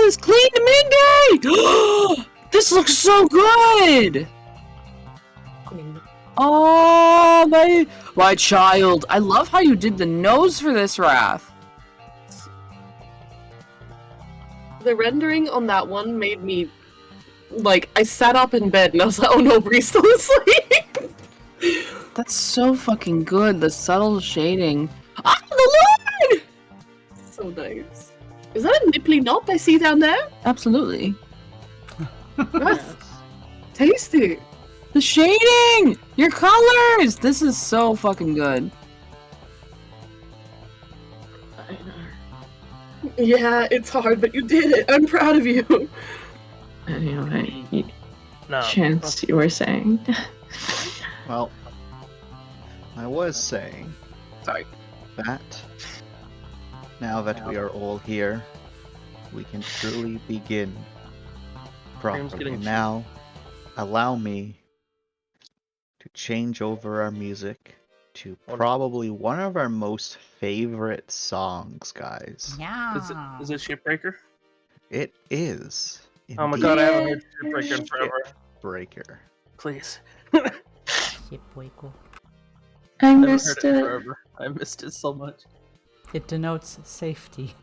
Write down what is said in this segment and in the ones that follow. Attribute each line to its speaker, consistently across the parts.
Speaker 1: this clean Mingy! This looks so good! Oh, my child. I love how you did the nose for this, Wrath.
Speaker 2: The rendering on that one made me, like, I sat up in bed and I was like, oh no, Bree's still asleep!
Speaker 1: That's so fucking good, the subtle shading. Ah, the Lord!
Speaker 2: So nice. Is that a nipply knot I see down there?
Speaker 1: Absolutely.
Speaker 2: That's tasty.
Speaker 1: The shading! Your colors! This is so fucking good.
Speaker 2: Yeah, it's hard, but you did it. I'm proud of you.
Speaker 3: Anyway,
Speaker 4: No.
Speaker 3: Chance, you were saying.
Speaker 5: Well, I was saying
Speaker 1: Sorry.
Speaker 5: that now that we are all here, we can truly begin properly.
Speaker 4: getting-
Speaker 5: Now, allow me to change over our music to probably one of our most favorite songs, guys.
Speaker 6: Yeah.
Speaker 4: Is it Shipbreaker?
Speaker 5: It is.
Speaker 4: Oh my
Speaker 5: indeed
Speaker 4: god, I haven't heard Shipbreaker in forever.
Speaker 5: Breaker.
Speaker 4: Please.
Speaker 6: Shipwake.
Speaker 3: I
Speaker 4: I haven't heard
Speaker 3: missed
Speaker 4: it
Speaker 3: it.
Speaker 4: forever. I missed it so much.
Speaker 6: It denotes safety.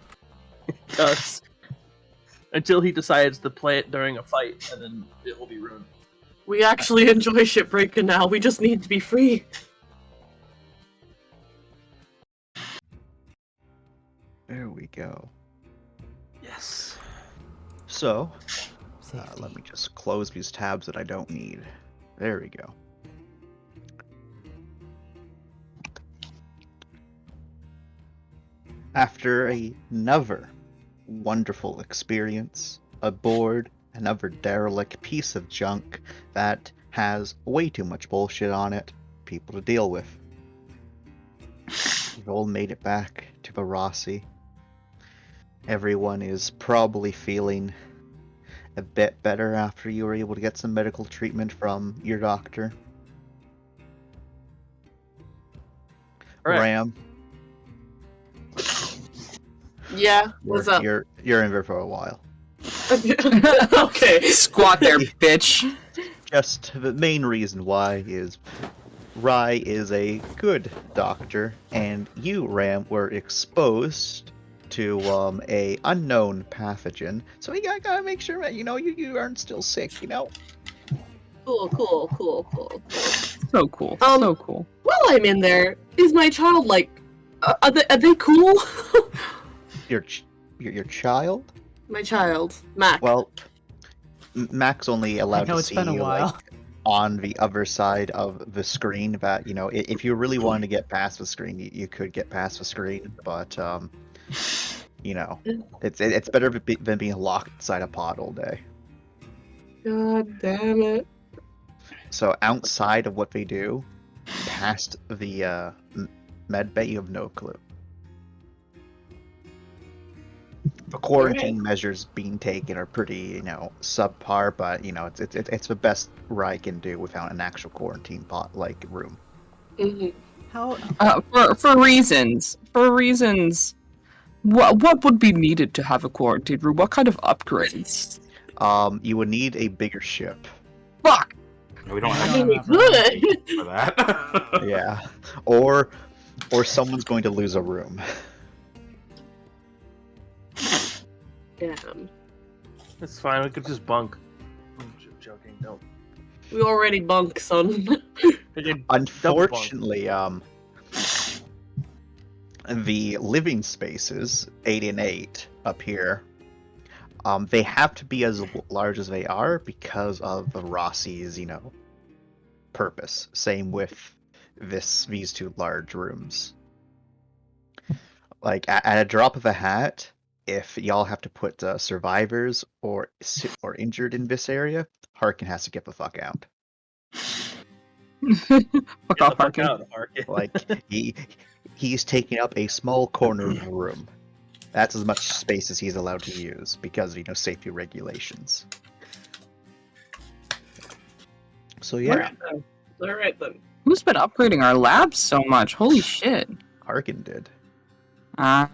Speaker 4: It does. Until he decides to play it during a fight, and then it will be ruined.
Speaker 2: We actually enjoy Shipbreaker now. We just need to be free.
Speaker 5: There we go.
Speaker 4: Yes.
Speaker 5: So,
Speaker 6: Safety.
Speaker 5: let me just close these tabs that I don't need. There we go. After another wonderful experience aboard another derelict piece of junk that has way too much bullshit on it, people to deal with, we've all made it back to the Rossi. Everyone is probably feeling a bit better after you were able to get some medical treatment from your doctor.
Speaker 4: Alright.
Speaker 5: Ram,
Speaker 2: Yeah, what's up?
Speaker 5: you're in there for a while.
Speaker 2: Okay.
Speaker 1: Squat there, bitch.
Speaker 5: Just the main reason why is Rai is a good doctor, and you, Ram, were exposed to a unknown pathogen. So you gotta make sure that you aren't still sick.
Speaker 2: Cool.
Speaker 1: So cool.
Speaker 2: Um,
Speaker 1: So cool.
Speaker 2: While I'm in there, is my child like? Are they cool?
Speaker 5: Your child?
Speaker 2: My child, Mac.
Speaker 5: Well, Mac's only allowed
Speaker 6: know
Speaker 5: to
Speaker 6: it's
Speaker 5: see
Speaker 6: been a
Speaker 5: you
Speaker 6: while.
Speaker 5: like on the other side of the screen. That if you really wanted to get past the screen, you could get past the screen. But it's better than being locked inside a pod all day.
Speaker 2: God damn it.
Speaker 5: So outside of what they do, past the med bay, you have no clue. The quarantine measures being taken are pretty, subpar, but it's the best Rye can do without an actual quarantine pot like room.
Speaker 2: Mm-hmm.
Speaker 6: How?
Speaker 1: For reasons. What would be needed to have a quarantine room? What kind of upgrades?
Speaker 5: You would need a bigger ship.
Speaker 1: Fuck!
Speaker 7: We don't
Speaker 2: I
Speaker 7: have
Speaker 2: mean, we could.
Speaker 7: for that.
Speaker 5: Yeah, or someone's going to lose a room.
Speaker 2: Damn.
Speaker 4: It's fine, we could just bunk. I'm joking, no.
Speaker 2: We already bunk, son.
Speaker 4: We could
Speaker 5: Unfortunately, the living spaces 8 and 8 up here, they have to be as large as they are because of the Rossi's, purpose. Same with these two large rooms. Like at a drop of a hat, if y'all have to put survivors or injured in this area, Harkin has to get the fuck out.
Speaker 1: Fuck off, Harkin.
Speaker 4: Harkin.
Speaker 5: Like he's taking up a small corner of the room. That's as much space as he's allowed to use because of safety regulations. So yeah,
Speaker 2: Alright then.
Speaker 1: Who's been upgrading our labs so much? Holy shit.
Speaker 5: Harkin did.
Speaker 1: Ah.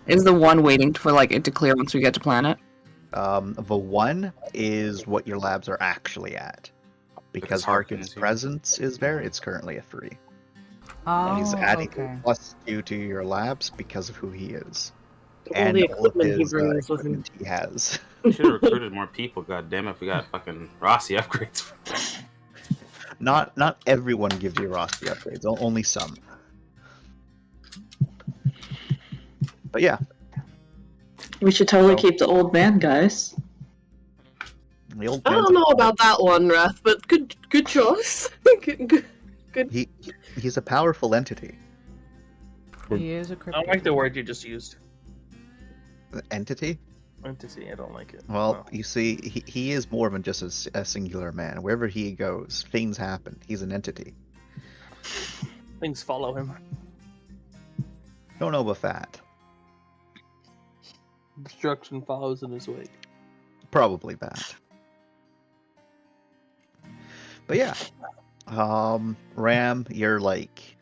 Speaker 1: Is the one waiting for like it to clear once we get to planet?
Speaker 5: The one is what your labs are actually at. Because
Speaker 7: Harkin
Speaker 5: Harkin's
Speaker 7: is here.
Speaker 5: presence is there, it's currently a 3.
Speaker 6: Oh,
Speaker 5: He's adding
Speaker 6: okay.
Speaker 5: a +2 to your labs because of who he is.
Speaker 2: All
Speaker 5: And
Speaker 2: the
Speaker 5: all of
Speaker 2: equipment he
Speaker 5: his
Speaker 2: brings with him.
Speaker 5: equipment he has.
Speaker 7: Should have recruited more people. God damn it, if we got fucking Rossi upgrades.
Speaker 5: Not everyone gives you Rossi upgrades, only some. But yeah,
Speaker 3: We should totally
Speaker 5: So-
Speaker 3: keep the old man, guys.
Speaker 5: the old
Speaker 2: I
Speaker 5: man's
Speaker 2: don't know
Speaker 5: a
Speaker 2: about that one, Wrath, but good choice. good.
Speaker 5: He's a powerful entity.
Speaker 6: He is a
Speaker 4: I
Speaker 6: cryptid.
Speaker 4: don't like the word you just used.
Speaker 5: Entity?
Speaker 4: Entity, I don't like it.
Speaker 5: Well,
Speaker 4: No.
Speaker 5: you see, he is more than just a singular man. Wherever he goes, things happen. He's an entity.
Speaker 4: Things follow him.
Speaker 5: Don't know about that.
Speaker 4: Destruction follows in his wake.
Speaker 5: Probably that. But yeah, Ram, you're like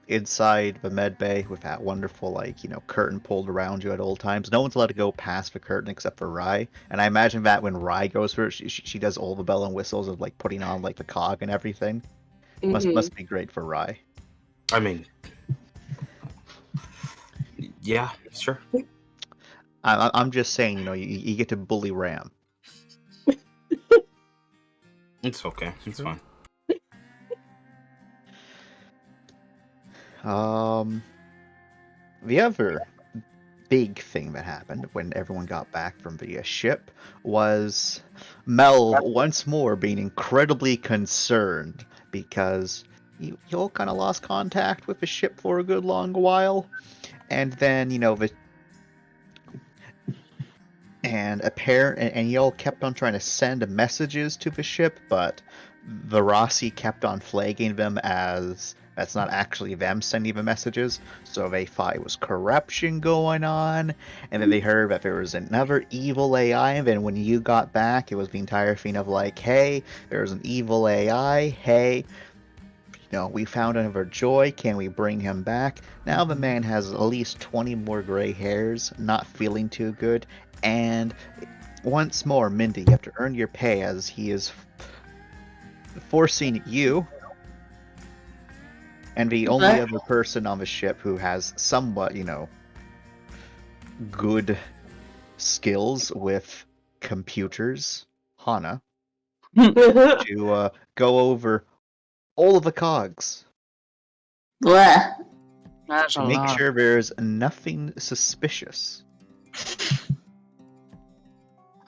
Speaker 5: inside the med bay with that wonderful curtain pulled around you at all times. No one's allowed to go past the curtain except for Rye. And I imagine that when Rye goes through it, she does all the bell and whistles of like putting on like the cog and everything.
Speaker 2: Mhm.
Speaker 5: Must be great for Rye.
Speaker 7: I mean, yeah, sure.
Speaker 5: I'm just saying, you get to bully Ram.
Speaker 7: It's okay. It's
Speaker 6: True.
Speaker 7: fine.
Speaker 5: The other big thing that happened when everyone got back from the ship was Mel once more being incredibly concerned because you all kind of lost contact with the ship for a good long while, and then and y'all kept on trying to send messages to the ship, but the Rossi kept on flagging them as that's not actually them sending the messages, so they thought it was corruption going on, and then they heard that there was another evil AI, and then when you got back, it was the entire thing of like, hey, there's an evil AI, hey, we found another Joy, can we bring him back? Now the man has at least 20 more gray hairs, not feeling too good, and once more, Mindy, you have to earn your pay as he is forcing you and the only
Speaker 3: What?
Speaker 5: other person on the ship who has somewhat, good skills with computers, Hana, to go over all of the cogs
Speaker 3: Blah.
Speaker 1: That's
Speaker 5: to
Speaker 1: a
Speaker 5: make
Speaker 1: lot.
Speaker 5: sure there's nothing suspicious.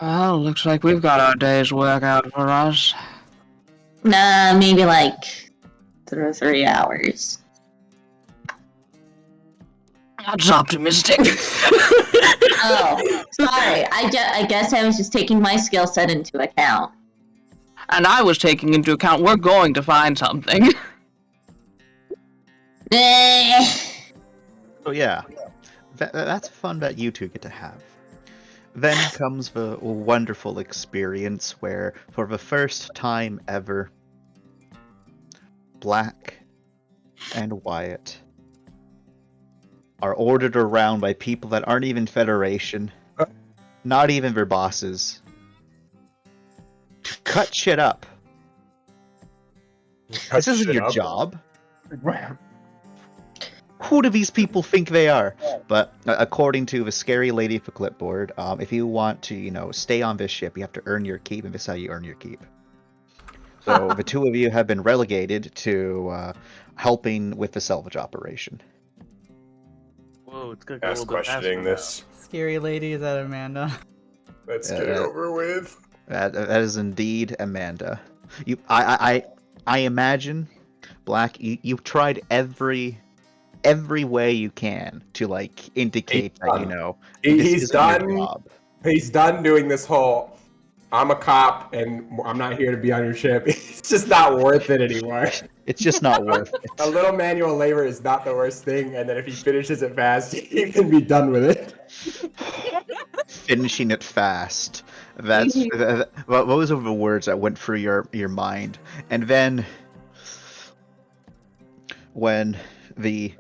Speaker 1: Well, looks like we've got our day's work out for us.
Speaker 3: Nah, maybe like 3 hours.
Speaker 1: That's optimistic.
Speaker 3: Oh, sorry. I guess I was just taking my skill set into account.
Speaker 1: And I was taking into account we're going to find something.
Speaker 3: Eh.
Speaker 5: So yeah, that's fun that you two get to have. Then comes the wonderful experience where, for the first time ever, Black and Wyatt are ordered around by people that aren't even Federation, not even their bosses, to cut shit up. This isn't your job. Who do these people think they are? But according to the scary lady of the clipboard, if you want to, stay on this ship, you have to earn your keep, and this is how you earn your keep. So the two of you have been relegated to helping with the salvage operation.
Speaker 4: Whoa, it's gonna go a
Speaker 8: Ask
Speaker 4: little bit faster
Speaker 8: questioning
Speaker 4: now.
Speaker 8: this.
Speaker 6: Scary lady, is that Amanda?
Speaker 8: Let's get it over with.
Speaker 5: That is indeed Amanda. I imagine, Black, you've tried every way you can to indicate that this
Speaker 8: He's
Speaker 5: isn't your
Speaker 8: done.
Speaker 5: job.
Speaker 8: He's done doing this whole. I'm a cop and I'm not here to be on your ship. It's just not worth it anymore.
Speaker 5: It's just not worth it.
Speaker 8: A little manual labor is not the worst thing, and then if he finishes it fast, he can be done with it.
Speaker 5: Finishing it fast. That's those are the words that went through your mind. And then when the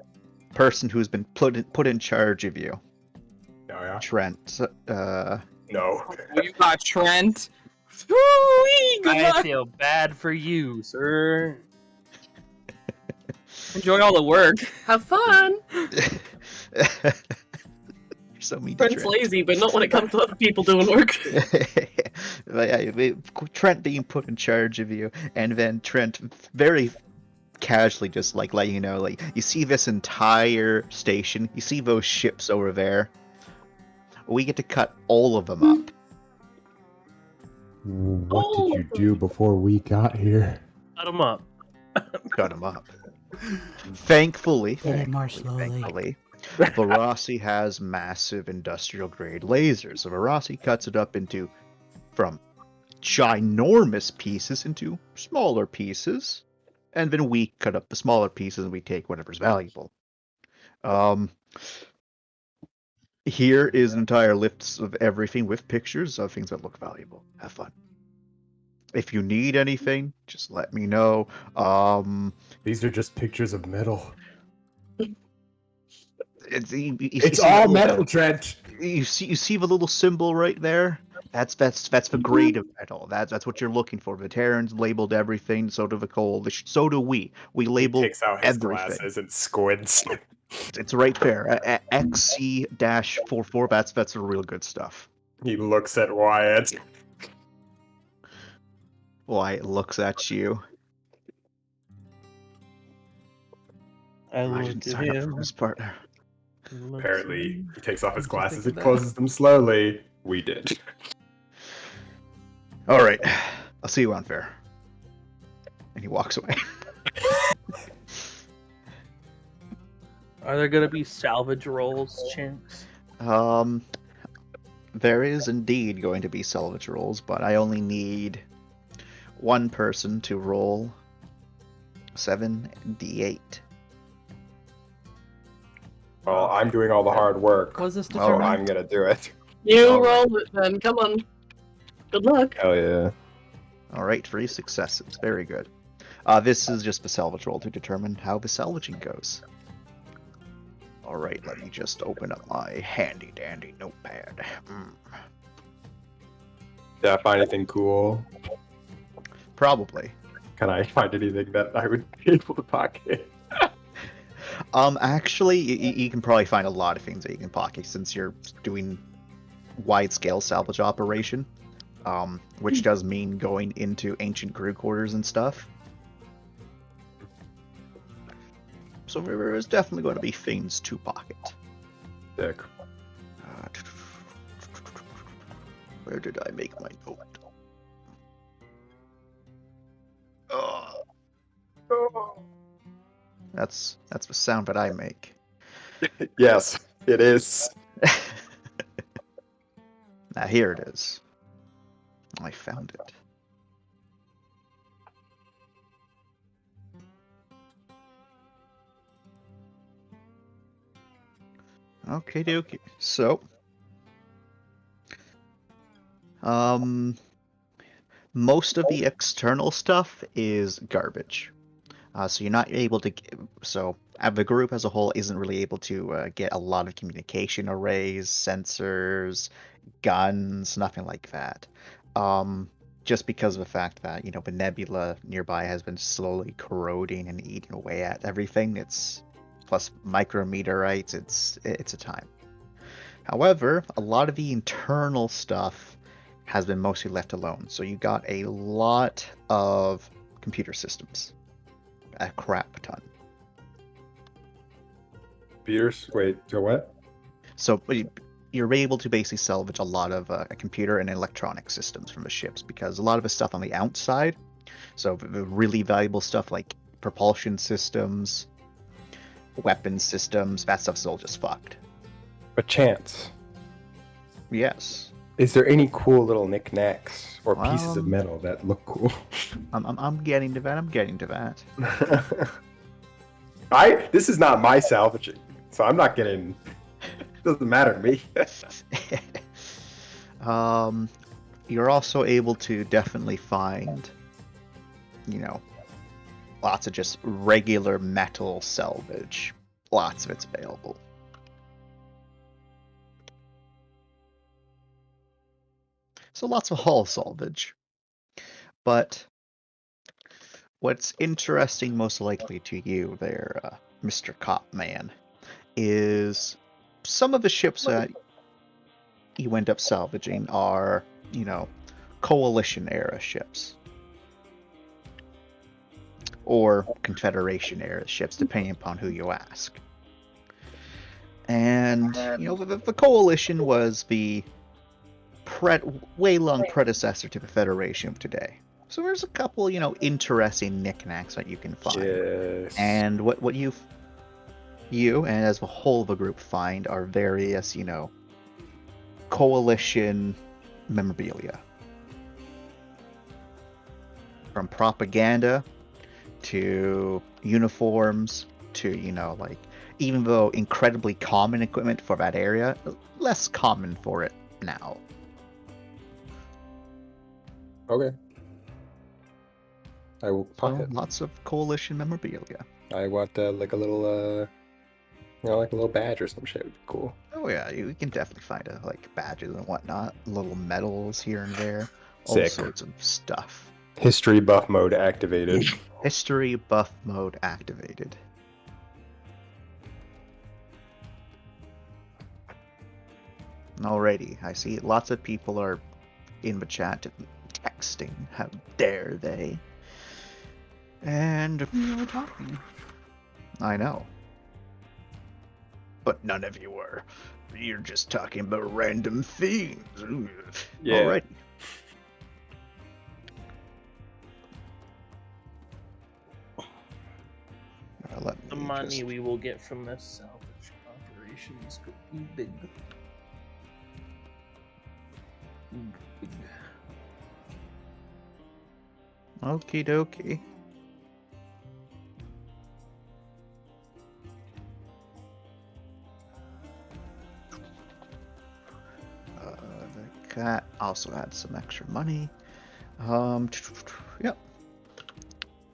Speaker 5: person who's been put in charge of you,
Speaker 8: Oh yeah.
Speaker 5: Trent.
Speaker 8: No.
Speaker 1: You got Trent. Woo-wee, good
Speaker 4: I
Speaker 1: luck.
Speaker 4: feel bad for you, sir.
Speaker 1: Enjoy all the work.
Speaker 2: Have fun.
Speaker 5: You're so mean to
Speaker 2: Trent's
Speaker 5: Trent.
Speaker 2: lazy, but not when it comes to other people doing work.
Speaker 5: But yeah, Trent being put in charge of you, and then Trent very casually just like letting you know, like, you see this entire station, you see those ships over there. We get to cut all of them up.
Speaker 8: What did you do before we got here?
Speaker 4: Cut him up.
Speaker 5: Cut them up. Thankfully,
Speaker 6: Did it more slowly.
Speaker 5: Varasi has massive industrial grade lasers. So Varasi cuts it up from ginormous pieces into smaller pieces, and then we cut up the smaller pieces and we take whatever's valuable. Here is an entire list of everything with pictures of things that look valuable. Have fun. If you need anything, just let me know.
Speaker 8: These are just pictures of metal.
Speaker 5: It's
Speaker 8: all metal, Trent.
Speaker 5: You see the little symbol right there? That's the grade of metal. That's what you're looking for. The Terrans labeled everything. So do the Coalition. So do we. We label
Speaker 8: He takes out his
Speaker 5: everything.
Speaker 8: glasses and squints.
Speaker 5: It's right there. XC-44. That's the real good stuff.
Speaker 8: He looks at Wyatt.
Speaker 5: Wyatt looks at you.
Speaker 4: I
Speaker 5: I didn't sign up for this part.
Speaker 8: Apparently, he takes off his glasses and closes them slowly. We did.
Speaker 5: All right, I'll see you on fair. And he walks away.
Speaker 4: Are there gonna be salvage rolls, Chinks?
Speaker 5: There is indeed going to be salvage rolls, but I only need one person to roll 7d8.
Speaker 8: Well, I'm doing all the hard work.
Speaker 6: Was this
Speaker 8: So
Speaker 6: determined?
Speaker 8: I'm gonna do it.
Speaker 2: You
Speaker 5: All right.
Speaker 2: roll it then. Come on. Good luck.
Speaker 8: Hell yeah.
Speaker 5: All right, 3 successes. Very good. This is just the salvage roll to determine how the salvaging goes. All right, let me just open up my handy-dandy notepad.
Speaker 8: Did I find anything cool?
Speaker 5: Probably.
Speaker 8: Can I find anything that I would be able to pocket?
Speaker 5: Actually, you can probably find a lot of things that you can pocket since you're doing wide-scale salvage operation, which does mean going into ancient crew quarters and stuff. So there is definitely going to be things to pocket.
Speaker 8: Dick.
Speaker 5: Where did I make my note? Oh, that's the sound that I make.
Speaker 8: Yes, it is.
Speaker 5: Now here it is. I found it. Okay, dokie. So, most of the external stuff is garbage. So you're not able to. So the group as a whole isn't really able to get a lot of communication arrays, sensors, guns, nothing like that. Just because of the fact that the nebula nearby has been slowly corroding and eating away at everything. It's plus micrometeorites. It's a time. However, a lot of the internal stuff has been mostly left alone. So you got a lot of computer systems. A crap ton.
Speaker 8: Peters? Wait, so what?
Speaker 5: So you're able to basically salvage a lot of computer and electronic systems from the ships because a lot of the stuff on the outside, so the really valuable stuff like propulsion systems, weapon systems, that stuff's all just fucked.
Speaker 8: But Chance,
Speaker 5: Yes.
Speaker 8: is there any cool little knickknacks or pieces of metal that look cool?
Speaker 5: I'm getting to that. I'm getting to that.
Speaker 8: This is not my salvaging, so I'm not getting. Doesn't matter to me.
Speaker 5: You're also able to definitely find, lots of just regular metal salvage, lots of it's available. So lots of hull salvage. But what's interesting most likely to you there, Mr. Cop Man, is some of the ships that you end up salvaging are, Coalition era ships. Or Confederation era ships, depending upon who you ask. And, the Coalition was the way long predecessor to the Federation of today. So there's a couple, interesting knickknacks that you can find.
Speaker 8: Yes.
Speaker 5: And what you and as a whole of the group find are various, Coalition memorabilia. From propaganda to uniforms to, even though incredibly common equipment for that area, less common for it now.
Speaker 8: Okay. I will
Speaker 5: So
Speaker 8: pocket.
Speaker 5: lots of Coalition memorabilia.
Speaker 8: I want like a little, like a little badge or some shit would be cool.
Speaker 5: Oh yeah, you can definitely find badges and whatnot, little medals here and there, all
Speaker 8: Sick.
Speaker 5: sorts of stuff.
Speaker 8: History buff mode activated.
Speaker 5: History buff mode activated. Alrighty, I see lots of people are in the chat texting. How dare they? And
Speaker 6: We were talking.
Speaker 5: I know. But none of you were. You're just talking about random things.
Speaker 8: Yeah.
Speaker 5: Alrighty. Let
Speaker 4: The
Speaker 5: me
Speaker 4: money
Speaker 5: just-
Speaker 4: we will get from this salvage operations could be big. Big.
Speaker 5: Okie dokie. The cat also had some extra money. Yep.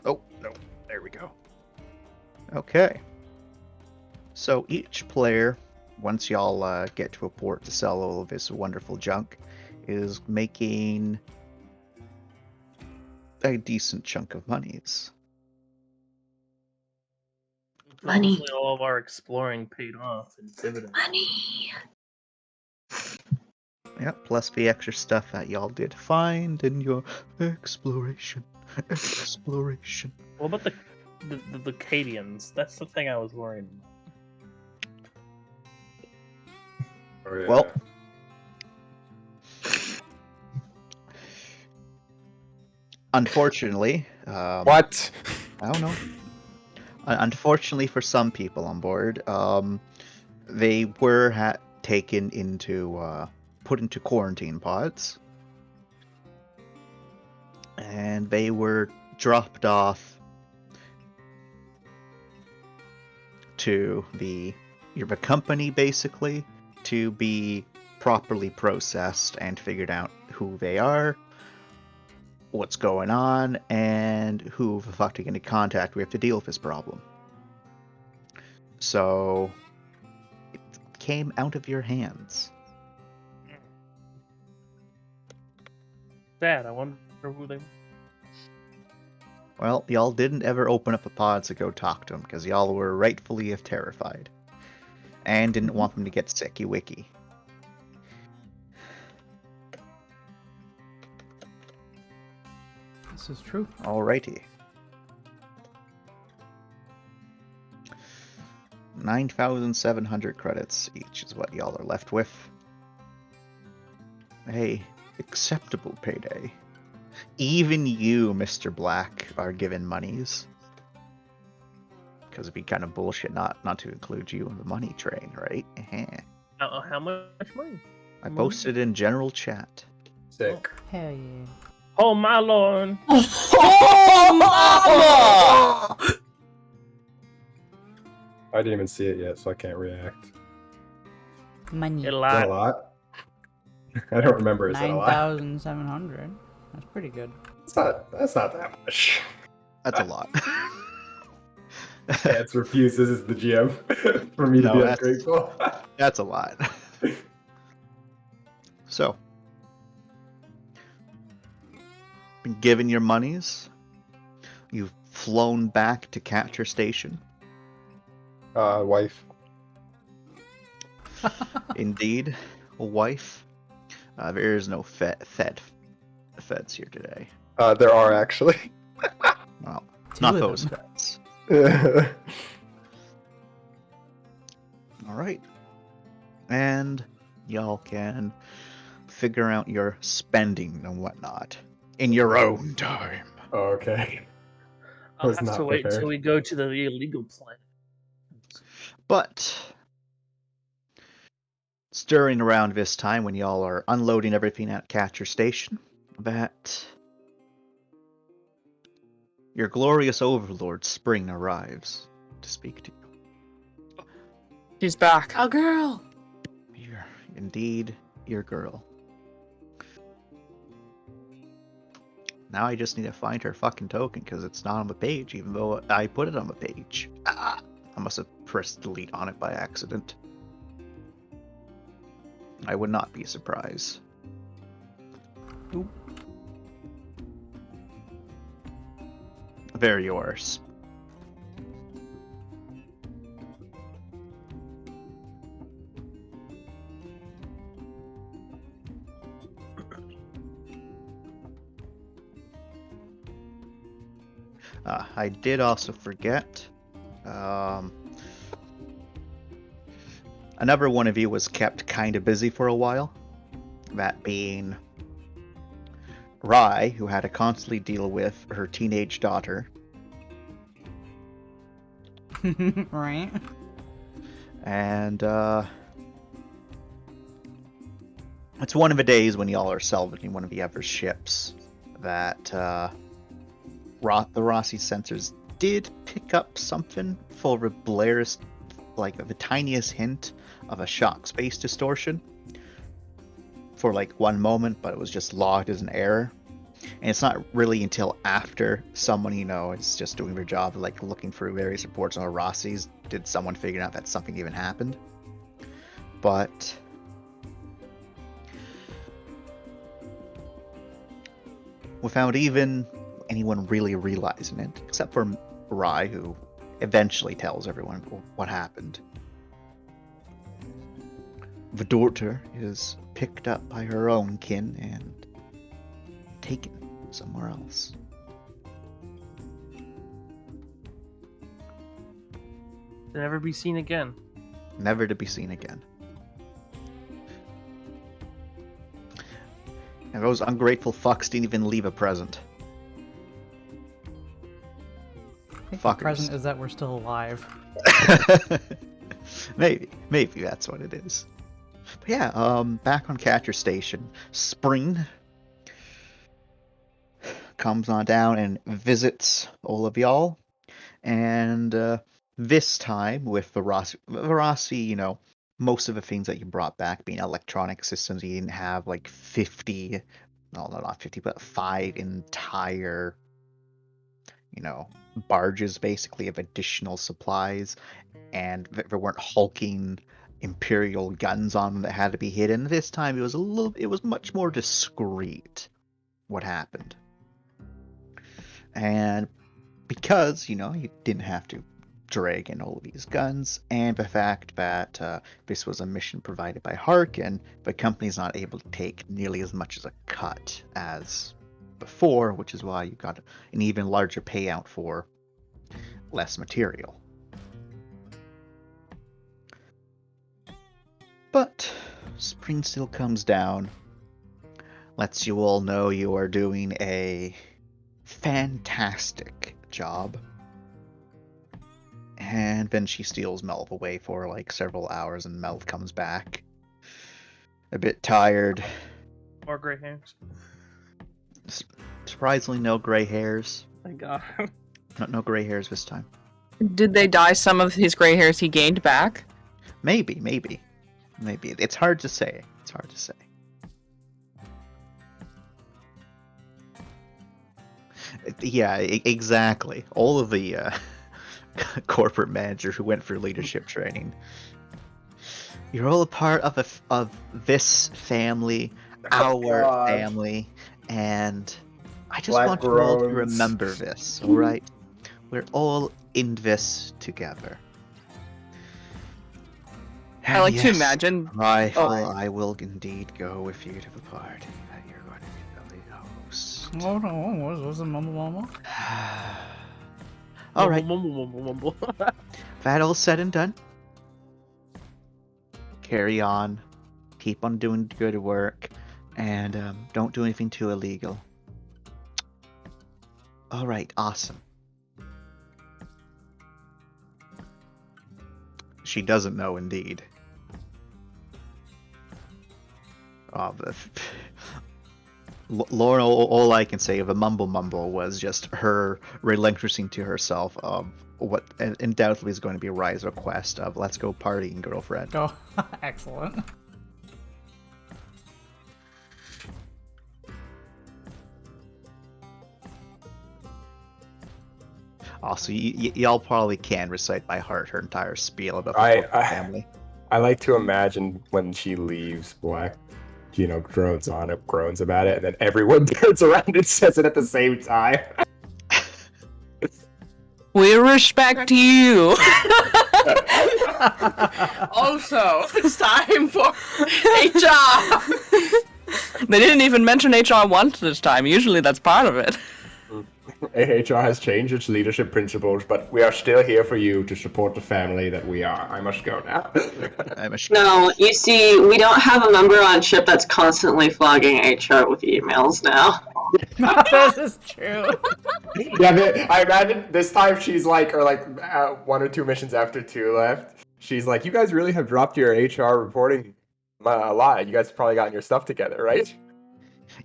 Speaker 5: Oh, no. There we go. Okay. So each player, once y'all get to a port to sell all of this wonderful junk, is making a decent chunk of monies.
Speaker 3: Money.
Speaker 4: Hopefully all of our exploring paid off in dividends.
Speaker 3: Money.
Speaker 5: Yep, plus the extra stuff that y'all did find in your exploration. Exploration.
Speaker 4: What about the Cadians? That's the thing I was worried about.
Speaker 8: Oh, yeah.
Speaker 5: Well, unfortunately,
Speaker 8: What?
Speaker 5: I don't know. Unfortunately for some people on board, they were taken into, put into quarantine pods, and they were dropped off to the company, basically, to be properly processed and figured out who they are, what's going on, and who the fuck to get into contact with to deal with this problem. So it came out of your hands.
Speaker 4: Sad. I wonder who they.
Speaker 5: Well, y'all didn't ever open up the pods to go talk to them because y'all were rightfully terrified and didn't want them to get sicky wicky.
Speaker 6: This is true.
Speaker 5: Alrighty. 9,700 credits each is what y'all are left with. Hey, acceptable payday. Even you, Mr. Black, are given monies. Because it'd be kind of bullshit not to include you in the money train, right?
Speaker 4: How much money?
Speaker 5: I posted in general chat.
Speaker 8: Sick.
Speaker 6: Hell yeah.
Speaker 4: Oh my lord!
Speaker 1: Oh, mama!
Speaker 8: I didn't even see it yet, so I can't react.
Speaker 6: Money.
Speaker 4: A
Speaker 8: Is that
Speaker 4: lot.
Speaker 8: a lot? I don't remember. Is that a lot?
Speaker 6: 9,700. That's pretty good.
Speaker 8: That's not that much.
Speaker 5: That's a lot.
Speaker 8: Stance refuses as the GM for me to
Speaker 5: No,
Speaker 8: be
Speaker 5: that's-
Speaker 8: ungrateful.
Speaker 5: That's a lot. So, been given your monies. You've flown back to Catcher Station.
Speaker 9: Wife.
Speaker 5: Indeed, a wife. There is no feds here today.
Speaker 9: There are actually.
Speaker 5: Well,
Speaker 6: Two
Speaker 5: not
Speaker 6: of
Speaker 5: those
Speaker 6: them.
Speaker 5: feds. All right, and y'all can figure out your spending and whatnot in your own time.
Speaker 8: Okay.
Speaker 4: I'll
Speaker 8: Was
Speaker 4: have to
Speaker 8: not
Speaker 4: wait
Speaker 8: prepared.
Speaker 4: until we go to the illegal plan.
Speaker 5: But it's during around this time when y'all are unloading everything at Catcher Station that your glorious overlord Spring arrives to speak to you.
Speaker 1: She's back.
Speaker 2: A girl.
Speaker 5: You're indeed your girl. Now I just need to find her fucking token because it's not on the page, even though I put it on the page. I must have pressed delete on it by accident. I would not be surprised.
Speaker 6: Oop.
Speaker 5: They're yours. I did also forget. Another one of you was kept kind of busy for a while. That being Rai, who had to constantly deal with her teenage daughter.
Speaker 6: Right.
Speaker 5: And it's one of the days when y'all are salvaging one of the other ships that the Rossi sensors did pick up something for the barest, like the tiniest hint of a shock space distortion for like one moment, but it was just logged as an error. And it's not really until after someone, is just doing their job, like looking through various reports on the Rossi's, did someone figure out that something even happened. But without even anyone really realizing it, except for Rai, who eventually tells everyone what happened. The daughter is picked up by her own kin and taken somewhere else.
Speaker 4: To never be seen again.
Speaker 5: Never to be seen again. And those ungrateful fucks didn't even leave a present.
Speaker 6: I think the
Speaker 5: Fuckers.
Speaker 6: present is that we're still alive.
Speaker 5: Maybe that's what it is. But yeah, back on Catcher Station, Spring comes on down and visits all of y'all, and this time with Verasi, most of the things that you brought back being electronic systems, you didn't have like 50, no, not 50, but 5 entire, barges basically of additional supplies, and there weren't hulking Imperial guns on them that had to be hidden. This time it was much more discreet what happened. And because, you didn't have to drag in all of these guns, and the fact that this was a mission provided by Harkin, the company's not able to take nearly as much as a cut as before, which is why you got an even larger payout for less material. But Spring still comes down, lets you all know you are doing a fantastic job, and then she steals Melv away for like several hours, and Melv comes back a bit tired.
Speaker 4: More gray hairs.
Speaker 5: Surprisingly, no gray hairs.
Speaker 4: Thank God.
Speaker 5: No gray hairs this time.
Speaker 1: Did they dye some of his gray hairs he gained back?
Speaker 5: Maybe. It's hard to say. Yeah, exactly. All of the corporate manager who went for leadership training. You're all a part of this family,
Speaker 8: Oh,
Speaker 5: our
Speaker 8: God.
Speaker 5: family, and I just
Speaker 8: Black
Speaker 5: want you all to
Speaker 8: groans.
Speaker 5: remember this, alright? We're all in this together.
Speaker 1: I like
Speaker 5: And
Speaker 1: to
Speaker 5: yes,
Speaker 1: imagine.
Speaker 5: I will indeed go with you to the party that you're going to be the host.
Speaker 6: Hold on, what's the mumble mumble?
Speaker 5: Alright,
Speaker 4: Mumble.
Speaker 5: that all said and done. Carry on. Keep on doing good work. And don't do anything too illegal. Alright, awesome. She doesn't know, indeed. Lauren, all I can say of a mumble was just her relinquishing to herself of what undoubtedly is going to be a rise request of let's go partying, girlfriend.
Speaker 6: Oh, excellent.
Speaker 5: Also, y'all probably can recite by heart her entire spiel about the
Speaker 8: I-
Speaker 5: corporate family.
Speaker 8: I like to imagine when she leaves, Black, groans about it, and then everyone turns around and says it at the same time.
Speaker 1: We respect you. Also, it's time for HR. They didn't even mention HR once this time. Usually that's part of it.
Speaker 8: AHR has changed its leadership principles, but we are still here for you to support the family that we are. I must go now.
Speaker 2: No, you see, we don't have a member on ship that's constantly flogging HR with emails now.
Speaker 6: This is true.
Speaker 8: Yeah, I imagine this time she's like, or like 1 or 2 missions after 2 left, she's like, you guys really have dropped your HR reporting a lot. You guys have probably gotten your stuff together, right?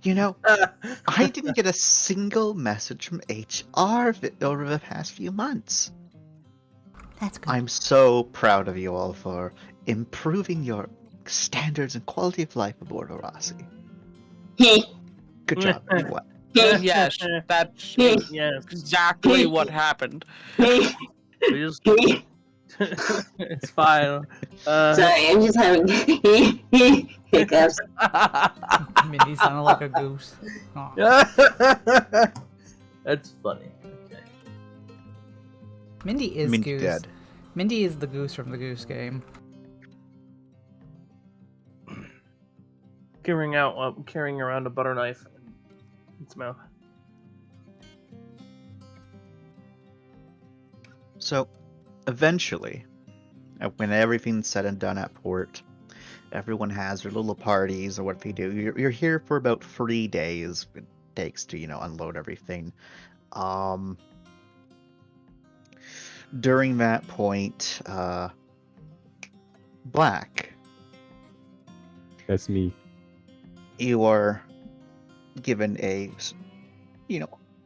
Speaker 5: I didn't get a single message from HR over the past few months.
Speaker 6: That's good.
Speaker 5: I'm so proud of you all for improving your standards and quality of life aboard Orasi. Good job, everyone.
Speaker 1: Yes, that's
Speaker 4: Yes.
Speaker 1: exactly what happened.
Speaker 4: We just... It's fine.
Speaker 3: Sorry, I'm just having hiccups.
Speaker 6: Mindy sounded like a goose. Aw.
Speaker 4: That's funny. Okay.
Speaker 6: Mindy is
Speaker 5: Mindy
Speaker 6: Goose.
Speaker 5: dead.
Speaker 6: Mindy is the goose from the Goose Game.
Speaker 4: Carrying around a butter knife in its mouth.
Speaker 5: So, eventually, when everything's said and done at port, everyone has their little parties or what they do. You're here for about 3 days. It takes to, unload everything. During that point, Black,
Speaker 8: That's me.
Speaker 5: you are given a,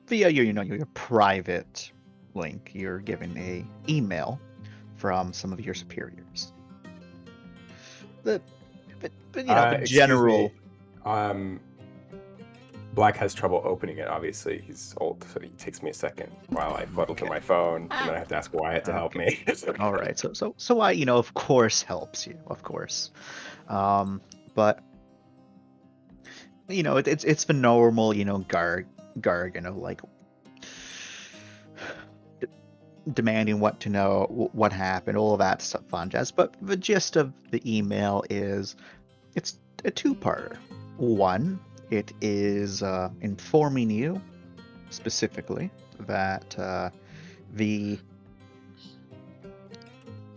Speaker 5: via your private link, you're given a email from some of your superiors. The general.
Speaker 8: Black has trouble opening it, obviously. He's old, so it takes me a second while I fuddle through my phone, and then I have to ask Wyatt to help me.
Speaker 5: All right, so I, of course, helps you, of course, but it's the normal, garg, like demanding what to know, what happened, all of that stuff, fun jazz. But the gist of the email is, it's a 2-parter. One, it is informing you specifically that they've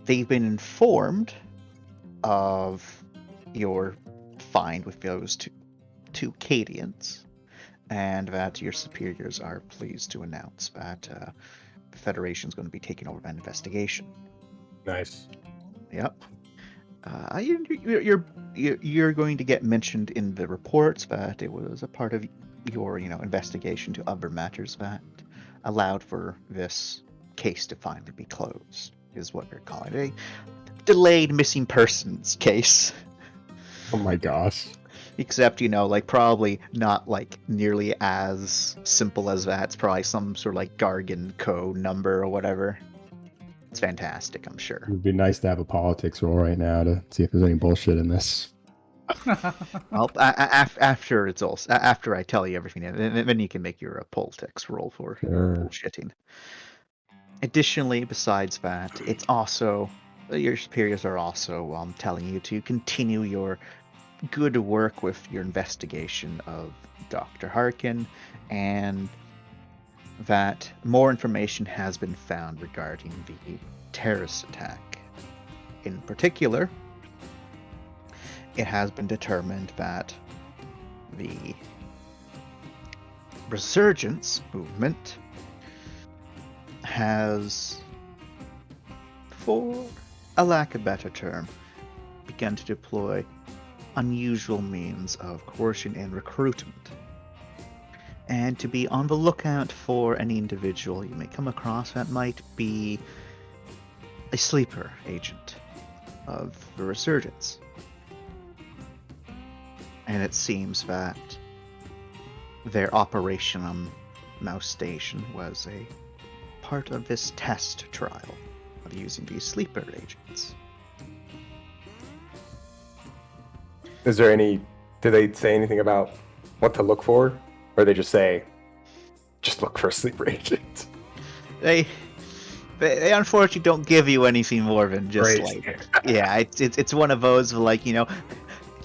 Speaker 5: been informed of your find with those two Cadians, and that your superiors are pleased to announce that the Federation is going to be taking over that investigation.
Speaker 8: Nice.
Speaker 5: Yep. You're going to get mentioned in the reports that it was a part of your investigation to other matters that allowed for this case to finally be closed, is what you're calling it. A delayed missing persons case.
Speaker 8: Oh my gosh.
Speaker 5: Except, probably not nearly as simple as that. It's probably some sort of Gargan code number or whatever. It's fantastic, I'm sure.
Speaker 10: It would be nice to have a politics roll right now to see if there's any bullshit in this.
Speaker 5: Well, after it's all after I tell you everything, then you can make your politics roll for
Speaker 10: Sure.
Speaker 5: bullshitting. Additionally, besides that, it's also your superiors are also telling you to continue your good work with your investigation of Dr. Harkin, and that more information has been found regarding the terrorist attack. In particular, it has been determined that the resurgence movement has, for a lack of a better term, begun to deploy unusual means of coercion and recruitment, and to be on the lookout for any individual you may come across that might be a sleeper agent of the resurgence. And it seems that their operation on Mouse Station was a part of this test trial of using these sleeper agents.
Speaker 8: Is there any? Do they say anything about what to look for, or they just say, just look for a sleeper agent?
Speaker 5: They unfortunately don't give you anything more than just
Speaker 8: Great.
Speaker 5: like, yeah, it's one of those like, you know,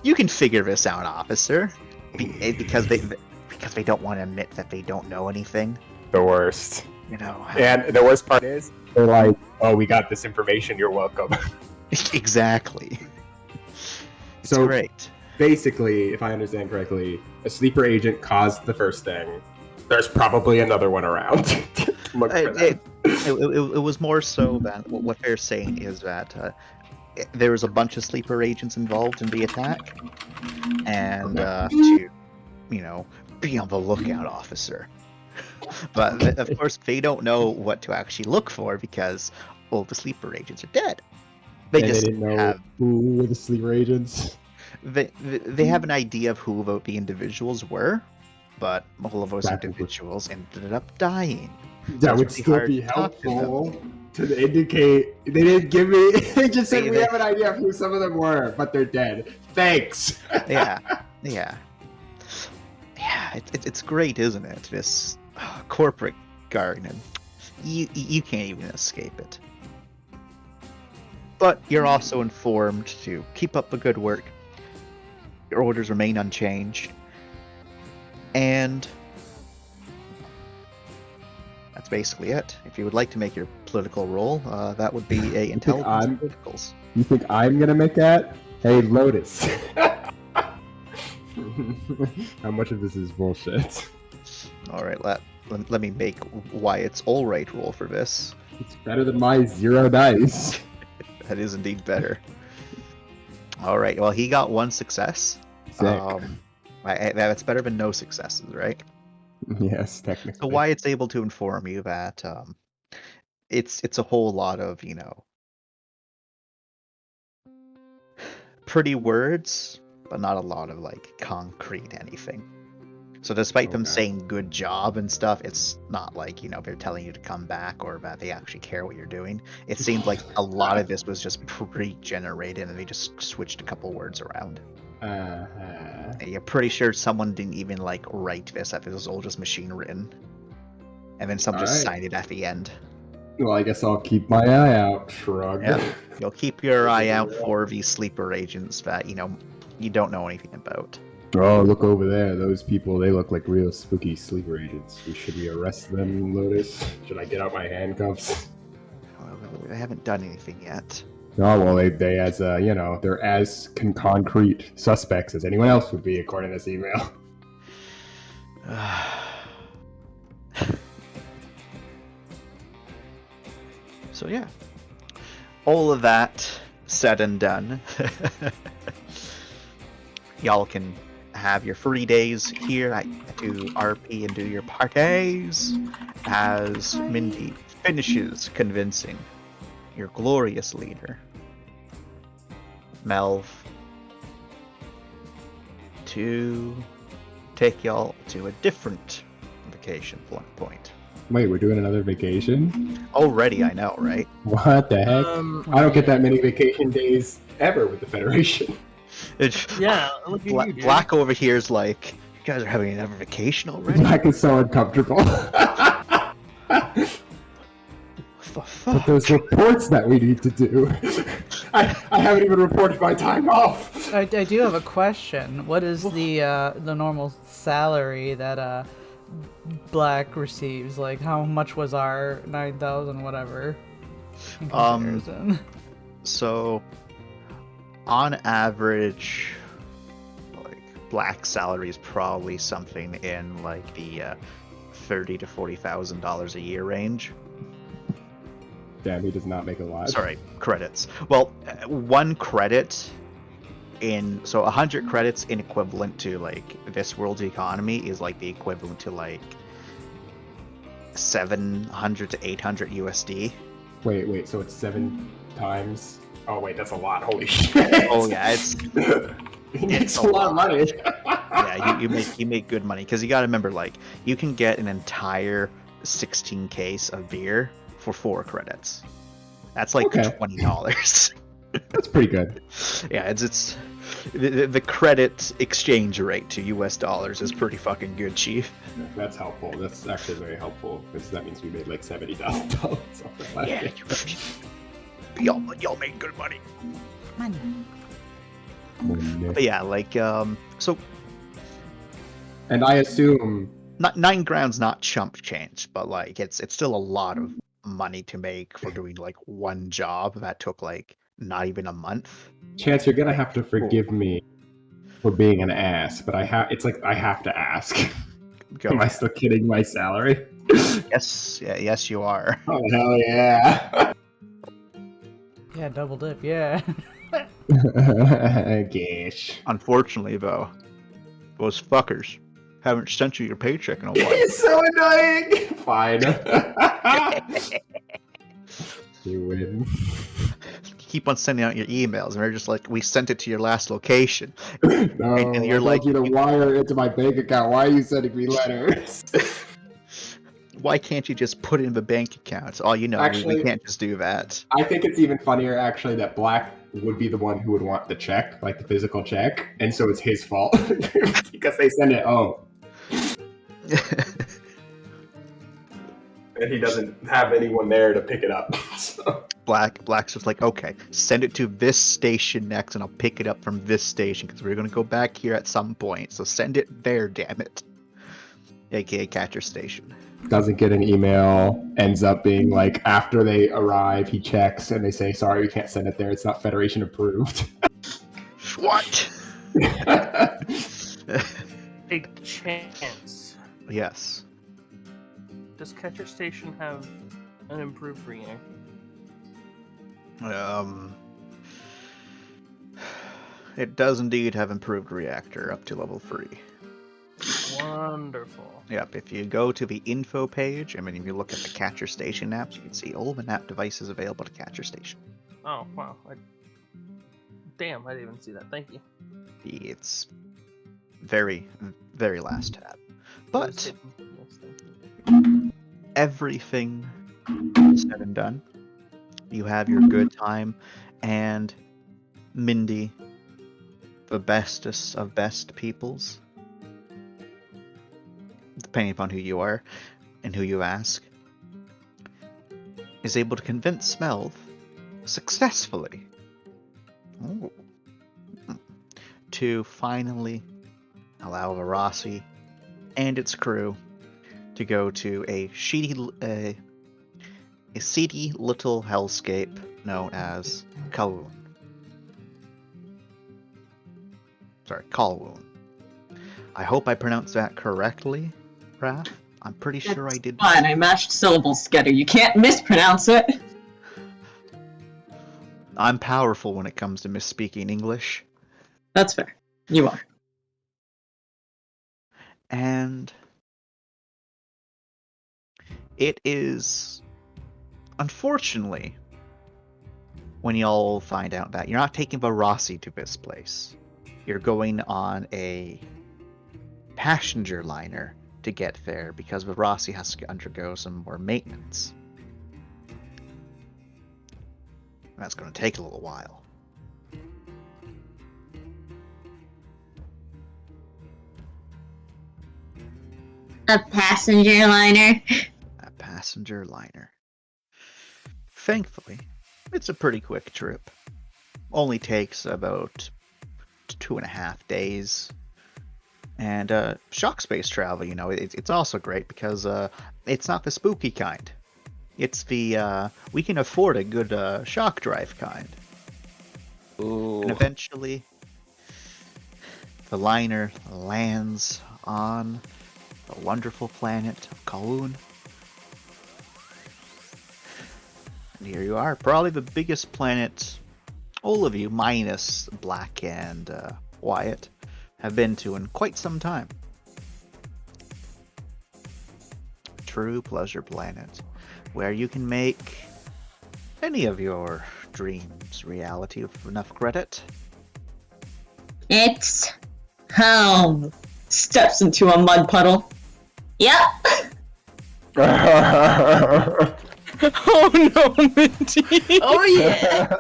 Speaker 5: you can figure this out, officer, because they don't want to admit that they don't know anything.
Speaker 8: The worst.
Speaker 5: You know.
Speaker 8: And the worst part is, they're like, "Oh, we got this information. You're welcome."
Speaker 5: Exactly. It's
Speaker 8: So
Speaker 5: great.
Speaker 8: basically, if I understand correctly, a sleeper agent caused the first thing. There's probably another one around. Look for that.
Speaker 5: It was more so that what they're saying is that there was a bunch of sleeper agents involved in the attack, and to, you know, be on the lookout, officer. But of course, they don't know what to actually look for because all the sleeper agents are dead. They
Speaker 10: And
Speaker 5: just
Speaker 10: they didn't know
Speaker 5: have
Speaker 10: who were the sleeper agents.
Speaker 5: they have an idea of who the individuals were, but all of those
Speaker 10: That would-
Speaker 5: individuals ended up dying.
Speaker 10: That
Speaker 5: It's
Speaker 10: would
Speaker 5: really
Speaker 10: still
Speaker 5: hard
Speaker 10: be
Speaker 5: to talk to them.
Speaker 10: helpful to indicate. They didn't give me. They just said
Speaker 5: They-
Speaker 10: we
Speaker 5: they-
Speaker 10: have an idea of who some of them were, but they're dead. Thanks.
Speaker 5: Yeah. It's great, isn't it? This corporate garden. You can't even escape it. But you're also informed to keep up the good work. Your orders remain unchanged. And that's basically it. If you would like to make your political roll, that would be a intelligence
Speaker 10: I'm-
Speaker 5: politicals.
Speaker 10: You think I'm gonna make that? Hey, Lotus. How much of this is bullshit?
Speaker 5: All right, let me make Wyatt's all right roll for this.
Speaker 10: It's better than my 0 dice.
Speaker 5: That is indeed better. All right. Well, he got one success.
Speaker 10: Sick.
Speaker 5: That's better than no successes, right?
Speaker 10: Yes, technically.
Speaker 5: So Wyatt's able to inform you that it's a whole lot of, you know, pretty words, but not a lot of like concrete anything. So despite them
Speaker 10: Okay.
Speaker 5: saying good job and stuff, it's not like, you know, they're telling you to come back or that they actually care what you're doing. It seems like a lot of this was just pre-generated and they just switched a couple words around. You're pretty sure someone didn't even like write this, that this was all just machine written. And then someone just
Speaker 10: Alright.
Speaker 5: signed it at the end.
Speaker 10: Well, I guess I'll keep my eye out. Shrug.
Speaker 5: Yeah. You'll keep your eye out for these sleeper agents that, you know, you don't know anything about.
Speaker 10: Oh, look over there. Those people, they look like real spooky sleeper agents. Should we arrest them, Lotus? Should I get out my handcuffs?
Speaker 5: Well, they haven't done anything yet.
Speaker 10: Oh, well, they as, you know, they're as concrete suspects as anyone else would be, according to this email.
Speaker 5: So yeah, all of that said and done, y'all can have your free days here to RP and do your parties as Mindy finishes convincing your glorious leader, Melv, to take y'all to a different vacation point.
Speaker 10: Wait, we're doing another vacation?
Speaker 5: Already, I know, right?
Speaker 10: What the heck? I don't get that many vacation days ever with the Federation.
Speaker 4: Yeah, look at you, dude.
Speaker 5: Black over here is like, you guys are having another vacation already?
Speaker 10: Black is so uncomfortable. But there's reports that we need to do. I haven't even reported my time off.
Speaker 6: I do have a question. What is the normal salary that Black receives? Like, how much was our 9,000 whatever? In comparison?
Speaker 5: So, on average, like Black's salary is probably something in like the $30,000 to $40,000 a year range.
Speaker 10: Damn, he does not make a lot.
Speaker 5: Sorry, credits. Well, one credit so 100 credits in equivalent to like this world's economy is like the equivalent to like 700 to 800 USD.
Speaker 10: Wait, so it's 7 times? Oh wait, that's a lot. Holy shit!
Speaker 5: Oh yeah, it's
Speaker 10: a lot of money.
Speaker 5: Yeah, you make good money because you got to remember, like, you can get an entire 16 case of beer for 4 credits. That's like $20.
Speaker 10: That's pretty good.
Speaker 5: Yeah, it's the credit exchange rate to US dollars is pretty fucking good, Chief.
Speaker 10: That's helpful. That's actually very helpful because that means we made like $70,000.
Speaker 5: Yeah, y'all made good money. But yeah, like so.
Speaker 10: And I assume
Speaker 5: 9 ground's not chump change, but like it's still a lot of money to make for doing like one job that took like not even a month.
Speaker 10: Chance, you're gonna have to forgive me for being an ass, but I have to ask. Am I still kidding my salary?
Speaker 5: Yes, you are.
Speaker 10: Oh hell yeah!
Speaker 6: Yeah, double dip. Yeah.
Speaker 10: Gosh.
Speaker 5: Unfortunately, though, those fuckers haven't sent you your paycheck in a while.
Speaker 10: It's so annoying. Fine. You win.
Speaker 5: Keep on sending out your emails, and they're just like, "We sent it to your last location."
Speaker 10: No,
Speaker 5: and you're
Speaker 10: I'd
Speaker 5: like,
Speaker 10: you to wire it into my bank account. Why are you sending me letters?
Speaker 5: Why can't you just put it in the bank account? Oh, you know,
Speaker 10: Actually,
Speaker 5: we can't just do that.
Speaker 10: I think it's even funnier, actually, that Black would be the one who would want the check, like the physical check, and so it's his fault because they send it home. And he doesn't have anyone there to pick it up. So.
Speaker 5: Black's just like, okay, send it to this station next, and I'll pick it up from this station because we're gonna go back here at some point. So send it there, damn it. AKA Catcher Station.
Speaker 10: Doesn't get an email, ends up being like, after they arrive, he checks and they say, sorry, we can't send it there. It's not Federation approved.
Speaker 5: What?
Speaker 4: Big chance.
Speaker 5: Yes.
Speaker 4: Does Catcher Station have an improved reactor?
Speaker 5: It does indeed have improved reactor up to level 3.
Speaker 4: Wonderful.
Speaker 5: Yep, if you go to the info page, I mean, if you look at the Catcher Station apps, you can see all the NAP devices available to Catcher Station.
Speaker 4: Oh, wow. Damn, I didn't even see that. Thank you.
Speaker 5: It's very, very last tab. But everything said and done, you have your good time, and Mindy, the bestest of best peoples, depending upon who you are and who you ask, is able to convince Smelv successfully to finally allow Varasi and its crew to go to a seedy little hellscape known as Kalwoon. Sorry, Kalwoon. I hope I pronounced that correctly, Raph. I'm pretty sure I did.
Speaker 3: Fine, I mashed syllables together. You can't mispronounce it.
Speaker 5: I'm powerful when it comes to misspeaking English.
Speaker 3: That's fair. You are.
Speaker 5: And it is, unfortunately, when y'all find out that you're not taking Varasi to this place. You're going on a passenger liner to get there because Rossi has to undergo some more maintenance. That's going to take a little while.
Speaker 3: A passenger liner.
Speaker 5: A passenger liner. Thankfully, it's a pretty quick trip. Only takes about 2.5 days. And shock space travel, you know, it's also great because it's not the spooky kind. It's the we can afford a good shock drive kind.
Speaker 1: Ooh.
Speaker 5: And eventually, the liner lands on the wonderful planet of Kowloon. And here you are, probably the biggest planet all of you, minus Black and Wyatt, have been to in quite some time. True pleasure planet, where you can make any of your dreams reality with enough credit.
Speaker 3: It's home. Steps into a mud puddle. Yep.
Speaker 1: Oh no, Minty!
Speaker 2: Oh yeah!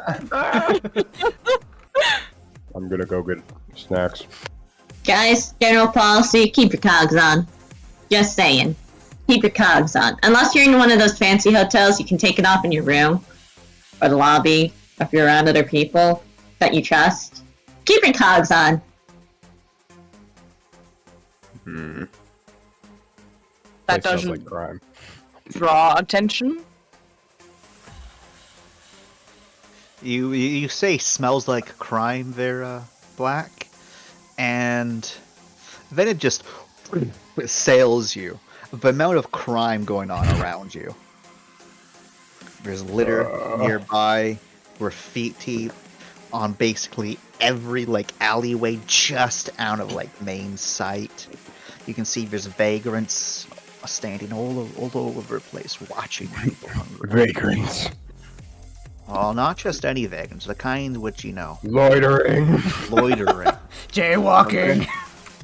Speaker 9: I'm gonna go get snacks.
Speaker 3: Guys, general policy, keep your cogs on. Just saying. Keep your cogs on. Unless you're in one of those fancy hotels, you can take it off in your room. Or the lobby. If you're around other people that you trust. Keep your cogs on.
Speaker 1: That
Speaker 9: That sounds
Speaker 1: doesn't
Speaker 9: like crime.
Speaker 1: draw attention.
Speaker 5: You say smells like crime there, Black, and then it just assails you. The amount of crime going on around you. There's litter nearby, graffiti on basically every alleyway just out of main sight. You can see there's vagrants standing all over the place watching people.
Speaker 9: Vagrants.
Speaker 5: Oh, not just any vagrants, the kind which
Speaker 9: Loitering.
Speaker 5: loitering.
Speaker 6: Jaywalking.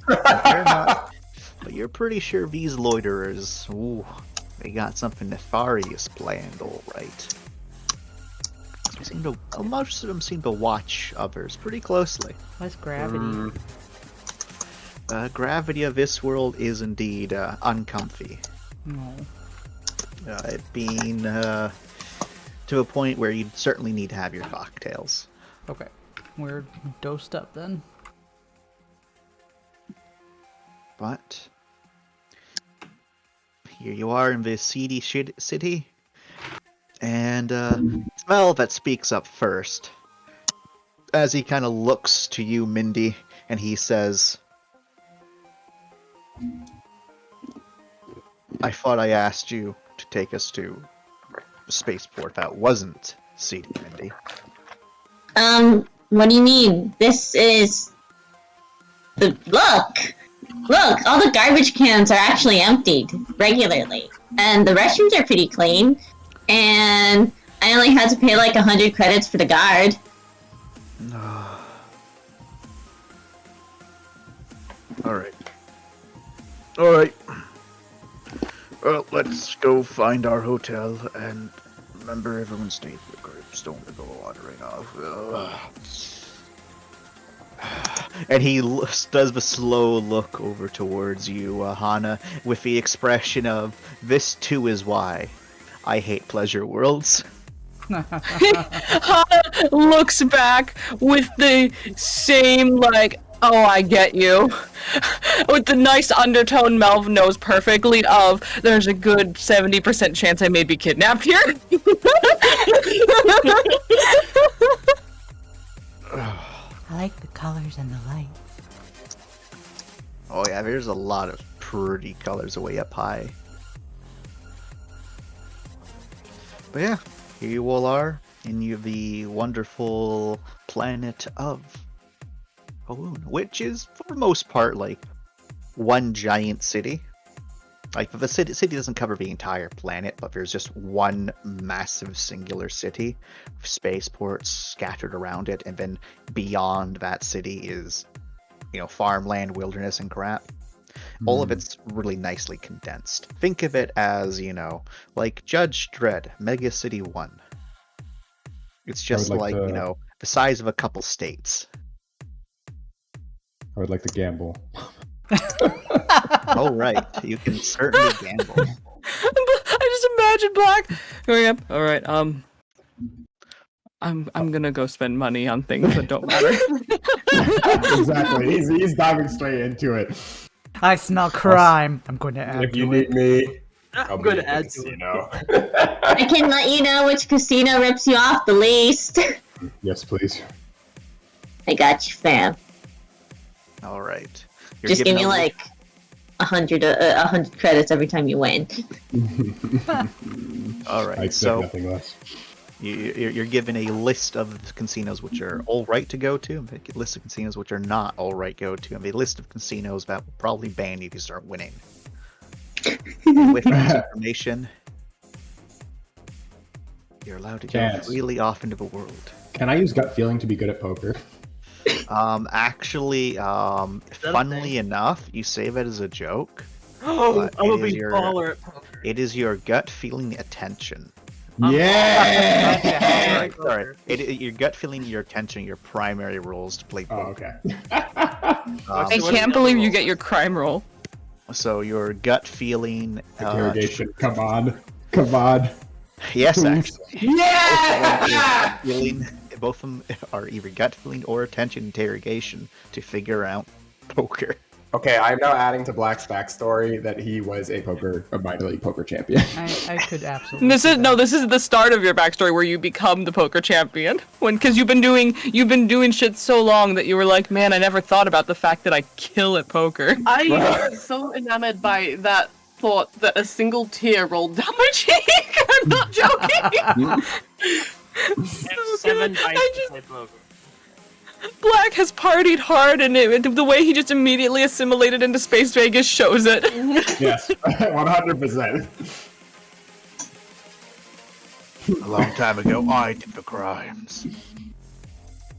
Speaker 5: But you're pretty sure these loiterers, ooh, they got something nefarious planned, all right. Most of them seem to watch others pretty closely.
Speaker 6: What's gravity?
Speaker 5: Gravity of this world is indeed uncomfy.
Speaker 6: No.
Speaker 5: It being to a point where you certainly need to have your cocktails.
Speaker 6: Okay. We're dosed up then.
Speaker 5: But here you are in this seedy city, and smell that speaks up first. As he kind of looks to you, Mindy, and he says, I thought I asked you to take us to the spaceport. That wasn't seedy, Mindy.
Speaker 3: What do you mean? This is... Look! Look, all the garbage cans are actually emptied regularly. And the restrooms are pretty clean. And I only had to pay 100 credits for the guard.
Speaker 5: Alright. Alright. Well, let's go find our hotel, and remember, everyone stays with groups. Don't let the watering off. And he does the slow look over towards you, Hana, with the expression of, this too is why I hate pleasure worlds.
Speaker 1: Hana looks back with the same, oh, I get you. With the nice undertone Melv knows perfectly of, there's a good 70% chance I may be kidnapped here.
Speaker 6: I like the colors and the lights.
Speaker 5: Oh yeah, there's a lot of pretty colors way up high. But yeah, here you all are in the wonderful planet of Kowloon, which is for the most part one giant city. The city doesn't cover the entire planet, but there's just one massive singular city with spaceports scattered around it, and then beyond that city is, farmland, wilderness, and crap. All of it's really nicely condensed. Think of it as, like Judge Dredd, Mega City 1. It's just like, the size of a couple states.
Speaker 10: I would like to gamble.
Speaker 5: All right, you can certainly gamble.
Speaker 1: I just imagine Black going up. All right, I'm gonna go spend money on things that don't matter.
Speaker 10: Exactly. He's diving straight into it.
Speaker 6: I smell crime. I'm going to add
Speaker 8: If you
Speaker 6: to it.
Speaker 8: need me,
Speaker 4: I'm going to add to it.
Speaker 3: I can let you know which casino rips you off the least.
Speaker 10: Yes, please.
Speaker 3: I got you, fam.
Speaker 5: All right.
Speaker 3: Just give me like 100 credits every time you win.
Speaker 5: All right.
Speaker 10: I expect
Speaker 5: So
Speaker 10: nothing less.
Speaker 5: you're given a list of casinos which are all right to go to, and a list of casinos which are not all right to go to, and a list of casinos that will probably ban you if you start winning. And with this information, you're allowed to go freely off into the world.
Speaker 10: Can I use gut feeling to be good at poker?
Speaker 5: Actually, funnily enough, you say that as a joke.
Speaker 4: Oh,
Speaker 5: but
Speaker 4: I'm a
Speaker 5: it is
Speaker 4: big baller at poker.
Speaker 5: It is your gut feeling attention.
Speaker 10: Yeah!
Speaker 5: Sorry. Your gut feeling, your attention, your primary roles to play poker.
Speaker 10: Oh, okay.
Speaker 1: I can't believe you get your crime roll.
Speaker 5: So your gut feeling.
Speaker 10: Interrogation. Come on. Come on.
Speaker 5: Yes, actually.
Speaker 8: Yeah!
Speaker 5: Both of them are either gut feeling or attention interrogation to figure out poker.
Speaker 8: Okay, I'm now adding to Black's backstory that he was a minor league poker champion.
Speaker 6: I could absolutely.
Speaker 1: This is the start of your backstory where you become the poker champion. Because you've been doing shit so long that you were like, man, I never thought about the fact that I kill at poker.
Speaker 2: I was so enamored by that thought that a single tear rolled down my cheek. I'm not joking.
Speaker 4: So 7 dice to play poker.
Speaker 1: Black has partied hard, and the way he just immediately assimilated into Space Vegas shows it.
Speaker 10: Yes, 100%.
Speaker 5: A long time ago, I did the crimes.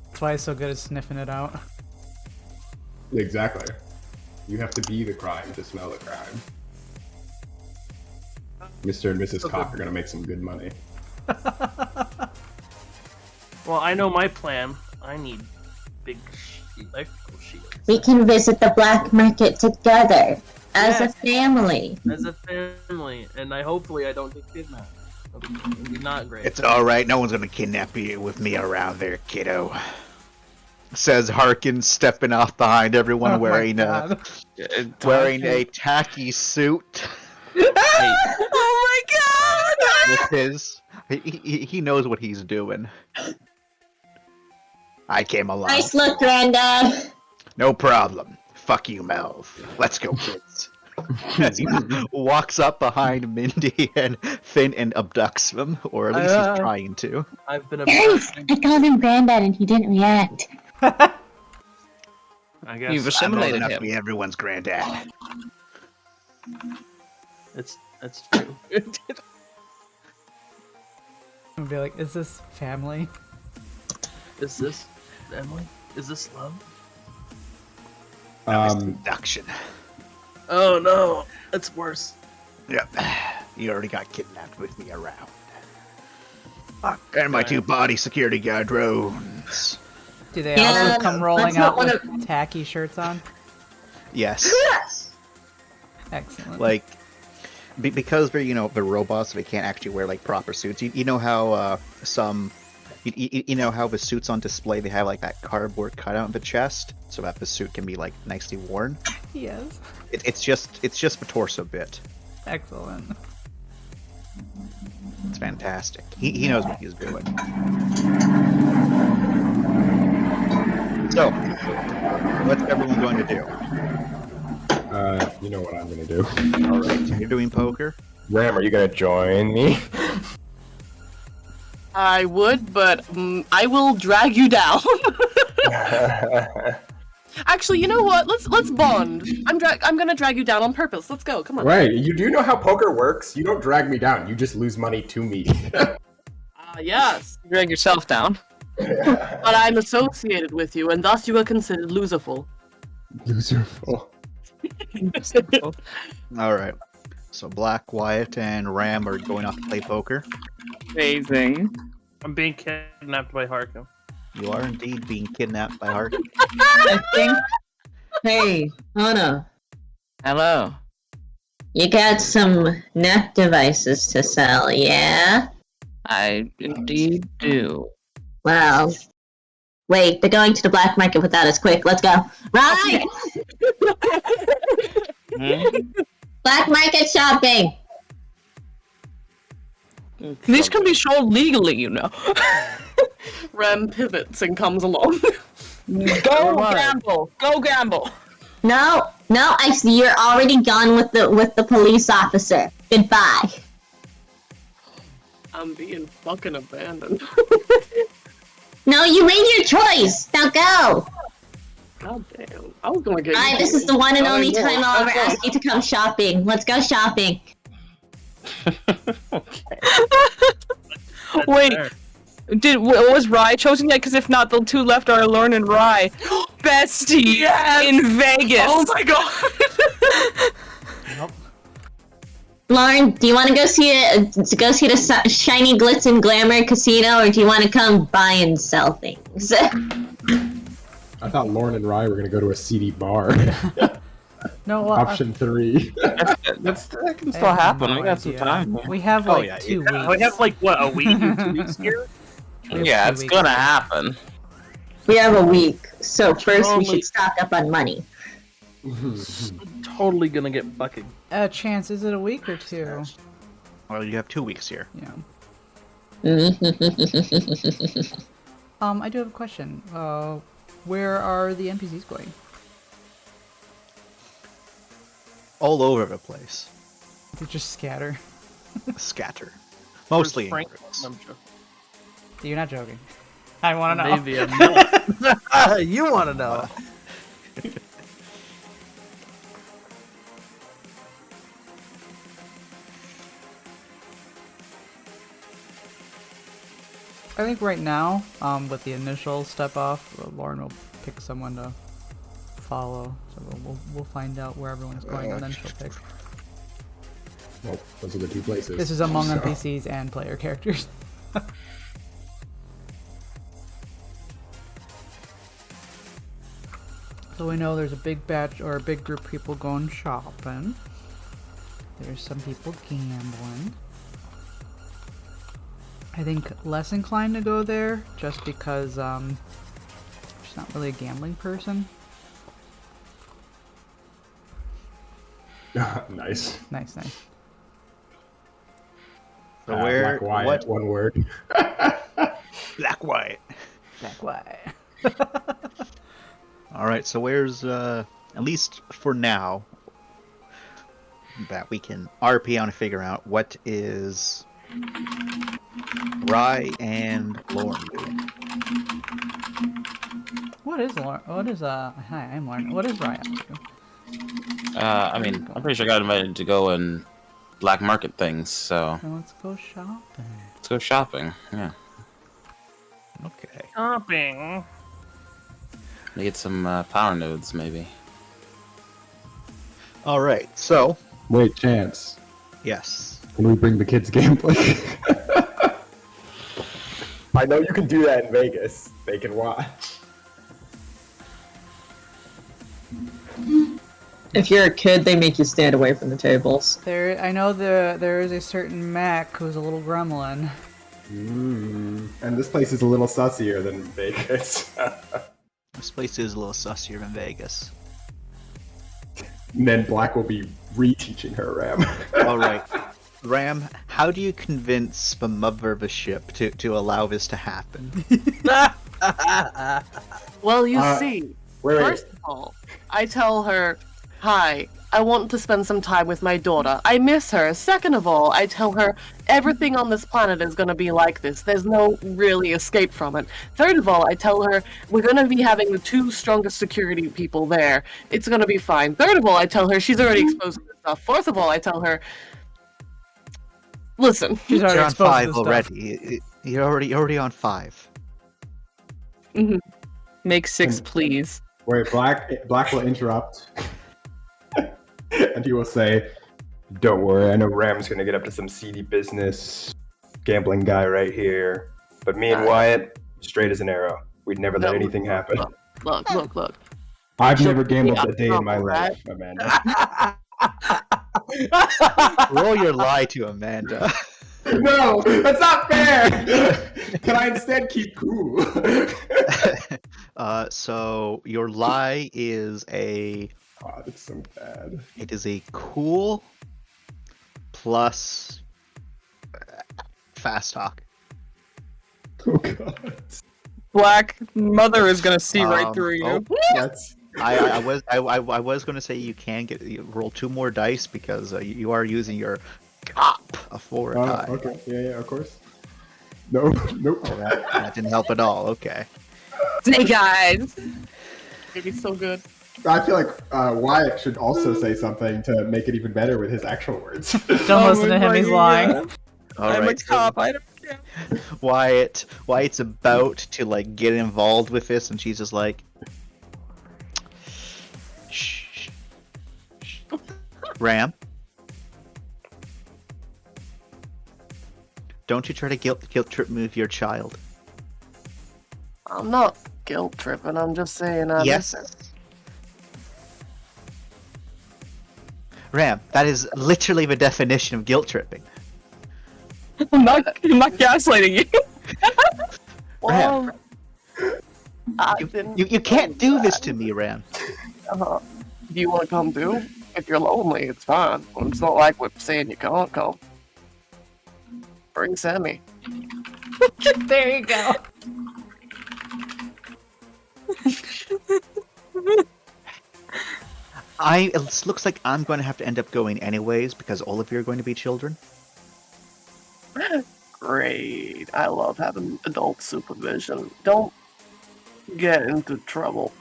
Speaker 6: That's why he's so good at sniffing it out.
Speaker 10: Exactly. You have to be the crime to smell the crime. Mr. and Mrs. Cock are gonna make some good money.
Speaker 4: Well, I know my plan. I need big electrical shields.
Speaker 3: We can visit the black market together as a family.
Speaker 4: As a family, and hopefully I don't get kidnapped. It would be not great.
Speaker 5: It's alright, no one's gonna kidnap you with me around there, kiddo. Says Harkins, stepping off behind everyone wearing a tacky suit.
Speaker 1: Oh my god!
Speaker 5: He knows what he's doing. I came along.
Speaker 3: Nice look, Granddad.
Speaker 5: No problem. Fuck you, Melv. Let's go, kids. As he walks up behind Mindy and Finn and abducts them, or at least he's trying to.
Speaker 4: I've been
Speaker 3: Guys, I called him Granddad and he didn't react.
Speaker 4: I guess
Speaker 1: You've assimilated
Speaker 5: I'm old enough
Speaker 1: him.
Speaker 5: to be everyone's granddad.
Speaker 4: That's true.
Speaker 6: I'd be like, is this family?
Speaker 4: Is this family? Is this love?
Speaker 5: Abduction.
Speaker 4: Oh no, that's worse.
Speaker 5: Yep. You already got kidnapped with me around. And my two body security guard drones.
Speaker 6: Do they also come rolling
Speaker 3: that's not
Speaker 6: out
Speaker 3: one
Speaker 6: with tacky shirts on?
Speaker 5: Yes.
Speaker 6: Excellent.
Speaker 5: Like, because they're, they're robots, they can't actually wear, like, proper suits. You know how, you know how the suits on display, they have, like, that cardboard cutout in the chest, so that the suit can be, like, nicely worn?
Speaker 6: Yes.
Speaker 5: It's just the torso bit.
Speaker 6: Excellent.
Speaker 5: It's fantastic. He knows what he's doing. So, what's everyone going to do?
Speaker 10: You know what I'm gonna do.
Speaker 5: Alright, you're doing poker?
Speaker 8: Ram, are you gonna join me?
Speaker 2: I would, but I will drag you down. Actually, you know what? Let's bond. I'm gonna drag you down on purpose. Let's go. Come on.
Speaker 8: Right. You do know how poker works. You don't drag me down. You just lose money to me.
Speaker 2: Yes.
Speaker 1: You drag yourself down.
Speaker 2: But I'm associated with you, and thus you are considered loserful.
Speaker 10: Loserful.
Speaker 5: All right. So Black, Wyatt, and Ram are going off to play poker.
Speaker 1: Amazing.
Speaker 4: I'm being kidnapped by Harkin.
Speaker 5: You are indeed being kidnapped by Hark.
Speaker 3: I think. Hey, Hana,
Speaker 1: Hello.
Speaker 3: you got some net devices to sell, yeah?
Speaker 1: I indeed do.
Speaker 3: Well, wait, they're going to the black market without us. Quick, let's go. Right! Black market shopping!
Speaker 1: These can be sold legally, you know.
Speaker 2: Rem pivots and comes along.
Speaker 1: Go gamble. Go gamble.
Speaker 3: No, I see you're already gone with the police officer. Goodbye.
Speaker 2: I'm being fucking abandoned.
Speaker 3: No, you made your choice. Now go.
Speaker 2: God damn. I was gonna get
Speaker 3: Alright, this is the one and only time I'll ever ask you to come shopping. Let's go shopping.
Speaker 1: Wait. Was Rye chosen yet? Because if not, the two left are Lorne and Rye. Besties in Vegas.
Speaker 2: Oh my god.
Speaker 3: Lauren, do you want to go see the shiny glitz and glamour casino, or do you want to come buy and sell things?
Speaker 10: I thought Lauren and Rye were gonna go to a seedy bar.
Speaker 6: No, well,
Speaker 10: Option 3.
Speaker 7: That can still happen. We got some time.
Speaker 6: We have like 2 weeks.
Speaker 4: We have like what, a week or 2 weeks here?
Speaker 7: Yeah, it's gonna happen.
Speaker 3: We have a week, so first we should stock up on money.
Speaker 4: Totally gonna get bucking.
Speaker 6: Chance, is it a week or 2?
Speaker 5: Well, you have 2 weeks here.
Speaker 6: Yeah. I do have a question. Where are the NPCs going?
Speaker 5: All over the place.
Speaker 6: They just scatter.
Speaker 5: Scatter. Mostly in
Speaker 4: Frank.
Speaker 5: groups.
Speaker 4: I'm joking.
Speaker 6: You're not joking. I want to know.
Speaker 4: Maybe I'm not.
Speaker 11: You want to know.
Speaker 6: I think right now, with the initial step off, Lauren will pick someone to follow. So we'll find out where everyone is going, and then she'll pick.
Speaker 10: Well, those are the 2 places.
Speaker 6: This is among
Speaker 10: so.
Speaker 6: NPCs and player characters. So we know there's a big batch or a big group of people going shopping. There's some people gambling. I think less inclined to go there just because she's not really a gambling person.
Speaker 10: Nice.
Speaker 6: Nice.
Speaker 5: So where?
Speaker 10: Black Wyatt,
Speaker 5: What?
Speaker 10: one word.
Speaker 5: Black White.
Speaker 6: Black White.
Speaker 5: All right. So where's at least for now that we can RP on and figure out what is Rye and Lauren doing.
Speaker 6: What is Lauren? Hi, I'm Lauren. What is Rye up to?
Speaker 7: I mean, I'm pretty sure I got invited to go and black market things, so
Speaker 6: So let's go shopping.
Speaker 7: let's go shopping. Yeah,
Speaker 5: Okay.
Speaker 4: Shopping.
Speaker 7: get some power nodes maybe.
Speaker 5: All right. So
Speaker 10: Wait, Chance.
Speaker 5: yes.
Speaker 10: Can we bring the kids gameplay?
Speaker 8: I know you can do that in Vegas. They can watch.
Speaker 3: If you're a kid, they make you stand away from the tables.
Speaker 6: I know there is a certain Mac who's a little gremlin.
Speaker 10: And this place is a little sussier than Vegas.
Speaker 5: This place is a little sussier than Vegas.
Speaker 10: And then Black will be reteaching her Ram.
Speaker 5: All right. Ram, how do you convince the mother of the ship to allow this to happen?
Speaker 2: Well, you see,
Speaker 10: wait.
Speaker 2: first of all, I tell her, hi, I want to spend some time with my daughter. I miss her. Second of all, I tell her everything on this planet is going to be like this. There's no really escape from it. Third of all, I tell her we're going to be having the 2 strongest security people there. It's going to be fine. Third of all, I tell her she's already exposed to this stuff. Fourth of all, I tell her, listen.
Speaker 6: She's already
Speaker 5: You're on
Speaker 6: exposed to
Speaker 5: 5
Speaker 6: this
Speaker 5: already. You're already on 5.
Speaker 1: Make 6, please.
Speaker 10: Wait, Black will interrupt.
Speaker 9: And he will say, "Don't worry, I know Ram's gonna get up to some seedy business, gambling guy right here. But me and Wyatt, straight as an arrow. We'd never let anything happen.
Speaker 2: Look.
Speaker 9: I've
Speaker 2: She'll
Speaker 9: never gambled
Speaker 2: be
Speaker 9: a day in my
Speaker 2: right?
Speaker 9: life, Amanda."
Speaker 5: Roll your lie to Amanda.
Speaker 9: No, that's not fair. Can I instead keep cool?
Speaker 5: So your lie is a.
Speaker 9: Oh, that's so bad.
Speaker 5: It is a cool plus fast talk.
Speaker 9: Oh god.
Speaker 1: Black Mother is gonna see right through you.
Speaker 9: That's
Speaker 5: I was going to say you can roll 2 more dice because you are using your cop for a die.
Speaker 9: okay. Yeah, of course. No, nope.
Speaker 5: Oh, that didn't help at all. Okay.
Speaker 1: Snake eyes.
Speaker 2: It'd be so good.
Speaker 9: I feel like Wyatt should also say something to make it even better with his actual words.
Speaker 6: Don't listen to him, he's lying.
Speaker 5: All
Speaker 1: I'm
Speaker 5: right,
Speaker 1: a cop. I don't care.
Speaker 5: Wyatt's about to like get involved with this, and she's just like, shh. Ram, don't you try to guilt trip me with your child.
Speaker 2: I'm not guilt tripping. I'm just saying.
Speaker 5: Yes. Ram, that is literally the definition of guilt tripping.
Speaker 1: I'm not gaslighting you.
Speaker 2: Well,
Speaker 5: You can't do this to me, Ram.
Speaker 2: Do you want to come too? If you're lonely, it's fine. It's not like we're saying you can't come. Bring Sammy.
Speaker 6: There you go.
Speaker 5: It looks like I'm going to have to end up going anyways because all of you are going to be children.
Speaker 2: Great. I love having adult supervision. Don't get into trouble.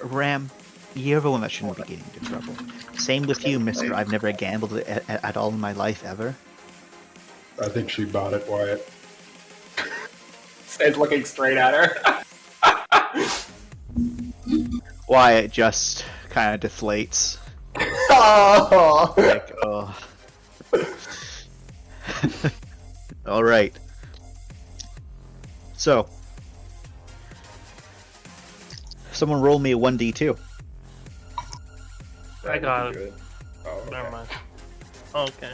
Speaker 5: Ram, you're the one that shouldn't be getting into trouble. Same with you, mister. I've never gambled at all in my life, ever.
Speaker 9: I think she bought it, Wyatt.
Speaker 8: Stan's looking straight at her.
Speaker 5: Wyatt just kind of deflates.
Speaker 8: Oh.
Speaker 5: Like, oh. All right. So, someone roll me a 1d2.
Speaker 4: I got it.
Speaker 9: Oh, okay.
Speaker 4: Never mind. Okay.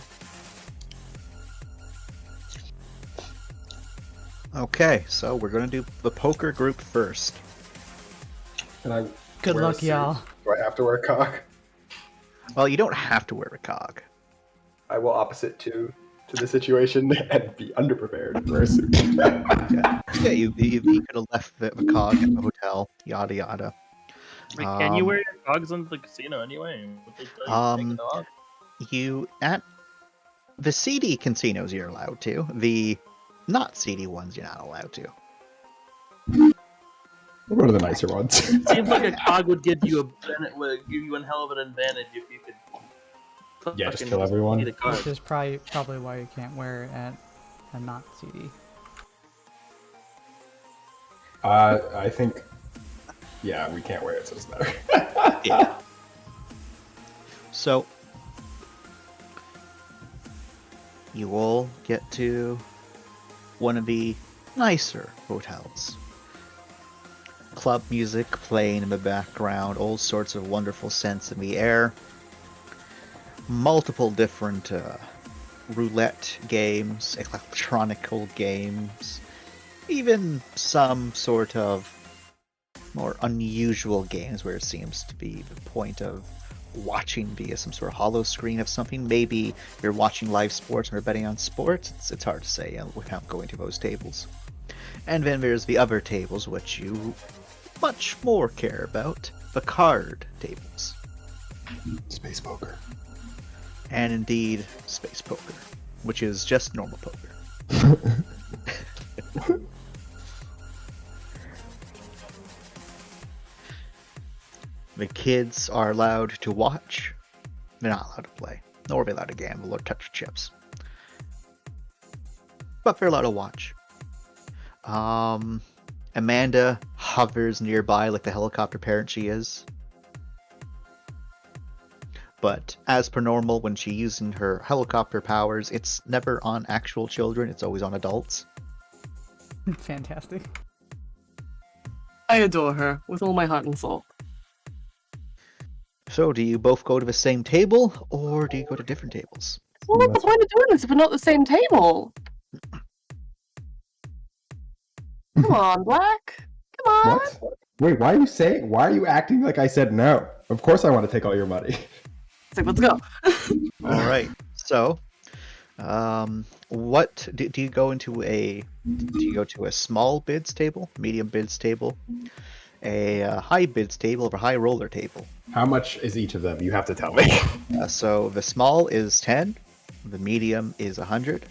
Speaker 5: Okay, so we're gonna do the poker group first.
Speaker 9: Can I
Speaker 6: Good
Speaker 9: wear a
Speaker 6: luck,
Speaker 9: suit?
Speaker 6: y'all.
Speaker 9: Do I have to wear a cock?
Speaker 5: Well, you don't have to wear a cog.
Speaker 9: I will opposite to the situation and be underprepared for a suit.
Speaker 5: Yeah, you could have left the cog at the hotel. Yada yada.
Speaker 4: Wait, can you wear your cogs into the casino anyway? Would they tell you to take it off?
Speaker 5: You at the CD casinos you're allowed to. The not CD ones you're not allowed to.
Speaker 9: We'll go to the nicer ones.
Speaker 4: Seems like a cog would give you a hell of an advantage if you could.
Speaker 9: Yeah, just kill everyone.
Speaker 4: eat a cog.
Speaker 6: Which is probably why you can't wear it at a not CD.
Speaker 9: I think. Yeah, we can't wear it, so it doesn't matter.
Speaker 5: Yeah. So you all get to one of the nicer hotels. Club music playing in the background, all sorts of wonderful scents in the air. Multiple different roulette games, electronical games, even some sort of more unusual games where it seems to be the point of watching via some sort of hollow screen of something. Maybe you're watching live sports and you're betting on sports. It's hard to say without going to those tables. And then there's the other tables, which you much more care about, the card tables.
Speaker 9: Space poker.
Speaker 5: And indeed, space poker, which is just normal poker. The kids are allowed to watch. They're not allowed to play, nor are they allowed to gamble or touch chips. But they're allowed to watch. Amanda hovers nearby like the helicopter parent she is. but as per normal, when she's using her helicopter powers, it's never on actual children, it's always on adults.
Speaker 6: Fantastic.
Speaker 2: I adore her with all my heart and soul.
Speaker 5: So, do you both go to the same table, or do you go to different tables?
Speaker 2: Well, what's the point of doing this if we're not at the same table? Come on, Black. Come on.
Speaker 10: What? Wait, why are you acting like I said no? Of course I want to take all your money.
Speaker 2: So let's go.
Speaker 5: All right. So, what do you go into a small bids table, medium bids table, a high bids table, or a high roller table?
Speaker 10: How much is each of them? You have to tell me.
Speaker 5: So the small is 10, the medium is 100,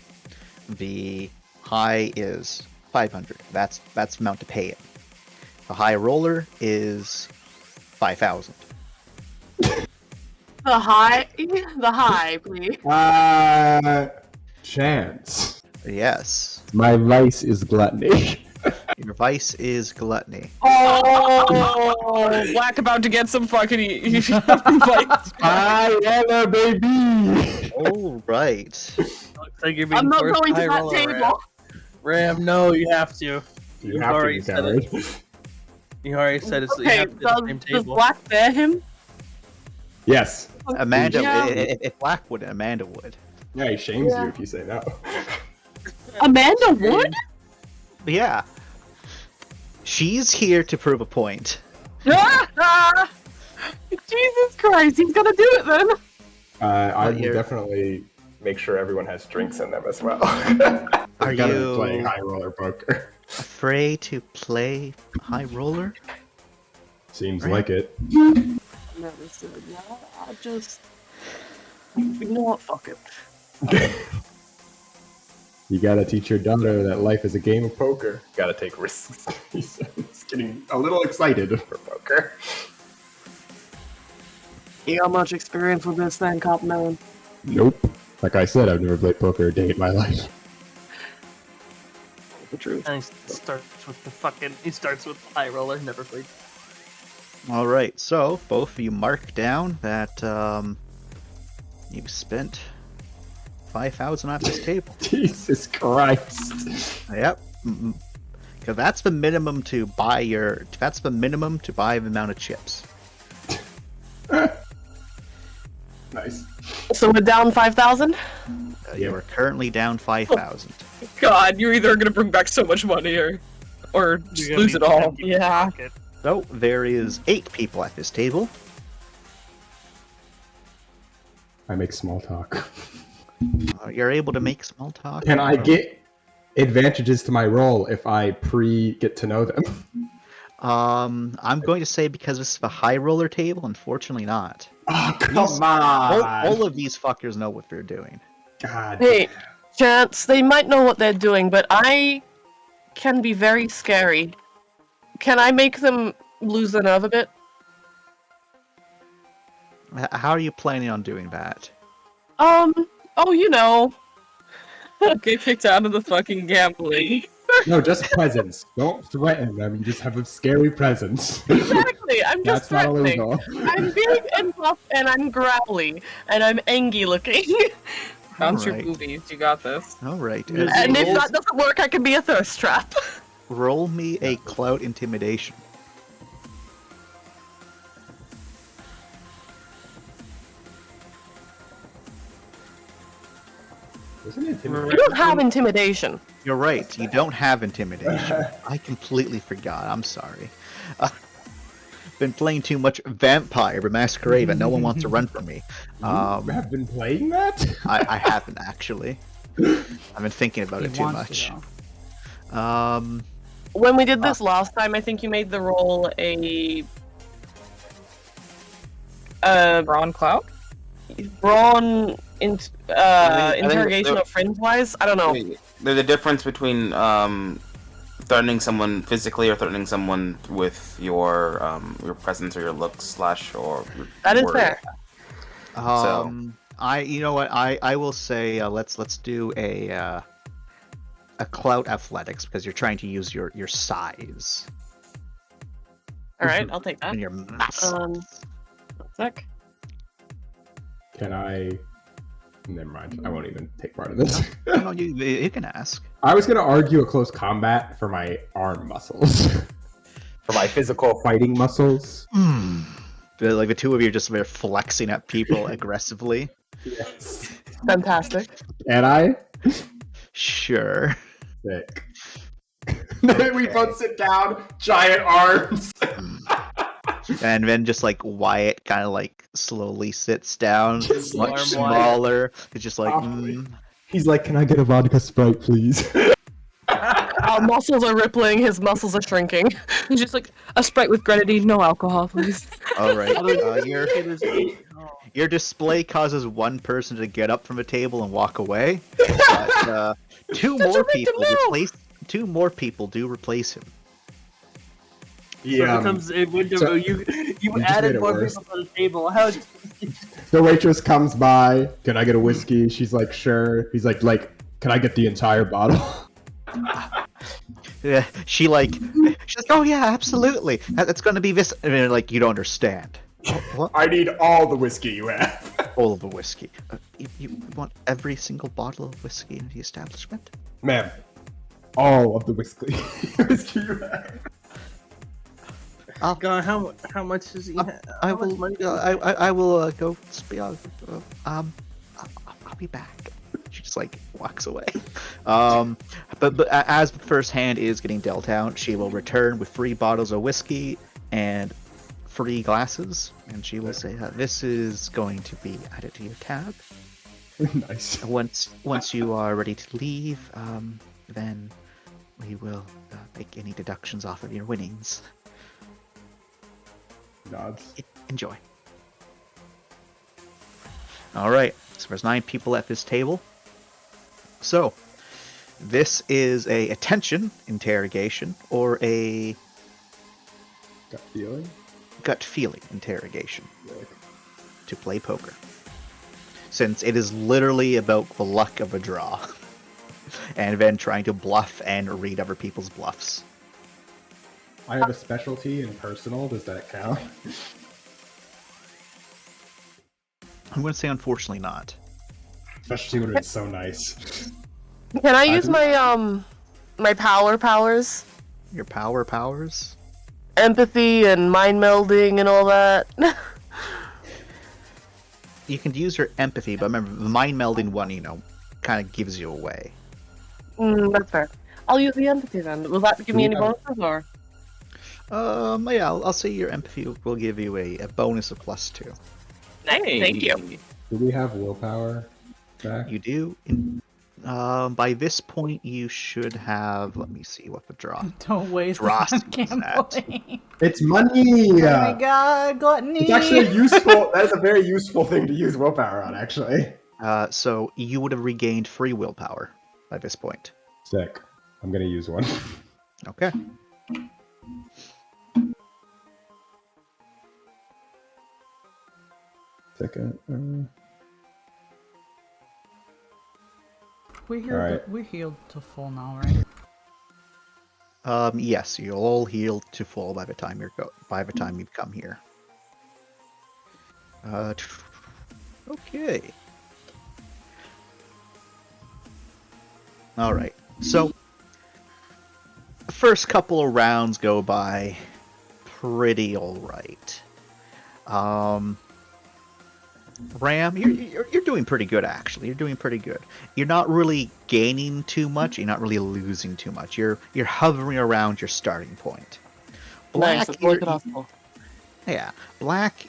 Speaker 5: the high is 500. That's the amount to pay it. The high roller is 5,000.
Speaker 2: The high, please.
Speaker 10: Chance.
Speaker 5: Yes.
Speaker 10: My vice is gluttony.
Speaker 5: Your vice is gluttony.
Speaker 1: Oh, Black about to get some fucking invites.
Speaker 10: I am a baby.
Speaker 5: All right.
Speaker 4: Looks like you're being
Speaker 2: I'm not
Speaker 4: forced
Speaker 2: going to
Speaker 4: high
Speaker 2: that
Speaker 4: roller,
Speaker 2: table.
Speaker 4: Ram, no, you have to.
Speaker 10: You have to
Speaker 4: already
Speaker 10: be
Speaker 4: said
Speaker 10: covered.
Speaker 4: You already said it's you
Speaker 2: Okay,
Speaker 4: have to be at the same
Speaker 2: does
Speaker 4: table.
Speaker 2: Black bear him?
Speaker 10: Yes.
Speaker 5: Amanda,
Speaker 2: Yeah.
Speaker 5: if Black would, Amanda would.
Speaker 10: Yeah, he shames
Speaker 2: Yeah.
Speaker 10: you if you say no.
Speaker 2: Amanda would?
Speaker 5: Yeah. She's here to prove a point.
Speaker 2: Jesus Christ, he's gonna do it then.
Speaker 10: I will
Speaker 5: you're-
Speaker 9: Definitely make sure everyone has drinks in them as well.
Speaker 5: Are
Speaker 10: I gotta
Speaker 5: you
Speaker 10: be playing high roller poker.
Speaker 5: afraid to play high roller?
Speaker 10: Seems
Speaker 5: Right.
Speaker 10: like it.
Speaker 2: Never said yeah. I just. You know what? Fuck it.
Speaker 10: You gotta teach your daughter that life is a game of poker.
Speaker 9: Gotta take risks.
Speaker 10: He's getting a little excited.
Speaker 9: For poker.
Speaker 2: You got much experience with this thing, Cop Man.
Speaker 10: Nope. Like I said, I've never played poker a day in my life.
Speaker 2: The truth.
Speaker 4: And he starts with high roller, never played.
Speaker 5: All right. So both of you mark down that you've spent 5,000 off this table.
Speaker 10: Jesus Christ.
Speaker 5: Yep. Because that's the minimum to buy the amount of chips.
Speaker 10: Nice.
Speaker 2: So we're down 5,000?
Speaker 5: You are currently down 5,000.
Speaker 1: God, you're either gonna bring back so much money or just lose it all.
Speaker 2: Yeah.
Speaker 5: So there is 8 people at this table.
Speaker 10: I make small talk.
Speaker 5: You're able to make small talk.
Speaker 10: Can I get advantages to my role if I get to know them?
Speaker 5: I'm going to say because this is the high roller table, unfortunately not.
Speaker 10: Oh, come
Speaker 5: These-
Speaker 10: on.
Speaker 5: all of these fuckers know what they're doing.
Speaker 10: God.
Speaker 2: Hey, Chance, they might know what they're doing, but I can be very scary. Can I make them lose their nerve a bit?
Speaker 5: How are you planning on doing that?
Speaker 2: Oh, you know.
Speaker 1: Get kicked out of the fucking gambling.
Speaker 10: No, just presence. Don't threaten them. You just have a scary presence.
Speaker 2: Exactly, I'm just
Speaker 10: That's not
Speaker 2: threatening.
Speaker 10: illegal.
Speaker 2: I'm big and buff and I'm growly and I'm angry looking.
Speaker 1: Bounce your
Speaker 5: Alright.
Speaker 1: boobies, you got this.
Speaker 5: All right.
Speaker 2: And if that doesn't work, I can be a thirst trap.
Speaker 5: Roll me a clout intimidation.
Speaker 10: Isn't it
Speaker 2: You don't have intimidation.
Speaker 5: You're right. You don't have intimidation. I completely forgot. I'm sorry. Been playing too much Vampire the Masquerade, but no one wants to run from me.
Speaker 10: You have been playing that?
Speaker 5: I haven't actually. I've been thinking about it too much.
Speaker 2: When we did this last time, I think you made the roll a
Speaker 1: Brawn Cloud?
Speaker 2: brawn
Speaker 7: I think
Speaker 2: interrogation
Speaker 7: there-
Speaker 2: of friends wise. I don't know.
Speaker 7: There's a difference between threatening someone physically or threatening someone with your presence or your looks / or your
Speaker 2: That is
Speaker 7: word.
Speaker 2: fair.
Speaker 5: You know what? I will say let's do a clout athletics because you're trying to use your size
Speaker 2: All right, I'll take that.
Speaker 5: and your mass.
Speaker 2: One sec.
Speaker 10: Can I? Never mind. I won't even take part in this.
Speaker 5: No, you can ask.
Speaker 10: I was gonna argue a close combat for my arm muscles.
Speaker 8: For my physical
Speaker 10: fighting muscles.
Speaker 5: Like the two of you are just there flexing at people aggressively.
Speaker 10: Yes.
Speaker 2: Fantastic.
Speaker 10: And I?
Speaker 5: Sure.
Speaker 10: Sick.
Speaker 8: Then we both sit down, giant arms.
Speaker 5: And then just like Wyatt kind of like slowly sits down,
Speaker 8: Just
Speaker 5: much
Speaker 8: arm
Speaker 5: smaller. It's just like,
Speaker 10: He's like, can I get a vodka Sprite, please?
Speaker 2: Our muscles are rippling, his muscles are shrinking.
Speaker 1: He's just like a Sprite with grenadine, no alcohol, please.
Speaker 5: all right. Your display causes one person to get up from a table and walk away, but two more people do replace him.
Speaker 4: So it becomes a window.
Speaker 10: So-
Speaker 4: you
Speaker 10: just made
Speaker 4: added
Speaker 10: it
Speaker 4: more
Speaker 10: worse.
Speaker 4: people to the table. How?
Speaker 10: The waitress comes by. Can I get a whiskey? She's like, sure. He's like, can I get the entire bottle?
Speaker 5: Yeah, she's like, oh yeah, absolutely. That's gonna be this. And then, like, you don't understand. What?
Speaker 8: I need all the whiskey you have.
Speaker 5: All of the whiskey. You want every single bottle of whiskey in the establishment?
Speaker 10: Ma'am, all of the whiskey. Whiskey you have.
Speaker 4: God, how much does he have?
Speaker 5: I will. I will go. I'll be back. She just like walks away. But as the first hand is getting dealt out, she will return with 3 bottles of whiskey and 3 glasses, and she will say, "This is going to be added to your tab.
Speaker 10: Nice.
Speaker 5: Once you are ready to leave, then we will make any deductions off of your winnings.
Speaker 10: Nods.
Speaker 5: Enjoy." All right. So there's 9 people at this table. So this is a attention interrogation or a gut feeling interrogation to play poker, since it is literally about the luck of a draw and then trying to bluff and read other people's bluffs.
Speaker 10: I have a specialty in personal. Does that count?
Speaker 5: I'm going to say unfortunately not.
Speaker 10: Specialty would have been so nice.
Speaker 2: Can I use my my powers?
Speaker 5: Your powers?
Speaker 2: Empathy and mind melding and all that.
Speaker 5: You can use your empathy, but remember, the mind melding one, kind of gives you away.
Speaker 2: That's fair. I'll use the empathy then. Will that give me any bonuses or?
Speaker 5: Yeah, I'll say your empathy will give you a bonus of +2.
Speaker 1: Thank you.
Speaker 10: Do we have willpower back?
Speaker 5: You do. By this point, you should have. Let me see what the draw.
Speaker 6: Don't waste
Speaker 5: Draw
Speaker 6: on
Speaker 5: is at.
Speaker 6: gambling.
Speaker 10: It's money!
Speaker 6: Oh my god, gluttony!
Speaker 8: It's actually a useful. That is a very useful thing to use willpower on, actually.
Speaker 5: So you would have regained free willpower by this point.
Speaker 10: Sick. I'm gonna use one.
Speaker 5: Okay.
Speaker 10: Second.
Speaker 6: We're healed to full now, right?
Speaker 5: Yes, you'll all heal to full by the time you come here. Okay. All right. So the first couple of rounds go by pretty all right. Ram, you're doing pretty good, actually. You're doing pretty good. You're not really gaining too much. You're not really losing too much. You're hovering around your starting point. Black, yeah. Black,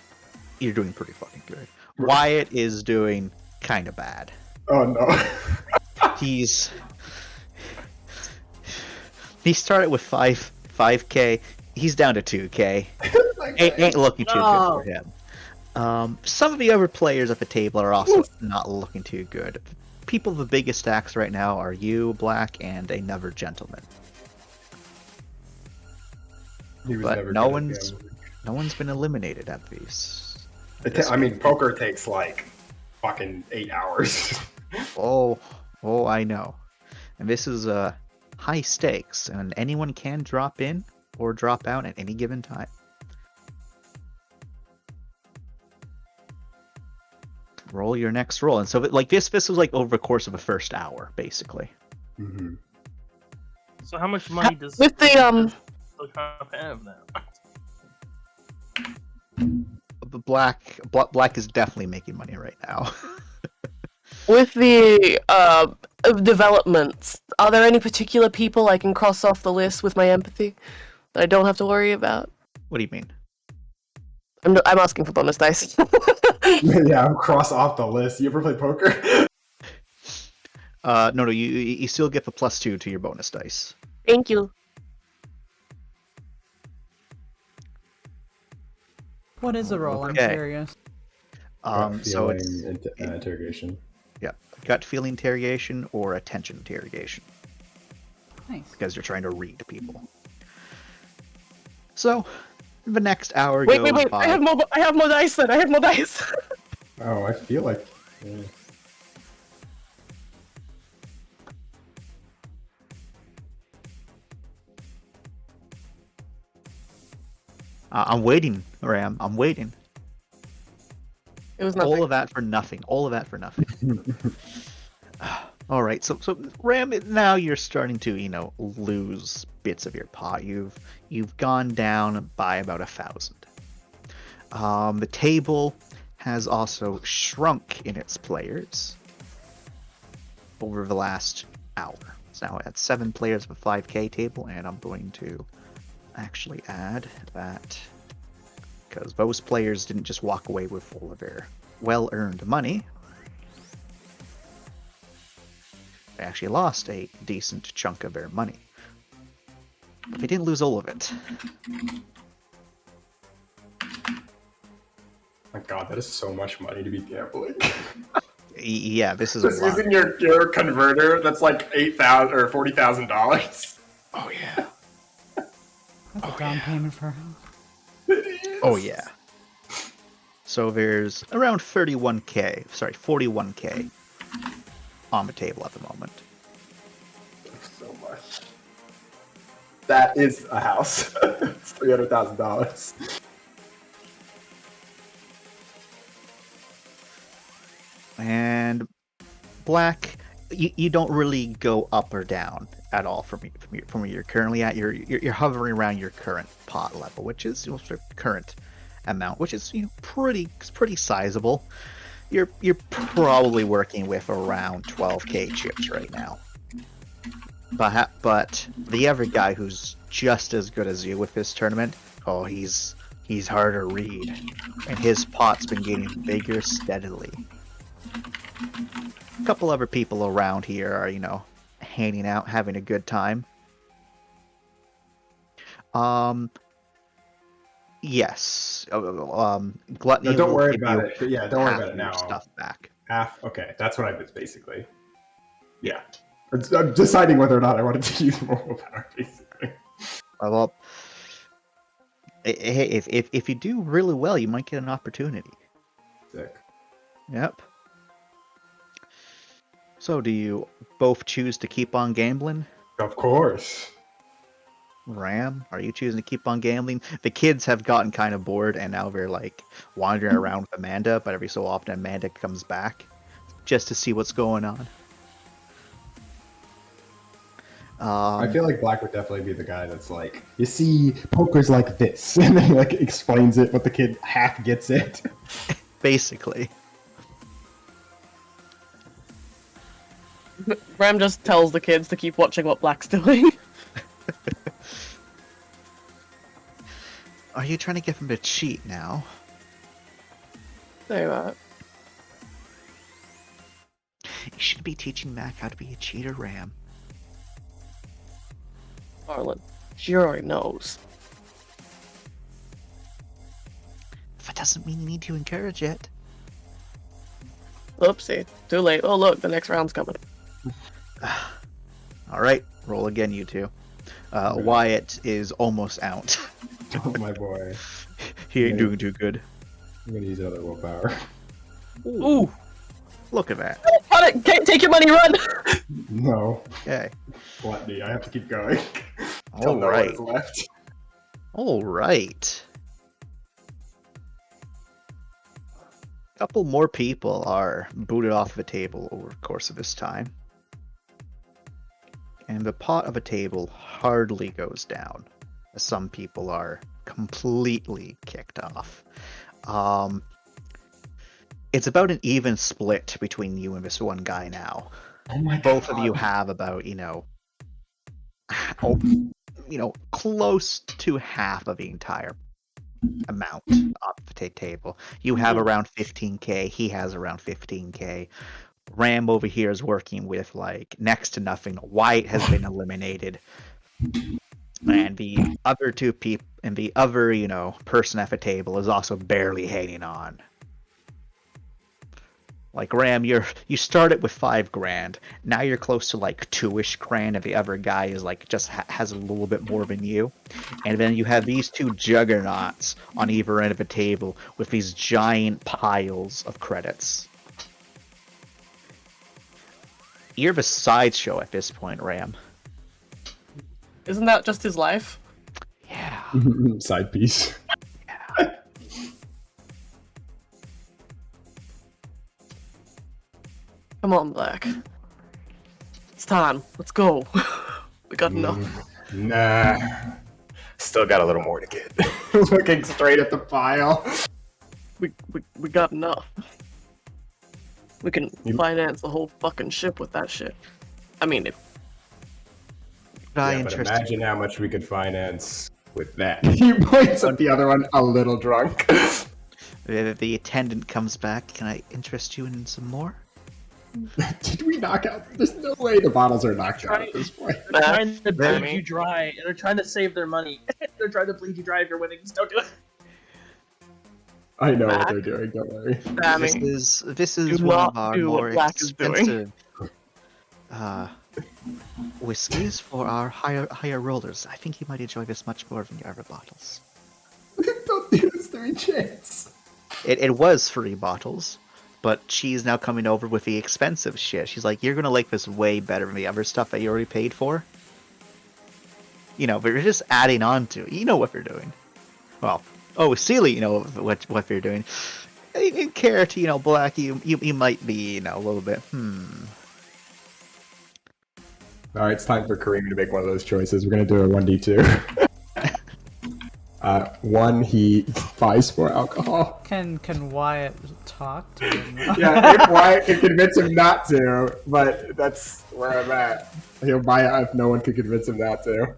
Speaker 5: you're doing pretty fucking good. Wyatt is doing kind of bad.
Speaker 8: Oh no.
Speaker 5: He started with 5k. He's down to 2k. Ain't looking too good for him. Some of the other players at the table are also not looking too good. People with the biggest stacks right now are you, Black, and another gentleman. But no one's been eliminated at these.
Speaker 8: I mean, poker takes like fucking 8 hours.
Speaker 5: Oh, I know. And this is high stakes, and anyone can drop in or drop out at any given time. Roll your next roll. And so, like, this was like over the course of a first hour, basically.
Speaker 9: Mm-hmm.
Speaker 4: So how much money does
Speaker 2: With the
Speaker 4: have now?
Speaker 5: Black is definitely making money right now.
Speaker 2: with the developments, are there any particular people I can cross off the list with my empathy that I don't have to worry about?
Speaker 5: What do you mean?
Speaker 2: I'm asking for bonus dice.
Speaker 9: Yeah, I'm cross off the list. You ever play poker?
Speaker 5: No, you still get the +2 to your bonus dice.
Speaker 2: Thank you.
Speaker 6: What is the roll?
Speaker 5: Okay.
Speaker 6: I'm curious.
Speaker 5: So it's
Speaker 9: interrogation.
Speaker 5: Yeah, gut feeling interrogation or attention interrogation.
Speaker 6: Nice.
Speaker 5: Because you're trying to read people. So the next hour
Speaker 2: Wait,
Speaker 5: goes
Speaker 2: wait!
Speaker 5: by.
Speaker 2: I have more dice. Then I have more dice.
Speaker 9: Oh, I feel like.
Speaker 5: I'm waiting, Ram. I'm waiting.
Speaker 2: It was nothing.
Speaker 5: All of that for nothing. All of that for nothing. All right, so Ram, now you're starting to lose bits of your pot. You've gone down by about 1,000. The table has also shrunk in its players over the last hour. It's now at 7 players of a 5K table, and I'm going to actually add that because those players didn't just walk away with all of their well-earned money. They actually lost a decent chunk of their money. They didn't lose all of it.
Speaker 9: My God, that is so much money to be gambling.
Speaker 5: Yeah, this is a lot.
Speaker 8: Using your converter, that's like $8,000 or $40,000.
Speaker 5: Oh yeah.
Speaker 6: That's a down payment for a house.
Speaker 5: Oh yeah. So there's around 41k on the table at the moment.
Speaker 9: So much. That is a house. It's $300,000.
Speaker 5: And Black, you don't really go up or down at all from where you're currently at. You're hovering around your current pot level, which is your current amount, which is pretty sizable. You're probably working with around 12k chips right now. But the other guy who's just as good as you with this tournament, oh, he's hard to read, and his pot's been getting bigger steadily. A couple other people around here are, hanging out, having a good time. Yes. Gluttony.
Speaker 9: No, don't worry
Speaker 5: give
Speaker 9: about
Speaker 5: you
Speaker 9: it. Yeah, don't worry
Speaker 5: half
Speaker 9: about it
Speaker 5: of your
Speaker 9: now.
Speaker 5: Stuff back.
Speaker 9: Half. Okay, that's what I was basically. Yeah, I'm deciding whether or not I wanted to use moral power. Basically.
Speaker 5: Well, if you do really well, you might get an opportunity.
Speaker 9: Sick.
Speaker 5: Yep. So, do you both choose to keep on gambling?
Speaker 9: Of course.
Speaker 5: Ram, are you choosing to keep on gambling? The kids have gotten kind of bored, and now they're like wandering around with Amanda, but every so often Amanda comes back just to see what's going on.
Speaker 9: I feel like Black would definitely be the guy that's like, you see, poker's like this, and then like explains it, but the kid half gets it.
Speaker 5: Basically.
Speaker 2: Ram just tells the kids to keep watching what Black's doing.
Speaker 5: Are you trying to get them to cheat now?
Speaker 2: Say that.
Speaker 5: You shouldn't be teaching Mac how to be a cheater, Ram.
Speaker 2: Marlon, she already knows.
Speaker 5: That doesn't mean you need to encourage it.
Speaker 2: Oopsie. Too late. Oh, look, the next round's coming.
Speaker 5: Alright, roll again, you two. Wyatt is almost out.
Speaker 9: Oh my boy.
Speaker 5: He ain't doing too good.
Speaker 9: I'm gonna use another willpower.
Speaker 5: Ooh. Look at that.
Speaker 2: Got it! Take your money, run!
Speaker 9: No.
Speaker 5: Okay.
Speaker 9: Gluttony, I have to keep going.
Speaker 5: All
Speaker 9: no
Speaker 5: right.
Speaker 9: one is left.
Speaker 5: All right. couple more people are booted off of a table over the course of this time. And the pot of a table hardly goes down, as some people are completely kicked off. It's about an even split between you and this one guy now.
Speaker 9: Oh my
Speaker 5: Both
Speaker 9: God.
Speaker 5: of you have about, close to half of the entire amount of the table. You have around 15k, he has around 15k. Ram over here is working with like next to nothing. White has been eliminated. And the other two people and the other, person at the table is also barely hanging on. Like Ram, you started with $5,000. Now you're close to like 2-ish grand, and the other guy is like just has a little bit more than you. And then you have these two juggernauts on either end of the table with these giant piles of credits. You're the sideshow at this point, Ram.
Speaker 2: Isn't that just his life?
Speaker 5: Yeah.
Speaker 10: Side piece.
Speaker 5: Yeah.
Speaker 2: Come on, Black. It's time. Let's go. We got enough.
Speaker 9: Nah. Still got a little more to get. Looking straight at the pile.
Speaker 2: We got enough. We can finance the whole fucking ship with that shit. I mean, if
Speaker 9: Yeah, but imagine how much we could finance with that. He points at the other one, a little drunk.
Speaker 5: If the attendant comes back, can I interest you in some more?
Speaker 10: Did we knock out? There's no way the bottles are knocked out at this point.
Speaker 4: They're trying to bleed you dry, and they're trying to save their money. They're trying to bleed you dry if you're winning. Just don't do it.
Speaker 10: I know what they're doing. Don't worry.
Speaker 5: This is one of our more expensive whiskeys for our higher rollers. I think you might enjoy this much more than your other bottles.
Speaker 10: Don't do this to me, Chance.
Speaker 5: It was 3 bottles, but she's now coming over with the expensive shit. She's like, you're gonna like this way better than the other stuff that you already paid for. But you're just adding on to it. You know what they're doing. Well, Sealy, what they're doing. In Carrot, Black, you might be, a little bit,
Speaker 10: Alright, it's time for Kareem to make one of those choices. We're gonna do a 1d2. One, he buys more alcohol.
Speaker 6: Can Wyatt talk to him?
Speaker 10: Yeah, if Wyatt can convince him not to, but that's where I'm at. He'll buy it if no one can convince him not to.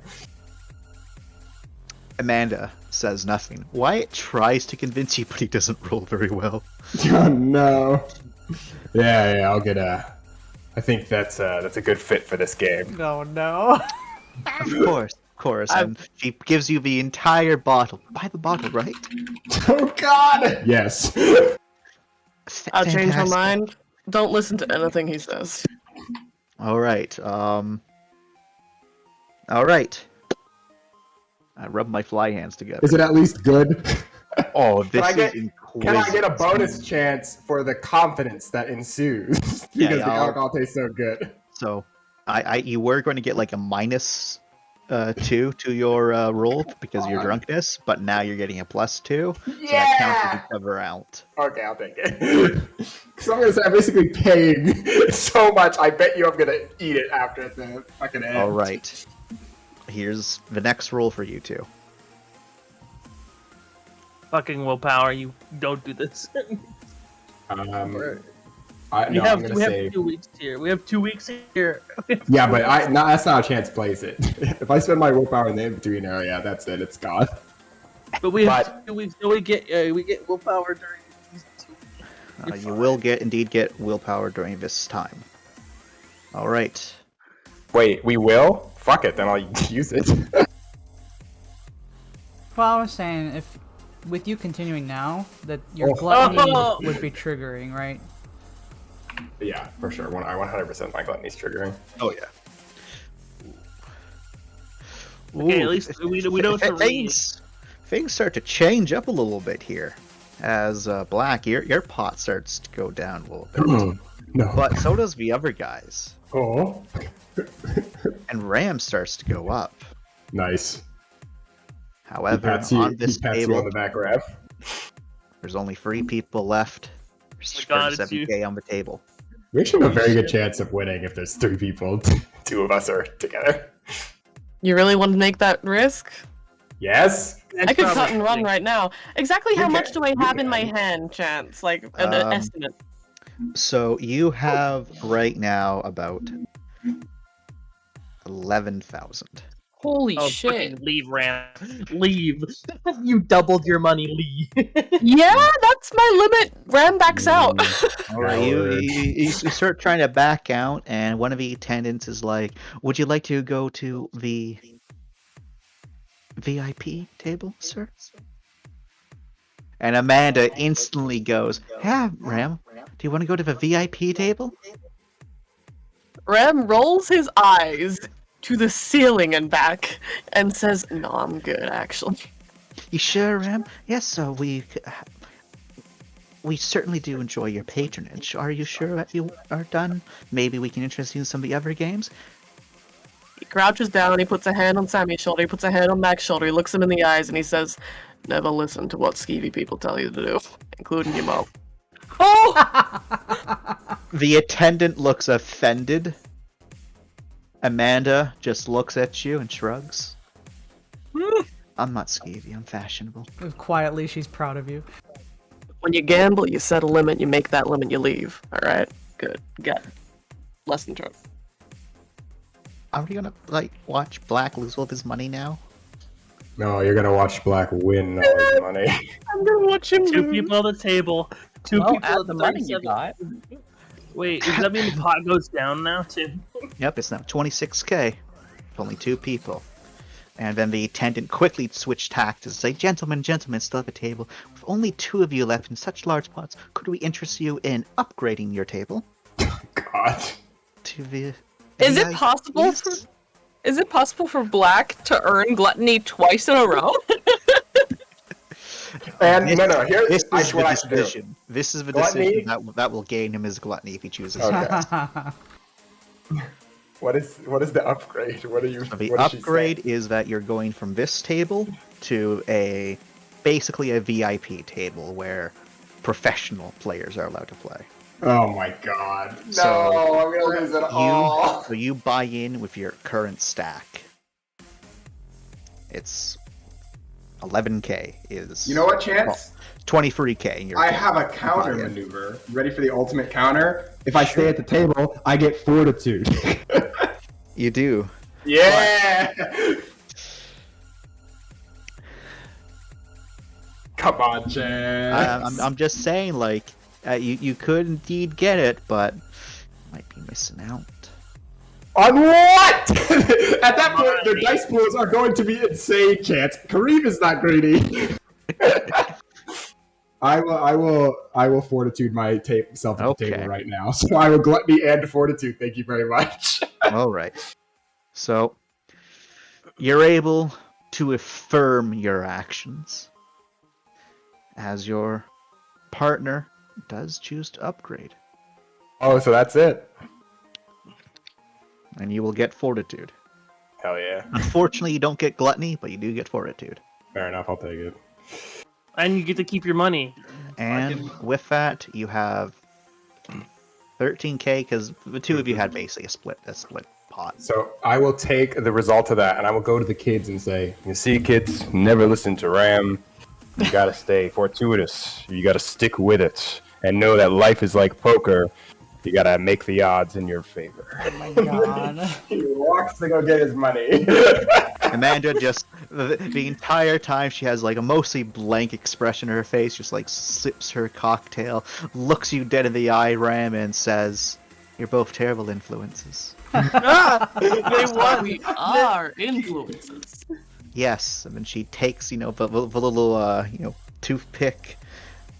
Speaker 5: Amanda says nothing. Wyatt tries to convince you, but he doesn't roll very well.
Speaker 10: Oh no.
Speaker 9: Yeah, I'll get I think that's a good fit for this game.
Speaker 6: Oh no.
Speaker 5: Of course. And she gives you the entire bottle. Buy the bottle, right?
Speaker 10: Oh god! Yes.
Speaker 2: I'll change my mind. Don't listen to anything he says.
Speaker 5: Alright, Alright. I rub my fly hands together.
Speaker 10: Is it at least good?
Speaker 5: Oh, this is
Speaker 9: Can I get a bonus chance for the confidence that ensues? Because the alcohol tastes so good.
Speaker 5: So, you were going to get like a minus 2 to your roll because of your drunkenness, but now you're getting a plus 2. So that counts as a cover out.
Speaker 9: Okay, I'll take it. Because I'm basically paying so much, I bet you I'm going to eat it after the fucking end.
Speaker 5: Alright. Here's the next roll for you two.
Speaker 4: Fucking willpower, you don't do this.
Speaker 9: We
Speaker 4: We have 2 weeks here. We have 2 weeks here.
Speaker 10: Yeah, but that's not how Chance plays it. If I spend my willpower in the in-between area, that's it. It's gone.
Speaker 4: But we have 2 weeks. So we get willpower during these 2 weeks.
Speaker 5: You will indeed get willpower during this time. Alright.
Speaker 9: Wait, we will? Fuck it, then I'll use it.
Speaker 6: Well, I was saying, if with you continuing now, that your gluttony would be triggering, right?
Speaker 9: Yeah, for sure. I 100% my gluttony's triggering.
Speaker 5: Oh yeah.
Speaker 4: Okay, at least we know to read.
Speaker 5: Things start to change up a little bit here. As Black, your pot starts to go down a little bit.
Speaker 10: No.
Speaker 5: But so does the other guys.
Speaker 10: Oh.
Speaker 5: And Ram starts to go up.
Speaker 10: Nice.
Speaker 5: However, on this table,
Speaker 9: on the back, Ram.
Speaker 5: there's only 3 people left.
Speaker 4: God, it's you.
Speaker 5: 7K on the table.
Speaker 9: We actually have a very good chance of winning if there's 3 people. 2 of us are together.
Speaker 2: You really want to make that risk?
Speaker 9: Yes.
Speaker 2: I could cut and run right now. Exactly how
Speaker 9: You
Speaker 2: much
Speaker 9: can-
Speaker 2: do I
Speaker 9: you
Speaker 2: have in my
Speaker 9: can.
Speaker 2: hand, Chance? Like an estimate.
Speaker 5: So you have right now about 11,000.
Speaker 1: Holy
Speaker 4: Oh,
Speaker 1: shit.
Speaker 4: fucking leave, Ram. Leave. You doubled your money, leave.
Speaker 2: Yeah, that's my limit. Ram backs out.
Speaker 5: All right, you
Speaker 9: Coward.
Speaker 5: start trying to back out, and one of the attendants is like, "Would you like to go to the VIP table, sir?" And Amanda instantly goes, "Yeah, Ram. Do you want to go to the VIP table?"
Speaker 2: Ram rolls his eyes to the ceiling and back and says, "No, I'm good, actually."
Speaker 5: You sure, Ram? Yes, so we certainly do enjoy your patronage. Are you sure that you are done? Maybe we can interest you in some of the other games?
Speaker 2: He crouches down, he puts a hand on Sammy's shoulder, he puts a hand on Mac's shoulder, he looks him in the eyes, and he says, "Never listen to what skeevy people tell you to do, including your mom."
Speaker 1: Oh!
Speaker 5: The attendant looks offended. Amanda just looks at you and shrugs. I'm not skeevy, I'm fashionable.
Speaker 6: Quietly, she's proud of you.
Speaker 2: When you gamble, you set a limit, you make that limit, you leave. Alright? Good. Got it. Lesson learned.
Speaker 5: Are we gonna, like, watch Black lose all of his money now?
Speaker 9: No, you're gonna watch Black win all his money.
Speaker 2: I'm gonna watch him
Speaker 4: 2
Speaker 2: lose.
Speaker 4: people at the table. 2
Speaker 1: Well,
Speaker 4: people
Speaker 1: add
Speaker 4: at
Speaker 1: the money you
Speaker 4: 37.
Speaker 1: got.
Speaker 4: Wait, does that mean the pot goes down now, too?
Speaker 5: Yep, it's now 26K. Only 2 people. And then the attendant quickly switched tack to say, gentlemen, still at the table. With only 2 of you left in such large pots, could we interest you in upgrading your table?
Speaker 9: God.
Speaker 5: To the...
Speaker 1: Is it possible for... Is it possible for Black to earn gluttony twice in a row?
Speaker 8: And no, here
Speaker 5: This
Speaker 8: I
Speaker 5: is
Speaker 8: what
Speaker 5: the
Speaker 8: I should do.
Speaker 5: decision. This is the
Speaker 8: Gluttony?
Speaker 5: decision that will gain him his gluttony if he chooses.
Speaker 8: Okay. What is the upgrade? What are you?
Speaker 5: So the
Speaker 8: what is she
Speaker 5: upgrade
Speaker 8: saying?
Speaker 5: is that you're going from this table to basically a VIP table where professional players are allowed to play.
Speaker 9: Oh my god.
Speaker 8: No, I'm gonna lose it all.
Speaker 5: So you buy in with your current stack. It's 11K is.
Speaker 9: You know what, Chance?
Speaker 5: 23K. In your
Speaker 9: I
Speaker 5: game.
Speaker 9: have a counter
Speaker 5: Buy-in.
Speaker 9: maneuver. Ready for the ultimate counter? If I stay at the table, I get fortitude.
Speaker 5: You do.
Speaker 9: Yeah! Come on, Chance.
Speaker 5: I'm just saying, like, you could indeed get it, but might be missing out.
Speaker 9: On what? At that point, their dice pools are going to be insane, Chance. Kareem is not greedy. I will fortitude myself at the table right now. So I will gluttony and fortitude. Thank you very much.
Speaker 5: All right. So you're able to affirm your actions as your partner does choose to upgrade.
Speaker 8: Oh, so that's it.
Speaker 5: And you will get fortitude.
Speaker 9: Hell yeah.
Speaker 5: Unfortunately, you don't get gluttony, but you do get fortitude.
Speaker 9: Fair enough, I'll take it.
Speaker 4: And you get to keep your money.
Speaker 5: And with that, you have 13K because the 2 of you had basically a split pot.
Speaker 9: So I will take the result of that and I will go to the kids and say, you see, kids, never listen to Ram. You gotta stay fortuitous. You gotta stick with it. And know that life is like poker. You gotta make the odds in your favor.
Speaker 6: Oh my god.
Speaker 9: He walks to go get his money.
Speaker 5: Amanda just, the entire time, she has like a mostly blank expression on her face, just like sips her cocktail, looks you dead in the eye, Ram, and says, "You're both terrible influences."
Speaker 4: They won.
Speaker 2: We are influences.
Speaker 5: Yes, and then she takes, the little, toothpick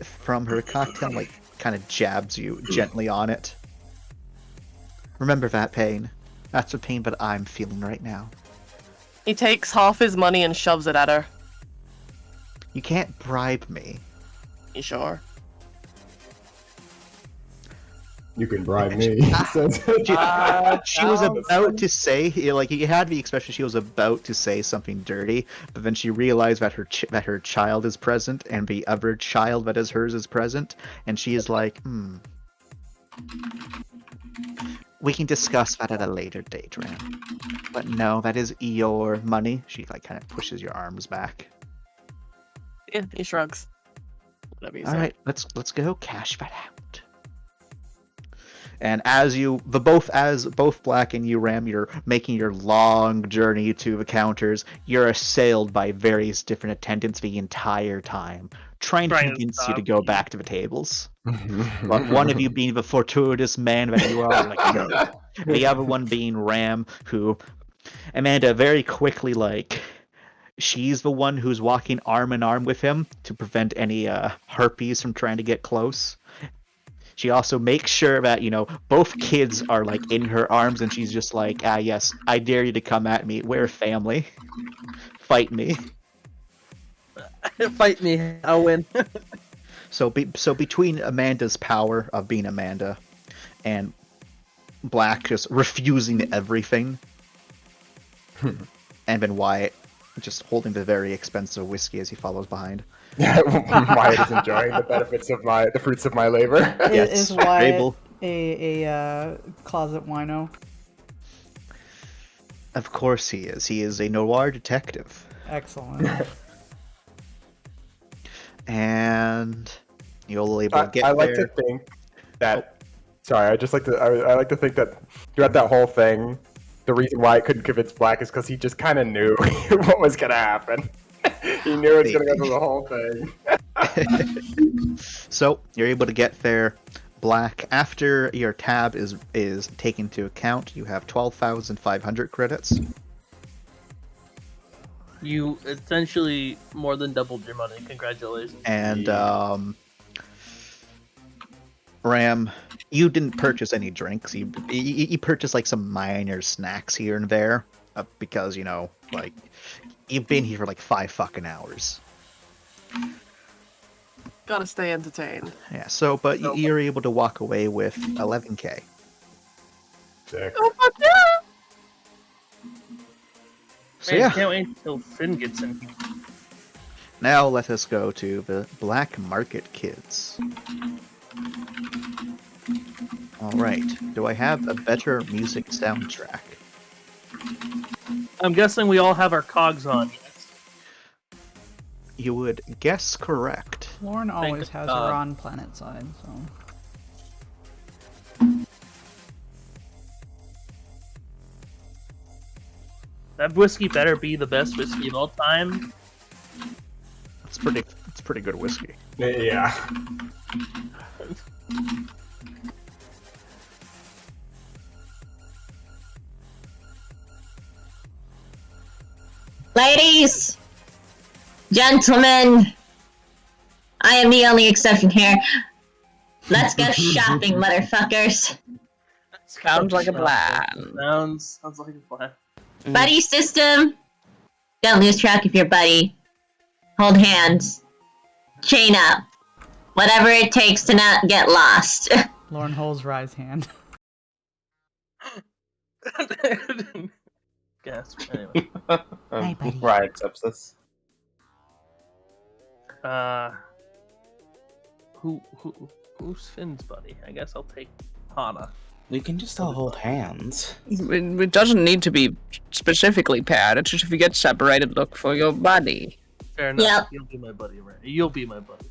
Speaker 5: from her cocktail, and, like, kind of jabs you gently on it. Remember that pain. That's the pain that I'm feeling right now.
Speaker 2: He takes half his money and shoves it at her.
Speaker 5: You can't bribe me.
Speaker 2: You sure?
Speaker 10: You can bribe me.
Speaker 5: She was about to say, like, you had the expression, she was about to say something dirty, but then she realized that her child is present, and the other child that is hers is present, and she is like, we can discuss that at a later date, Ram. But no, that is your money. She, like, kind of pushes your arms back.
Speaker 2: Yeah, he shrugs. Whatever you say.
Speaker 5: Alright, let's go cash that out. And as both Black and you, Ram, you're making your long journey to the counters, you're assailed by various different attendants the entire time, trying to convince you to go back to the tables. But one of you being the fortuitous man that you are, like, no. The other one being Ram, who Amanda very quickly, like, she's the one who's walking arm in arm with him to prevent any harpies from trying to get close. She also makes sure that, both kids are, like, in her arms, and she's just like, yes, I dare you to come at me. We're family. Fight me.
Speaker 4: Fight me. I'll win.
Speaker 5: So between Amanda's power of being Amanda and Black just refusing everything, and then Wyatt just holding the very expensive whiskey as he follows behind.
Speaker 8: Wyatt is enjoying the benefits of the fruits of my labor.
Speaker 6: Is Wyatt a closet wino?
Speaker 5: Of course he is. He is a noir detective.
Speaker 6: Excellent.
Speaker 5: And you'll able to get
Speaker 8: I like
Speaker 5: there.
Speaker 8: to think that. Sorry, I like to think that throughout that whole thing, the reason why I couldn't convince Black is because he just kind of knew what was gonna happen. He knew it was gonna go through the whole thing.
Speaker 5: So you're able to get there. Black, after your tab is taken into account, you have 12,500 credits.
Speaker 4: You essentially more than doubled your money. Congratulations.
Speaker 5: And Ram, you didn't purchase any drinks. You purchased like some minor snacks here and there because like you've been here for like 5 fucking hours.
Speaker 2: Gotta stay entertained.
Speaker 5: Yeah. So, but you're able to walk away with 11K.
Speaker 8: Sick.
Speaker 2: Oh fuck yeah!
Speaker 5: So yeah.
Speaker 4: Can't wait until Finn gets in here.
Speaker 5: Now let us go to the Black Market Kids. Alright, do I have a better music soundtrack?
Speaker 4: I'm guessing we all have our cogs on.
Speaker 5: You would guess correct.
Speaker 6: Lauren always has her on planet side, so.
Speaker 4: That whiskey better be the best whiskey of all time.
Speaker 5: It's pretty good whiskey.
Speaker 8: Yeah.
Speaker 3: Ladies, gentlemen, I am the only exception here. Let's go shopping, motherfuckers.
Speaker 1: Sounds like a plan.
Speaker 4: Sounds like a plan.
Speaker 3: Buddy system. Don't lose track of your buddy. Hold hands. Chain up. Whatever it takes to not get lost.
Speaker 6: Lauren holds Rye's hand.
Speaker 4: Gasp. Anyway.
Speaker 3: Hi, buddy.
Speaker 7: Rye accepts this.
Speaker 4: Who's Finn's buddy? I guess I'll take Hana.
Speaker 7: We can just all hold hands.
Speaker 1: It doesn't need to be specifically paired. It's just if you get separated, look for your buddy.
Speaker 4: Fair enough.
Speaker 3: Yep.
Speaker 4: You'll be my buddy, right? You'll be my buddy.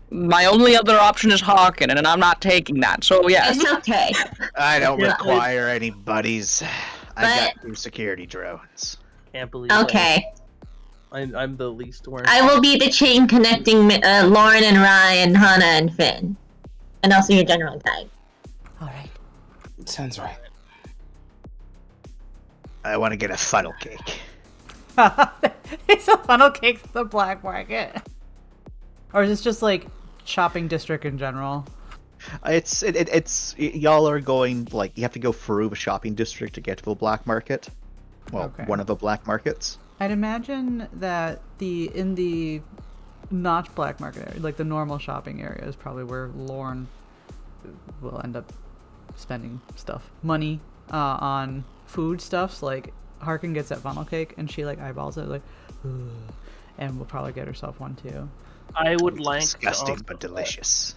Speaker 1: My only other option is Harkonnen, and I'm not taking that. So yes.
Speaker 3: It's okay.
Speaker 5: I don't
Speaker 4: Yeah,
Speaker 5: require any buddies. I
Speaker 3: But-
Speaker 5: got 2 security drones.
Speaker 4: Can't believe
Speaker 3: Okay.
Speaker 4: I'm the least wearing.
Speaker 3: I will be the chain connecting Lauren and Ryan, Hannah and Finn. And also your general guide.
Speaker 6: Alright.
Speaker 7: Sounds right.
Speaker 5: I want to get a funnel cake.
Speaker 6: It's a funnel cake at the black market. Or is this just like shopping district in general?
Speaker 5: It's y'all are going, like, you have to go through the shopping district to get to the black market. Well,
Speaker 6: Okay.
Speaker 5: one of the black markets.
Speaker 6: I'd imagine that in the not black market area, like the normal shopping area, is probably where Lauren will end up spending money on food stuffs. Like Harkin gets that funnel cake, and she like eyeballs it like, ugh, and will probably get herself one too.
Speaker 4: I would like
Speaker 5: disgusting but delicious.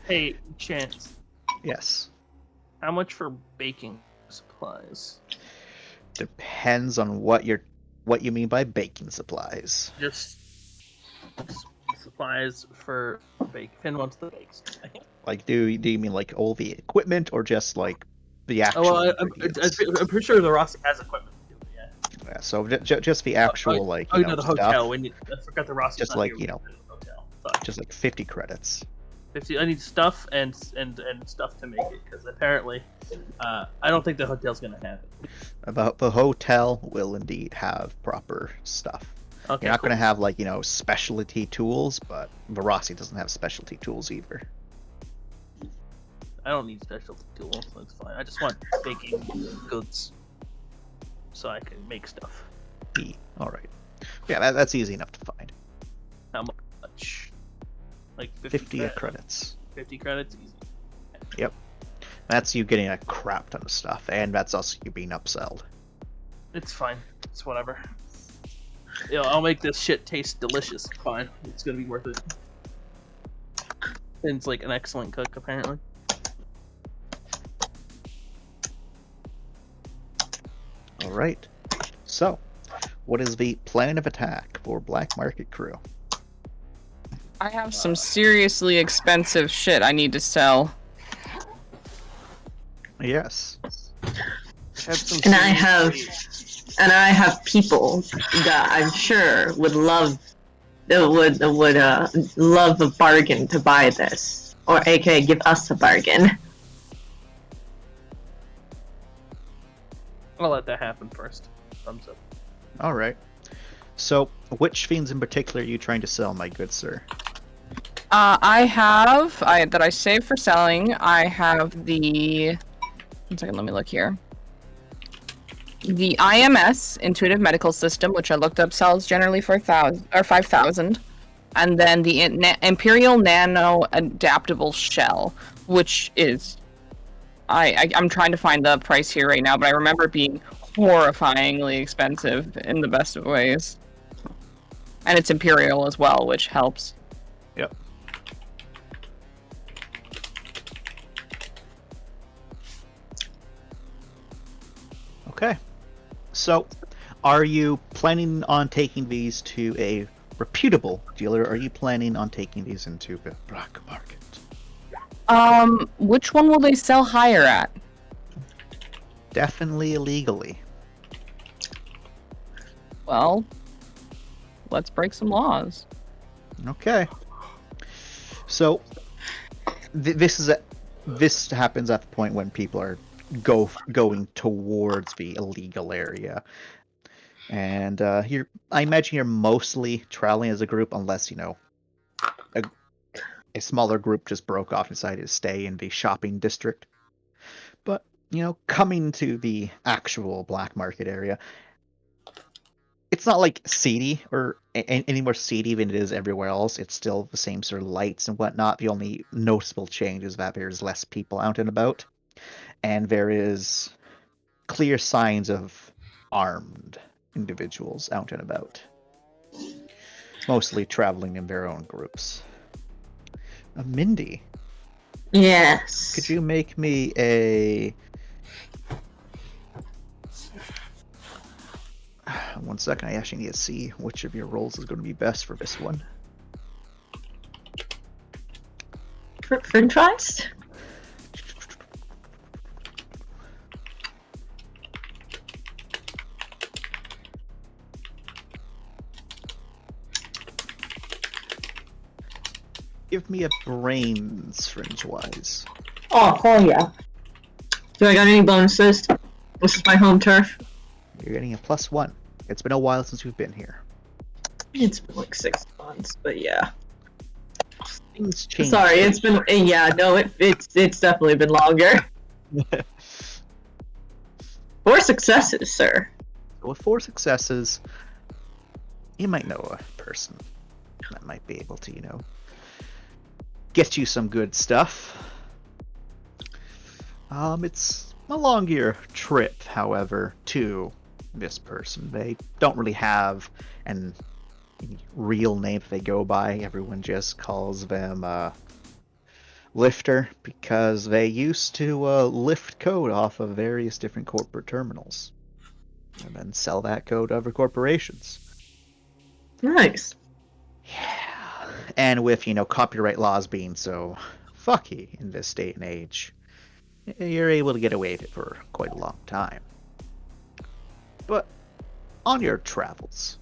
Speaker 4: Hey, Chance.
Speaker 5: Yes.
Speaker 4: How much for baking supplies?
Speaker 5: Depends on what you mean by baking supplies.
Speaker 4: Just supplies for bake. Finn wants the bakes.
Speaker 5: Like, do you mean like all the equipment or just like the actual?
Speaker 4: I'm pretty sure the Rossi has equipment.
Speaker 5: Yeah, so just the actual
Speaker 4: the
Speaker 5: stuff.
Speaker 4: hotel. I forgot the Rossi.
Speaker 5: Just like
Speaker 4: hotel.
Speaker 5: Just like 50 credits.
Speaker 4: 50. I need stuff and stuff to make it because apparently, I don't think the hotel's gonna have it.
Speaker 5: About the hotel will indeed have proper stuff.
Speaker 4: Okay,
Speaker 5: You're not gonna have specialty tools, but Verossi doesn't have specialty tools either.
Speaker 4: I don't need specialty tools. That's fine. I just want baking goods so I can make stuff.
Speaker 5: All right. Yeah, that's easy enough to find.
Speaker 4: How much? Like
Speaker 5: 50 credits.
Speaker 4: 50 credits, easy.
Speaker 5: Yep. That's you getting a crap ton of stuff, and that's also you being upselled.
Speaker 4: It's fine. It's whatever. I'll make this shit taste delicious. Fine. It's gonna be worth it. Finn's like an excellent cook, apparently.
Speaker 5: Alright. So, what is the plan of attack for Black Market Crew?
Speaker 1: I have some seriously expensive shit I need to sell.
Speaker 5: Yes.
Speaker 3: And I have people that I'm sure would love love a bargain to buy this, or aka give us a bargain.
Speaker 4: I'll let that happen first. Thumbs up.
Speaker 5: Alright. So, which fiends in particular are you trying to sell, my good sir?
Speaker 1: That I saved for selling. I have the. 1 second, let me look here. The IMS, Intuitive Medical System, which I looked up, sells generally for 5,000, and then the Imperial Nano Adaptable Shell, which is. I'm trying to find the price here right now, but I remember it being horrifyingly expensive in the best of ways. And it's Imperial as well, which helps.
Speaker 5: Yep. Okay. So, are you planning on taking these to a reputable dealer, or are you planning on taking these into the black market?
Speaker 1: Which one will they sell higher at?
Speaker 5: Definitely illegally.
Speaker 1: Well, let's break some laws.
Speaker 5: Okay. So, this happens at the point when people are going towards the illegal area, and I imagine you're mostly traveling as a group, unless a smaller group just broke off and decided to stay in the shopping district. But coming to the actual black market area, it's not like seedy or any more seedy than it is everywhere else. It's still the same sort of lights and whatnot. The only noticeable change is that there's less people out and about, and there is clear signs of armed individuals out and about, mostly traveling in their own groups. Mindy.
Speaker 3: Yes.
Speaker 5: Could you make me a... 1 second, I actually need to see which of your roles is going to be best for this one.
Speaker 3: French fries?
Speaker 5: Give me a brains, fringe-wise.
Speaker 3: Oh, hell yeah. Do I got any bonuses? This is my home turf.
Speaker 5: You're getting a +1. It's been a while since we've been here.
Speaker 3: It's been like 6 months, but yeah.
Speaker 5: Things change.
Speaker 3: Sorry, it's been it's definitely been longer. 4 successes, sir.
Speaker 5: With 4 successes, you might know a person that might be able to, get you some good stuff. It's a longer trip, however, to this person. They don't really have an real name that they go by. Everyone just calls them Lifter because they used to lift code off of various different corporate terminals and then sell that code to other corporations.
Speaker 3: Nice.
Speaker 5: Yeah. And with, copyright laws being so fucky in this day and age, you're able to get away with it for quite a long time. But on your travels,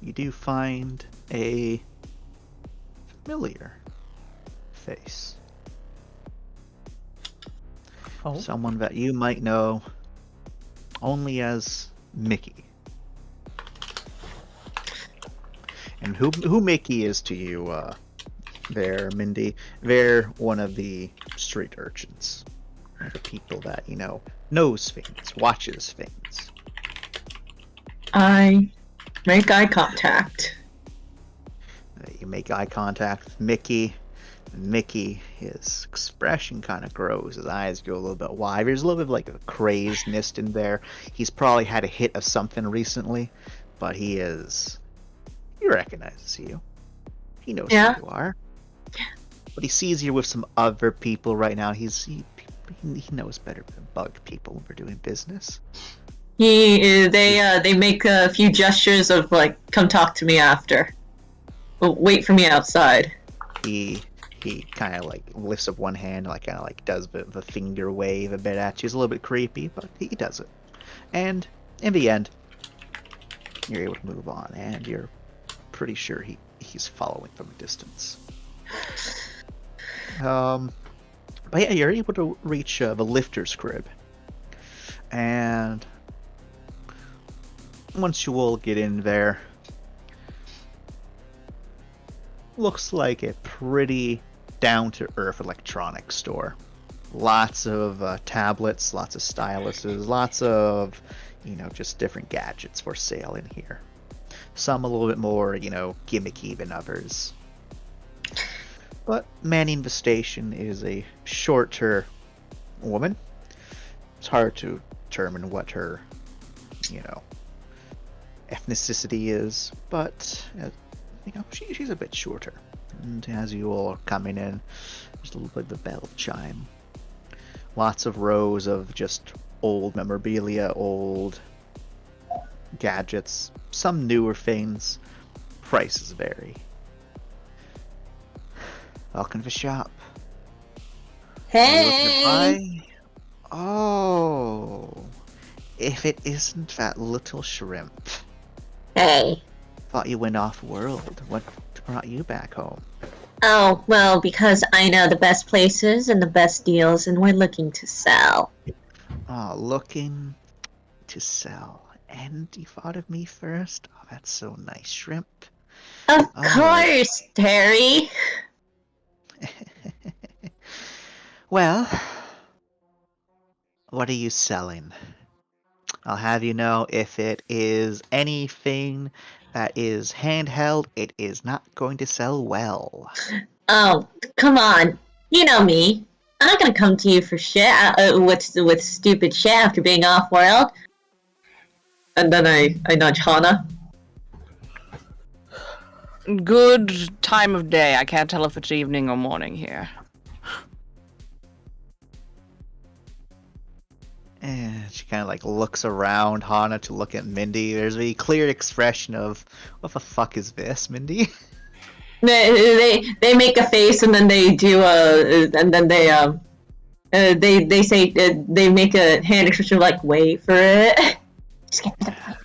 Speaker 5: you do find a familiar face.
Speaker 6: Oh.
Speaker 5: Someone that you might know only as Mickey. And who Mickey is to you, there, Mindy? They're one of the street urchins. One of the people that, knows things, watches things.
Speaker 3: I make eye contact.
Speaker 5: You make eye contact with Mickey. And Mickey, his expression kind of grows. His eyes go a little bit wide. There's a little bit of like a crazedness in there. He's probably had a hit of something recently, but he recognizes you. He knows who you are. But he sees you with some other people right now. He knows better than bug people when we're doing business.
Speaker 3: They make a few gestures of like, come talk to me after. Well, wait for me outside.
Speaker 5: He kind of like lifts up one hand, like kind of like does the finger wave a bit at you. It's a little bit creepy, but he does it. And in the end, you're able to move on, and you're pretty sure he's following from a distance. But yeah, you're able to reach the lifter's crib, and once you all get in there, looks like a pretty down-to-earth electronics store. Lots of tablets, lots of styluses, lots of, just different gadgets for sale in here. Some a little bit more, gimmicky than others. But manning the station is a shorter woman. It's hard to determine what her, ethnicity is, but she's a bit shorter. And as you all are coming in, there's a little bit of a bell chime. Lots of rows of just old memorabilia, old gadgets, some newer things. Prices vary. Welcome to the shop.
Speaker 3: Hey!
Speaker 5: Oh, if it isn't that little shrimp.
Speaker 3: Hey.
Speaker 5: Thought you went off-world. What brought you back home?
Speaker 3: Oh, well, because I know the best places and the best deals, and we're looking to sell.
Speaker 5: Oh, looking to sell. And you thought of me first? Oh, that's so nice, shrimp.
Speaker 3: Of course, Terry.
Speaker 5: Well, what are you selling? I'll have you know, if it is anything that is handheld, it is not going to sell well.
Speaker 3: Oh, come on. You know me. I'm not gonna come to you for shit with stupid shit after being off-world. And then I nudge Hana.
Speaker 1: Good time of day. I can't tell if it's evening or morning here.
Speaker 5: And she kind of like looks around Hana to look at Mindy. There's a clear expression of, what the fuck is this, Mindy?
Speaker 3: They make a face and then they do and then they say they make a hand expression like wait for it. Just get the point.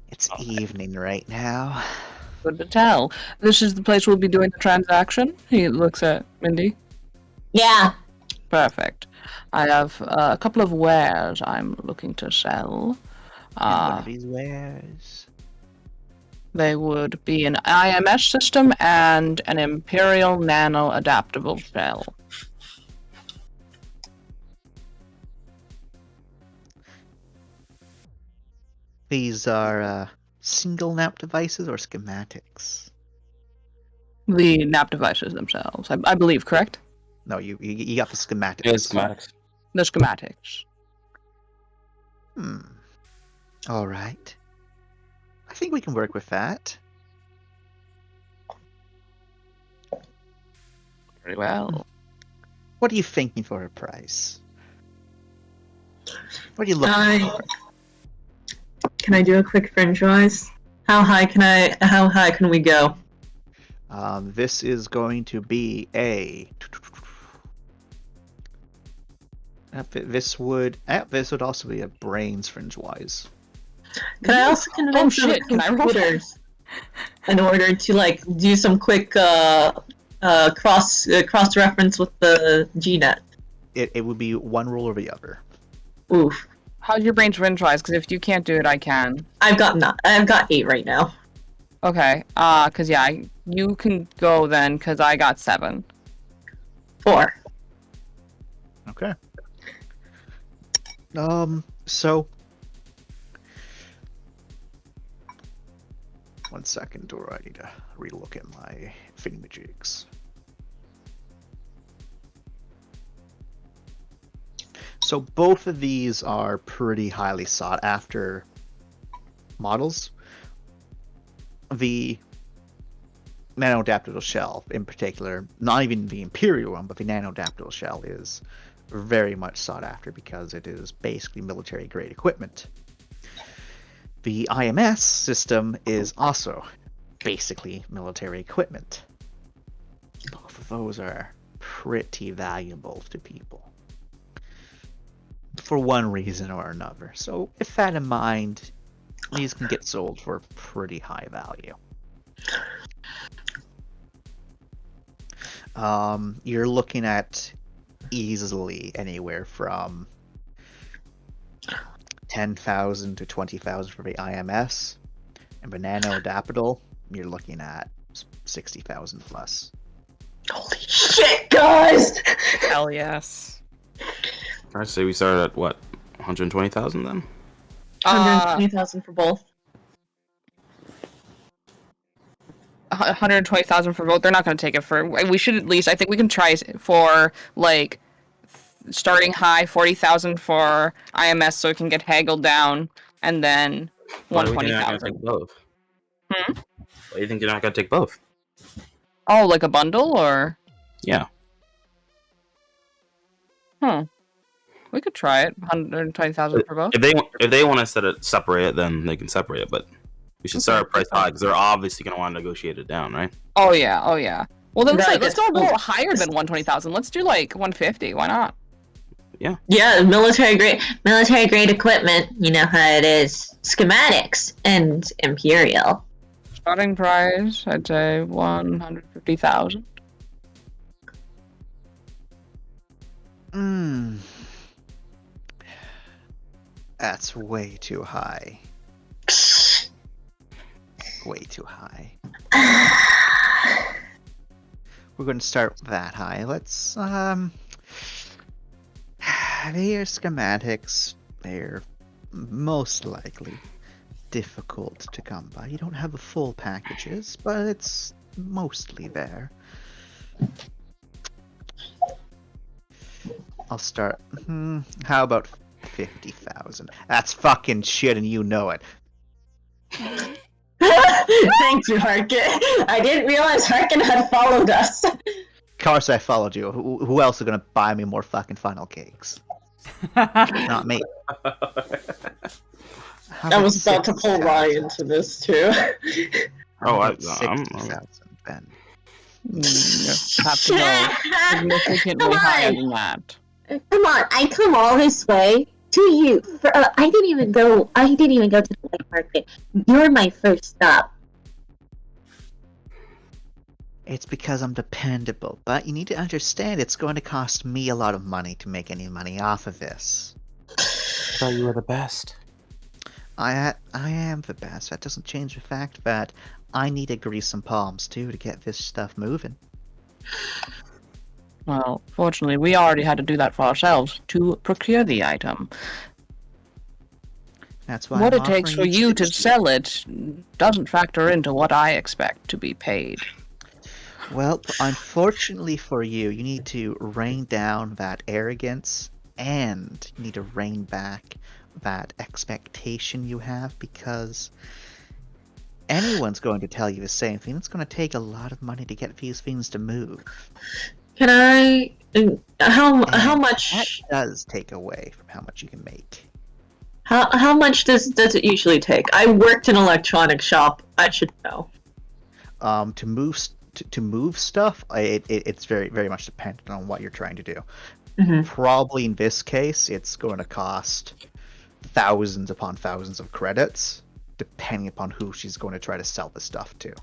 Speaker 5: It's evening right now.
Speaker 1: Good to tell. This is the place we'll be doing the transaction. He looks at Mindy.
Speaker 3: Yeah.
Speaker 1: Perfect. I have a couple of wares I'm looking to sell.
Speaker 5: And what are these wares?
Speaker 1: They would be an IMS system and an Imperial Nano adaptable shell.
Speaker 5: These are single NAP devices or schematics?
Speaker 1: The NAP devices themselves, I believe, correct?
Speaker 5: No, you got the schematics.
Speaker 7: Yeah, schematics.
Speaker 1: The schematics.
Speaker 5: All right. I think we can work with that.
Speaker 1: Very well.
Speaker 5: What are you thinking for a price? What are you looking for?
Speaker 3: Can I do a quick fringe wise? How high can we go?
Speaker 5: This is going to be a. This would also be a brains fringe wise.
Speaker 3: Can I also convince the
Speaker 1: Can I roll?
Speaker 3: computers in order to like do some quick cross reference with the GNet?
Speaker 5: It would be one roll or the other.
Speaker 3: Oof.
Speaker 1: How's your brains range-wise? Because if you can't do it, I can.
Speaker 3: I've got 8 right now.
Speaker 1: Okay. Cause yeah, you can go then. Cause I got 7.
Speaker 3: 4.
Speaker 5: Okay. So. One second, or I need to relook at my thingamajigs. So both of these are pretty highly sought after models. The nano adaptable shell in particular, not even the Imperial one, but the nano adaptable shell is very much sought after because it is basically military grade equipment. The IMS system is also basically military equipment. Both of those are pretty valuable to people for one reason or another. So with that in mind, these can get sold for pretty high value. You're looking at easily anywhere from 10,000 to 20,000 for the IMS, and the nano adaptable, you're looking at 60,000 plus.
Speaker 3: Holy shit, guys!
Speaker 1: Hell yes.
Speaker 7: I'd say we started at what, 120,000 then?
Speaker 3: 120,000 for both.
Speaker 1: 120,000 for both. They're not going to take it for. We should at least. I think we can try for like starting high 40,000 for IMS, so it can get haggled down, and then 120,000.
Speaker 7: Both.
Speaker 1: Hmm?
Speaker 7: Why do you think you're not going to take both?
Speaker 1: Oh, like a bundle, or?
Speaker 7: Yeah.
Speaker 1: We could try it. 120,000 for both.
Speaker 7: If they want to separate it, then they can separate it. But we should start at price high because they're obviously going to want to negotiate it down, right?
Speaker 1: Oh yeah. Well then let's go a little
Speaker 3: Oh.
Speaker 1: higher than 120,000. Let's do like 150. Why not?
Speaker 3: Yeah, military grade equipment. You know how it is. Schematics and Imperial.
Speaker 1: Starting price, I'd say 150,000.
Speaker 5: That's way too high. Way too high. We're going to start that high. Let's, they are schematics. They're most likely difficult to come by. You don't have the full packages, but it's mostly there. I'll start. How about 50,000? That's fucking shit, and you know it.
Speaker 3: Thank you, Harkin. I didn't realize Harkin had followed us.
Speaker 5: Of course I followed you. Who else is gonna buy me more fucking funnel cakes? Not me.
Speaker 3: I was about to pull Ryan into this too.
Speaker 7: I'm
Speaker 5: 60,000 then.
Speaker 1: Have to go significantly higher than that.
Speaker 3: Come on, I come all this way to you. I didn't even go to the night market. You're my first stop.
Speaker 5: It's because I'm dependable, but you need to understand it's going to cost me a lot of money to make any money off of this.
Speaker 7: I thought you were the best.
Speaker 5: I am the best. That doesn't change the fact that I need to grease some palms too to get this stuff moving.
Speaker 1: Well, fortunately, we already had to do that for ourselves to procure the item.
Speaker 5: That's why
Speaker 1: What
Speaker 5: I'm
Speaker 1: it takes for
Speaker 5: offering
Speaker 1: you to
Speaker 5: 60.
Speaker 1: sell it doesn't factor into what I expect to be paid.
Speaker 5: Well, unfortunately for you, you need to rein down that arrogance and you need to rein back that expectation you have because anyone's going to tell you the same thing. It's going to take a lot of money to get these things to move.
Speaker 3: Can I? How
Speaker 5: And
Speaker 3: much?
Speaker 5: That does take away from how much you can make.
Speaker 3: How much does it usually take? I worked in an electronics shop. I should know.
Speaker 5: To move stuff, it's very very much dependent on what you're trying to do.
Speaker 3: Mm-hmm.
Speaker 5: Probably in this case, it's going to cost thousands upon thousands of credits, depending upon who she's going to try to sell the stuff to.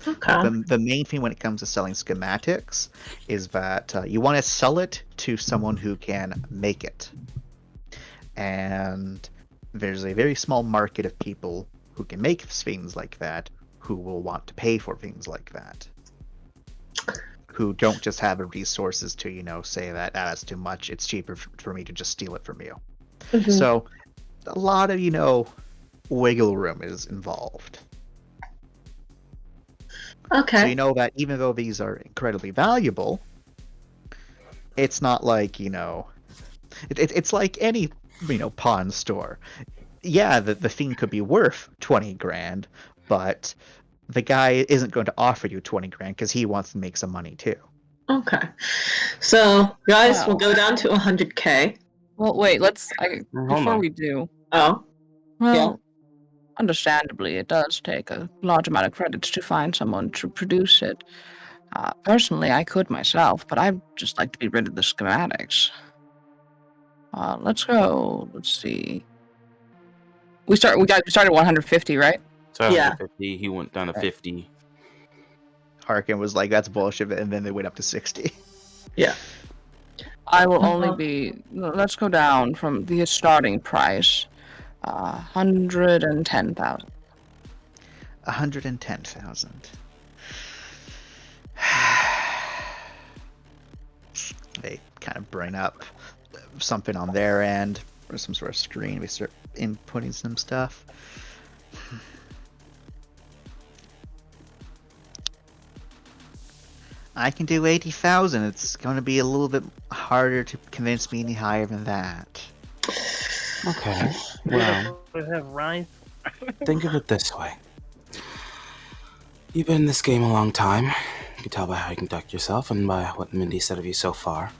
Speaker 3: Okay.
Speaker 5: The main thing when it comes to selling schematics is that you want to sell it to someone who can make it. And there's a very small market of people who can make things like that who will want to pay for things like that. Who don't just have the resources to, say that that's too much, it's cheaper for me to just steal it from you.
Speaker 3: Mm-hmm.
Speaker 5: So a lot of, wiggle room is involved.
Speaker 3: Okay.
Speaker 5: So you know that even though these are incredibly valuable, it's not like, it's like any, pawn store. Yeah, the thing could be worth 20 grand, but the guy isn't going to offer you 20 grand because he wants to make some money too.
Speaker 3: Okay. So, guys,
Speaker 1: Wow.
Speaker 3: we'll go down to 100K.
Speaker 1: Well, wait.
Speaker 7: Hold
Speaker 1: Before
Speaker 7: on.
Speaker 1: we do.
Speaker 3: Oh.
Speaker 1: Well, understandably, it does take a large amount of credits to find someone to produce it. Personally, I could myself, but I'd just like to be rid of the schematics. Let's go. Let's see. We started at 150, right?
Speaker 7: So
Speaker 3: Yeah.
Speaker 7: 50, he went down to 50.
Speaker 5: Harkin was like, that's bullshit, and then they went up to 60.
Speaker 3: Yeah.
Speaker 1: I will only be. Let's go down from the starting price. 110,000.
Speaker 5: 110,000. They kind of bring up something on their end, or some sort of screen. We start inputting some stuff. I can do 80,000. It's going to be a little bit harder to convince me any higher than that.
Speaker 7: Okay. Well,
Speaker 4: We have Ryan.
Speaker 7: think of it this way. You've been in this game a long time. You can tell by how you conduct yourself and by what Mindy said of you so far.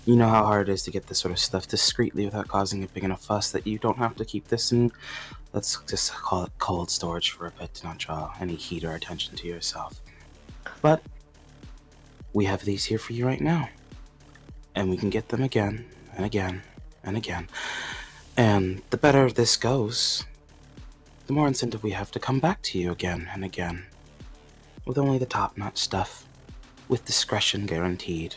Speaker 7: You know how hard it is to get this sort of stuff discreetly without causing a big enough fuss that you don't have to keep this in, let's just call it cold storage for a bit to not draw any heat or attention to yourself. But we have these here for you right now. And we can get them again and again and again. And the better this goes, the more incentive we have to come back to you again and again. With only the top-notch stuff, with discretion guaranteed,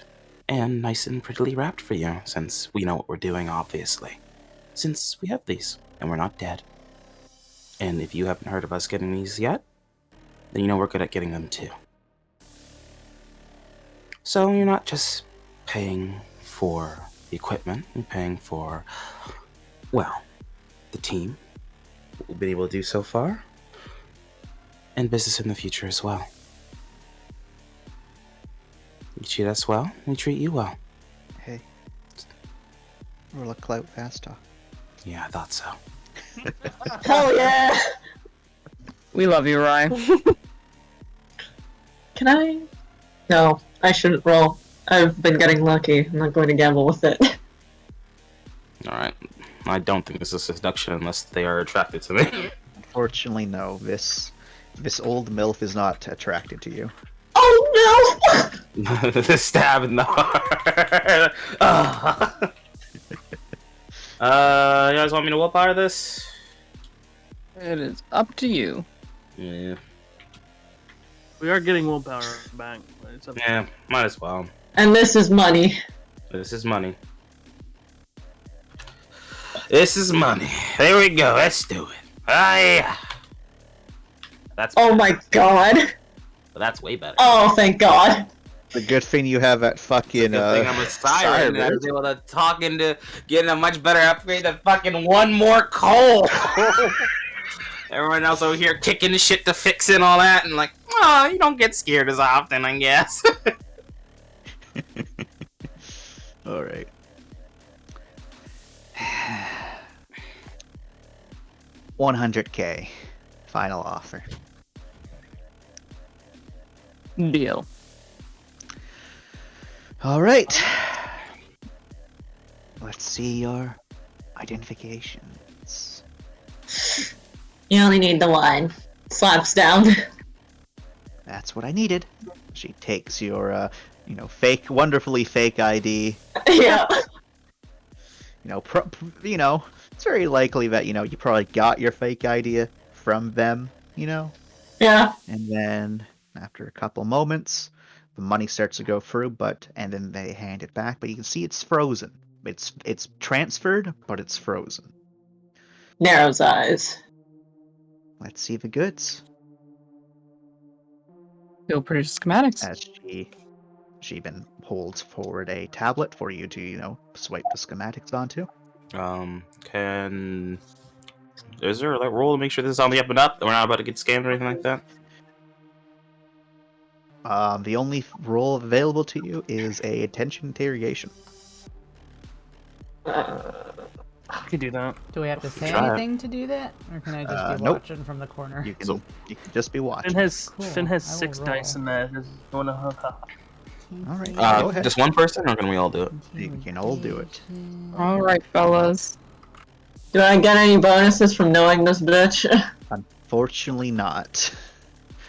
Speaker 7: and nice and prettily wrapped for you, since we know what we're doing, obviously. Since we have these, and we're not dead. And if you haven't heard of us getting these yet, then you know we're good at getting them too. So you're not just paying for the equipment, you're paying for, well, the team, what we've been able to do so far, and business in the future as well. You treat us well, we treat you well.
Speaker 5: Hey. Roll a clout faster.
Speaker 7: Yeah, I thought so.
Speaker 3: Hell yeah!
Speaker 1: We love you, Ryan.
Speaker 3: Can I? No, I shouldn't roll. I've been getting lucky. I'm not going to gamble with it.
Speaker 7: Alright. I don't think this is seduction unless they are attracted to me.
Speaker 5: Unfortunately, no. This old MILF is not attracted to you.
Speaker 3: Oh
Speaker 7: The stab in the heart. You guys want me to willpower this?
Speaker 1: It is up to you.
Speaker 7: Yeah.
Speaker 4: We are getting willpower back. It's up to
Speaker 7: Yeah, might as well.
Speaker 3: no! And this is money.
Speaker 7: This is money. This is money. There we go. Let's do it. Yeah. That's
Speaker 3: Oh my god.
Speaker 7: that's way better.
Speaker 3: Oh, thank god.
Speaker 5: The good thing you have that fucking
Speaker 7: Good thing I'm a siren. And I was able to talk into getting a much better upgrade than fucking one more coal. Everyone else over here kicking the shit to fix it and all that, and like, oh, you don't get scared as often, I guess.
Speaker 5: All right. $100K. Final offer.
Speaker 1: Deal.
Speaker 5: All right. Let's see your identifications.
Speaker 3: You only need the one. Slaps down.
Speaker 5: That's what I needed. She takes your, fake, wonderfully fake ID.
Speaker 3: Yeah.
Speaker 5: It's very likely that, you probably got your fake ID from them,
Speaker 3: Yeah.
Speaker 5: And then after a couple moments, the money starts to go through, and then they hand it back, but you can see it's frozen. It's transferred, but it's frozen.
Speaker 3: Narrows eyes.
Speaker 5: Let's see the goods.
Speaker 1: You'll produce schematics.
Speaker 5: As she then holds forward a tablet for you to, swipe the schematics onto.
Speaker 7: Is there a roll to make sure this is on the up and up? We're not about to get scammed or anything like that?
Speaker 5: The only role available to you is a attention interrogation.
Speaker 4: I could do that.
Speaker 6: Do we have to say
Speaker 7: Try it.
Speaker 6: anything to do that? Or can I just be
Speaker 5: Nope.
Speaker 6: watching from the corner?
Speaker 5: You can just be watching.
Speaker 4: Finn has
Speaker 6: Cool.
Speaker 4: Finn has
Speaker 6: I will
Speaker 4: 6 dice
Speaker 6: roll.
Speaker 4: in that. All
Speaker 5: right, go ahead.
Speaker 7: Just one person, or can we all do it?
Speaker 5: You can all do it.
Speaker 1: All right, fellas.
Speaker 3: Do I get any bonuses from knowing this bitch?
Speaker 5: Unfortunately not.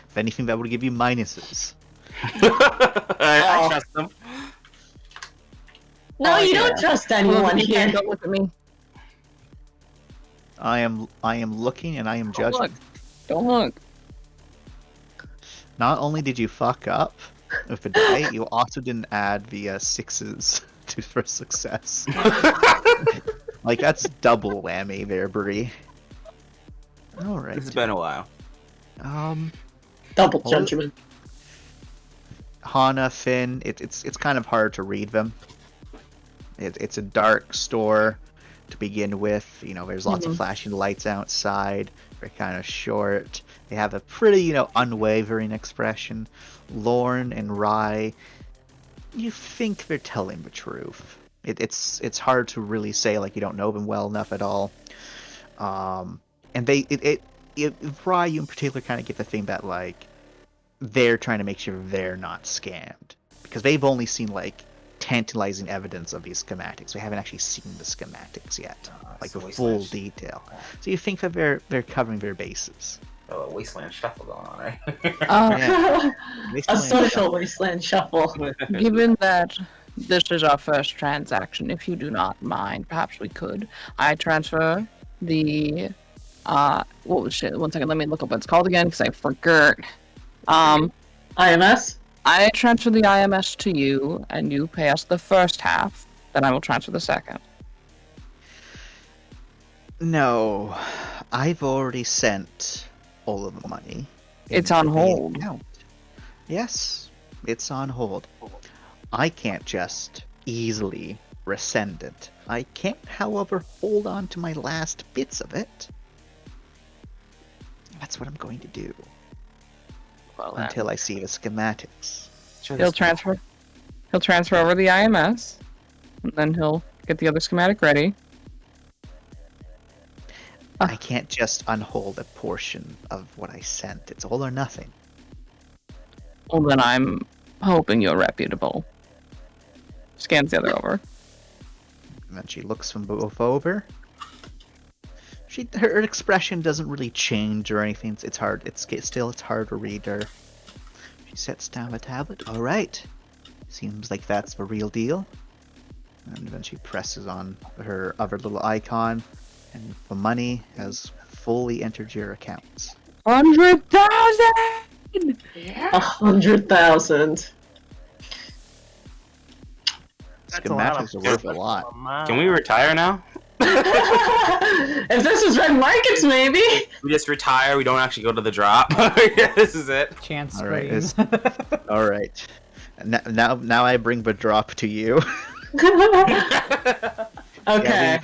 Speaker 5: If anything, that would give you minuses.
Speaker 7: I trust them.
Speaker 3: No, you don't trust anyone here.
Speaker 1: Don't look at me.
Speaker 5: I am looking and I am
Speaker 1: Don't
Speaker 5: judging.
Speaker 1: look. Don't look.
Speaker 5: Not only did you fuck up with the die, you also didn't add the sixes for success. Like, that's double whammy there, Bree. Alright.
Speaker 7: It's been a while.
Speaker 3: Double judgment.
Speaker 5: Hana, Finn, it's kind of hard to read them. It's a dark store to begin with. There's lots of flashing lights outside. They're kind of short. They have a pretty, unwavering expression. Lorne and Rye, you think they're telling the truth. It's hard to really say, like, you don't know them well enough at all. And Rye, you in particular kind of get the thing that, like, they're trying to make sure they're not scammed. Because they've only seen, like, tantalizing evidence of these schematics. We haven't actually seen the schematics yet, like the full detail. So you think that they're covering their bases.
Speaker 7: Oh, a wasteland shuffle going on, right?
Speaker 5: Yeah.
Speaker 3: A social wasteland shuffle.
Speaker 1: Given that this is our first transaction, if you do not mind, perhaps we could. I transfer the one second, let me look up what it's called again because I forgot.
Speaker 3: IMS?
Speaker 1: I transfer the IMS to you, and you pay us the first half. Then I will transfer the second.
Speaker 5: No, I've already sent all of the money.
Speaker 1: It's on
Speaker 5: into the
Speaker 1: hold.
Speaker 5: account. Yes, it's on hold. I can't just easily rescind it. I can't, however, hold on to my last bits of it. That's what I'm going to do.
Speaker 1: Well,
Speaker 5: Until I see the schematics.
Speaker 1: he'll transfer over the IMS, and then he'll get the other schematic ready.
Speaker 5: I can't just unhold a portion of what I sent. It's all or nothing.
Speaker 1: Well, then I'm hoping you're reputable. Scans the other over.
Speaker 5: And then she looks them both over. Her expression doesn't really change or anything. It's hard. It's hard to read her. She sets down the tablet. All right. Seems like that's the real deal. And then she presses on her other little icon, and the money has fully entered your accounts.
Speaker 1: 100,000.
Speaker 3: 100,000.
Speaker 5: Schematics are worth a lot.
Speaker 7: Can we retire now?
Speaker 3: If this was red markets, maybe.
Speaker 7: We just retire. We don't actually go to the drop. Yeah, this is it.
Speaker 6: Chance
Speaker 5: All right.
Speaker 6: screens.
Speaker 5: All right. Now I bring the drop to you.
Speaker 3: Okay.
Speaker 5: Yeah,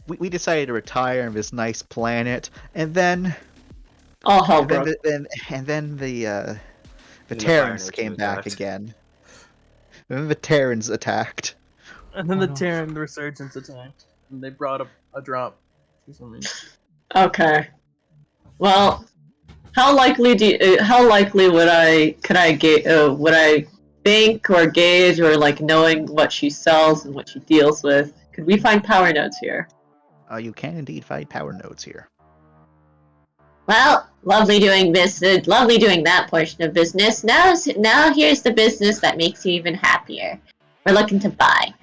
Speaker 5: we decided to retire on this nice planet, and then
Speaker 3: All hell
Speaker 5: And then
Speaker 3: broke.
Speaker 5: the
Speaker 7: And the Fire
Speaker 5: Terrans
Speaker 7: Nation
Speaker 5: came back
Speaker 7: attacked.
Speaker 5: again. And then the Terrans attacked.
Speaker 4: And then
Speaker 6: Oh,
Speaker 4: the
Speaker 6: no.
Speaker 4: Terran resurgence attacked, and they brought a drop for some reason.
Speaker 3: Okay. Well, how likely would I think or gauge or like knowing what she sells and what she deals with? Could we find power nodes here?
Speaker 5: You can indeed find power nodes here.
Speaker 3: Well, lovely doing that portion of business. Now here's the business that makes you even happier. We're looking to buy.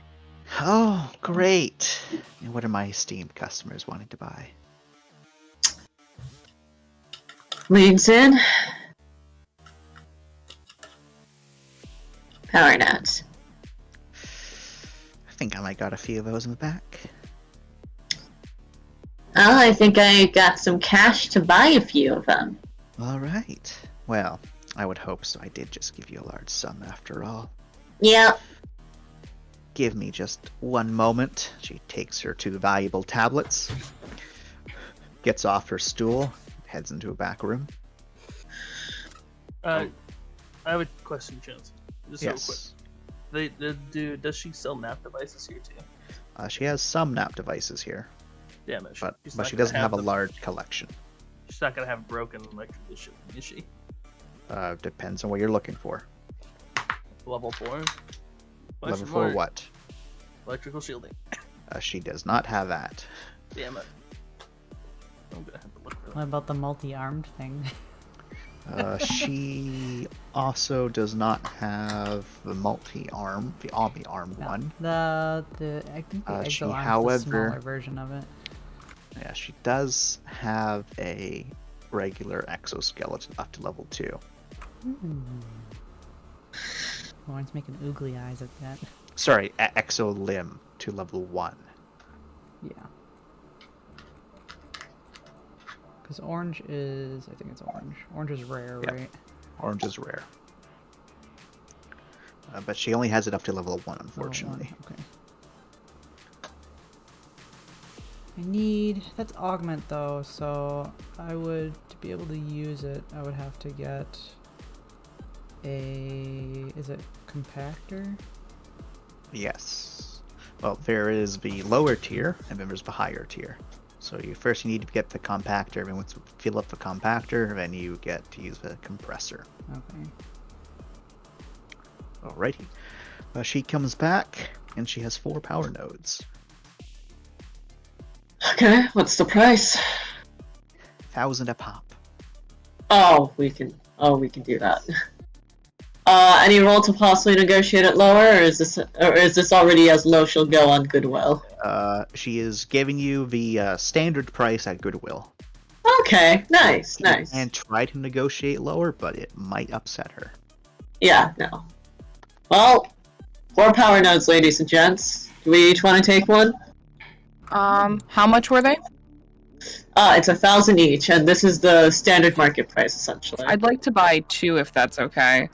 Speaker 5: Oh, great! And what are my esteemed customers wanting to buy?
Speaker 3: Leads in. Power nodes.
Speaker 5: I think I might got a few of those in the back.
Speaker 3: Well, I think I got some cash to buy a few of them.
Speaker 5: All right. Well, I would hope so. I did just give you a large sum after all.
Speaker 3: Yep.
Speaker 5: Give me just one moment. She takes her 2 valuable tablets, gets off her stool, heads into a back room.
Speaker 4: I have a question, Chance. Just real quick.
Speaker 5: Yes.
Speaker 4: Does she sell nap devices here too?
Speaker 5: She has some nap devices here,
Speaker 4: Damn it.
Speaker 5: but
Speaker 4: she's not
Speaker 5: she
Speaker 4: gonna
Speaker 5: doesn't have a
Speaker 4: the-
Speaker 5: large collection.
Speaker 4: She's not gonna have broken electrical shielding, is she?
Speaker 5: Depends on what you're looking for.
Speaker 4: Level 4?
Speaker 5: Level 4 what?
Speaker 4: Electrical shielding.
Speaker 5: She does not have that.
Speaker 4: Damn it. I'm gonna have to look for
Speaker 6: What
Speaker 4: that.
Speaker 6: about the multi-armed thing?
Speaker 5: She also does not have the multi-arm, the omni-armed
Speaker 6: No,
Speaker 5: one.
Speaker 6: I think the
Speaker 5: She,
Speaker 6: exo arm's the
Speaker 5: however-
Speaker 6: smaller version of it.
Speaker 5: Yeah, she does have a regular exoskeleton up to level 2.
Speaker 6: Lauren's making oogly eyes at that.
Speaker 5: Sorry, exo limb to level 1.
Speaker 6: Yeah. Because orange is... I think it's orange. Orange is rare,
Speaker 5: Yeah.
Speaker 6: right?
Speaker 5: Orange is rare. But she only has it up to level 1,
Speaker 6: Level
Speaker 5: unfortunately.
Speaker 6: 1, okay. I need... That's augment, though, so I would... To be able to use it, I would have to get a... Is it compactor?
Speaker 5: Yes. Well, there is the lower tier, and then there's the higher tier. So you need to get the compactor, and once you fill up the compactor, then you get to use the compressor.
Speaker 6: Okay.
Speaker 5: Alrighty. She comes back, and she has 4 power nodes.
Speaker 3: Okay, what's the price?
Speaker 5: 1,000 a pop.
Speaker 3: Oh, we can do that. Any roll to possibly negotiate it lower, or is this already as low she'll go on Goodwill?
Speaker 5: She is giving you the standard price at Goodwill.
Speaker 3: Okay, nice.
Speaker 5: And try to negotiate lower, but it might upset her.
Speaker 3: Yeah, no. Well, 4 power nodes, ladies and gents. Do we each want to take one?
Speaker 1: How much were they?
Speaker 3: It's 1,000 each, and this is the standard market price, essentially.
Speaker 1: I'd like to buy 2 if that's okay.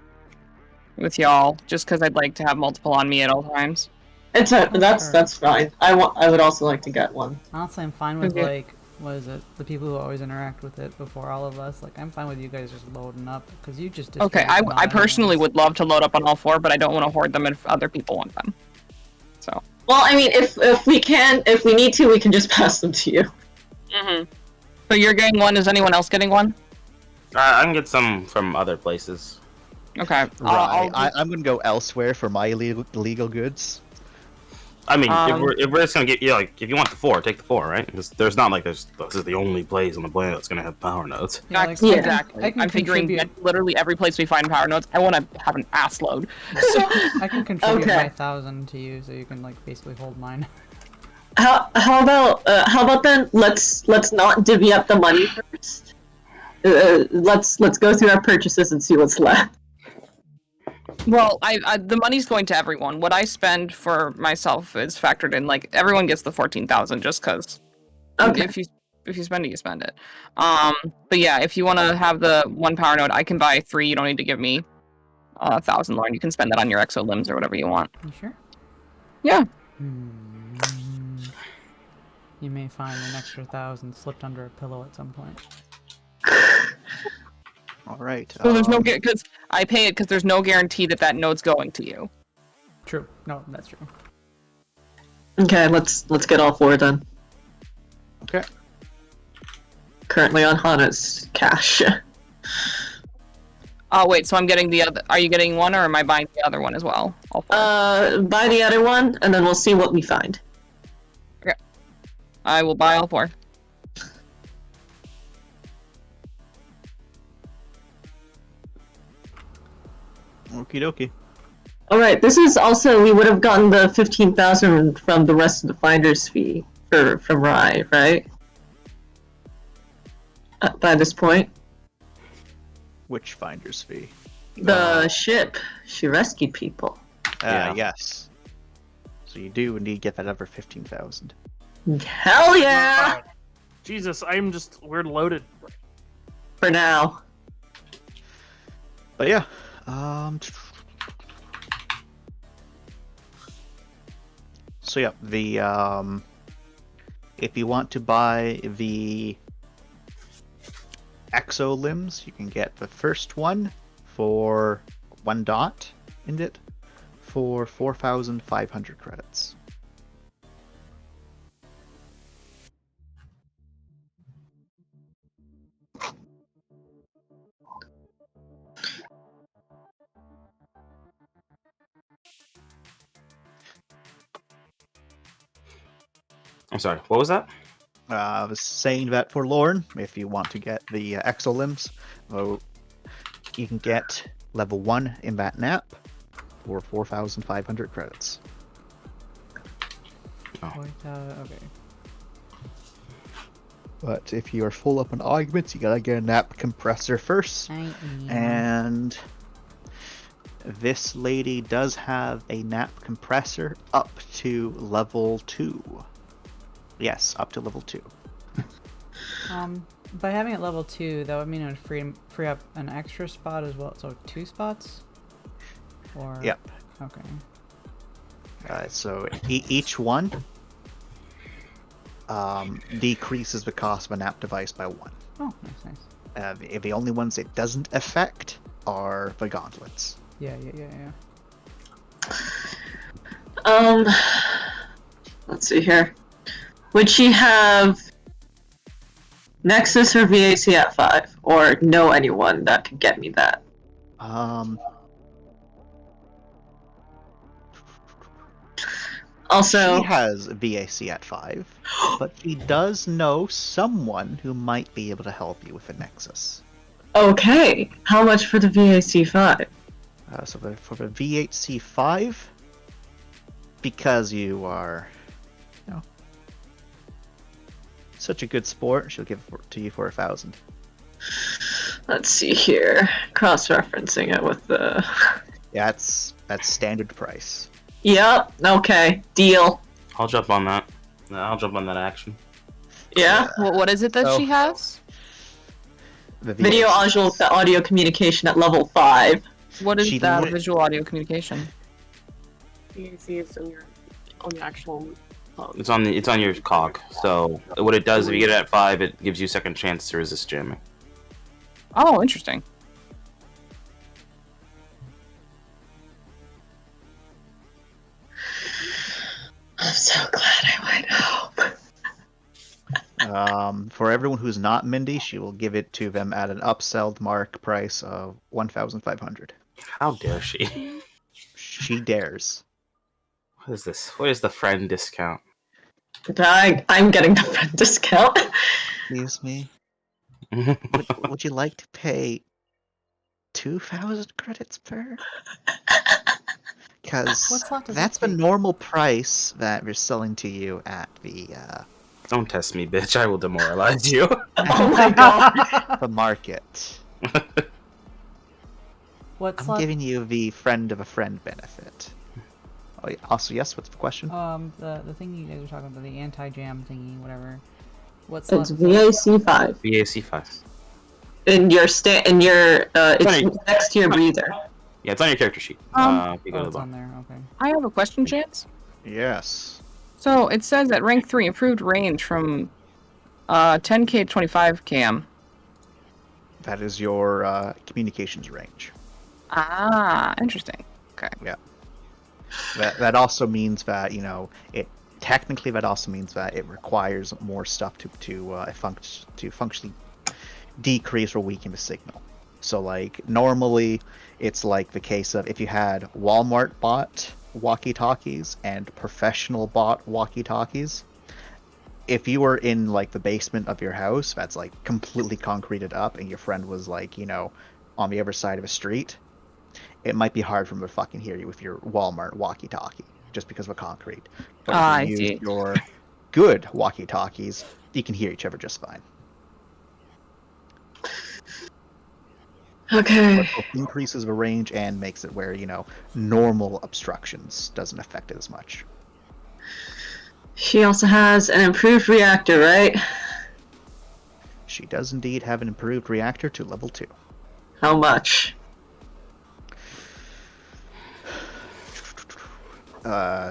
Speaker 1: With y'all, just because I'd like to have multiple on me at all times.
Speaker 3: That's fine. I would also like to get one.
Speaker 6: Honestly, I'm fine with,
Speaker 1: Okay.
Speaker 6: like, what is it? The people who always interact with it before all of us. Like, I'm fine with you guys just loading up, because you just
Speaker 1: Okay,
Speaker 6: distribute them
Speaker 1: I
Speaker 6: out
Speaker 1: personally
Speaker 6: anyways.
Speaker 1: would love to load up on all 4, but I don't want to hoard them if other people want them. So.
Speaker 3: Well, I mean, if we need to, we can just pass them to you.
Speaker 1: Mm-hmm. So you're getting one. Is anyone else getting one?
Speaker 7: I can get some from other places.
Speaker 1: Okay.
Speaker 5: Right. I'm going to go elsewhere for my illegal goods.
Speaker 7: I mean, if we're just gonna get like, if you want the 4, take the 4, right? Because there's not like this is the only place on the planet that's gonna have power nodes.
Speaker 6: Yeah,
Speaker 1: Exactly.
Speaker 6: like,
Speaker 1: Exactly.
Speaker 6: I can
Speaker 1: I'm figuring
Speaker 6: contribute-
Speaker 1: that literally every place we find power nodes, I want to have an ass load. So,
Speaker 6: I can contribute
Speaker 3: Okay.
Speaker 6: my 1,000 to you, so you can like basically hold mine.
Speaker 3: How about then? Let's not divvy up the money first. Let's go through our purchases and see what's left.
Speaker 1: well, the money's going to everyone. What I spend for myself is factored in. Like everyone gets the 14,000 just because.
Speaker 3: Okay.
Speaker 1: If you spend it, you spend it. But yeah, if you want to have the 1 power node, I can buy 3. You don't need to give me 1,000, Lauren. You can spend that on your exo limbs or whatever you want.
Speaker 6: You sure?
Speaker 1: Yeah.
Speaker 6: You may find an extra 1,000 slipped under a pillow at some point.
Speaker 5: All right.
Speaker 1: So there's no because I pay it because there's no guarantee that note's going to you.
Speaker 6: True. No, that's true.
Speaker 2: Okay, let's get all 4 then.
Speaker 5: Okay.
Speaker 2: Currently on Hana's cash.
Speaker 1: Oh wait, so I'm getting the other. Are you getting one, or am I buying the other one as well? All 4.
Speaker 2: Buy the other one, and then we'll see what we find.
Speaker 1: Okay. I will buy all 4.
Speaker 5: Okie dokie.
Speaker 2: Alright, this is also, we would have gotten the 15,000 from the rest of the finder's fee from Rai, right? By this point.
Speaker 5: Which finder's fee?
Speaker 2: The ship. She rescued people.
Speaker 5: Yes. So you do indeed get that other 15,000.
Speaker 2: Hell yeah!
Speaker 4: Jesus, we're loaded.
Speaker 2: For now.
Speaker 5: But yeah, so yeah, the if you want to buy the exo limbs, you can get the first one for 1 dot in it for 4,500 credits.
Speaker 7: I'm sorry, what was that?
Speaker 5: I was saying that for Lorne, if you want to get the exo limbs, you can get level 1 in that nap for 4,500 credits.
Speaker 6: Okay.
Speaker 5: But if you are full up on arguments, you gotta get a nap compressor first. And this lady does have a nap compressor up to level 2. Yes, up to level 2.
Speaker 6: By having it level 2, that would mean it would free up an extra spot as well. So 2 spots? Or...
Speaker 5: Yep.
Speaker 6: Okay.
Speaker 5: So each one decreases the cost of a nap device by 1.
Speaker 6: Oh, nice.
Speaker 5: The only ones it doesn't affect are the gauntlets.
Speaker 6: Yeah.
Speaker 2: Let's see here. Would she have Nexus or VAC at 5? Or know anyone that could get me that? Also,
Speaker 5: she has VAC at 5, but she does know someone who might be able to help you with a Nexus.
Speaker 2: Okay, how much for the VAC 5?
Speaker 5: So for the VHC 5, because you are, such a good sport, she'll give it to you for 1,000.
Speaker 2: Let's see here. Cross-referencing it with the...
Speaker 5: Yeah, that's standard price.
Speaker 2: Yep, okay, deal.
Speaker 7: I'll jump on that. I'll jump on that action.
Speaker 2: Yeah?
Speaker 1: What is it that she has?
Speaker 5: The
Speaker 2: Video audio communication at level 5.
Speaker 1: What is that visual audio communication?
Speaker 2: You can see it's on the actual...
Speaker 7: It's on your cog. So what it does, if you get it at 5, it gives you a second chance to resist jamming.
Speaker 1: Oh, interesting.
Speaker 2: I'm so glad I went home.
Speaker 5: For everyone who's not Mindy, she will give it to them at an upselled mark price of 1,500.
Speaker 7: How dare she?
Speaker 5: She dares.
Speaker 7: What is this? What is the friend discount?
Speaker 2: I'm getting the friend discount.
Speaker 5: Excuse me. Would you like to pay 2,000 credits per? Because that's the normal price that we're selling to you at the
Speaker 7: Don't test me, bitch. I will demoralize you.
Speaker 2: Oh my god.
Speaker 5: the market. I'm giving you the friend of a friend benefit. Oh, yeah. Also, yes. What's the question?
Speaker 6: The thing you guys are talking about, the anti-jam thingy, whatever. What's
Speaker 2: It's VAC 5.
Speaker 7: VAC 5.
Speaker 2: In your it's next to your breather.
Speaker 7: Yeah, it's on your character sheet.
Speaker 6: It's on there. Okay.
Speaker 1: I have a question, Chance.
Speaker 5: Yes.
Speaker 1: So it says at rank 3, improved range from 10k to 25 km.
Speaker 5: That is your communications range.
Speaker 1: Ah, interesting. Okay.
Speaker 5: Yeah. That also means that it technically that also means that it requires more stuff to functionally decrease or weaken the signal. So like normally it's like the case of if you had Walmart bought walkie-talkies and professional bought walkie-talkies, if you were in like the basement of your house that's like completely concreted up and your friend was like, on the other side of a street, it might be hard for them to fucking hear you with your Walmart walkie-talkie just because of the concrete. But if
Speaker 1: Ah, I
Speaker 5: you use
Speaker 1: see.
Speaker 5: your good walkie-talkies, you can hear each other just fine.
Speaker 2: Okay.
Speaker 5: What both increases the range and makes it where, normal obstructions doesn't affect it as much.
Speaker 2: She also has an improved reactor, right?
Speaker 5: She does indeed have an improved reactor to level 2.
Speaker 2: How much?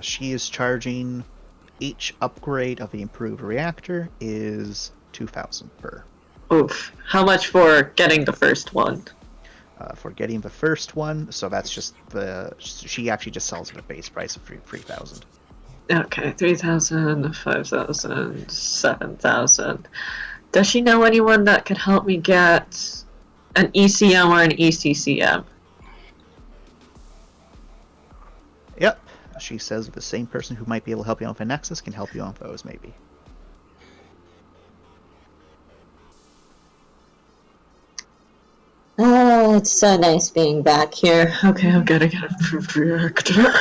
Speaker 5: She is charging each upgrade of the improved reactor is 2,000 per.
Speaker 2: Oof. How much for getting the first one?
Speaker 5: For getting the first one, so that's just she actually just sells it at base price of 3,000.
Speaker 2: Okay, 3,000, 5,000, 7,000. Does she know anyone that could help me get an ECM or an ECCM?
Speaker 5: Yep. She says the same person who might be able to help you on the Nexus can help you on those, maybe.
Speaker 3: Oh, it's so nice being back here.
Speaker 2: Okay, I'm gonna get a improved reactor.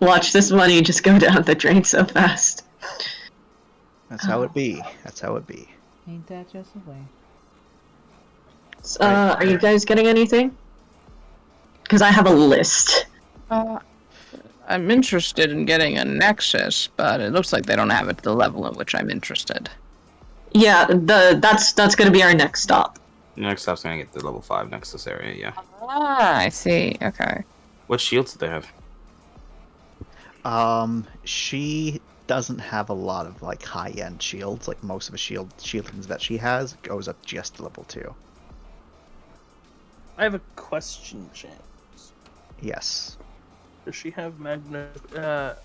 Speaker 2: Watch this money just go down the drain so fast.
Speaker 5: That's how it be. That's how it be.
Speaker 6: Ain't that just the way?
Speaker 2: Are you guys getting anything? Because I have a list.
Speaker 1: I'm interested in getting a Nexus, but it looks like they don't have it to the level at which I'm interested.
Speaker 2: Yeah, that's gonna be our next stop.
Speaker 7: Next stop's gonna get to level 5 Nexus area, yeah.
Speaker 1: Ah, I see. Okay.
Speaker 7: What shields do they have?
Speaker 5: She doesn't have a lot of like high-end shields. Like most of the shieldings that she has goes up just to level 2.
Speaker 4: I have a question, James.
Speaker 5: Yes.
Speaker 4: Does she have magnification?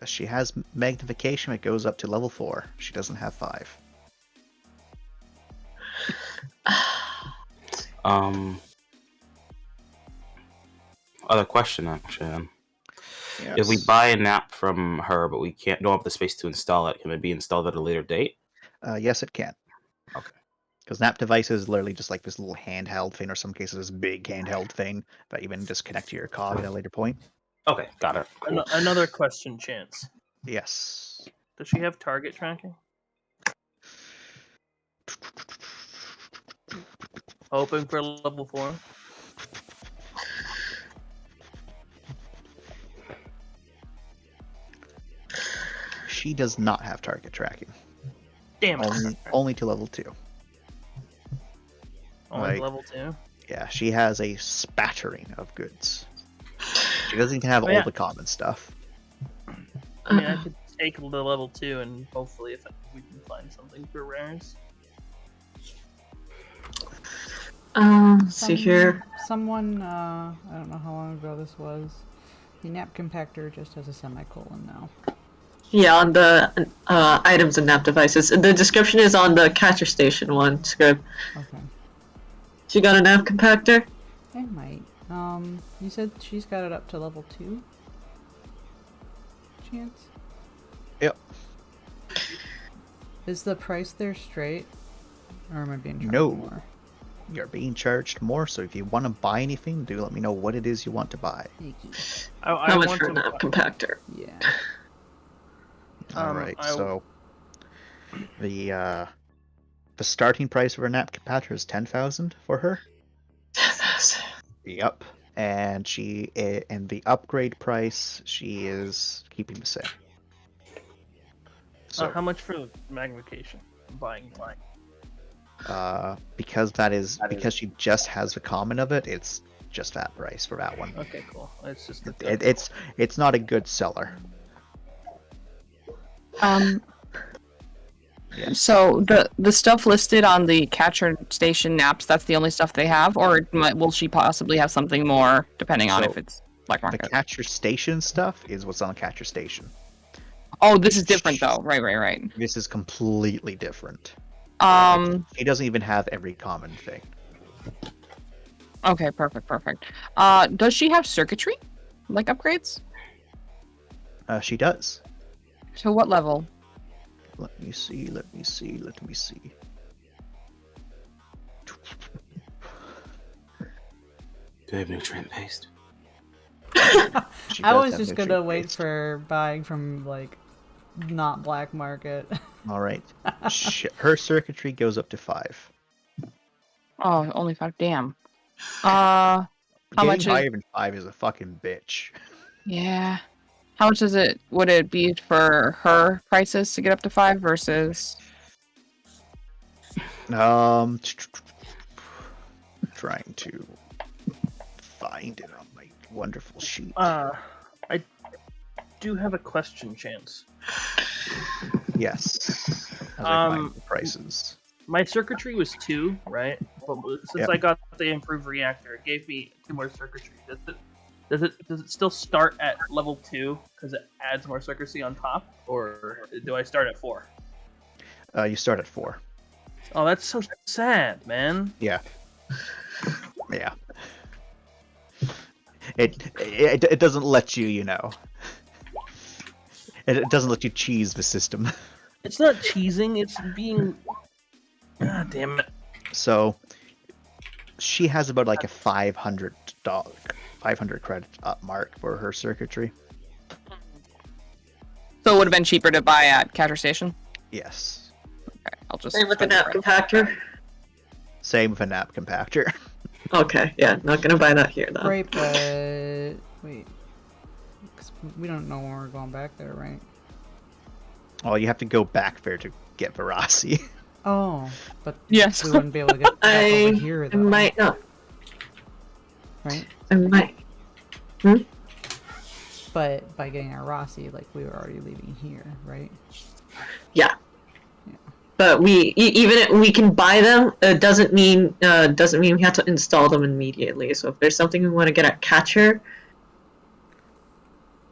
Speaker 5: She has magnification. It goes up to level 4. She doesn't have 5.
Speaker 7: Other question actually.
Speaker 5: Yes.
Speaker 7: If we buy an app from her, but we don't have the space to install it, can it be installed at a later date?
Speaker 5: Yes, it can.
Speaker 7: Okay.
Speaker 5: Because an app device is literally just like this little handheld thing, or some cases this big handheld thing that you can just connect to your cog at a later point.
Speaker 7: Okay, got it. Cool.
Speaker 4: Another question, Chance.
Speaker 5: Yes.
Speaker 4: Does she have target tracking? Hoping for level 4?
Speaker 5: She does not have target tracking.
Speaker 4: Damn it.
Speaker 5: Only to level 2.
Speaker 4: Only level 2?
Speaker 5: Yeah, she has a spattering of goods. She doesn't even have all the common stuff.
Speaker 4: I mean, I could take the level 2 and hopefully if we can find something for rares.
Speaker 2: See here.
Speaker 6: Someone, I don't know how long ago this was. The nap compactor just has a semicolon now.
Speaker 2: Yeah, on the items and nap devices. The description is on the catcher station one, Scrib.
Speaker 6: Okay.
Speaker 2: She got a nap compactor?
Speaker 6: I might. You said she's got it up to level 2? Chance?
Speaker 5: Yep.
Speaker 6: Is the price there straight? Or am I being charged
Speaker 5: No.
Speaker 6: more?
Speaker 5: You're being charged more, so if you want to buy anything, do let me know what it is you want to buy.
Speaker 2: How much for a nap compactor?
Speaker 6: Yeah.
Speaker 5: Alright, so the starting price of her nap compactor is 10,000 for her.
Speaker 2: 10,000.
Speaker 5: Yep. And and the upgrade price she is keeping the same. So
Speaker 4: how much for magnification? I'm buying mine.
Speaker 5: because she just has the common of it, it's just that price for that one.
Speaker 4: Okay, cool. It's just
Speaker 5: it's not a good seller.
Speaker 1: So the stuff listed on the catcher station naps, that's the only stuff they have, or will she possibly have something more depending on if it's black market?
Speaker 5: The catcher station stuff is what's on the catcher station.
Speaker 1: Oh, this is different though. Right.
Speaker 5: This is completely different. She doesn't even have every common thing.
Speaker 1: Okay, perfect. Does she have circuitry? Like upgrades?
Speaker 5: She does.
Speaker 1: To what level?
Speaker 5: Let me see.
Speaker 7: Do they have nutrient paste?
Speaker 6: I was just gonna wait for buying from, like, not black market.
Speaker 5: Alright. Her circuitry goes up to 5.
Speaker 1: Oh, only 5. Damn. How much
Speaker 5: higher than 5 is a fucking bitch.
Speaker 1: Yeah. How much would it be for her prices to get up to 5 versus...
Speaker 5: Trying to find it on my wonderful sheet.
Speaker 4: I do have a question, Chance.
Speaker 5: Yes. As I find the prices.
Speaker 4: My circuitry was 2, right? But since I got the improved reactor, it gave me 2 more circuitry. Does it still start at level 2 because it adds more circuitry on top, or do I start at 4?
Speaker 5: You start at 4.
Speaker 4: Oh, that's so sad, man.
Speaker 5: Yeah. It doesn't let you, It doesn't let you cheese the system.
Speaker 4: It's not cheesing, it's being... God damn it.
Speaker 5: So, she has about like a $500 credit up mark for her circuitry.
Speaker 1: So it would have been cheaper to buy at catcher station?
Speaker 5: Yes.
Speaker 1: Okay, I'll just...
Speaker 11: Same with the nap compactor?
Speaker 5: Same with a nap compactor.
Speaker 11: Okay, yeah, not gonna buy that here, though.
Speaker 6: Right, but... Wait. 'Cause we don't know when we're going back there, right?
Speaker 5: Oh, you have to go back there to get Verasi.
Speaker 6: Oh, but
Speaker 1: yes.
Speaker 6: we wouldn't be able to get back over here, though.
Speaker 11: I might not.
Speaker 6: Right?
Speaker 11: I might.
Speaker 6: But by getting our Rossi, like, we were already leaving here, right?
Speaker 11: Yeah. But even we can buy them. Doesn't mean we have to install them immediately. So if there's something we want to get at catcher,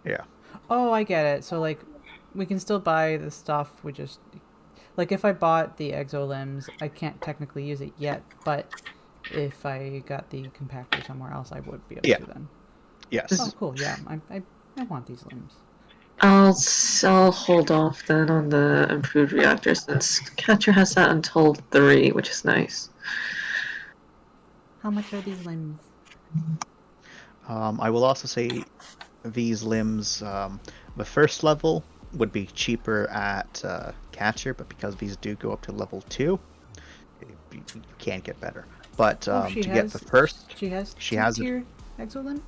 Speaker 5: yeah.
Speaker 6: Oh, I get it. So like, we can still buy the stuff. We just like if I bought the exolimbs, I can't technically use it yet. But if I got the compactor somewhere else, I would be able to then.
Speaker 5: Yes.
Speaker 6: Oh, cool. Yeah, I want these limbs.
Speaker 11: I'll hold off then on the improved reactor since catcher has that until 3, which is nice.
Speaker 6: How much are these limbs?
Speaker 5: I will also say these limbs, the first level would be cheaper at catcher, but because these do go up to level 2, you can't get better. But to get the first,
Speaker 6: she has
Speaker 5: it.
Speaker 6: Exolimb?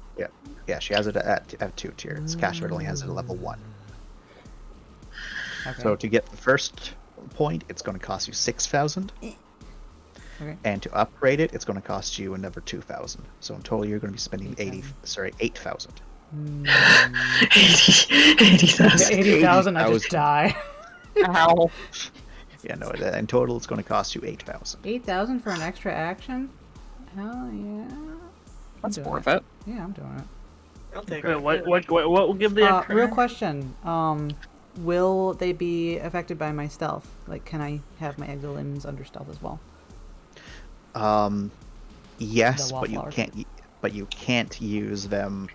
Speaker 5: Yeah, she has it at 2 tiers. Catcher only has it at level 1.
Speaker 6: Okay.
Speaker 5: So to get the first point, it's going to cost you 6,000.
Speaker 6: Okay.
Speaker 5: And to upgrade it, it's going to cost you another 2,000. So in total, you're going to be spending 8,000.
Speaker 11: 80,000.
Speaker 6: 80,000, I just die.
Speaker 1: Ow.
Speaker 5: Yeah, no, in total, it's going to cost you 8,000.
Speaker 6: 8,000 for an extra action? Hell yeah.
Speaker 1: That's worth it.
Speaker 6: Yeah, I'm doing it.
Speaker 11: I'll take
Speaker 4: Wait,
Speaker 11: it.
Speaker 4: what will give the extra?
Speaker 6: Real question. Will they be affected by my stealth? Like, can I have my exolimbs under stealth as well?
Speaker 5: Yes, but you can't. But you can't use them.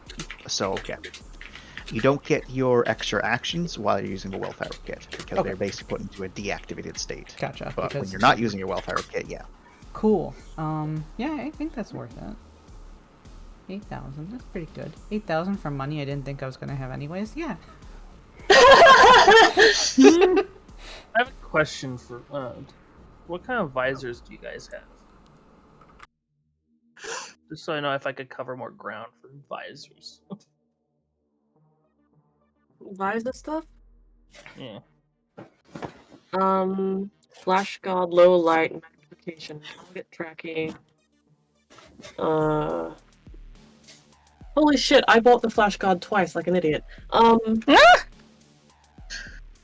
Speaker 5: So yeah, you don't get your extra actions while you're using the Welfare Kit because they're basically put into a deactivated state.
Speaker 6: Gotcha.
Speaker 5: But when you're not using your Welfare Kit, yeah.
Speaker 6: Cool. Yeah, I think that's worth it. 8,000. That's pretty good. 8,000 for money I didn't think I was gonna have anyways. Yeah.
Speaker 4: I have a question for what kind of visors do you guys have? Just so I know if I could cover more ground for visors.
Speaker 2: Visor stuff?
Speaker 4: Yeah.
Speaker 2: Flash God, low light, magnification, target tracking. Holy shit, I bought the Flash God twice like an idiot.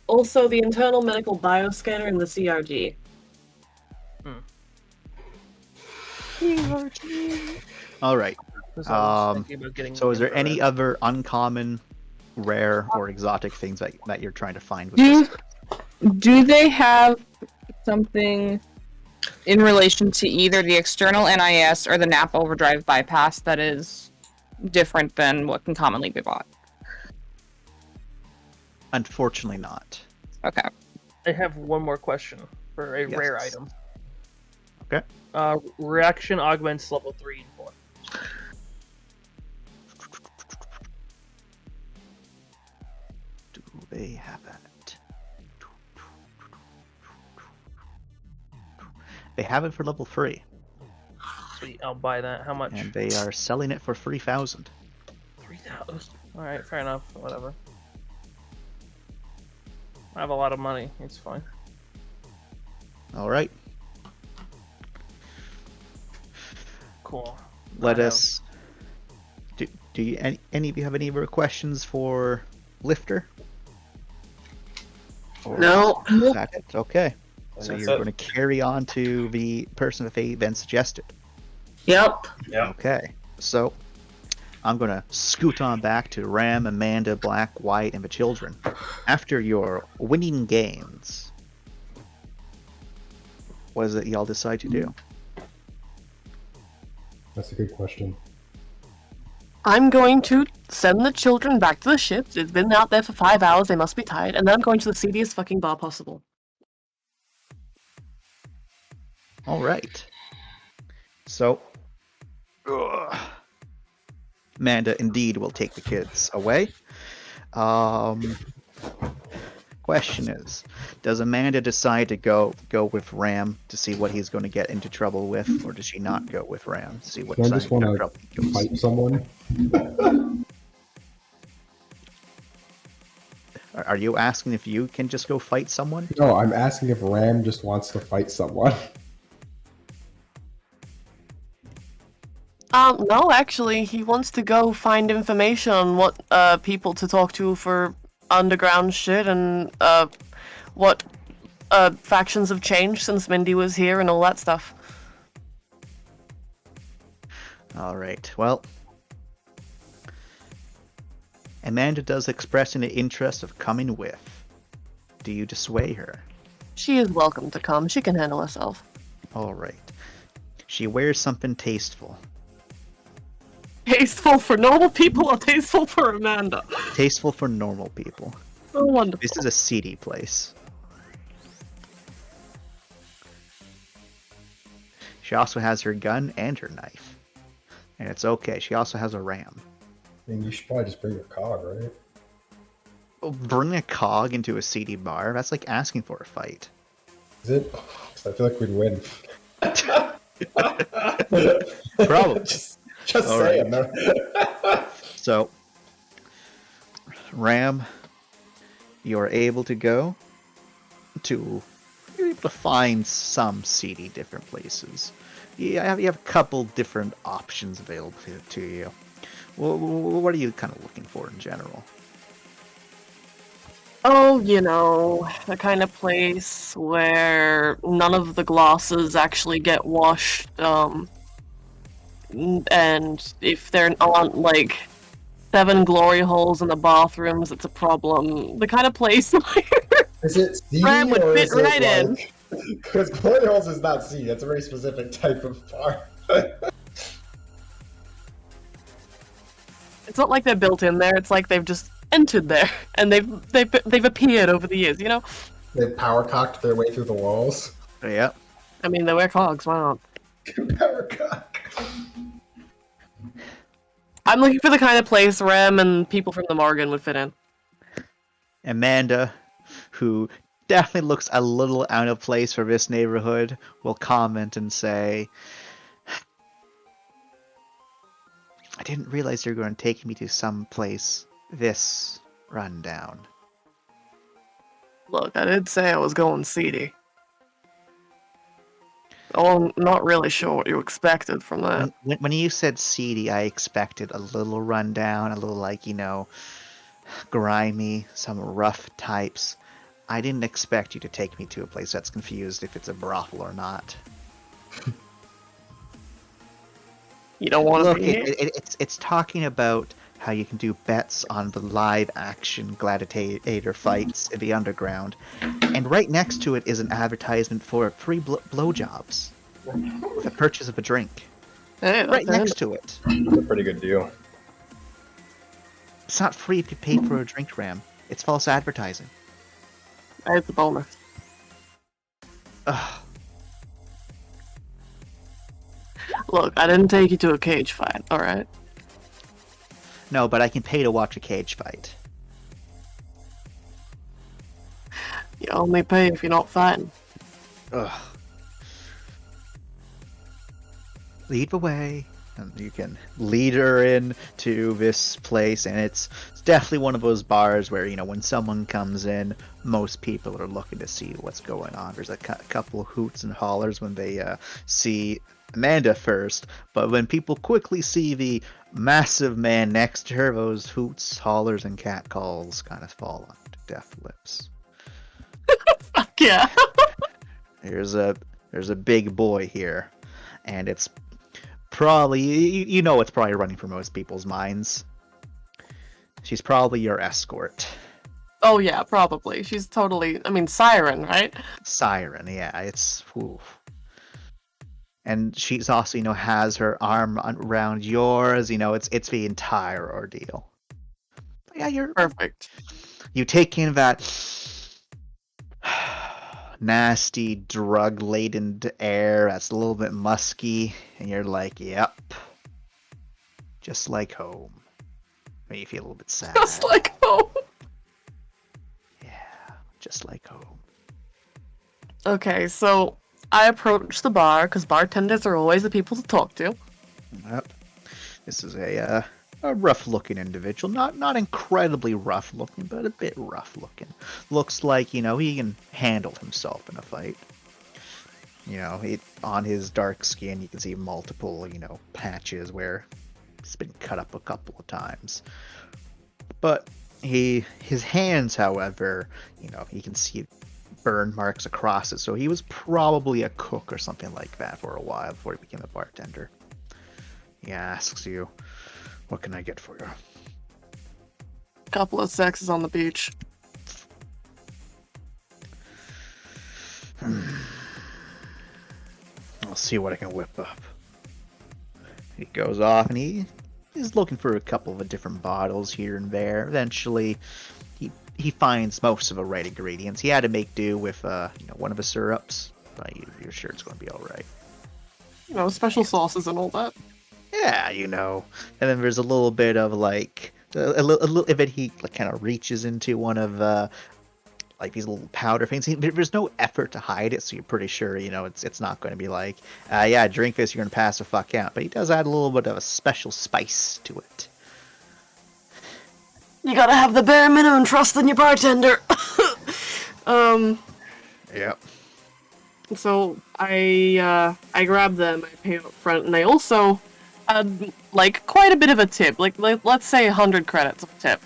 Speaker 2: Also, the internal medical bioscanner and the CRG.
Speaker 5: All right.
Speaker 4: 'Cause I was thinking about getting
Speaker 5: So is there any
Speaker 4: infrared.
Speaker 5: other uncommon, rare, or exotic things that you're trying to find with
Speaker 1: Do
Speaker 5: this?
Speaker 1: do they have something in relation to either the external NIS or the NAP overdrive bypass that is different than what can commonly be bought?
Speaker 5: Unfortunately not.
Speaker 1: Okay.
Speaker 4: I have one more question for a
Speaker 5: Yes.
Speaker 4: rare item.
Speaker 5: Okay.
Speaker 4: Reaction augments level 3 and 4.
Speaker 5: Do they have it? They have it for level 3.
Speaker 4: Sweet, I'll buy that. How much?
Speaker 5: And they are selling it for 3,000.
Speaker 4: 3,000. Alright, fair enough. Whatever. I have a lot of money. It's fine.
Speaker 5: All right.
Speaker 4: Cool.
Speaker 5: Let us. Do you any of you have any other questions for Lifter? Or
Speaker 11: No.
Speaker 5: is that it? Okay. So
Speaker 8: That's
Speaker 5: you're
Speaker 8: it.
Speaker 5: going to carry on to the person that they then suggested.
Speaker 11: Yep.
Speaker 8: Yeah.
Speaker 5: Okay. So I'm going to scoot on back to Ram, Amanda, Black, White, and the children. After your winning games, what is it y'all decide to do?
Speaker 10: That's a good question.
Speaker 2: I'm going to send the children back to the ship. It's been out there for 5 hours. They must be tired. And then I'm going to the seediest fucking bar possible.
Speaker 5: All right. So, Amanda indeed will take the kids away. Question is, does Amanda decide to go with Ram to see what he's going to get into trouble with, or does she not go with Ram to see what
Speaker 10: Do I
Speaker 5: side
Speaker 10: just
Speaker 5: of
Speaker 10: want
Speaker 5: trouble he
Speaker 10: to
Speaker 5: goes?
Speaker 10: fight someone?
Speaker 5: Are you asking if you can just go fight someone?
Speaker 10: No, I'm asking if Ram just wants to fight someone.
Speaker 2: No, actually, he wants to go find information on what people to talk to for underground shit and what factions have changed since Mindy was here and all that stuff.
Speaker 5: All right. Well, Amanda does express an interest of coming with. Do you dissuade her?
Speaker 2: She is welcome to come. She can handle herself.
Speaker 5: All right. She wears something tasteful.
Speaker 2: Tasteful for normal people or tasteful for Amanda?
Speaker 5: Tasteful for normal people.
Speaker 2: Oh, wonderful.
Speaker 5: This is a seedy place. She also has her gun and her knife. And it's okay. She also has a ram.
Speaker 10: I mean, you should probably just bring your cog, right?
Speaker 5: Bring a cog into a seedy bar? That's like asking for a fight.
Speaker 10: Is it? 'Cause I feel like we'd win.
Speaker 5: Probably.
Speaker 10: Just
Speaker 5: All
Speaker 10: saying.
Speaker 5: right. So, Ram, you're able to go to. You're able to find some seedy different places. You have a couple different options available to you. What are you kind of looking for in general?
Speaker 2: Oh, you know, the kind of place where none of the glosses actually get washed, and if there aren't, like, 7 glory holes in the bathrooms, it's a problem. The kind of place where
Speaker 10: Is it C
Speaker 2: Ram would
Speaker 10: or
Speaker 2: fit
Speaker 10: is it
Speaker 2: right in.
Speaker 10: like... Because glory holes is not C. That's a very specific type of bar.
Speaker 2: It's not like they're built in there, it's like they've just entered there, and they've appeared over the years, you know?
Speaker 10: They power cocked their way through the walls.
Speaker 5: Yeah.
Speaker 2: I mean, they wear cogs, why not?
Speaker 10: Power cock.
Speaker 2: I'm looking for the kind of place Rem and people from the Morgan would fit in.
Speaker 5: Amanda, who definitely looks a little out of place for this neighborhood, will comment and say, I didn't realize you were going to take me to some place this rundown.
Speaker 2: Look, I did say I was going seedy. Oh, I'm not really sure what you expected from that.
Speaker 5: When you said seedy, I expected a little rundown, a little like, grimy, some rough types. I didn't expect you to take me to a place that's confused if it's a brothel or not.
Speaker 2: You don't want to
Speaker 5: Look,
Speaker 2: be here?
Speaker 5: it's talking about how you can do bets on the live action gladiator fights in the underground, and right next to it is an advertisement for free blowjobs with a purchase of a drink.
Speaker 2: Hey,
Speaker 5: Right next to it.
Speaker 9: That's a pretty good deal.
Speaker 5: It's not free if you pay for a drink, Ram. It's false advertising.
Speaker 2: It's a bonus.
Speaker 5: Ugh.
Speaker 2: Look, I didn't take you to a cage fight, alright?
Speaker 5: No, but I can pay to watch a cage fight.
Speaker 2: You only pay if you're not fighting.
Speaker 5: Ugh. Lead the way. And you can lead her in to this place, and it's definitely one of those bars where, you know, when someone comes in, most people are looking to see what's going on. There's a couple of hoots and hollers when they see Amanda first, but when people quickly see the massive man next to her, those hoots, hollers, and catcalls kind of fall on deaf lips.
Speaker 2: Fuck yeah.
Speaker 5: There's a big boy here, and it's probably, you know, it's probably running for most people's minds. She's probably your escort.
Speaker 2: Oh yeah, probably. She's totally, I mean, Siren, right?
Speaker 5: Siren, yeah, it's, oof. And she's also, you know, has her arm around yours, you know, it's the entire ordeal. Yeah, you're
Speaker 2: perfect.
Speaker 5: You take in that nasty, drug-laden air that's a little bit musky, and you're like, yep. Just like home. Maybe you feel a little bit sad.
Speaker 2: Just like home.
Speaker 5: Yeah, just like home.
Speaker 2: Okay, so I approach the bar, because bartenders are always the people to talk to.
Speaker 5: Yep. This is a rough-looking individual. Not incredibly rough-looking, but a bit rough-looking. Looks like, you know, he can handle himself in a fight. You know, on his dark skin, you can see multiple, you know, patches where it's been cut up a couple of times. But his hands, however, you know, you can see burn marks across it. So he was probably a cook or something like that for a while before he became a bartender. He asks you, "What can I get for you?"
Speaker 2: Couple of sexes on the beach.
Speaker 5: I'll see what I can whip up. He goes off and he's looking for a couple of different bottles here and there. Eventually, he finds most of the right ingredients. He had to make do with you know, one of the syrups, but you're sure it's going to be all right.
Speaker 2: You know, special sauces and all that.
Speaker 5: Yeah, you know. And then there's a little bit of like a little bit. He like kind of reaches into one of like these little powder things. There's no effort to hide it, so you're pretty sure, you know, it's not going to be like, yeah, drink this, you're going to pass the fuck out. But he does add a little bit of a special spice to it.
Speaker 2: You gotta have the bare minimum trust in your bartender.
Speaker 5: Yep.
Speaker 2: So I grab them, I pay up front, and I also add like quite a bit of a tip. Like let's say 100 credits of tip.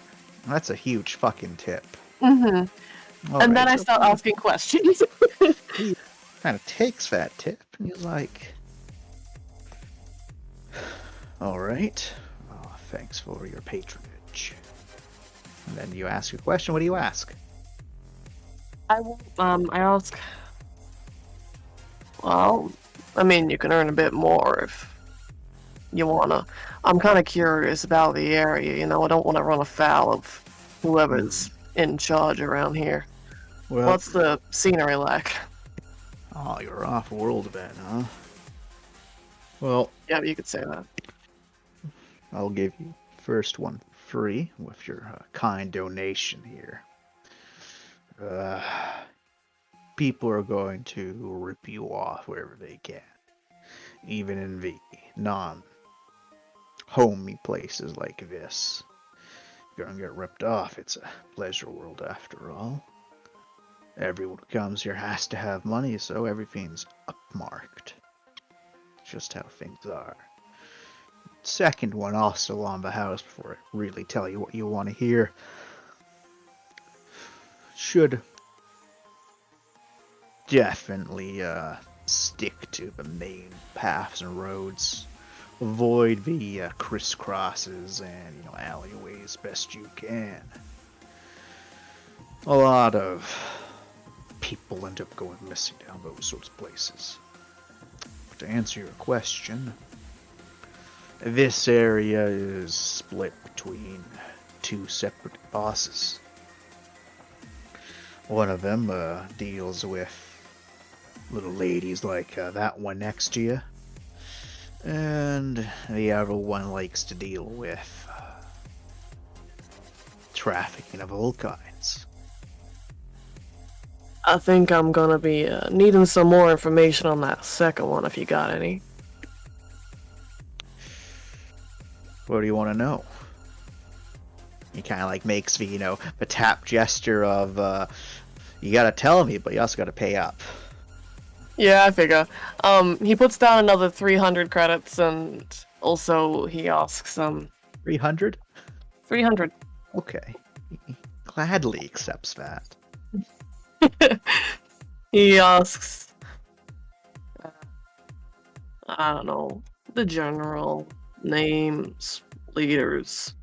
Speaker 5: That's a huge fucking tip.
Speaker 2: Mm-hmm.
Speaker 5: All
Speaker 2: and
Speaker 5: right,
Speaker 2: then I
Speaker 5: so
Speaker 2: start asking questions.
Speaker 5: he kind of takes that tip and he's like, "All right, oh, thanks for your patronage." And then you ask your question. What do you ask?
Speaker 2: I ask. Well, I mean, you can earn a bit more if you wanna. I'm kind of curious about the area. You know, I don't want to run afoul of whoever's in charge around here.
Speaker 5: Well,
Speaker 2: What's the scenery like?
Speaker 5: Oh, you're off-world then, huh? Well,
Speaker 2: Yeah, you could say that.
Speaker 5: I'll give you first one free with your kind donation here. People are going to rip you off wherever they can, even in the non-homey places like this. You're gonna get ripped off. It's a pleasure world after all. Everyone who comes here has to have money, so everything's upmarked. Just how things are. Second one, also on the house before I really tell you what you want to hear. Should definitely stick to the main paths and roads. Avoid the crisscrosses and alleyways best you can. A lot of people end up going missing down those sorts of places. But to answer your question, this area is split between two separate bosses. One of them deals with little ladies like that one next to you, and the other one likes to deal with trafficking of all kinds.
Speaker 2: I think I'm gonna be needing some more information on that second one, if you got any.
Speaker 5: What do you want to know? He kind of like makes the, the tap gesture of, you gotta tell me, but you also gotta pay up.
Speaker 2: Yeah, I figure. He puts down another 300 credits, and also he asks
Speaker 5: 300?
Speaker 2: 300.
Speaker 5: Okay. He gladly accepts that.
Speaker 2: He asks, I don't know, the general names, leaders,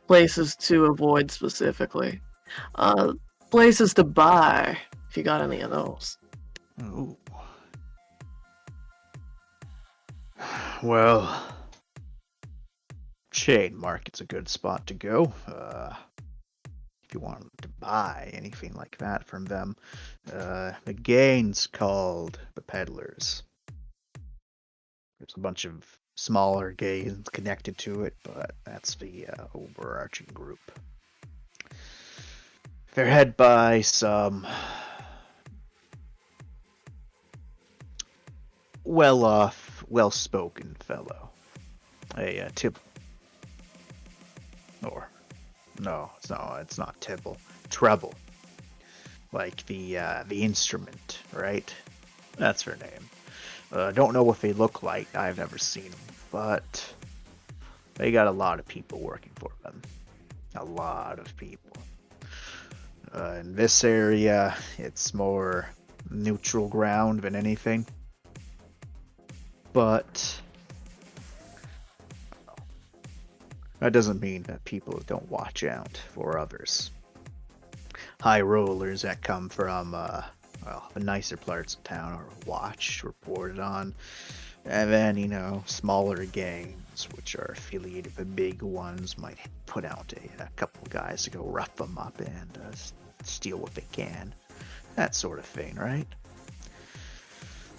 Speaker 2: places to avoid specifically, places to buy, if you got any of those.
Speaker 5: Ooh. Well, Chain Market's a good spot to go. If you want to buy anything like that from them. The gang's called the Peddlers. There's a bunch of smaller gangs connected to it, but that's the overarching group. They're head by some well-off, well-spoken fellow. A Tibble. Or, no, it's not Tibble. Treble. Like the instrument, right? That's her name. Don't know what they look like. I've never seen them, but they got a lot of people working for them. A lot of people. In this area, it's more neutral ground than anything. But that doesn't mean that people don't watch out for others. High rollers that come from, the nicer parts of town are watched, reported on. And then, smaller gangs, which are affiliated with big ones, might put out a couple guys to go rough them up and steal what they can. That sort of thing, right?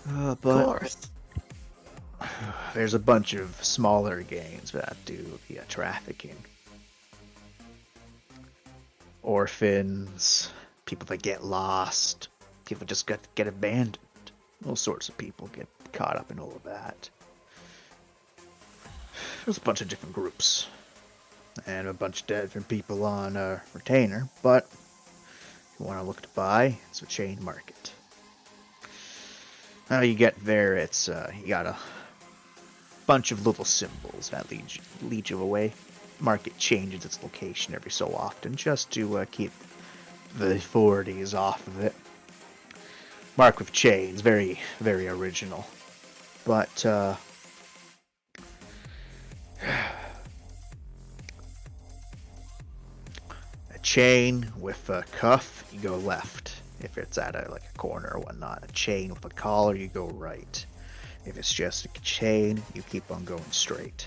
Speaker 5: But
Speaker 2: Of course.
Speaker 5: there's a bunch of smaller gangs that do the trafficking. Orphans, people that get lost, people just get abandoned. All sorts of people get caught up in all of that. There's a bunch of different groups. And a bunch of different people on retainer, but if you want to look to buy, it's a chain market. How you get there, it's you got a bunch of little symbols that lead you away. Market changes its location every so often just to keep the authorities off of it. Marked with chains, very, very original. But a chain with a cuff, you go left. If it's at a corner or whatnot. A chain with a collar, you go right. If it's just a chain, you keep on going straight.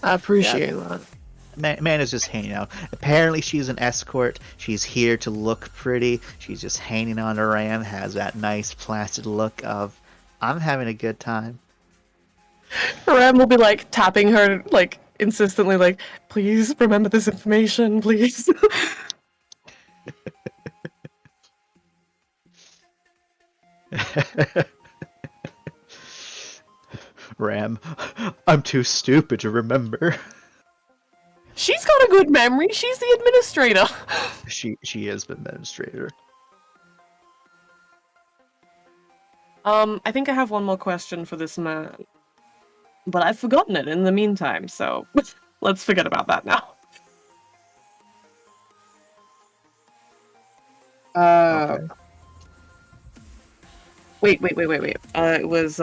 Speaker 2: I appreciate that.
Speaker 5: Man is just hanging out. Apparently she's an escort. She's here to look pretty. She's just hanging on to Ram, has that nice placid look of, I'm having a good time.
Speaker 2: Ram will be tapping her insistently, please remember this information, please.
Speaker 5: Ram, I'm too stupid to remember.
Speaker 2: She's got a good memory. She's the administrator.
Speaker 5: She is the administrator.
Speaker 2: I think I have one more question for this man. But I've forgotten it in the meantime, so let's forget about that now. Uh, wait. It was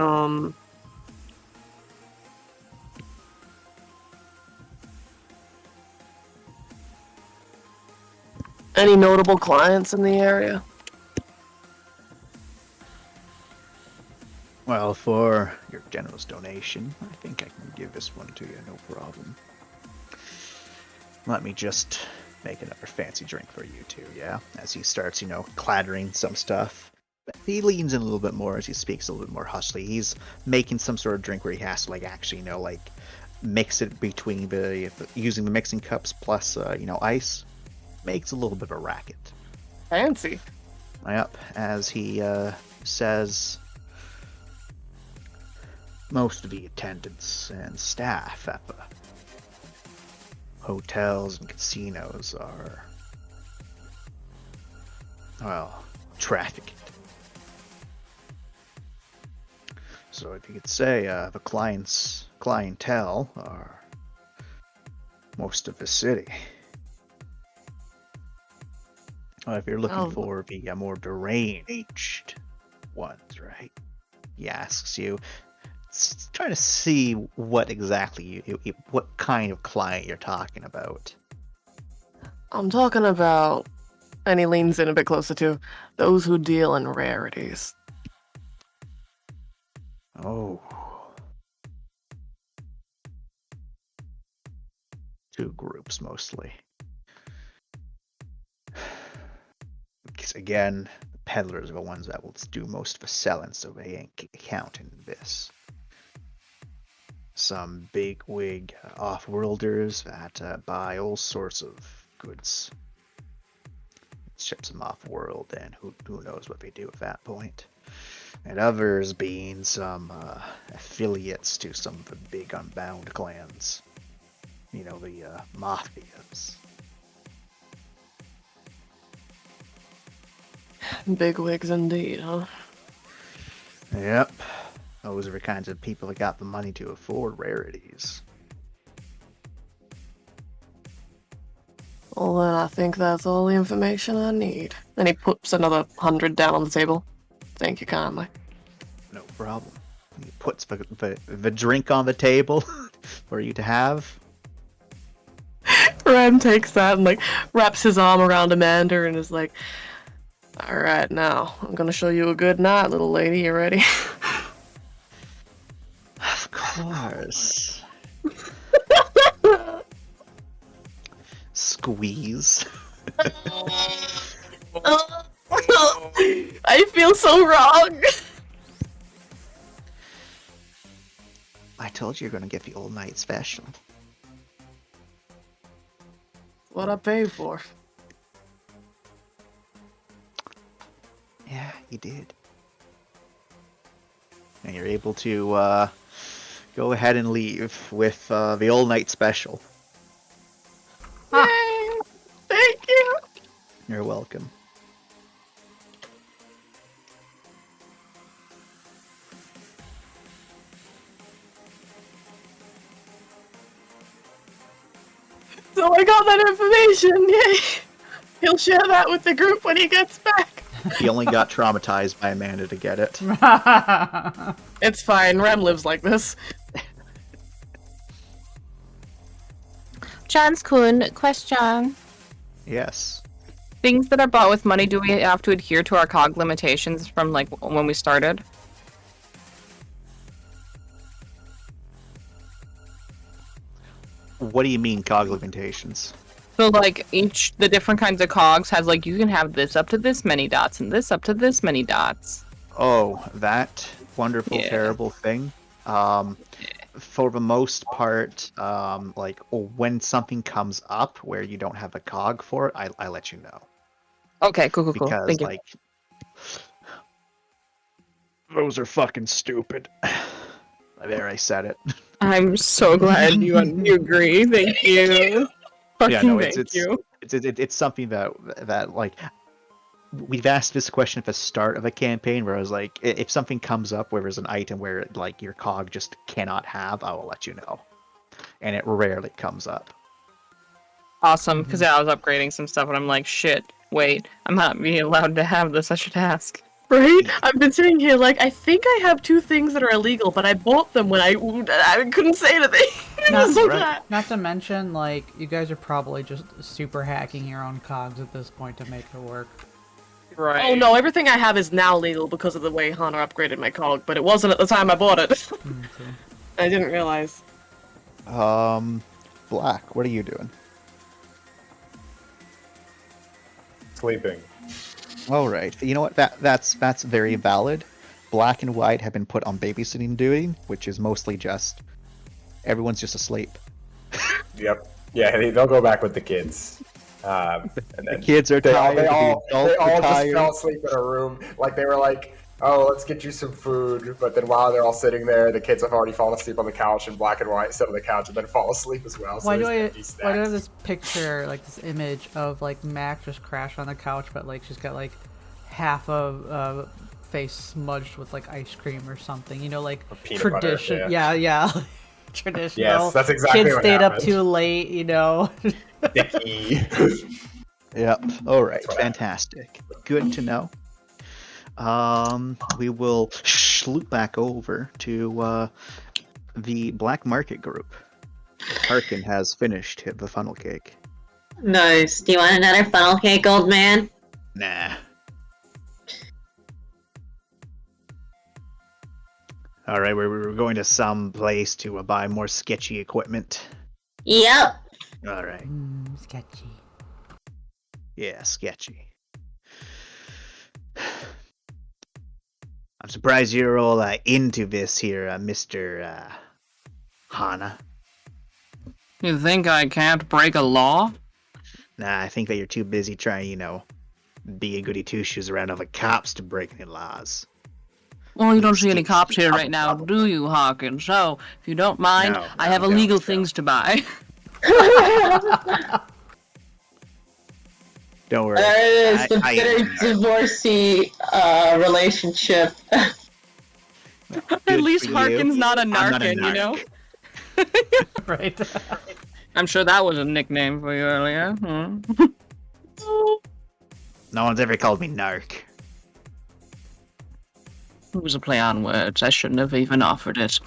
Speaker 2: any notable clients in the area?
Speaker 5: Well, for your generous donation, I think I can give this one to you, no problem. Let me just make another fancy drink for you two, yeah? As he starts, clattering some stuff. He leans in a little bit more as he speaks a little bit more huskily. He's making some sort of drink where he has to, actually, mix it between using the mixing cups plus, ice. Makes a little bit of a racket.
Speaker 2: Fancy.
Speaker 5: Yep, as he says, most of the attendants and staff at the hotels and casinos are, well, trafficked. So if you could say the clientele are most of the city. If you're looking for the more deranged ones, right? He asks you. Trying to see what exactly what kind of client you're talking about.
Speaker 2: I'm talking about, and he leans in a bit closer to, those who deal in rarities.
Speaker 5: Oh. Two groups mostly. Because again, the peddlers are the ones that will do most of the selling, so they ain't counting this. Some big-wig off-worlders that buy all sorts of goods. Ships them off-world, and who knows what they do at that point. And others being some affiliates to some of the big unbound clans. The mafias.
Speaker 2: Big wigs indeed, huh?
Speaker 5: Yep. Those are the kinds of people that got the money to afford rarities.
Speaker 2: Well, then I think that's all the information I need. And he puts another 100 down on the table. Thank you kindly.
Speaker 5: No problem. He puts the drink on the table for you to have.
Speaker 2: Rem takes that and wraps his arm around Amanda and is like, alright, now, I'm gonna show you a good night, little lady. You ready?
Speaker 5: Of course. Squeeze.
Speaker 2: I feel so wrong.
Speaker 5: I told you you're gonna get the all night special.
Speaker 2: What I paid for.
Speaker 5: Yeah, you did. And you're able to go ahead and leave with the all night special.
Speaker 2: Yay! Thank you.
Speaker 5: You're welcome.
Speaker 2: So I got that information. Yay! He'll share that with the group when he gets back.
Speaker 5: He only got traumatized by Amanda to get it.
Speaker 2: It's fine. Rem lives like this.
Speaker 1: Jans-kun, question.
Speaker 5: Yes.
Speaker 1: Things that are bought with money, do we have to adhere to our cog limitations from when we started?
Speaker 5: What do you mean cog limitations?
Speaker 1: So the different kinds of cogs has you can have this up to this many dots and this up to this many dots.
Speaker 5: Oh, that wonderful, terrible thing. For the most part, when something comes up where you don't have a cog for it, I let you know.
Speaker 1: Okay, cool.
Speaker 5: Because,
Speaker 1: Thank you.
Speaker 5: those are fucking stupid. There, I said it.
Speaker 1: I'm so glad you agree. Thank you. Thank you.
Speaker 5: It's something that we've asked this question at the start of a campaign where I was like, if something comes up where there's an item where your cog just cannot have, I will let you know. And it rarely comes up.
Speaker 1: Awesome, because I was upgrading some stuff and I'm like, shit, Wait, I'm not being allowed to have this. I should ask.
Speaker 2: Right? I've been sitting here like, I think I have 2 things that are illegal, but I bought them when I couldn't say anything.
Speaker 6: Not to mention, like, you guys are probably just super hacking your own cogs at this point to make it work.
Speaker 2: Right. Oh no, everything I have is now legal because of the way Hana upgraded my cog, but it wasn't at the time I bought it. I didn't realize.
Speaker 5: Black, what are you doing?
Speaker 8: Sleeping.
Speaker 5: All right. You know what? That's very valid. Black and white have been put on babysitting duty, which is mostly just everyone's just asleep.
Speaker 8: Yep. Yeah, they'll go back with the kids. And then
Speaker 5: The kids are tired.
Speaker 8: They all
Speaker 5: the adults are
Speaker 8: just
Speaker 5: tired.
Speaker 8: fell asleep in a room. Like they were like, "Oh, let's get you some food." But then while they're all sitting there, the kids have already fallen asleep on the couch, and Black and White sit on the couch and then fall asleep as well. So
Speaker 6: Why do I
Speaker 8: empty snacks.
Speaker 6: have this picture, like this image of like Mac just crashed on the couch, but like she's got like half of face smudged with like ice cream or something, you know, like
Speaker 8: peanut butter,
Speaker 6: tradition. Yeah. Traditional.
Speaker 8: Yes, that's exactly
Speaker 6: Kids
Speaker 8: what
Speaker 6: stayed up
Speaker 8: happened.
Speaker 6: too late, you know.
Speaker 8: Sticky.
Speaker 5: Yep. All right. Fantastic. Good to know. We will loop back over to the black market group. Harkin has finished the funnel cake.
Speaker 3: Nice. Do you want another funnel cake, old man?
Speaker 5: Nah. All right, we're going to some place to buy more sketchy equipment.
Speaker 3: Yep.
Speaker 5: All right.
Speaker 6: Sketchy.
Speaker 5: Yeah, sketchy. I'm surprised you're all into this here, Mr. Hana.
Speaker 1: You think I can't break a law?
Speaker 5: Nah, I think that you're too busy trying, be a goody two-shoes around other cops to break any laws.
Speaker 1: Well, you don't see any cops here right now, do you, Hawkins? So, if you don't mind,
Speaker 5: No,
Speaker 1: I have illegal things to buy.
Speaker 5: Don't worry.
Speaker 3: There is the
Speaker 5: I
Speaker 3: bitter divorcee relationship.
Speaker 1: At least Harkin's not a
Speaker 5: I'm not a
Speaker 1: narkin, you know?
Speaker 6: Right.
Speaker 1: I'm sure that was a nickname for you earlier. Hmm.
Speaker 5: No one's ever called me narc.
Speaker 1: It was a play on words. I shouldn't have even offered it.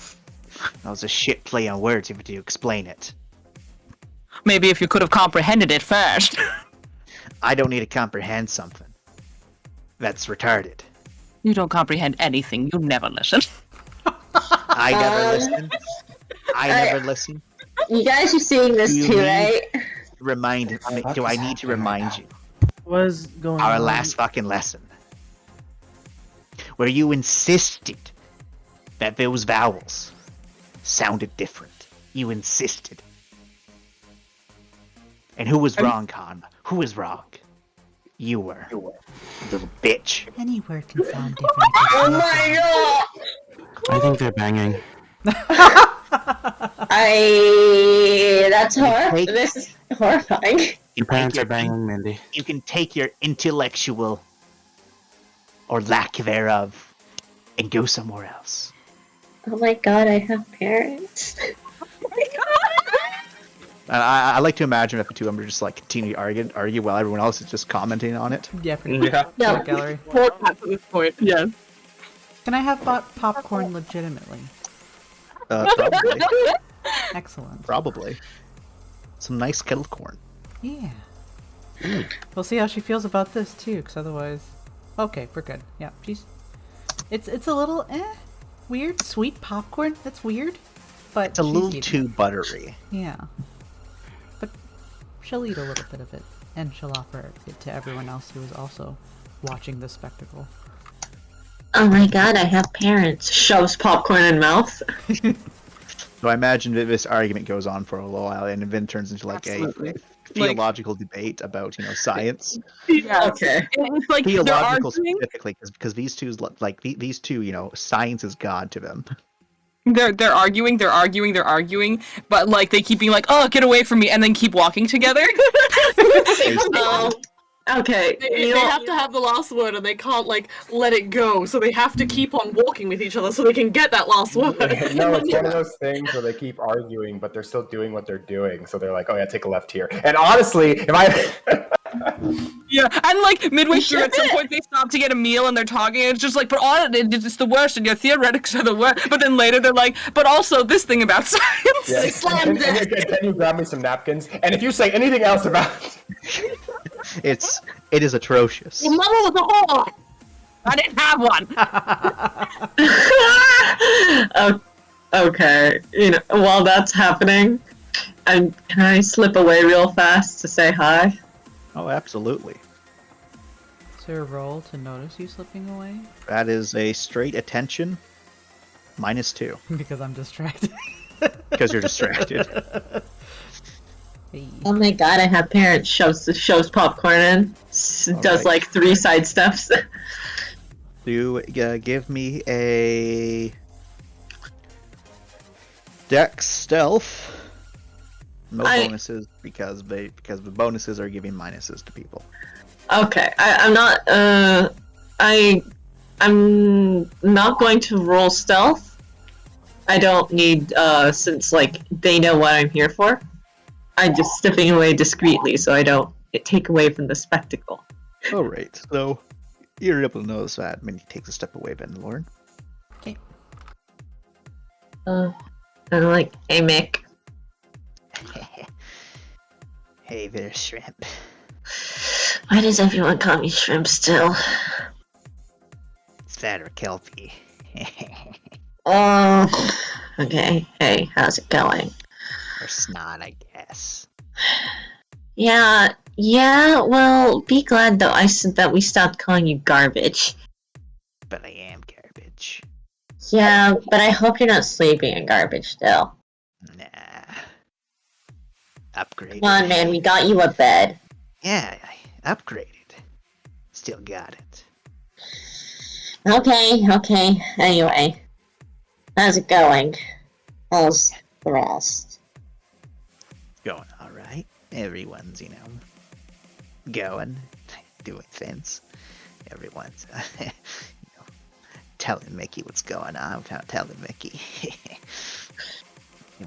Speaker 5: That was a shit play on words if you explain it.
Speaker 1: Maybe if you could have comprehended it first.
Speaker 5: I don't need to comprehend something. That's retarded.
Speaker 1: You don't comprehend anything. You never listen.
Speaker 5: I never listen. I never listen.
Speaker 3: You guys are seeing this
Speaker 5: You
Speaker 3: too,
Speaker 5: need-
Speaker 3: right?
Speaker 5: Do I need to remind you?
Speaker 4: What's going
Speaker 5: Our
Speaker 4: on?
Speaker 5: last fucking lesson. Where you insisted that those vowels sounded different. You insisted. And who was wrong, Khan? Who was wrong? You were. Little bitch.
Speaker 6: Any word can sound different.
Speaker 3: Oh my god!
Speaker 7: I think they're banging.
Speaker 3: That's horrifying. This is horrifying.
Speaker 7: Your parents are banging, Mindy.
Speaker 5: You can take your intellectual or lack thereof and go somewhere else.
Speaker 3: Oh my god, I have parents.
Speaker 5: I like to imagine if the two of them are just continue to argue while everyone else is just commenting on it.
Speaker 6: Yeah, pretty much.
Speaker 2: Yeah.
Speaker 6: Gallery.
Speaker 2: Port at this point. Yes.
Speaker 6: Can I have popcorn legitimately?
Speaker 5: Probably.
Speaker 6: Excellent.
Speaker 5: Probably. Some nice kettle corn.
Speaker 6: Yeah. We'll see how she feels about this too, because otherwise, okay, we're good. Yeah, it's a little weird, sweet popcorn. That's weird, but
Speaker 5: It's a little too buttery.
Speaker 6: Yeah, but she'll eat a little bit of it, and she'll offer it to everyone else who is also watching this spectacle.
Speaker 3: Oh my god, I have parents. Shoves popcorn in mouth.
Speaker 5: So I imagine that this argument goes on for a little while, and then turns into a theological debate about science.
Speaker 1: Yeah.
Speaker 3: Okay.
Speaker 1: It's like they're
Speaker 5: Theological
Speaker 1: arguing.
Speaker 5: specifically, because these two these two, science is God to them.
Speaker 1: They're arguing, but they keep being like, "Oh, get away from me," and then keep walking together.
Speaker 3: Okay.
Speaker 2: They have to have the last word and they can't let it go, so they have to keep on walking with each other so they can get that last word.
Speaker 8: No, it's one of those things where they keep arguing, but they're still doing what they're doing. So they're like, "Oh yeah, take a left here." And honestly, if I
Speaker 1: Yeah, and like midway through, at some
Speaker 3: should.
Speaker 1: point they stop to get a meal and they're talking. And it's just like, but all it's the worst, and your theoretics are the worst. But then later they're like, but also this thing about science.
Speaker 8: Yeah.
Speaker 3: Slam
Speaker 8: And
Speaker 3: dunk.
Speaker 8: can you grab me some napkins? And if you say anything else about
Speaker 5: It is atrocious.
Speaker 3: Your mama was a whore.
Speaker 1: I didn't have one.
Speaker 11: Oh, okay. While that's happening, can I slip away real fast to say hi?
Speaker 5: Oh, absolutely.
Speaker 6: Is there a roll to notice you slipping away?
Speaker 5: That is a straight attention. -2.
Speaker 6: Because I'm distracted.
Speaker 5: Because you're distracted.
Speaker 6: Hey.
Speaker 11: Oh my god, I have parents shoves popcorn in. Does
Speaker 5: right.
Speaker 11: like 3 side steps.
Speaker 5: You give me a Dex stealth. No bonuses because the bonuses are giving minuses to people.
Speaker 11: Okay, I'm not going to roll stealth. I don't need, since, like, they know what I'm here for. I'm just stepping away discreetly so I don't take away from the spectacle.
Speaker 5: Alright, so you're able to notice that Minnie takes a step away, Vandelorn.
Speaker 6: Okay.
Speaker 11: I'm like, hey Mick.
Speaker 5: Hey there, shrimp.
Speaker 11: Why does everyone call me shrimp still?
Speaker 5: It's that or Kelpie.
Speaker 11: Oh, okay. Hey, how's it going?
Speaker 5: Or snot, I guess.
Speaker 11: Yeah, well, be glad though I said that we stopped calling you garbage.
Speaker 5: But I am garbage.
Speaker 11: Yeah, but I hope you're not sleeping in garbage still.
Speaker 5: Nah. Upgraded.
Speaker 11: Come on, man, we got you a bed.
Speaker 5: Yeah, I upgraded. Still got it.
Speaker 11: Okay. Anyway, how's it going? How's the rest?
Speaker 5: Going alright. Everyone's, going, doing things. Everyone's, telling Mickey what's going on without telling Mickey.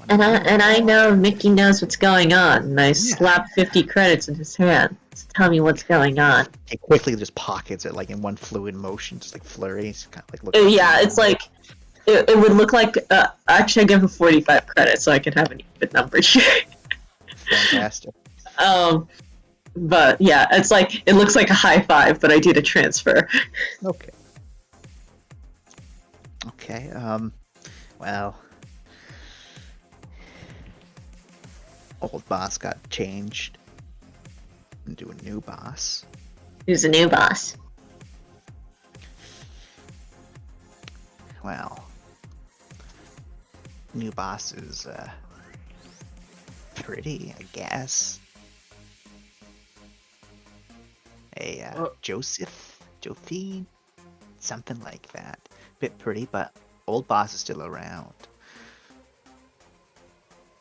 Speaker 11: And I know Mickey knows what's going on, and I slap 50 credits in his hand to tell me what's going on.
Speaker 5: He quickly just pockets it like in one fluid motion, just like flurries. Kind of like looking
Speaker 11: Yeah, it's like it would look like. Actually, I give him 45 credits so I can have an even number here.
Speaker 5: Fantastic.
Speaker 11: But yeah, it's like it looks like a high five, but I did a transfer.
Speaker 5: Okay. Well, old boss got changed into a new boss.
Speaker 11: Who's the new boss?
Speaker 5: Well, new boss is pretty, I guess. Josephine, something like that. Bit pretty, but old boss is still around.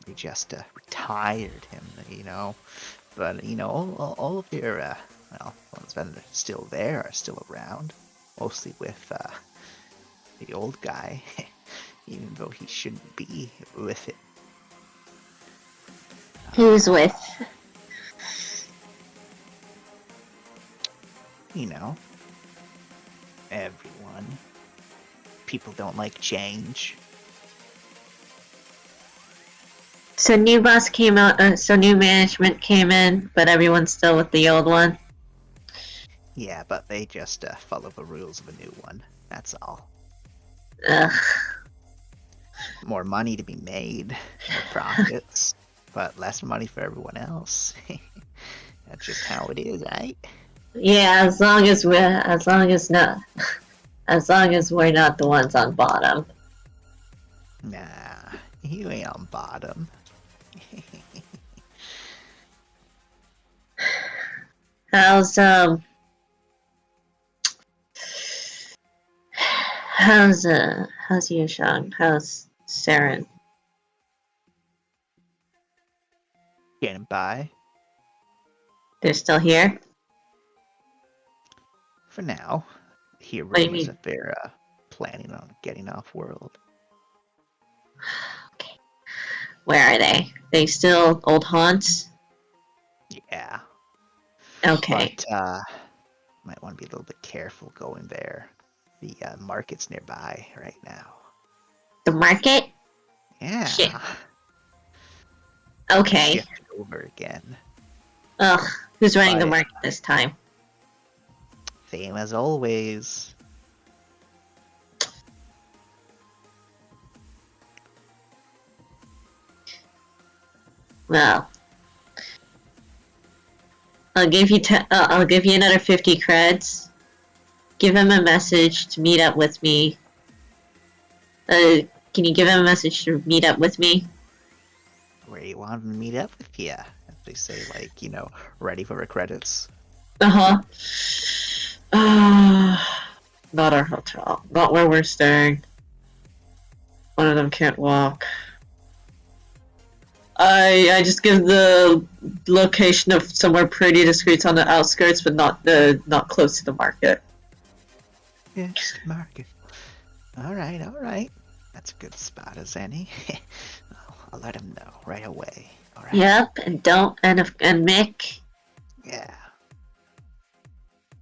Speaker 5: They just retired him, But all of your ones that are still there are still around, mostly with the old guy, even though he shouldn't be with it.
Speaker 11: Who's with?
Speaker 5: Everyone. People don't like change.
Speaker 11: So new boss came out. So new management came in, but everyone's still with the old one.
Speaker 5: Yeah, but they just follow the rules of a new one. That's all.
Speaker 11: Ugh.
Speaker 5: More money to be made, more profits, but less money for everyone else. That's just how it is, right?
Speaker 11: Yeah, as long as we're not the ones on bottom.
Speaker 5: Nah, you ain't on bottom.
Speaker 11: How's Yoshan? How's Saren?
Speaker 5: Getting by.
Speaker 11: They're still here?
Speaker 5: For now. Hear
Speaker 11: What do you
Speaker 5: rumors
Speaker 11: mean?
Speaker 5: that they're planning on getting off world.
Speaker 11: Okay. Where are they? They still old haunts?
Speaker 5: Yeah.
Speaker 3: Okay.
Speaker 5: But might want to be a little bit careful going there. The market's nearby right now.
Speaker 3: The market?
Speaker 5: Yeah.
Speaker 3: Shit. Okay.
Speaker 5: Shift over again.
Speaker 3: Ugh. Who's running the
Speaker 5: But-
Speaker 3: market this time?
Speaker 5: Same as always.
Speaker 3: Well, I'll give you I'll give you another 50 creds. Give him a message to meet up with me. Can you give him a message to meet up with me?
Speaker 5: Where you want him to meet up with you? As they say, like, you know, ready for the credits.
Speaker 11: Not our hotel. Not where we're staying. One of them can't walk. I just give the location of somewhere pretty discreet on the outskirts, but not close to the market.
Speaker 5: Yeah, just the market. Alright, alright. That's a good spot as any. I'll let him know right away. Alright?
Speaker 3: Yep, and Mick,
Speaker 5: Yeah.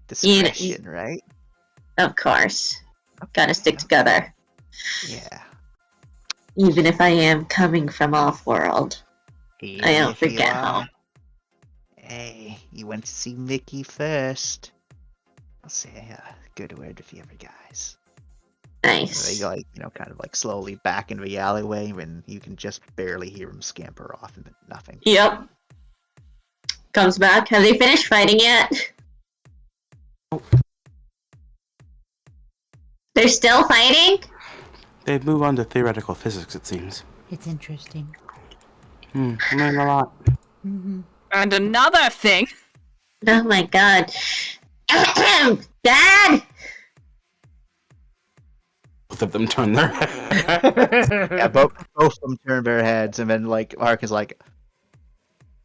Speaker 5: Discretion, right?
Speaker 3: of course. Gotta stick together.
Speaker 5: Yeah.
Speaker 3: Even if I am coming from off-world.
Speaker 5: Even
Speaker 3: I don't
Speaker 5: if you
Speaker 3: forget
Speaker 5: are.
Speaker 3: home.
Speaker 5: Hey, you went to see Mickey first. I'll say a good word for you guys.
Speaker 3: Nice.
Speaker 5: They like, you know, kind of like slowly back into the alleyway when you can just barely hear him scamper off and nothing.
Speaker 3: Yep. Comes back. Have they finished fighting yet? They're still fighting?
Speaker 7: They'd move on to theoretical physics, it seems.
Speaker 6: It's interesting.
Speaker 7: I learned a lot.
Speaker 1: And another thing.
Speaker 3: Oh my god. Dad!
Speaker 7: Both of them turn their head.
Speaker 5: Yeah, both of them turn their heads, and then like Mark is like,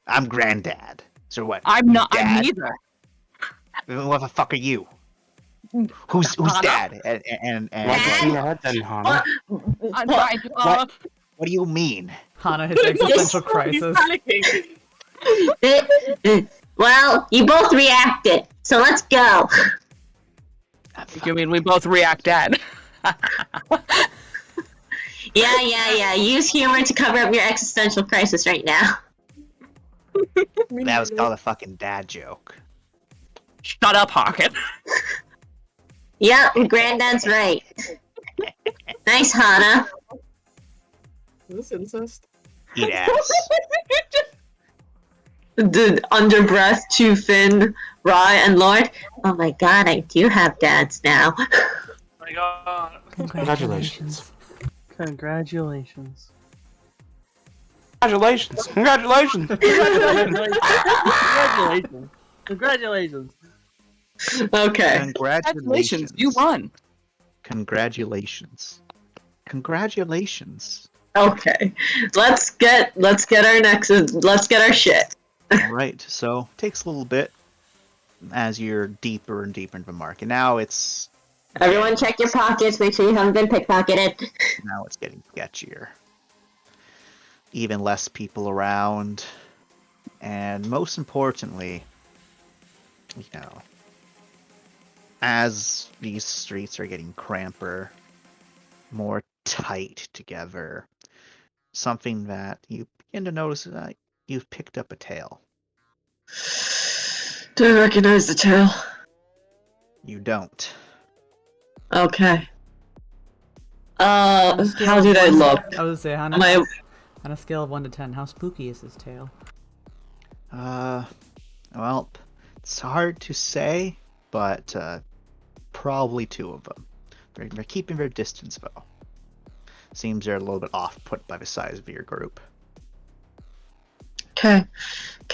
Speaker 5: "I'm granddad." So what?
Speaker 1: I'm
Speaker 5: you
Speaker 1: not. I'm
Speaker 5: dad?
Speaker 1: neither.
Speaker 5: What the fuck are you? Who's
Speaker 1: Hana?
Speaker 5: dad? And
Speaker 7: Why'd you see your head then, Hana?
Speaker 1: I'm trying to.
Speaker 5: What do you mean?
Speaker 6: Hana has existential crisis.
Speaker 3: Well, you both reacted, so let's go.
Speaker 1: You mean we both react dead?
Speaker 3: Yeah. Use humor to cover up your existential crisis right now.
Speaker 5: That was called a fucking dad joke.
Speaker 1: Shut up, Pocket.
Speaker 3: Yep, Granddad's right. Nice, Hana.
Speaker 2: Is this incest?
Speaker 5: Eat ass.
Speaker 11: The underbreath to Finn, Rye, and Lord.
Speaker 3: Oh my god, I do have dads now.
Speaker 4: Oh my god.
Speaker 7: Congratulations.
Speaker 4: Congratulations.
Speaker 7: Congratulations! Congratulations!
Speaker 4: Congratulations. Congratulations.
Speaker 11: Okay.
Speaker 5: Congratulations.
Speaker 1: You won.
Speaker 5: Congratulations. Congratulations.
Speaker 11: Okay. Let's get our shit.
Speaker 5: Alright, so takes a little bit as you're deeper and deeper into the market. Now it's
Speaker 3: Everyone check your pockets, make sure you haven't been pickpocketed.
Speaker 5: now it's getting sketchier. Even less people around. And most importantly, you know, as these streets are getting cramper, more tight together, something that you begin to notice is that you've picked up a tail.
Speaker 11: Do I recognize the tail?
Speaker 5: You don't.
Speaker 11: Okay.
Speaker 6: On a scale
Speaker 11: How
Speaker 6: of
Speaker 11: did I
Speaker 6: 1
Speaker 11: look?
Speaker 6: I would say, Hana,
Speaker 11: Am I...
Speaker 6: on a scale of 1 to 10, how spooky is his tail?
Speaker 5: Well, it's hard to say, but probably 2 of them. They're keeping their distance, though. Seems they're a little bit off-put by the size of your group.
Speaker 11: Okay.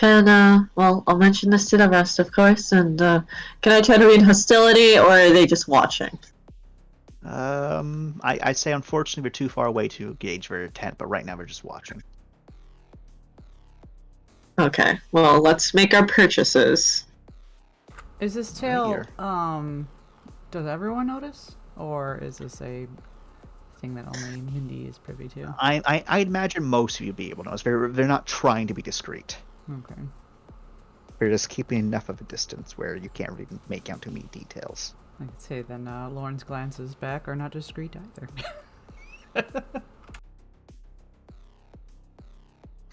Speaker 11: Well, I'll mention this to the rest, of course, and, can I try to read hostility, or are they just watching?
Speaker 5: I'd say unfortunately we're too far away to gauge their intent, but right now we're just watching.
Speaker 11: Okay, well, let's make our purchases.
Speaker 6: Is this tail,
Speaker 5: here.
Speaker 6: does everyone notice? Or is this a thing that only Mindy is privy to?
Speaker 5: I'd imagine most of you be able to notice. They're not trying to be discreet.
Speaker 6: Okay.
Speaker 5: We're just keeping enough of a distance where you can't really make out too many details.
Speaker 6: I could say then Lauren's glances back are not discreet either.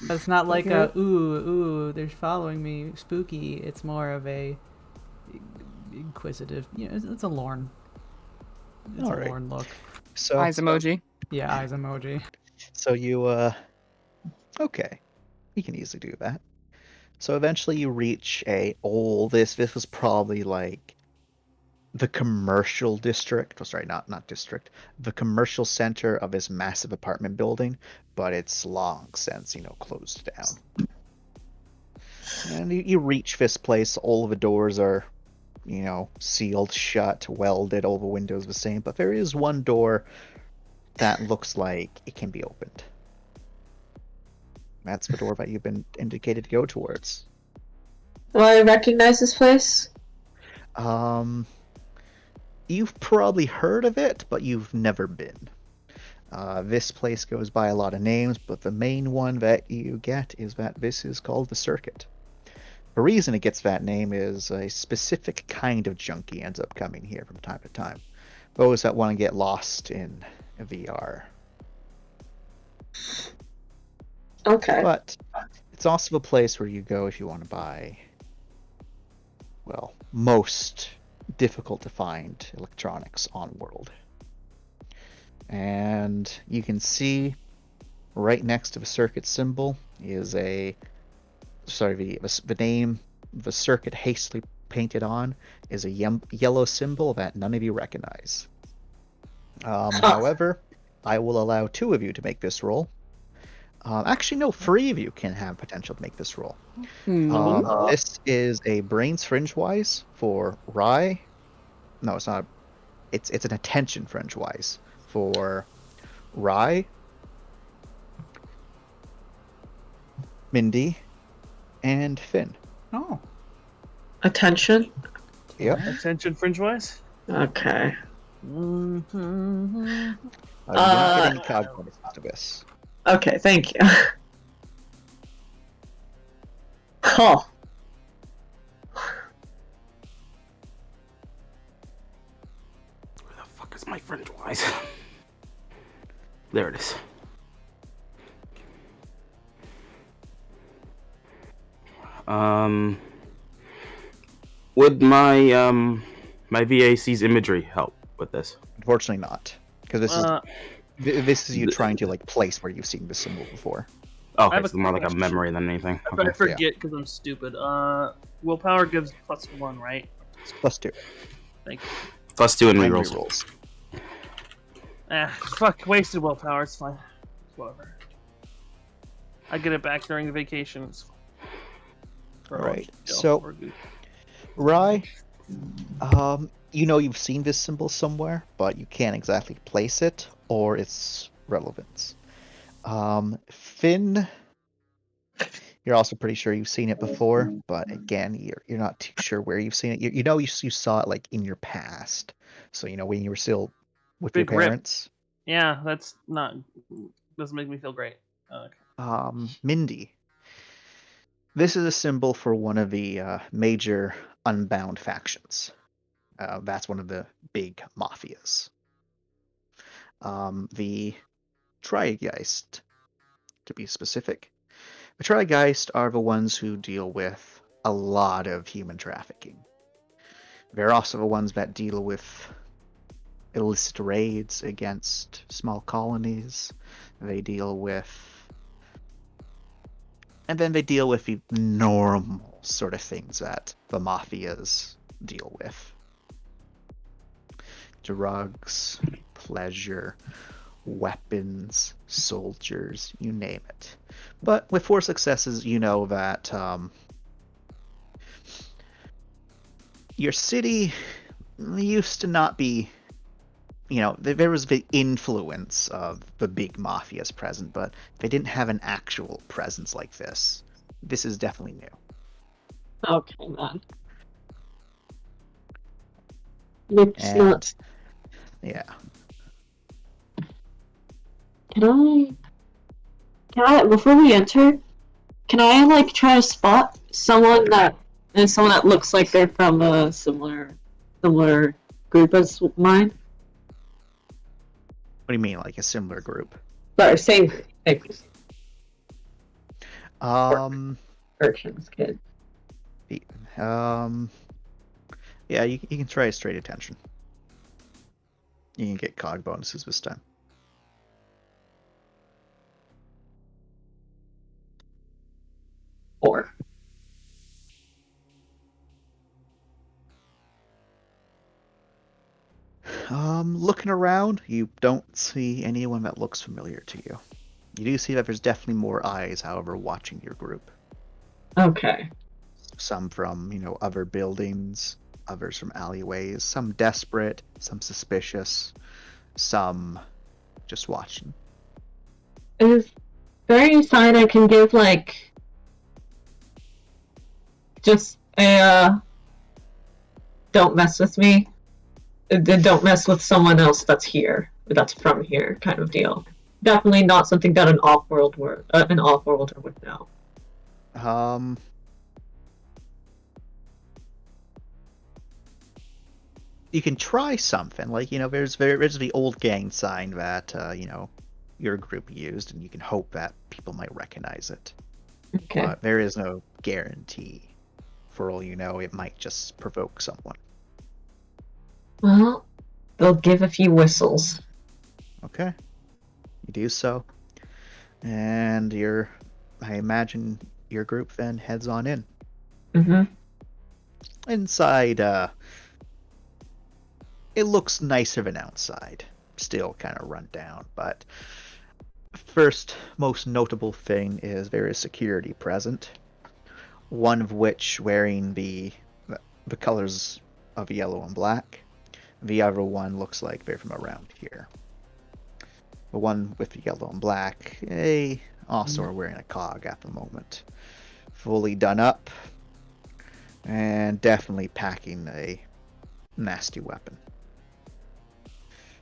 Speaker 6: It's not like ooh, they're following me, spooky. It's more of a inquisitive. It's a Lorne. It's a Lorne look.
Speaker 5: So
Speaker 1: Eyes emoji.
Speaker 6: Yeah, eyes emoji.
Speaker 5: So you okay, you can easily do that. So eventually you reach this was probably like the commercial district. Oh, sorry, not district. The commercial center of this massive apartment building, but it's long since closed down. And you reach this place. All of the doors are, sealed shut, welded. All the windows the same, but there is one door that looks like it can be opened. That's the door that you've been indicated to go towards.
Speaker 11: Do I recognize this place?
Speaker 5: You've probably heard of it, but you've never been. This place goes by a lot of names, but the main one that you get is that this is called the Circuit. The reason it gets that name is a specific kind of junkie ends up coming here from time to time. Those that want to get lost in VR.
Speaker 11: Okay.
Speaker 5: But it's also a place where you go if you want to buy, well, most difficult to find electronics on world. And you can see right next to the Circuit symbol is the name the Circuit hastily painted on is a yellow symbol that none of you recognize. However, I will allow 2 of you to make this roll. Actually, no, 3 of you can have potential to make this roll. This is a Brains Fringe-wise for Rye. No, it's not. It's an Attention Fringe-wise for Rye, Mindy, and Finn.
Speaker 6: Oh.
Speaker 11: Attention?
Speaker 5: Yep.
Speaker 4: Attention fringe-wise?
Speaker 11: Okay.
Speaker 5: You're not getting cognitive to this.
Speaker 11: Okay, thank you. Oh.
Speaker 7: Where the fuck is my friend Wise? There it is. Would my my VAC's imagery help with this?
Speaker 5: Unfortunately not, because this is you trying to place where you've seen this symbol before.
Speaker 7: Oh, okay, it's more like a memory than anything.
Speaker 4: I forget because I'm stupid. Willpower gives +1, right?
Speaker 5: +2.
Speaker 4: Thank you.
Speaker 7: +2 in rerolls.
Speaker 4: Fuck, wasted willpower. It's fine. Whatever. I get it back during the vacations.
Speaker 5: Right. So, Rye, you've seen this symbol somewhere, but you can't exactly place it or its relevance. Finn, you're also pretty sure you've seen it before, but again, you're not too sure where you've seen it. You saw it in your past. So when you were still with
Speaker 4: Big
Speaker 5: your parents.
Speaker 4: Rip. Yeah, that's not doesn't make me feel great. Okay.
Speaker 5: Mindy. This is a symbol for one of the major Unbound factions. That's one of the big mafias. The Trigeist, to be specific. The Trigeist are the ones who deal with a lot of human trafficking. They're also the ones that deal with illicit raids against small colonies. They deal with the normal sort of things that the mafias deal with. Drugs, pleasure, weapons, soldiers, you name it. But with 4 successes, you know that your city used to not be, there was the influence of the big mafias present, but they didn't have an actual presence like this. This is definitely new.
Speaker 11: Okay, then. It's not.
Speaker 5: Yeah.
Speaker 11: Can I, before we enter, can I try to spot someone that And someone that looks like they're from a similar group as mine.
Speaker 5: What do you mean, like a similar group?
Speaker 11: Sorry, same group. Urchins, kid.
Speaker 5: Yeah, you can try straight attention. You can get cog bonuses this time.
Speaker 11: Four.
Speaker 5: Looking around, you don't see anyone that looks familiar to you. You do see that there's definitely more eyes, however, watching your group.
Speaker 11: Okay.
Speaker 5: Some from, other buildings, others from alleyways, some desperate, some suspicious, some just watching.
Speaker 11: Is there any sign I can give, like, just a, don't mess with me? Don't mess with someone else that's here, that's from here, kind of deal. Definitely not something that an off-worlder would know.
Speaker 5: You can try something, like, there's the old gang sign that, your group used, and you can hope that people might recognize it.
Speaker 11: Okay.
Speaker 5: But there is no guarantee. For all you know, it might just provoke someone.
Speaker 11: Well, they'll give a few whistles.
Speaker 5: Okay. You do so. And I imagine your group then heads on in.
Speaker 11: Mm-hmm.
Speaker 5: Inside, it looks nicer than outside. Still kind of run down, but first most notable thing is there is security present. One of which wearing the colors of yellow and black. The other one looks like they're from around here. The one with the yellow and black, they also are wearing a cog at the moment. Fully done up, and definitely packing a nasty weapon.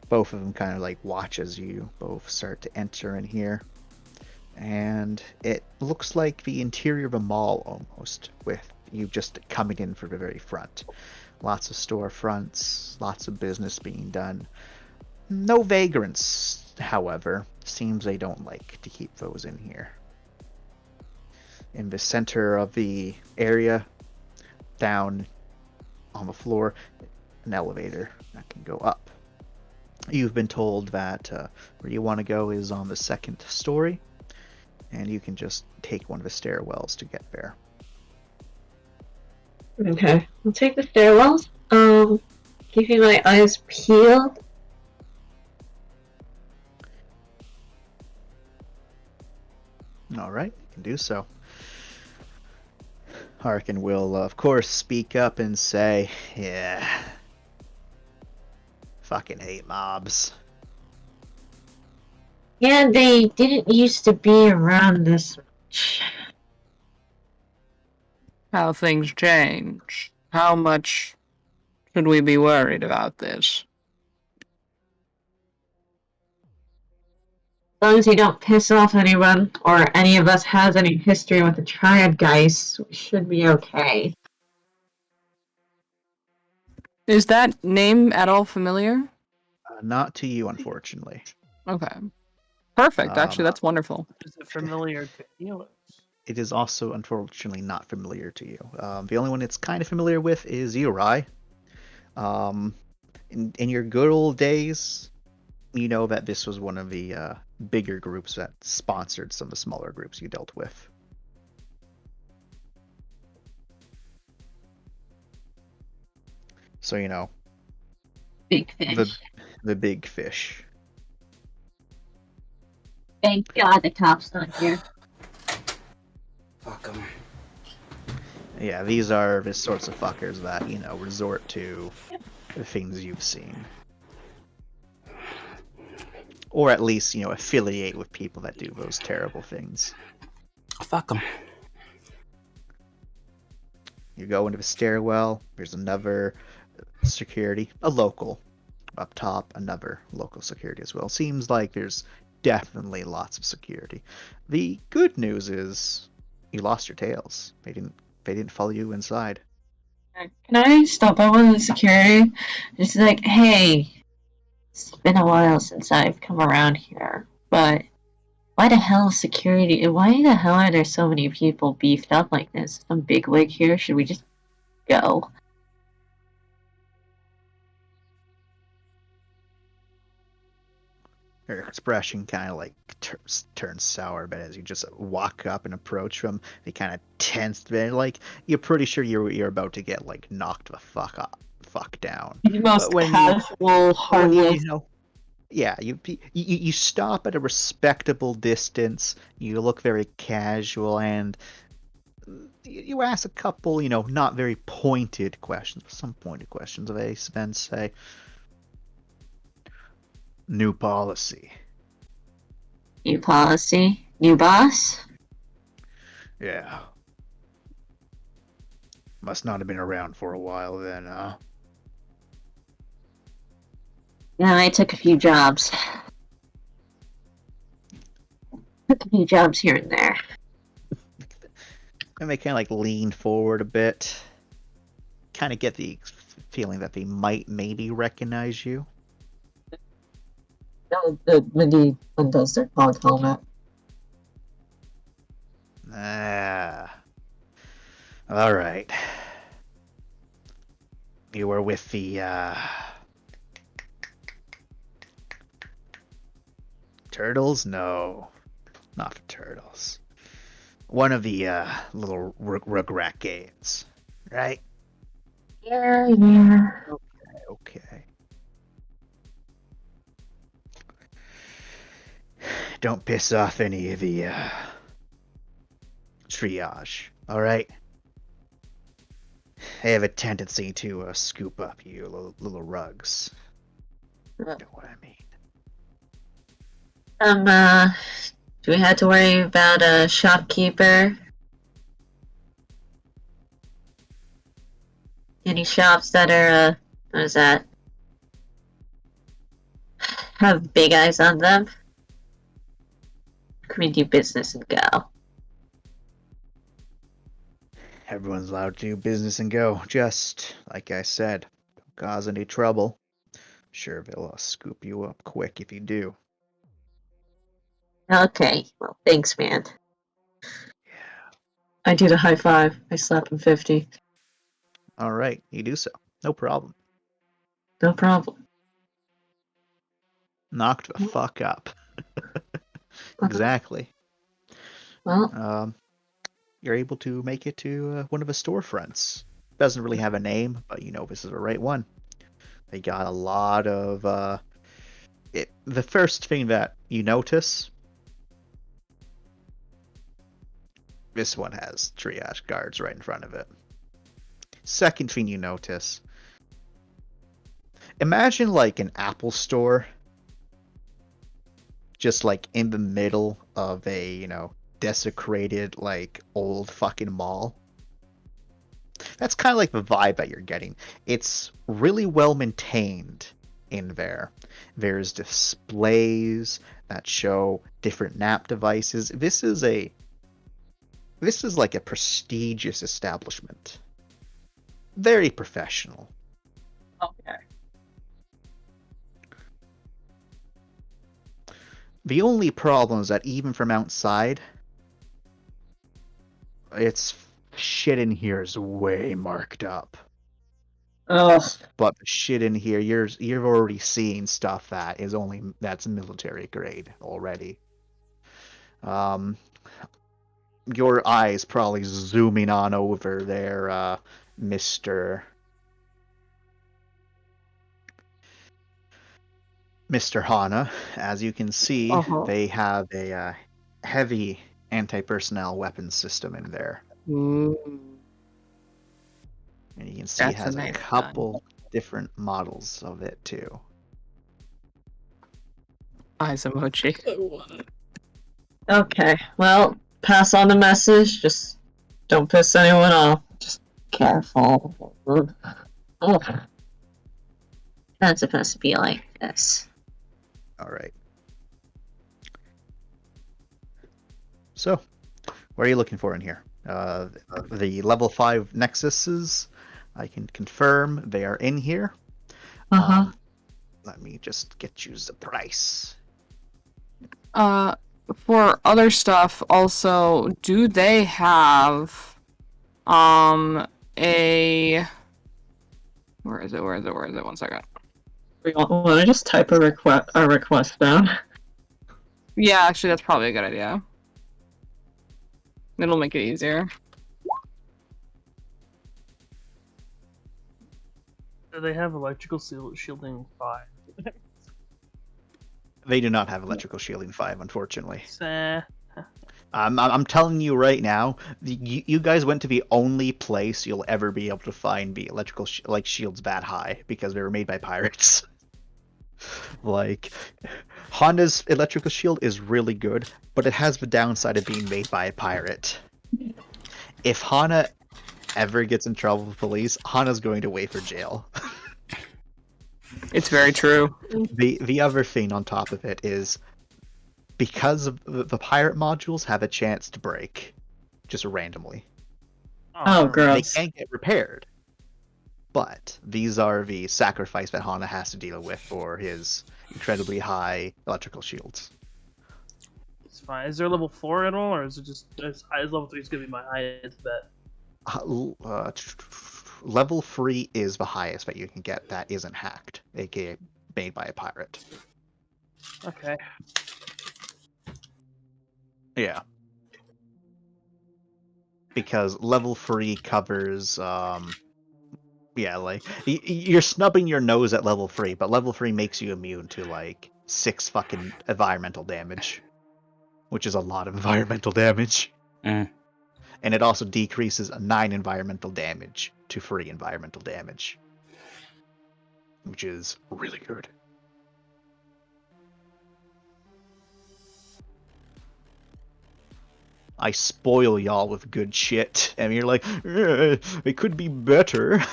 Speaker 5: Both of them kind of like watch as you both start to enter in here. And it looks like the interior of a mall almost, with you just coming in for the very front. Lots of storefronts, lots of business being done. No vagrants, however. Seems they don't like to keep those in here. In the center of the area, down on the floor, an elevator that can go up. You've been told that where you want to go is on the second story, and you can just take one of the stairwells to get there.
Speaker 11: Okay, I'll take the stairwells. Keeping my eyes peeled.
Speaker 5: Alright, you can do so. Harkin will, of course, speak up and say, yeah, fucking hate mobs.
Speaker 11: Yeah, they didn't used to be around this much.
Speaker 1: How things change. How much should we be worried about this?
Speaker 11: As long as you don't piss off anyone, or any of us has any history with the Triad guys, we should be okay.
Speaker 1: Is that name at all familiar?
Speaker 5: Not to you, unfortunately.
Speaker 1: Okay. Perfect. Actually, that's wonderful.
Speaker 4: Is it familiar to Felix?
Speaker 5: It is also, unfortunately, not familiar to you. The only one it's kind of familiar with is Uri. In your good old days, you know that this was one of the bigger groups that sponsored some of the smaller groups you dealt with. So,
Speaker 3: Big fish.
Speaker 5: The big fish.
Speaker 3: Thank God the cop's not here.
Speaker 7: Fuck 'em.
Speaker 5: Yeah, these are the sorts of fuckers that, resort to the things you've seen. Or at least, affiliate with people that do those terrible things.
Speaker 7: Fuck 'em.
Speaker 5: You go into the stairwell, there's another security, a local. Up top, another local security as well. Seems like there's definitely lots of security. The good news is you lost your tails. They didn't they didn't follow you inside.
Speaker 11: Can I stop by one of the security? Just like, hey, it's been a while since I've come around here, but why the hell is security? Why the hell are there so many people beefed up like this? Some bigwig here? Should we just go?
Speaker 5: Her expression kind of like turns sour, but as you just walk up and approach them, they kind of tense. Like you're pretty sure you're about to get like knocked the fuck down.
Speaker 11: The most
Speaker 5: But when
Speaker 11: casual, harmless.
Speaker 5: Yeah, you stop at a respectable distance. You look very casual, and you ask a couple, not very pointed questions. Some pointed questions. They then say, "New policy."
Speaker 11: New policy? New boss?
Speaker 5: Yeah. Must not have been around for a while then, huh?
Speaker 11: Yeah, I took a few jobs. Took a few jobs here and there.
Speaker 5: And they kind of like lean forward a bit. Kind of get the feeling that they might maybe recognize you.
Speaker 11: Mindy undoes their fog helmet.
Speaker 5: Ah. All right. You were with the, turtles? No. Not the turtles. One of the, little Rugrats, right?
Speaker 11: Yeah.
Speaker 5: Okay. Don't piss off any of the, triage, alright? They have a tendency to, scoop up you little rugs. You know what I mean?
Speaker 11: Do we have to worry about a shopkeeper? Any shops that are, what is that? Have big eyes on them? Can we do business and go?
Speaker 5: Everyone's allowed to do business and go. Just, like I said, don't cause any trouble. Sure, they'll scoop you up quick if you do.
Speaker 11: Okay, well, thanks, man. I do the high five. I slap him 50.
Speaker 5: Alright, you do so. No problem.
Speaker 11: No problem.
Speaker 5: Knocked the fuck up. Exactly.
Speaker 11: Well,
Speaker 5: you're able to make it to one of the storefronts. Doesn't really have a name, but you know this is the right one. They got a lot of, the first thing that you notice, this one has triage guards right in front of it. Second thing you notice, imagine like an Apple store, just like in the middle of a, desecrated, like, old fucking mall. That's kind of like the vibe that you're getting. It's really well maintained in there. There's displays that show different nap devices. This is like a prestigious establishment. Very professional.
Speaker 11: okay.
Speaker 5: The only problem is that even from outside, it's shit in here is way marked up.
Speaker 11: Ugh.
Speaker 5: But the shit in here, you're already seeing stuff that's military grade already. Your eyes probably zooming on over there, Mr. Hana. As you can see, they have a heavy anti-personnel weapons system in there. And you can see it has a couple different models of it too.
Speaker 1: Eyes emoji.
Speaker 11: Okay, well, pass on the message. Just don't piss anyone off. Just careful. Oh. Not supposed to be like this.
Speaker 5: Alright. So, what are you looking for in here? The level 5 Nexuses, I can confirm they are in here.
Speaker 11: Uh-huh.
Speaker 5: Let me just get you the price.
Speaker 1: For other stuff, also, do they have, a... Where is it? 1 second.
Speaker 11: We want to just type a request down.
Speaker 1: Yeah, actually, that's probably a good idea. It'll make it easier.
Speaker 4: Do they have electrical shielding 5?
Speaker 5: They do not have electrical shielding 5, unfortunately.
Speaker 4: Nah.
Speaker 5: I'm telling you right now, you guys went to the only place you'll ever be able to find the electrical shields that high, because they were made by pirates. Like, Honda's electrical shield is really good, but it has the downside of being made by a pirate. If Hana ever gets in trouble with police, Hana's going to wait for jail.
Speaker 1: It's very true.
Speaker 5: The other thing on top of it is, because of the pirate modules have a chance to break, just randomly.
Speaker 11: Oh,
Speaker 5: They
Speaker 11: gross.
Speaker 5: can't get repaired. But these are the sacrifice that Hana has to deal with for his incredibly high electrical shields.
Speaker 4: It's fine. Is there level 4 at all, or is it just as high as level 3 is gonna be my highest bet?
Speaker 5: Level 3 is the highest that you can get that isn't hacked, aka made by a pirate.
Speaker 4: Okay.
Speaker 5: Yeah. Because level 3 covers, yeah, like, you're snubbing your nose at level 3, but level 3 makes you immune to, like, 6 fucking environmental damage. Which is a lot of environmental damage.
Speaker 7: Mm.
Speaker 5: And it also decreases 9 environmental damage to 3 environmental damage. Which is really good. I spoil y'all with good shit, and you're like, it could be better.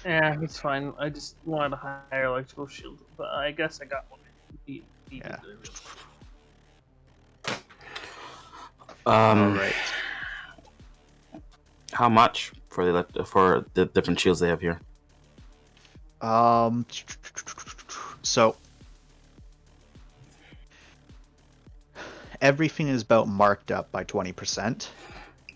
Speaker 4: Yeah, it's fine. I just wanted a higher electrical shield, but I guess I got one.
Speaker 5: Yeah.
Speaker 7: Alright. How much for the different shields they have here?
Speaker 5: So everything is about marked up by 20%.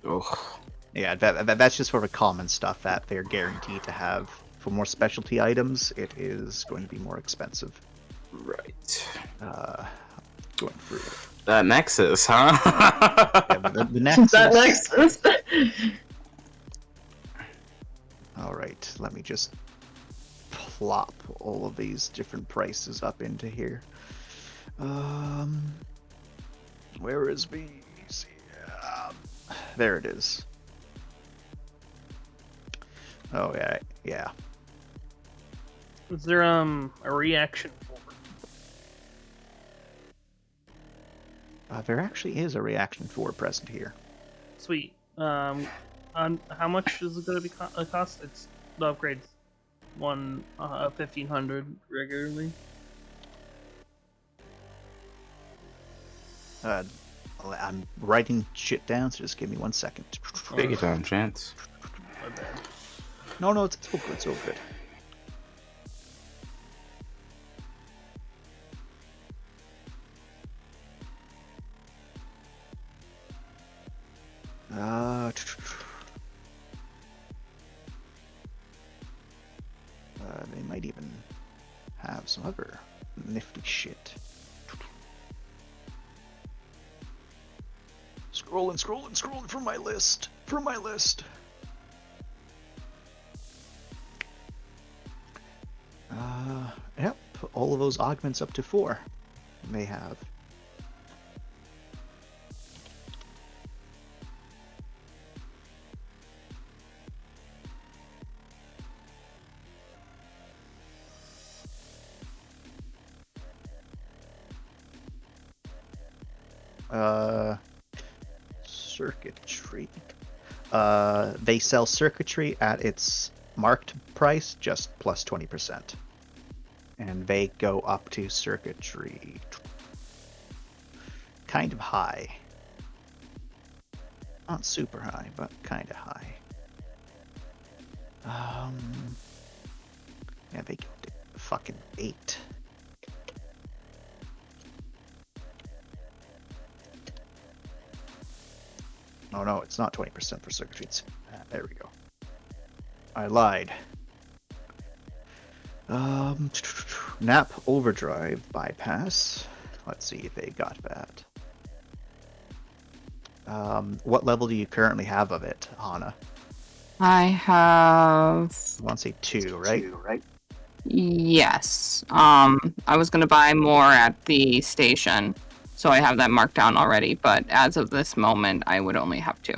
Speaker 7: Oh.
Speaker 5: Yeah, that's just for the common stuff that they're guaranteed to have. For more specialty items, it is going to be more expensive.
Speaker 7: Right.
Speaker 5: Going through it.
Speaker 7: That Nexus, huh?
Speaker 5: Yeah, the Nexus.
Speaker 11: That Nexus.
Speaker 5: Alright, let me just plop all of these different prices up into here. Where is these? There it is. Oh yeah, yeah.
Speaker 4: Is there a reaction for?
Speaker 5: There actually is a reaction 4 present here.
Speaker 4: Sweet. On how much is it going to be cost? It's the upgrades. 1,500 regularly.
Speaker 5: I'm writing shit down, so just give me 1 second.
Speaker 7: Take your time, Chance.
Speaker 4: My bad.
Speaker 5: No, it's all good. It's all good. They might even have some other nifty shit. Scrolling from my list. Yep, all of those augments up to 4. They have. Circuitry. They sell circuitry at its marked price, just plus 20%. And they go up to circuitry kind of high. Not super high, but kind of high. Yeah, they killed it. Fucking 8. Oh no, it's not 20% for circuitry. There we go. I lied. Nap overdrive bypass. Let's see if they got that. What level do you currently have of it, Hana?
Speaker 1: I have.
Speaker 5: I want to say 2, right?
Speaker 1: Yes. I was gonna buy more at the station, so I have that marked down already. But as of this moment, I would only have 2.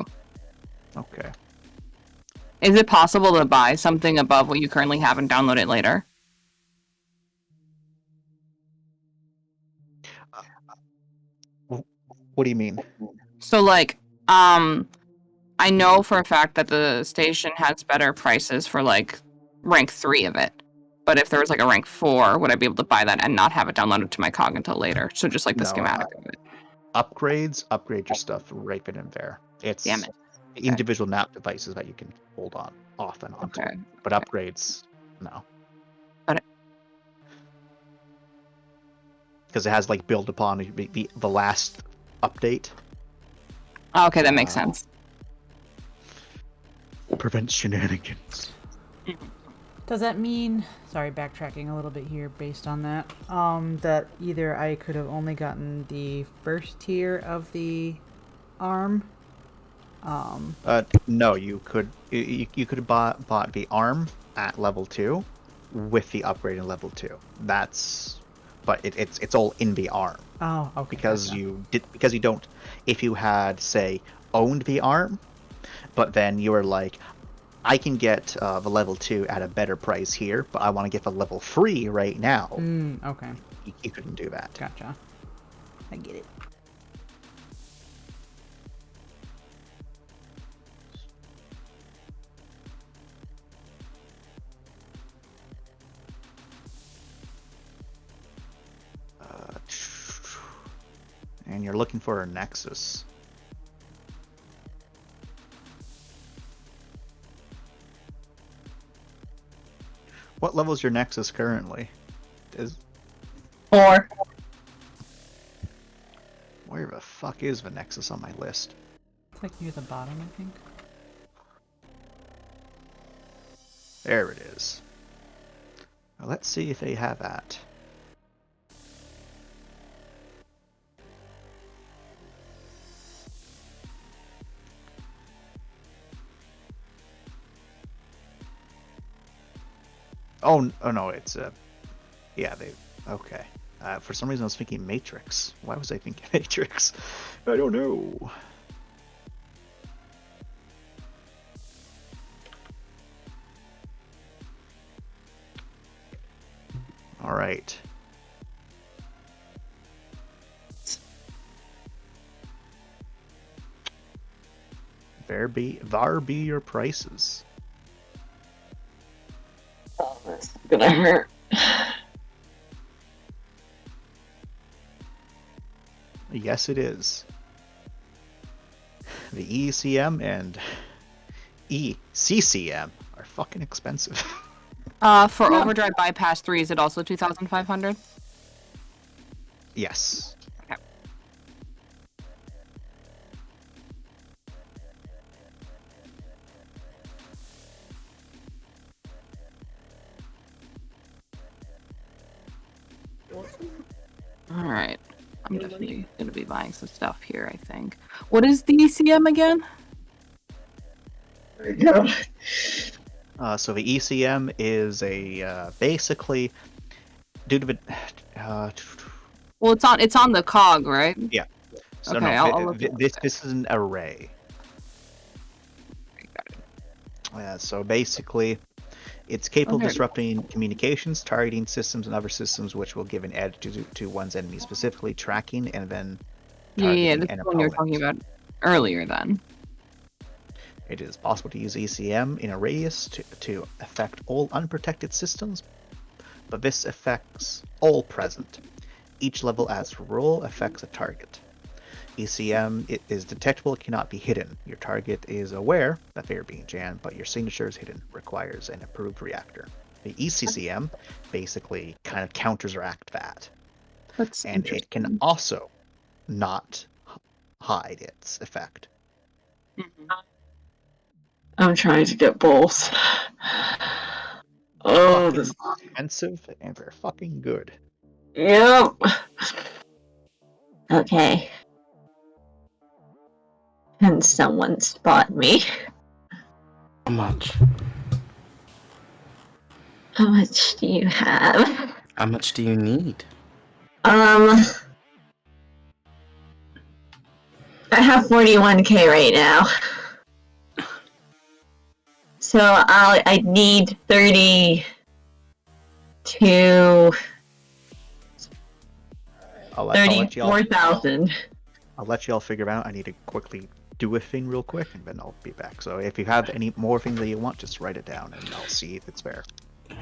Speaker 5: Okay.
Speaker 1: Is it possible to buy something above what you currently have and download it later?
Speaker 5: What do you mean?
Speaker 1: So like, I know for a fact that the station has better prices for like rank 3 of it. But if there was like a rank 4, would I be able to buy that and not have it downloaded to my cog until later? So just like the
Speaker 5: No,
Speaker 1: schematic of it.
Speaker 5: Upgrade your stuff right then and there. It's
Speaker 1: Damn it. Okay.
Speaker 5: individual nap devices that you can hold off and on to.
Speaker 1: Okay.
Speaker 5: But upgrades, no.
Speaker 1: Got it.
Speaker 5: Because it has like built upon the last update.
Speaker 1: Okay, that makes sense.
Speaker 5: Prevent shenanigans.
Speaker 6: Does that mean, sorry, backtracking a little bit here based on that, that either I could have only gotten the first tier of the arm?
Speaker 5: No, you could have bought the arm at level 2 with the upgrade in level 2. But it's all in the arm.
Speaker 6: Oh, okay.
Speaker 5: Because
Speaker 6: gotcha.
Speaker 5: because you don't, if you had, say, owned the arm, but then you were like, I can get the level 2 at a better price here, but I want to get the level 3 right now.
Speaker 6: Okay.
Speaker 5: You couldn't do that.
Speaker 6: Gotcha. I get it.
Speaker 5: And you're looking for a Nexus. What level is your Nexus currently?
Speaker 11: 4.
Speaker 5: Where the fuck is the Nexus on my list?
Speaker 6: It's like near the bottom, I think.
Speaker 5: There it is. Now let's see if they have that. Oh no, it's yeah, okay. For some reason I was thinking Matrix. Why was I thinking Matrix? I don't know. All right. There be your prices.
Speaker 11: Oh, this is gonna hurt.
Speaker 5: Yes, it is. The ECM and ECCM are fucking expensive.
Speaker 1: For overdrive bypass 3, is it also 2,500?
Speaker 5: Yes.
Speaker 1: Okay. Alright. I'm definitely going to be buying some stuff here, I think. What is the ECM again?
Speaker 11: There you go.
Speaker 5: So the ECM is a basically due to the
Speaker 1: Well, it's on the cog, right?
Speaker 5: yeah. So
Speaker 1: Okay,
Speaker 5: no,
Speaker 1: I'll look at
Speaker 5: this is an array. So basically, it's capable of disrupting communications, targeting systems, and other systems, which will give an edge to one's enemy, specifically tracking and then targeting
Speaker 1: Yeah, this
Speaker 5: an
Speaker 1: is one you were talking
Speaker 5: opponent.
Speaker 1: about earlier then.
Speaker 5: It is possible to use ECM in a radius to affect all unprotected systems, but this affects all present. Each level adds role affects a target. ECM, it is detectable, it cannot be hidden. Your target is aware that they are being jammed, but your signature is hidden, requires an approved reactor. The ECCM basically kind of counteract that.
Speaker 1: That's
Speaker 5: And it can also not hide its effect.
Speaker 11: I'm trying to get both. Oh,
Speaker 5: Fucking
Speaker 11: this.
Speaker 5: expensive and they're fucking good.
Speaker 11: Yep. Okay. Can someone spot me?
Speaker 7: How much?
Speaker 11: How much do you have?
Speaker 7: How much do you need?
Speaker 11: I have 41k right now. So I need 34,000.
Speaker 5: I'll let y'all figure it out. I need to quickly do a thing real quick, and then I'll be back. So if you have any more things that you want, just write it down, and I'll see if it's fair.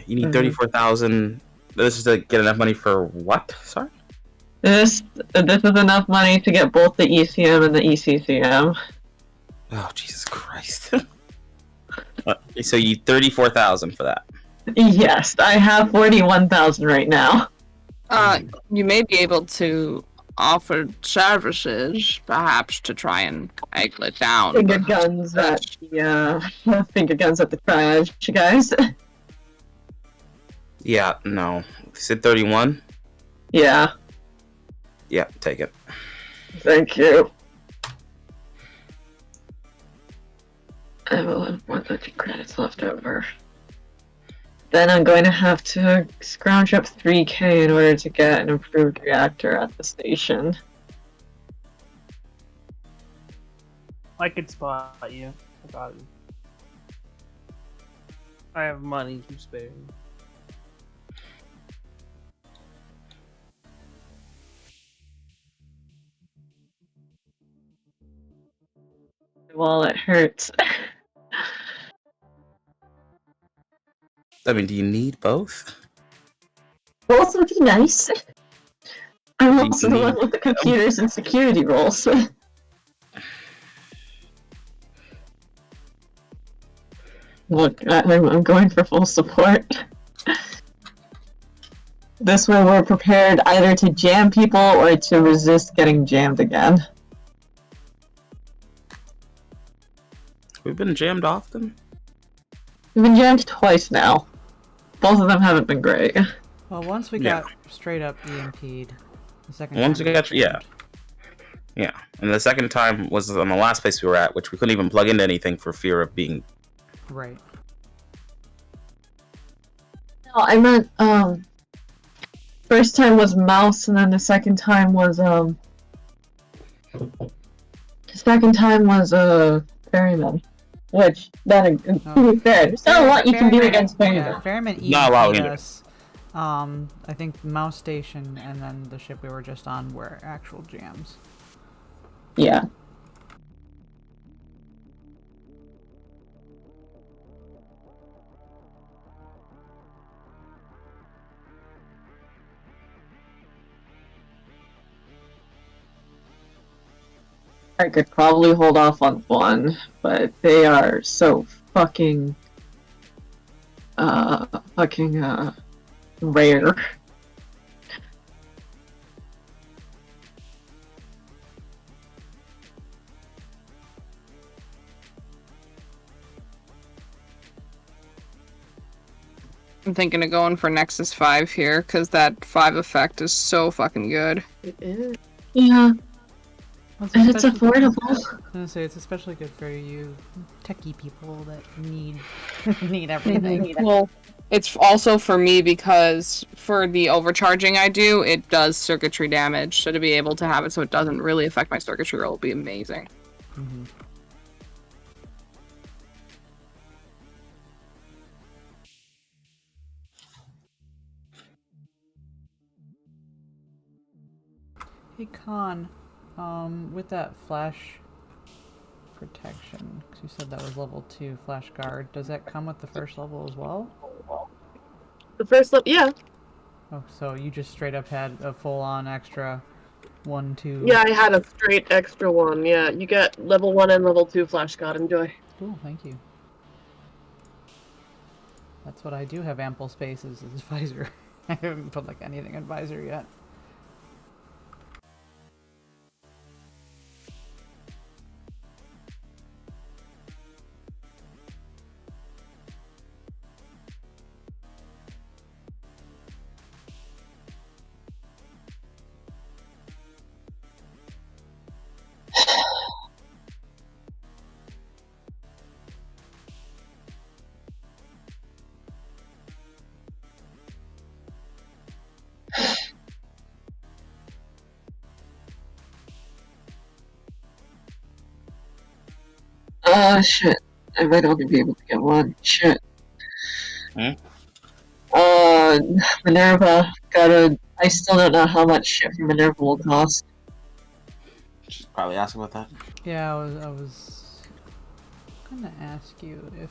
Speaker 7: You need 34,000. This is to get enough money for what? Sorry.
Speaker 11: This is enough money to get both the ECM and the ECCM.
Speaker 7: Oh Jesus Christ! So you 34,000 for that?
Speaker 11: Yes, I have 41,000 right now.
Speaker 1: You may be able to offer services, perhaps, to try and angle it down.
Speaker 11: Finger guns at the finger guns at the trash, you guys.
Speaker 7: Yeah, no. You said 31?
Speaker 11: Yeah.
Speaker 7: Yeah, take it.
Speaker 11: Thank you. I will have 150 credits left over. Then I'm going to have to scrounge up 3k in order to get an improved reactor at the station.
Speaker 4: I could spot you. I got it. I have money to spare.
Speaker 11: My wallet hurts.
Speaker 7: I mean, do you need both?
Speaker 11: Both would be nice. I'm also the one with the computers and security roles. Look, I'm going for full support. This way we're prepared either to jam people or to resist getting jammed again.
Speaker 7: We've been jammed often.
Speaker 11: We've been jammed twice now. Both of them haven't been great.
Speaker 6: Well, once we got straight up EMP'd. The second
Speaker 7: Once
Speaker 6: time
Speaker 7: we got, yeah. And the second time was on the last place we were at, which we couldn't even plug into anything for fear of being...
Speaker 6: Right.
Speaker 11: No, I meant, first time was mouse, and then the second time was, ferryman. Which, then, to be fair, there's not a lot you can do against ferryman.
Speaker 6: Yeah, ferryman
Speaker 7: Not a lot we
Speaker 6: EMP'd
Speaker 7: can
Speaker 6: us. I think mouse station and then the ship we were just on were actual jams.
Speaker 11: Yeah. I could probably hold off on one, but they are so fucking rare.
Speaker 1: I'm thinking of going for Nexus 5 here, because that 5 effect is so fucking good.
Speaker 2: It is.
Speaker 11: Yeah.
Speaker 6: Well,
Speaker 11: And it's
Speaker 6: especially-
Speaker 11: affordable.
Speaker 6: I was gonna say it's especially good for you techie people that need need everything.
Speaker 1: Well, it's also for me because for the overcharging I do, it does circuitry damage. So to be able to have it so it doesn't really affect my circuitry roll will be amazing.
Speaker 6: Mm-hmm. Hey Con, with that flash protection, because you said that was level 2 flash guard, does that come with the first level as well?
Speaker 2: The first level, yeah.
Speaker 6: Oh, so you just straight up had a full-on extra 1, 2.
Speaker 2: Yeah, I had a straight extra one. Yeah, you get level 1 and level 2 flash god. Enjoy.
Speaker 6: Cool, thank you. That's what I do have ample spaces is visor. I haven't put like anything in visor yet.
Speaker 11: Shit. I might only be able to get one. Shit. Minerva. I still don't know how much shit for Minerva will cost.
Speaker 7: Should probably ask about that.
Speaker 6: Yeah, I was gonna ask you if.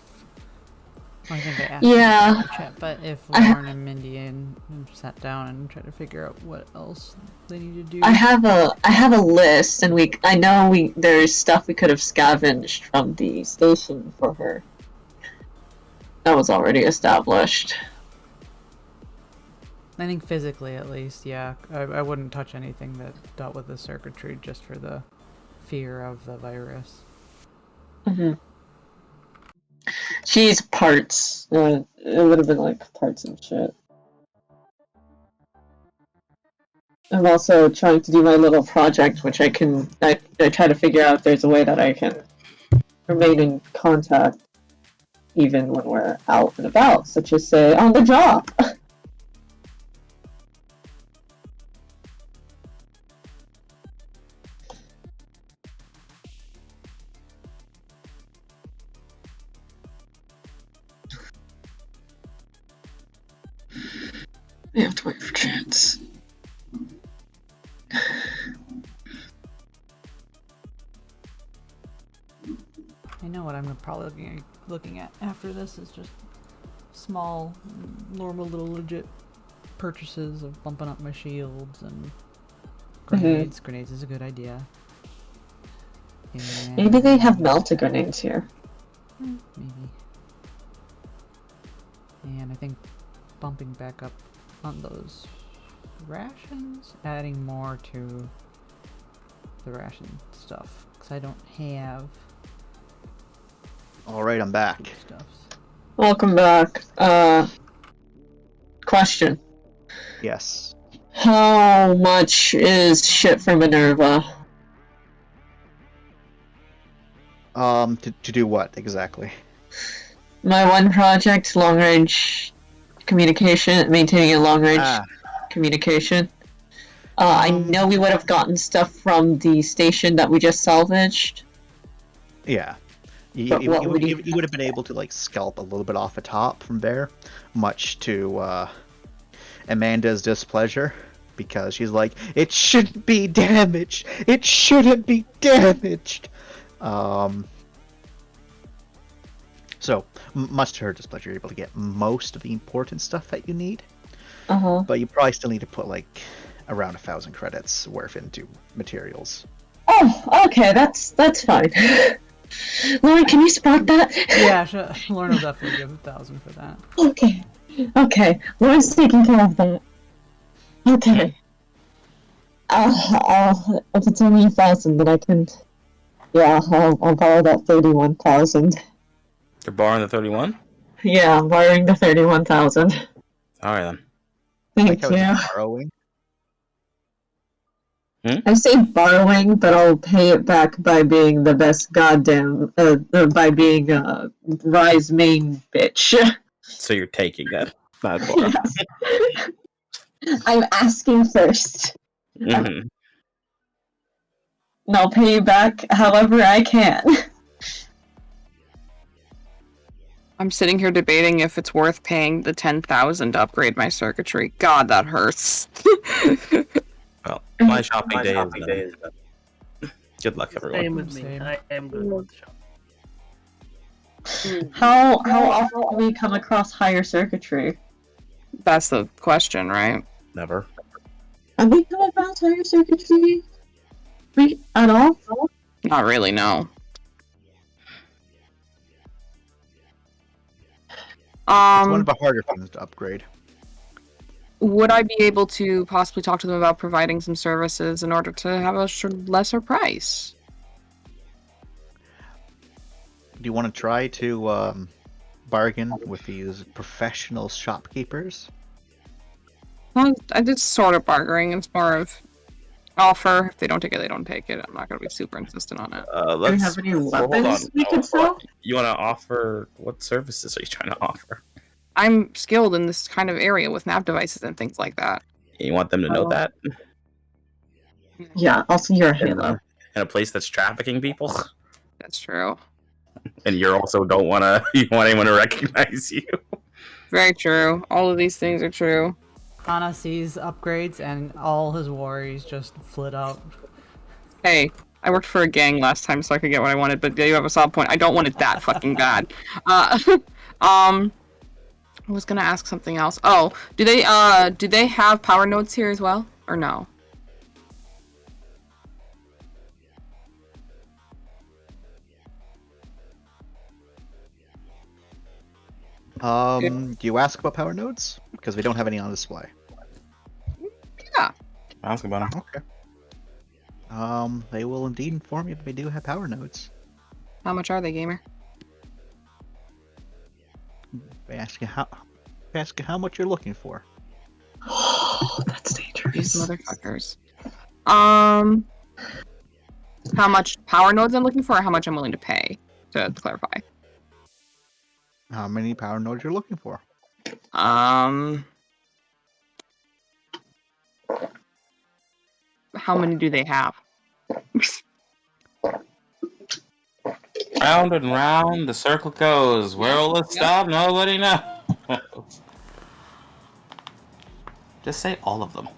Speaker 6: I think I asked
Speaker 11: Yeah.
Speaker 6: you in the chat, but if Lauren and Mindy and sat down and tried to figure out what else they need to do.
Speaker 11: I have a list, and I know there's stuff we could have scavenged from the station for her. That was already established.
Speaker 6: I think physically, at least, yeah. I wouldn't touch anything that dealt with the circuitry just for the fear of the virus.
Speaker 11: Mm-hmm. She's parts. It would have been like parts and shit. I'm also trying to do my little project, which I try to figure out if there's a way that I can remain in contact even when we're out and about, such as, say, on the job. We have to wait for chance.
Speaker 6: I know what I'm probably looking at after this is just small, normal little legit purchases of bumping up my shields and grenades.
Speaker 11: Mm-hmm.
Speaker 6: Grenades is a good idea. And
Speaker 11: Maybe they have melted grenades here.
Speaker 6: maybe. And I think bumping back up on those rations, adding more to the ration stuff, because I don't have
Speaker 5: Alright, I'm back.
Speaker 6: stuff.
Speaker 11: Welcome back. Question.
Speaker 5: Yes.
Speaker 11: How much is shit for Minerva?
Speaker 5: To do what exactly?
Speaker 11: My one project, long range communication, maintaining a long range communication. I know we would have gotten stuff from the station that we just salvaged.
Speaker 5: Yeah. You would have been able to like scalp a little bit off the top from there, much to Amanda's displeasure, because she's like, it shouldn't be damaged. It shouldn't be damaged. So, much to her displeasure, you're able to get most of the important stuff that you need. But you probably still need to put like around 1,000 credits worth into materials.
Speaker 11: Oh, okay, that's fine. Lauren, can you spot that?
Speaker 6: Yeah, Lauren will definitely give 1,000 for that.
Speaker 11: Okay. Lauren's taking care of that. Okay. I'll if it's only 1,000, then I can. Yeah, I'll borrow that 31,000.
Speaker 7: You're borrowing the 31?
Speaker 11: Yeah, I'm borrowing the 31,000.
Speaker 7: Alright then.
Speaker 11: Thank
Speaker 5: like
Speaker 11: you.
Speaker 5: Borrowing.
Speaker 11: I say borrowing, but I'll pay it back by being the best goddamn, by being Rye's main bitch.
Speaker 7: So you're taking that, not borrow.
Speaker 11: Yes. I'm asking first.
Speaker 7: Mm-hmm.
Speaker 11: And I'll pay you back however I can.
Speaker 1: I'm sitting here debating if it's worth paying the 10,000 to upgrade my circuitry. God, that hurts.
Speaker 7: Well, my shopping day is done. Good luck, everyone.
Speaker 4: Same with me. I am good with shopping.
Speaker 11: How often do we come across higher circuitry?
Speaker 1: That's the question, right?
Speaker 7: Never.
Speaker 11: Are we coming about higher circuitry at all?
Speaker 1: Not really, no.
Speaker 5: It's one of the harder things to upgrade.
Speaker 1: Would I be able to possibly talk to them about providing some services in order to have a lesser price?
Speaker 5: Do you want to try to bargain with these professional shopkeepers?
Speaker 1: Well, I did sort of bargaining. It's more of offer. If they don't take it, they don't take it. I'm not going to be super insistent on it.
Speaker 11: Do we
Speaker 7: Let's
Speaker 11: have any
Speaker 7: hold on.
Speaker 11: weapons we could sell?
Speaker 7: You want to offer what services are you trying to offer?
Speaker 1: I'm skilled in this kind of area with nav devices and things like that.
Speaker 7: You want them to know that
Speaker 11: Yeah, also you're a Halo.
Speaker 7: in a place that's trafficking people,
Speaker 1: That's true.
Speaker 7: and you're also don't want to you want anyone to recognize you.
Speaker 1: Very true. All of these things are true.
Speaker 6: Hana sees upgrades and all his worries just flit out.
Speaker 1: Hey, I worked for a gang last time so I could get what I wanted, but you have a solid point. I don't want it that fucking bad. I was gonna ask something else. Oh, do they have power nodes here as well, or no?
Speaker 5: Do you ask about power nodes? Because we don't have any on display.
Speaker 1: Yeah.
Speaker 7: Ask about them.
Speaker 5: Okay. They will indeed inform you that they do have power nodes.
Speaker 1: How much are they, gamer?
Speaker 5: They ask you how much you're looking for.
Speaker 11: Oh, that's dangerous.
Speaker 1: These motherfuckers. How much power nodes I'm looking for, or how much I'm willing to pay? To clarify.
Speaker 5: How many power nodes you're looking for?
Speaker 1: How many do they have?
Speaker 7: Round and round the circle goes. Where will it stop? Nobody knows. Just say all of them.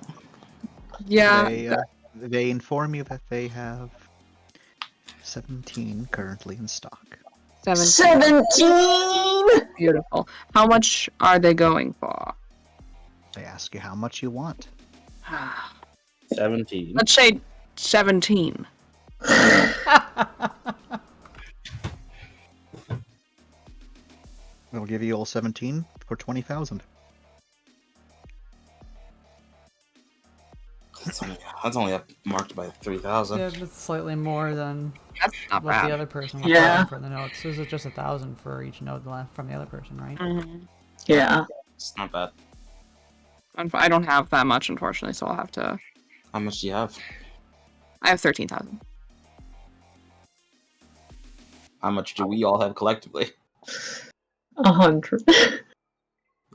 Speaker 1: Yeah.
Speaker 5: They inform you that they have 17 currently in stock.
Speaker 11: 17!
Speaker 1: Beautiful. How much are they going for?
Speaker 5: They ask you how much you want.
Speaker 7: 17.
Speaker 1: Let's say 17.
Speaker 5: We'll give you all 17 for 20,000.
Speaker 7: That's only up marked by 3,000.
Speaker 6: Yeah, that's slightly more than
Speaker 1: That's not
Speaker 6: what
Speaker 1: bad.
Speaker 6: the other person was
Speaker 11: Yeah.
Speaker 6: paying for the notes. This is just 1,000 for each node left from the other person, right?
Speaker 11: Yeah.
Speaker 7: It's not bad.
Speaker 1: I don't have that much, unfortunately, so I'll have to.
Speaker 7: How much do you have?
Speaker 1: I have 13,000.
Speaker 7: How much do we all have collectively?
Speaker 11: 100.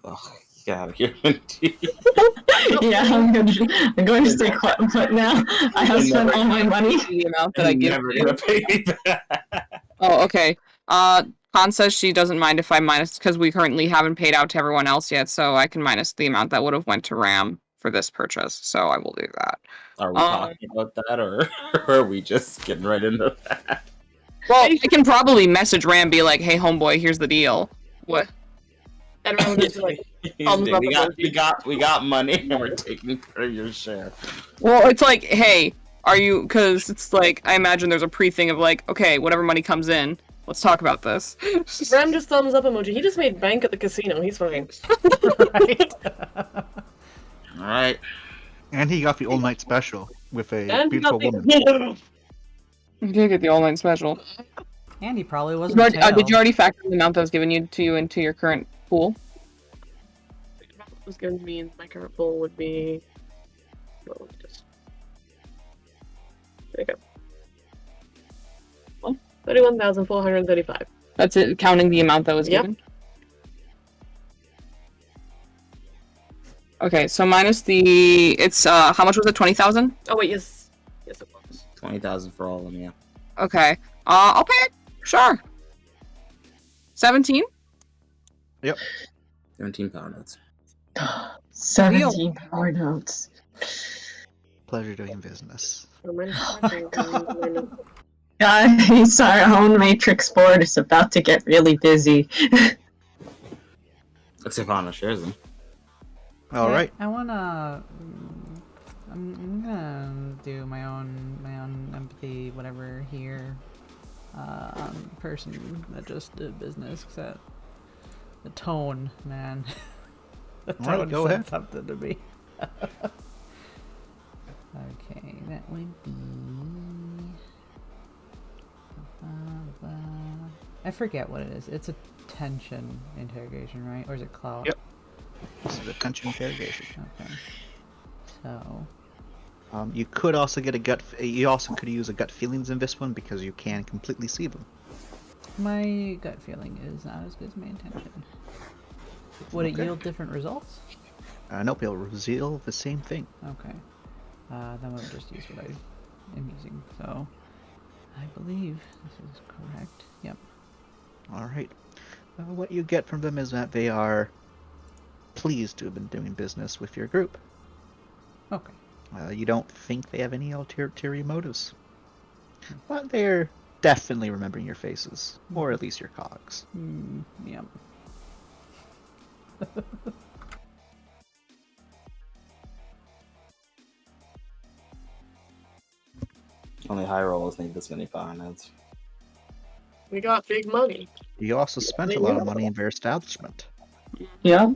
Speaker 7: Ugh, get out of here.
Speaker 11: Yeah, I'm going to stay quiet put now. I have spent all my money.
Speaker 1: The amount that I
Speaker 7: You're
Speaker 1: give
Speaker 7: never
Speaker 1: you.
Speaker 7: gonna pay me back.
Speaker 1: Oh, okay. Khan says she doesn't mind if I minus, because we currently haven't paid out to everyone else yet, so I can minus the amount that would have went to Ram for this purchase. So I will do that.
Speaker 7: Are we talking about that, or are we just getting right into that?
Speaker 1: Well, I can probably message Ram, be like, "Hey, homeboy, here's the deal." What?
Speaker 2: And Ram would just be like, thumbs up emoji.
Speaker 7: we got money, and we're taking care of your share.
Speaker 1: Well, it's like, hey, are you? Because it's like, I imagine there's a pre-thing of like, okay, whatever money comes in, let's talk about this.
Speaker 2: Ram just thumbs up emoji. He just made bank at the casino. He's fine.
Speaker 6: Right?
Speaker 7: All right.
Speaker 5: And he got the all-night special with a
Speaker 2: And he got
Speaker 5: beautiful
Speaker 2: the-
Speaker 5: woman.
Speaker 1: You did get the all-night special.
Speaker 6: And he probably wasn't.
Speaker 1: Did you already factor the amount that was given to you into your current pool?
Speaker 2: What was given to me in my current pool would be. Well, just. There you go. 31,435.
Speaker 1: That's it, counting the amount that was
Speaker 2: Yep.
Speaker 1: given? Okay, so minus the... It's, how much was it? 20,000?
Speaker 2: Oh, wait, yes. Yes, it was.
Speaker 7: 20,000 for all of them, yeah.
Speaker 1: Okay. I'll pay it. Sure. 17?
Speaker 7: 17 power notes.
Speaker 11: 17 power notes.
Speaker 5: Pleasure doing business.
Speaker 11: Guys, our own Matrix board is about to get really busy.
Speaker 7: Let's see if Anna shares them.
Speaker 5: All right.
Speaker 6: I wanna I'm gonna do my own empathy, whatever here. Person that just did business. Cause that the tone, man. The tone
Speaker 5: Alright, go
Speaker 6: said
Speaker 5: ahead.
Speaker 6: something to me. Okay, that would be. I forget what it is. It's a tension interrogation, right? Or is it clout?
Speaker 5: Yep. This is a tension interrogation.
Speaker 6: Okay. So.
Speaker 5: You could also get a gut. You also could use a gut feelings in this one because you can completely see them.
Speaker 6: My gut feeling is not as good as my intention. Would it yield different results?
Speaker 5: Nope, it'll reveal the same thing.
Speaker 6: Okay. Then we'll just use what I am using. So, I believe this is correct. Yep.
Speaker 5: Alright. What you get from them is that they are pleased to have been doing business with your group.
Speaker 6: Okay.
Speaker 5: You don't think they have any ulterior motives. But they're definitely remembering your faces. Or at least your cogs.
Speaker 6: Yep.
Speaker 7: Only high rollers need this many finance.
Speaker 2: We got big money.
Speaker 5: You also spent a lot of money in their establishment.
Speaker 11: Yeah.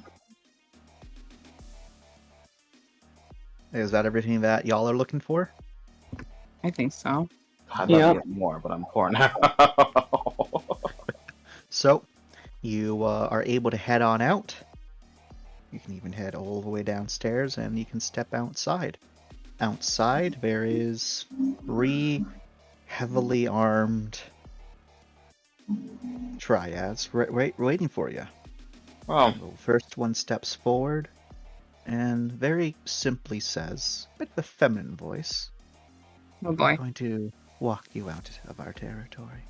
Speaker 5: Is that everything that y'all are looking for?
Speaker 1: I think so.
Speaker 7: I'd
Speaker 11: Yeah.
Speaker 7: love to get more, but I'm poor now.
Speaker 5: So, you are able to head on out. You can even head all the way downstairs and you can step outside. Outside, there is 3 heavily armed triads waiting for you.
Speaker 7: Well,
Speaker 5: The first one steps forward and very simply says, with a feminine voice,
Speaker 1: Oh
Speaker 5: I'm
Speaker 1: boy.
Speaker 5: going to walk you out of our territory.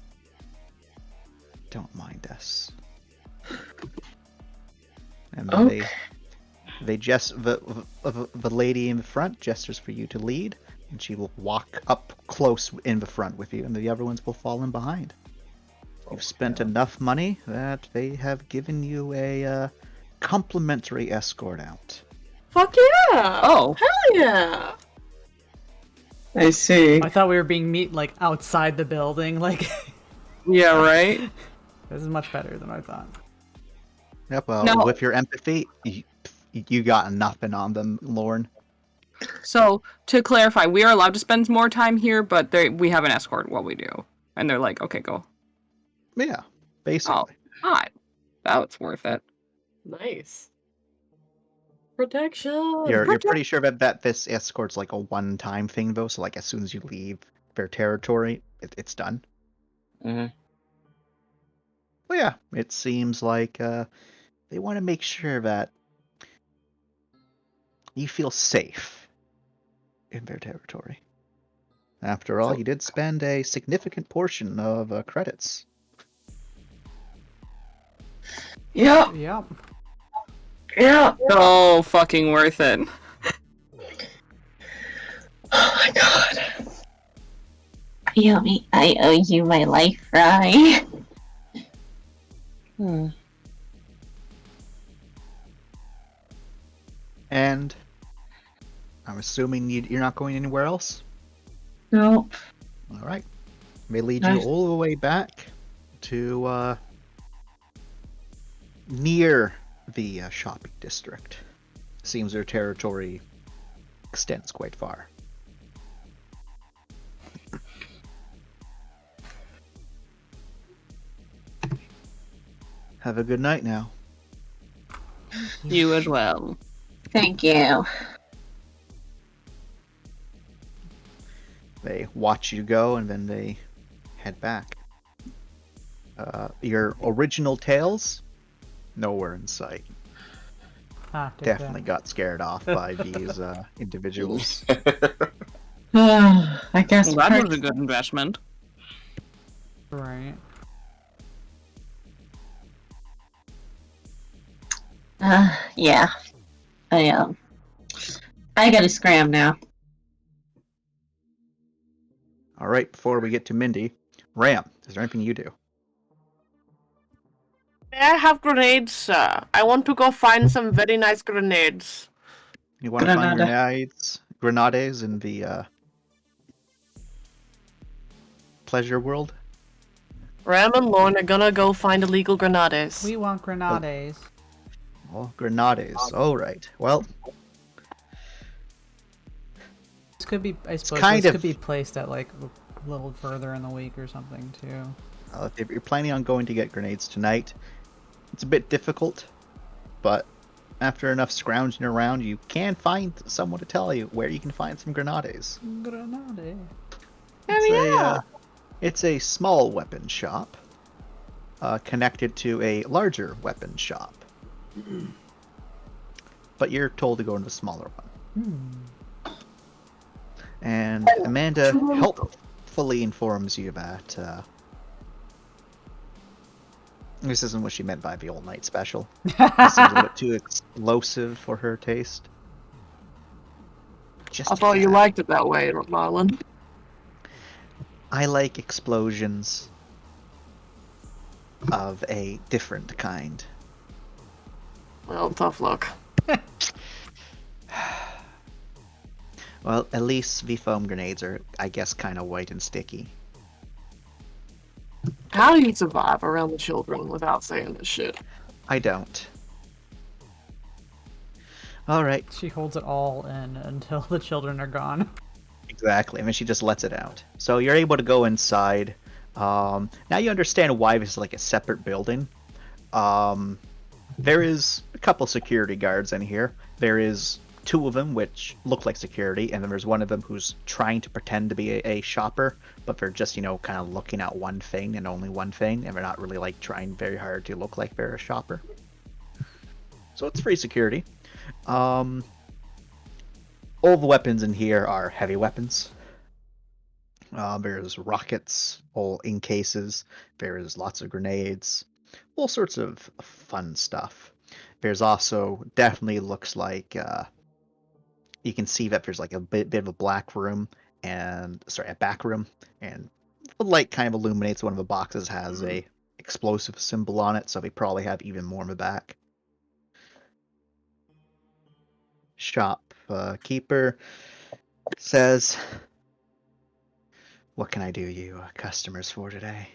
Speaker 5: Don't mind us. And then
Speaker 11: Okay.
Speaker 5: they the lady in the front gestures for you to lead, and she will walk up close in the front with you, and the other ones will fall in behind. You've spent enough money that they have given you a complimentary escort out.
Speaker 2: Fuck yeah!
Speaker 1: Oh.
Speaker 2: Hell yeah!
Speaker 11: I see.
Speaker 6: I thought we were being meet like outside the building. Like
Speaker 1: Yeah, right?
Speaker 6: this is much better than I thought.
Speaker 5: Yep. Well,
Speaker 1: No.
Speaker 5: with your empathy, you got nothing on them, Lorne.
Speaker 1: So, to clarify, we are allowed to spend more time here, but we have an escort while we do. And they're like, okay, go.
Speaker 5: Yeah, basically.
Speaker 1: God. That's worth it.
Speaker 2: Nice. Protection!
Speaker 5: You're pretty sure that this escort's like a one-time thing, though, so like as soon as you leave their territory, it's done.
Speaker 7: mhm.
Speaker 5: Well, yeah, it seems like they want to make sure that you feel safe in their territory. After all, you did spend a significant portion of credits.
Speaker 11: Yep.
Speaker 6: Yep.
Speaker 11: Yep.
Speaker 1: So fucking worth it.
Speaker 11: Oh my god. Yomi, I owe you my life, right?
Speaker 5: And I'm assuming you're not going anywhere else?
Speaker 11: Nope.
Speaker 5: All right. They lead you
Speaker 11: Nice.
Speaker 5: all the way back to near the shopping district. Seems their territory extends quite far. Have a good night now.
Speaker 1: You as well.
Speaker 11: Thank you.
Speaker 5: They watch you go and then they head back. Your original tails, nowhere in sight.
Speaker 6: Ah, take
Speaker 5: Definitely
Speaker 6: that.
Speaker 5: got scared off by these individuals.
Speaker 11: I guess
Speaker 1: Well, that was a good investment.
Speaker 6: Right.
Speaker 11: Yeah. I gotta scram now.
Speaker 5: All right, before we get to Mindy, Ram, is there anything you do?
Speaker 2: May I have grenades, sir? I want to go find some very nice grenades.
Speaker 5: You want to find
Speaker 11: Granada.
Speaker 5: grenades? grenades in the pleasure world?
Speaker 2: Ram and Lorne are gonna go find illegal grenades.
Speaker 6: We want grenades.
Speaker 5: Oh, grenades. All right. Well,
Speaker 6: This could be, I suppose,
Speaker 5: kind
Speaker 6: this
Speaker 5: of-
Speaker 6: could be placed at like a little further in the week or something too.
Speaker 5: if you're planning on going to get grenades tonight, it's a bit difficult, but after enough scrounging around, you can find someone to tell you where you can find some grenades.
Speaker 6: Grenade.
Speaker 5: It's a small weapon shop connected to a larger weapon shop. But you're told to go into the smaller one. And Amanda helpfully informs you that this isn't what she meant by the all night special. It seems a little bit too explosive for her taste.
Speaker 2: I thought you liked it that way, Marlon.
Speaker 5: I like explosions of a different kind.
Speaker 2: Well, tough luck.
Speaker 5: Well, at least the foam grenades are, I guess, kind of white and sticky.
Speaker 2: How do you survive around the children without saying this shit?
Speaker 5: I don't. Alright.
Speaker 6: She holds it all in until the children are gone.
Speaker 5: Exactly, and then she just lets it out. So you're able to go inside. Now you understand why this is like a separate building. There is a couple security guards in here. There is 2 of them which look like security, and then there's one of them who's trying to pretend to be a shopper, but they're just, kind of looking at one thing and only one thing, and they're not really like trying very hard to look like they're a shopper. So it's free security. All the weapons in here are heavy weapons. There's rockets all in cases. There's lots of grenades. All sorts of fun stuff. There's also definitely looks like you can see that there's like a bit of a black room and a back room, and the light kind of illuminates one of the boxes has a explosive symbol on it, so they probably have even more in the back. Shopkeeper says, "What can I do you customers for today?"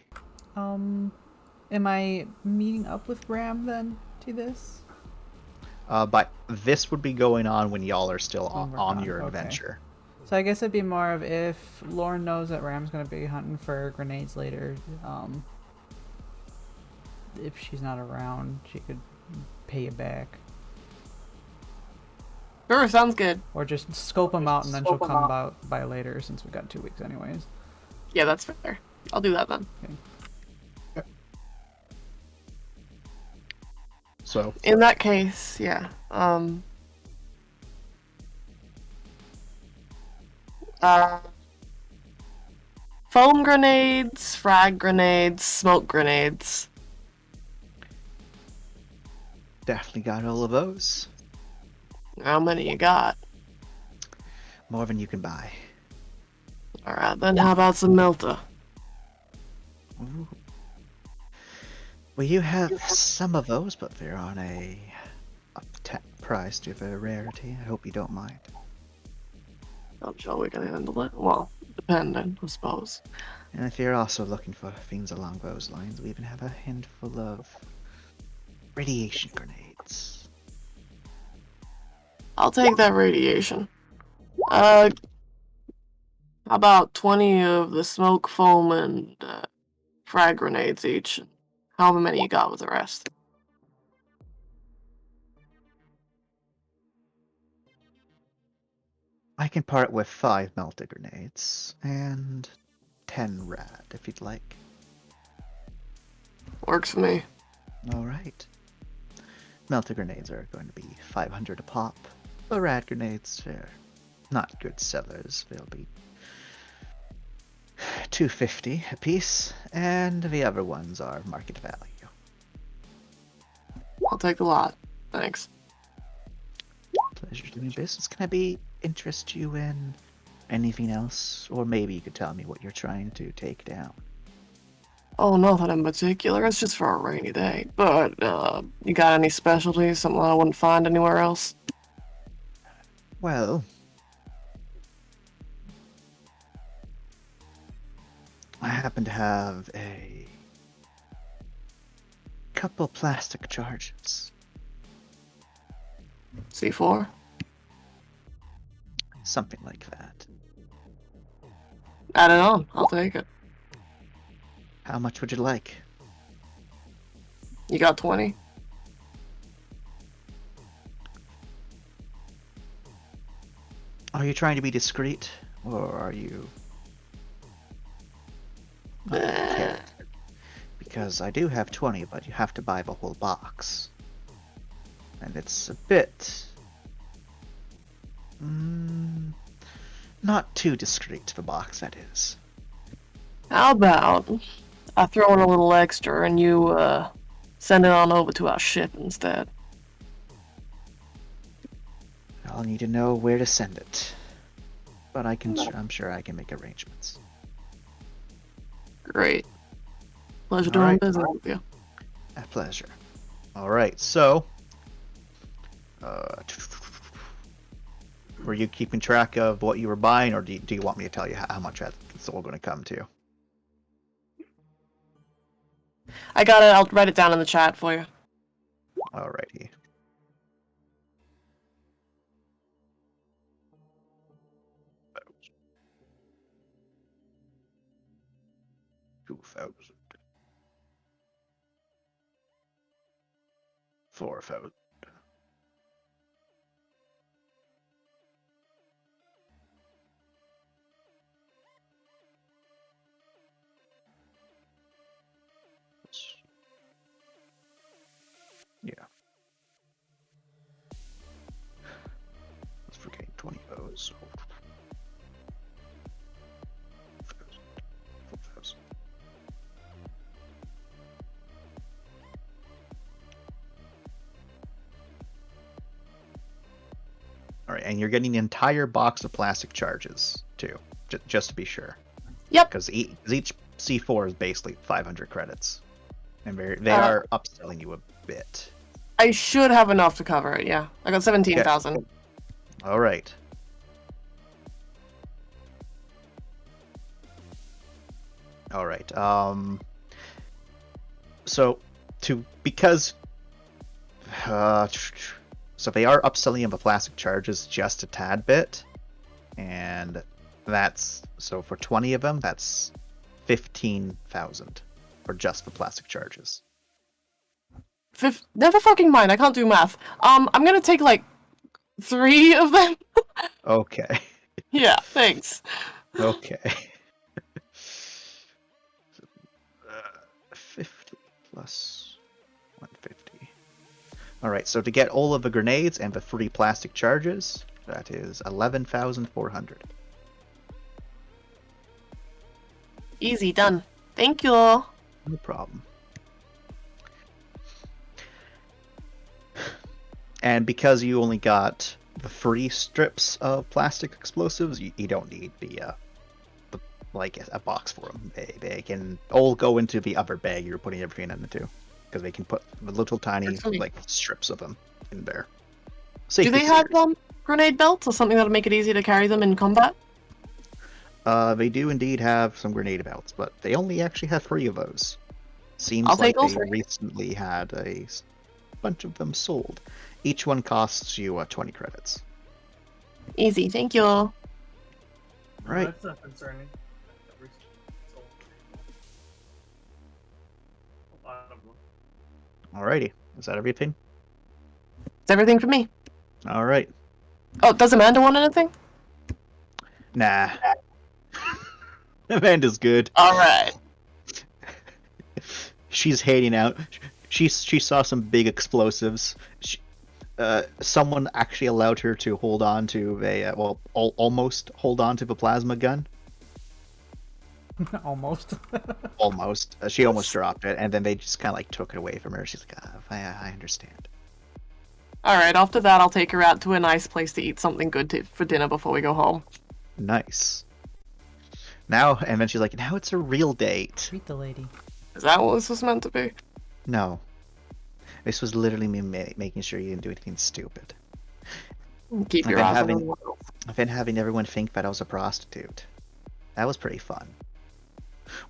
Speaker 6: Am I meeting up with Ram then to this?
Speaker 5: But this would be going on when y'all are still on your
Speaker 6: okay.
Speaker 5: adventure.
Speaker 6: So I guess it'd be more of if Lauren knows that Ram's gonna be hunting for grenades later. If she's not around, she could pay you back.
Speaker 2: Sure, sounds good.
Speaker 6: Or just scope them out and then she'll come by later since we've got 2 weeks anyways.
Speaker 2: Yeah, that's fair. I'll do that then.
Speaker 6: Okay.
Speaker 5: So
Speaker 2: in that case, yeah. Foam grenades, frag grenades, smoke grenades.
Speaker 5: Definitely got all of those.
Speaker 2: How many you got?
Speaker 5: More than you can buy.
Speaker 2: Alright, then how about some Melta?
Speaker 5: Ooh. Well, you have some of those, but they're on a price due to rarity. I hope you don't mind.
Speaker 2: I'm sure we can handle it. Well, depending, I suppose.
Speaker 5: And if you're also looking for things along those lines, we even have a handful of radiation grenades.
Speaker 2: I'll take that radiation. How about 20 of the smoke, foam, and frag grenades each? However many you got with the rest.
Speaker 5: I can part with 5 melted grenades and 10 rad if you'd like.
Speaker 2: Works for me.
Speaker 5: Alright. Melted grenades are going to be 500 a pop. The rad grenades, they're not good sellers. They'll be 250 a piece, and the other ones are market value.
Speaker 2: I'll take the lot. Thanks.
Speaker 5: Pleasure doing business. Can I interest you in anything else? Or maybe you could tell me what you're trying to take down.
Speaker 2: Oh, nothing in particular. It's just for a rainy day. But, you got any specialties? Something I wouldn't find anywhere else?
Speaker 5: Well, happen to have a couple plastic charges.
Speaker 2: C4?
Speaker 5: Something like that.
Speaker 2: Add it on. I'll take it.
Speaker 5: How much would you like?
Speaker 2: You got 20?
Speaker 5: Are you trying to be discreet, or are you... Because I do have 20, but you have to buy the whole box. And it's a bit... not too discreet, the box, that is.
Speaker 2: How about I throw in a little extra and you send it on over to our ship instead?
Speaker 5: I'll need to know where to send it. But I'm sure I can make arrangements.
Speaker 2: Great. Pleasure doing business with you.
Speaker 5: A pleasure. Alright, so... were you keeping track of what you were buying, or do you want me to tell you how much it's all going to come to?
Speaker 2: I got it. I'll write it down in the chat for you.
Speaker 5: Alrighty. $2,000. $4,000. Yeah. Let's forget 20 O's. 4,000. Alright, and you're getting the entire box of plastic charges, too. Just to be sure.
Speaker 2: Yep.
Speaker 5: Because each C4 is basically 500 credits. And they are upselling you a bit.
Speaker 2: I should have enough to cover it, yeah. I got 17,000.
Speaker 5: Alright. Alright, so, because so they are upselling you the plastic charges just a tad bit, and that's, so for 20 of them, that's 15,000 for just the plastic charges.
Speaker 2: Never fucking mind, I can't do math. I'm gonna take like 3 of them.
Speaker 5: Okay.
Speaker 2: Yeah, thanks.
Speaker 5: Okay. 50 plus 150. Alright, so to get all of the grenades and the 3 plastic charges, that is 11,400.
Speaker 2: Easy, done. Thank you.
Speaker 5: No problem. And because you only got the 3 strips of plastic explosives, you don't need the like a box for them. They can all go into the other bag you're putting everything into, because they can put the little tiny like strips of them in there.
Speaker 2: Do they have grenade belts or something that'll make it easy to carry them in combat?
Speaker 5: They do indeed have some grenade belts, but they only actually have 3 of those. Seems
Speaker 2: I'll
Speaker 5: like
Speaker 2: take all
Speaker 5: they
Speaker 2: 3.
Speaker 5: recently had a bunch of them sold. Each one costs you 20 credits.
Speaker 2: Easy, thank you.
Speaker 5: Right.
Speaker 4: That's not concerning. A lot of them.
Speaker 5: Alrighty. Is that everything?
Speaker 2: It's everything for me.
Speaker 5: Alright.
Speaker 2: Oh, does Amanda want anything?
Speaker 5: Nah. Amanda's good.
Speaker 2: Alright.
Speaker 5: She's hating out. She saw some big explosives. Someone actually allowed her to hold on to a almost hold on to the plasma gun.
Speaker 6: Almost.
Speaker 5: Almost. She almost dropped it, and then they just kind of like took it away from her. She's like, I understand.
Speaker 2: Alright, after that I'll take her out to a nice place to eat something good for dinner before we go home.
Speaker 5: Nice. Now, and then she's like, now it's a real date.
Speaker 6: Treat the lady.
Speaker 2: Is that what this was meant to be?
Speaker 5: No. This was literally me making sure you didn't do anything stupid.
Speaker 2: Keep your eyes on the world.
Speaker 5: I've been having everyone think that I was a prostitute. That was pretty fun.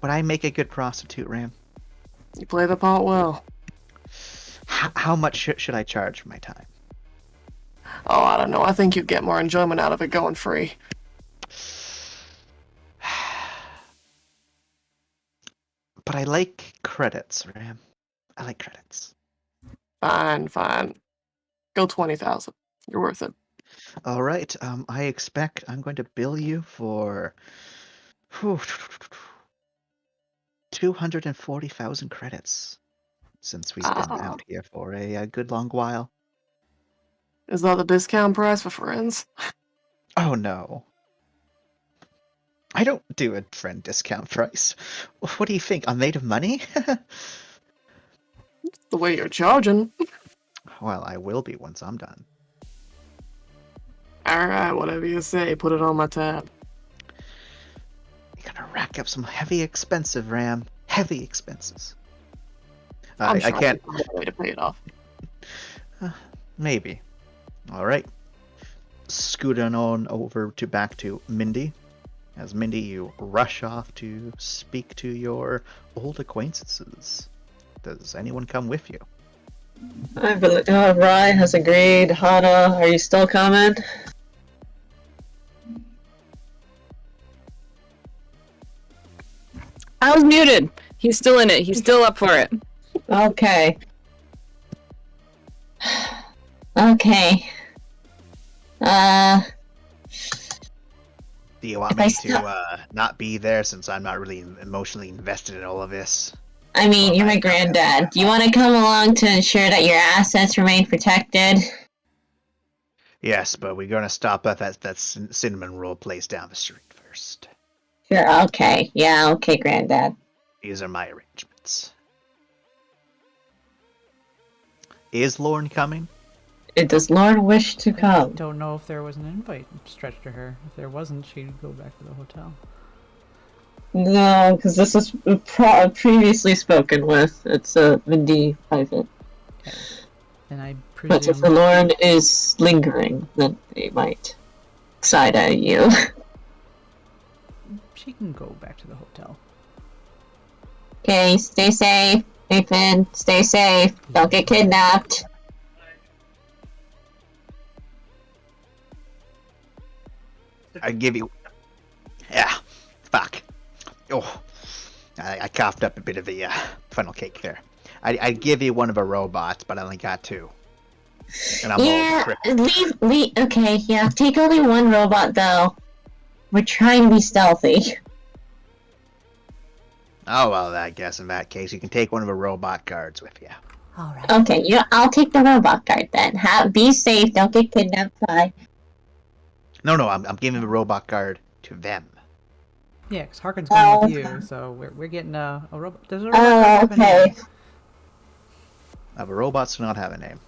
Speaker 5: Would I make a good prostitute, Ram?
Speaker 2: You play the part well.
Speaker 5: How much should I charge for my time?
Speaker 2: Oh, I don't know. I think you'd get more enjoyment out of it going free.
Speaker 5: But I like credits, Ram. I like credits.
Speaker 2: Fine. Go 20,000. You're worth it.
Speaker 5: All right. I expect I'm going to bill you for 240,000 credits since we've been out here for a good long while.
Speaker 2: Is that the discount price for friends?
Speaker 5: Oh no. I don't do a friend discount price. What do you think? I'm made of money?
Speaker 2: The way you're charging.
Speaker 5: Well, I will be once I'm done.
Speaker 2: Alright, whatever you say. Put it on my tab.
Speaker 5: You're gonna rack up some heavy expensive, Ram. Heavy expenses.
Speaker 2: I'm sure
Speaker 5: I can't.
Speaker 2: I'll find a way to pay it off.
Speaker 5: Maybe. All right. Scooting on over to back to Mindy. As Mindy, you rush off to speak to your old acquaintances. Does anyone come with you?
Speaker 11: I believe Rye has agreed. Hana, are you still coming?
Speaker 1: I was muted. He's still in it. He's still up for it.
Speaker 11: Okay. Okay.
Speaker 5: Do you want me to not be there since I'm not really emotionally invested in all of this?
Speaker 3: I mean, you're my granddad. Do you want to come along to ensure that your assets remain protected?
Speaker 5: Yes, but we're gonna stop at that cinnamon roll place down the street first.
Speaker 3: Sure, okay. Yeah, okay, granddad.
Speaker 5: These are my arrangements. Is Lorne coming?
Speaker 11: Does Lorne wish to
Speaker 6: I
Speaker 11: come?
Speaker 6: don't know if there was an invite stretched to her. If there wasn't, she'd go back to the hotel.
Speaker 11: No, because this is previously spoken with. It's a Mindy private.
Speaker 6: Okay. And I
Speaker 11: But if
Speaker 6: presume
Speaker 11: Lorne is lingering, then they might side-eye you.
Speaker 6: she can go back to the hotel.
Speaker 3: Okay, stay safe. Nathan, stay safe. Don't get kidnapped.
Speaker 5: I give you. Yeah, fuck. Oh, I coughed up a bit of the funnel cake there. I'd give you one of the robots, but I only got two. And I'm
Speaker 3: Yeah,
Speaker 5: all crippled.
Speaker 3: leave. Okay, yeah, take only one robot though. We're trying to be stealthy.
Speaker 5: Oh well, I guess in that case you can take one of the robot guards with you.
Speaker 3: Alright. Okay, I'll take the robot guard then. Be safe, don't get kidnapped. Bye.
Speaker 5: No, I'm giving the robot guard to them.
Speaker 6: Yeah, because Harkin's going with you, so we're getting a robot. Does a robot have a name?
Speaker 5: The robots do not have a name.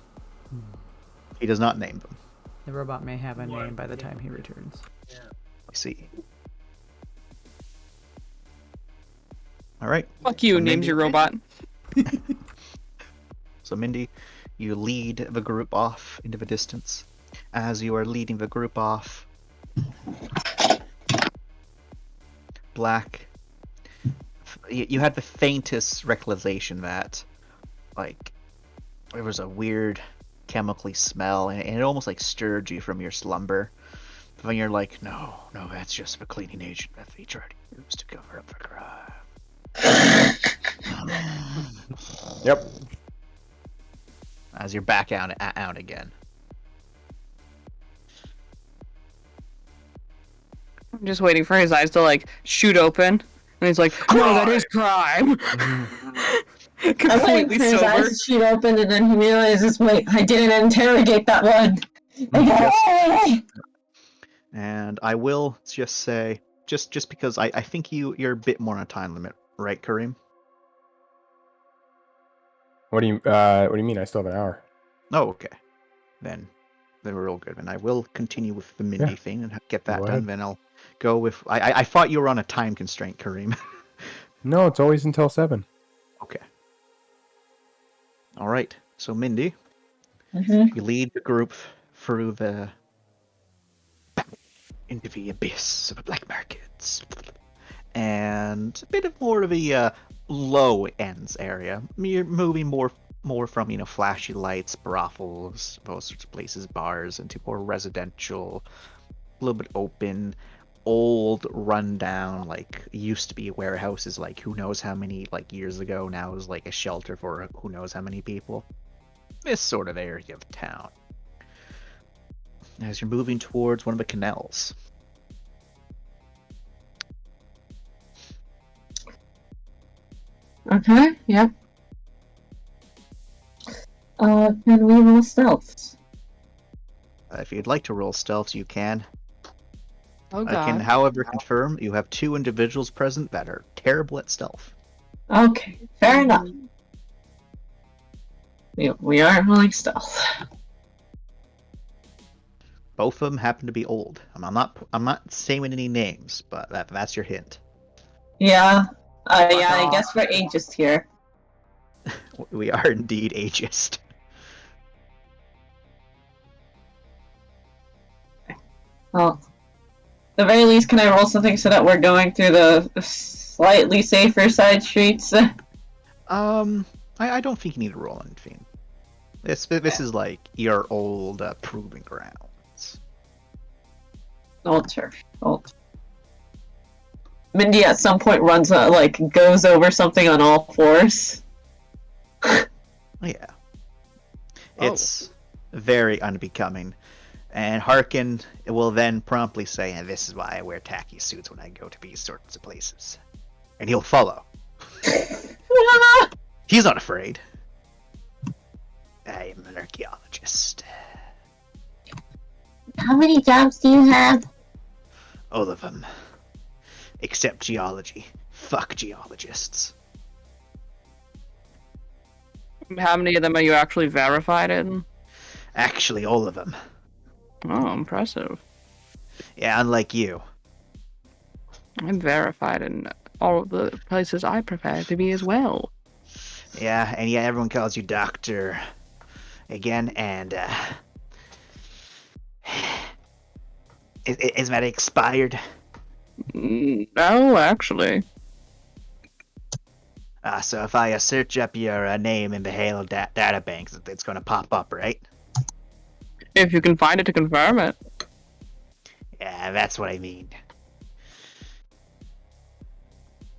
Speaker 5: He does not name them.
Speaker 6: The robot may have a name by the time he returns.
Speaker 5: I see. All right.
Speaker 1: Fuck you, names your robot.
Speaker 5: So Mindy, you lead the group off into the distance. As you are leading the group off, Black, you had the faintest realization that, like, there was a weird chemically smell, and it almost like stirred you from your slumber. But then you're like, no, that's just the cleaning agent that they tried to use to cover up the crime.
Speaker 8: Yep.
Speaker 5: As you're back out again.
Speaker 1: I'm just waiting for his eyes to like shoot open, and he's like, "No, that is crime." Completely
Speaker 11: His
Speaker 1: sober.
Speaker 11: eyes shoot open and then he realizes, wait, I didn't interrogate that one.
Speaker 5: And I will just say, just because I think you're a bit more on a time limit, right, Kareem?
Speaker 9: What do you mean? I still have an hour.
Speaker 5: Oh, okay. Then we're all good. And I will continue with the Mindy thing and get that
Speaker 9: Go
Speaker 5: done.
Speaker 9: ahead.
Speaker 5: Then I'll go with. I thought you were on a time constraint, Kareem.
Speaker 9: No, it's always until 7.
Speaker 5: Okay. All right. So Mindy,
Speaker 3: Mm-hmm.
Speaker 5: you lead the group through into the abyss of the black markets, and a bit of more of a low ends area. You're moving more from flashy lights, brothels, those sorts of places, bars, into more residential, a little bit open, old, rundown, like used to be warehouses like who knows how many like years ago, now is like a shelter for who knows how many people. This sort of area of town. As you're moving towards one of the canals.
Speaker 11: Okay, yep. Can we roll stealth?
Speaker 5: If you'd like to roll stealth, you can.
Speaker 1: Oh
Speaker 5: I can,
Speaker 1: god.
Speaker 5: however, confirm you have 2 individuals present that are terrible at stealth.
Speaker 11: Okay, fair enough. We are rolling stealth.
Speaker 5: Both of them happen to be old. I'm not saying any names, but that's your hint.
Speaker 11: Yeah. Yeah, I guess we're ageist here.
Speaker 5: We are indeed ageist.
Speaker 11: Well, at the very least, can I roll something so that we're going through the slightly safer side streets?
Speaker 5: I don't think you need to roll anything. This is like your old proving grounds.
Speaker 11: Old turf. Old. Mindy at some point runs, goes over something on all fours.
Speaker 5: Yeah. It's very unbecoming. And Harkin will then promptly say, and this is why I wear tacky suits when I go to these sorts of places. And he'll follow. He's not afraid. I am an archaeologist.
Speaker 3: How many jobs do you have?
Speaker 5: All of them. Except geology. Fuck geologists.
Speaker 1: How many of them are you actually verified in?
Speaker 5: Actually, all of them.
Speaker 1: Oh, impressive.
Speaker 5: Yeah, unlike you.
Speaker 1: I'm verified in all of the places I prepare to be as well.
Speaker 5: Yeah, and yeah, everyone calls you Doctor again, and is that expired?
Speaker 1: No, actually.
Speaker 5: So if I search up your name in the Halo databanks, it's going to pop up, right?
Speaker 1: If you can find it to confirm it.
Speaker 5: Yeah, that's what I mean.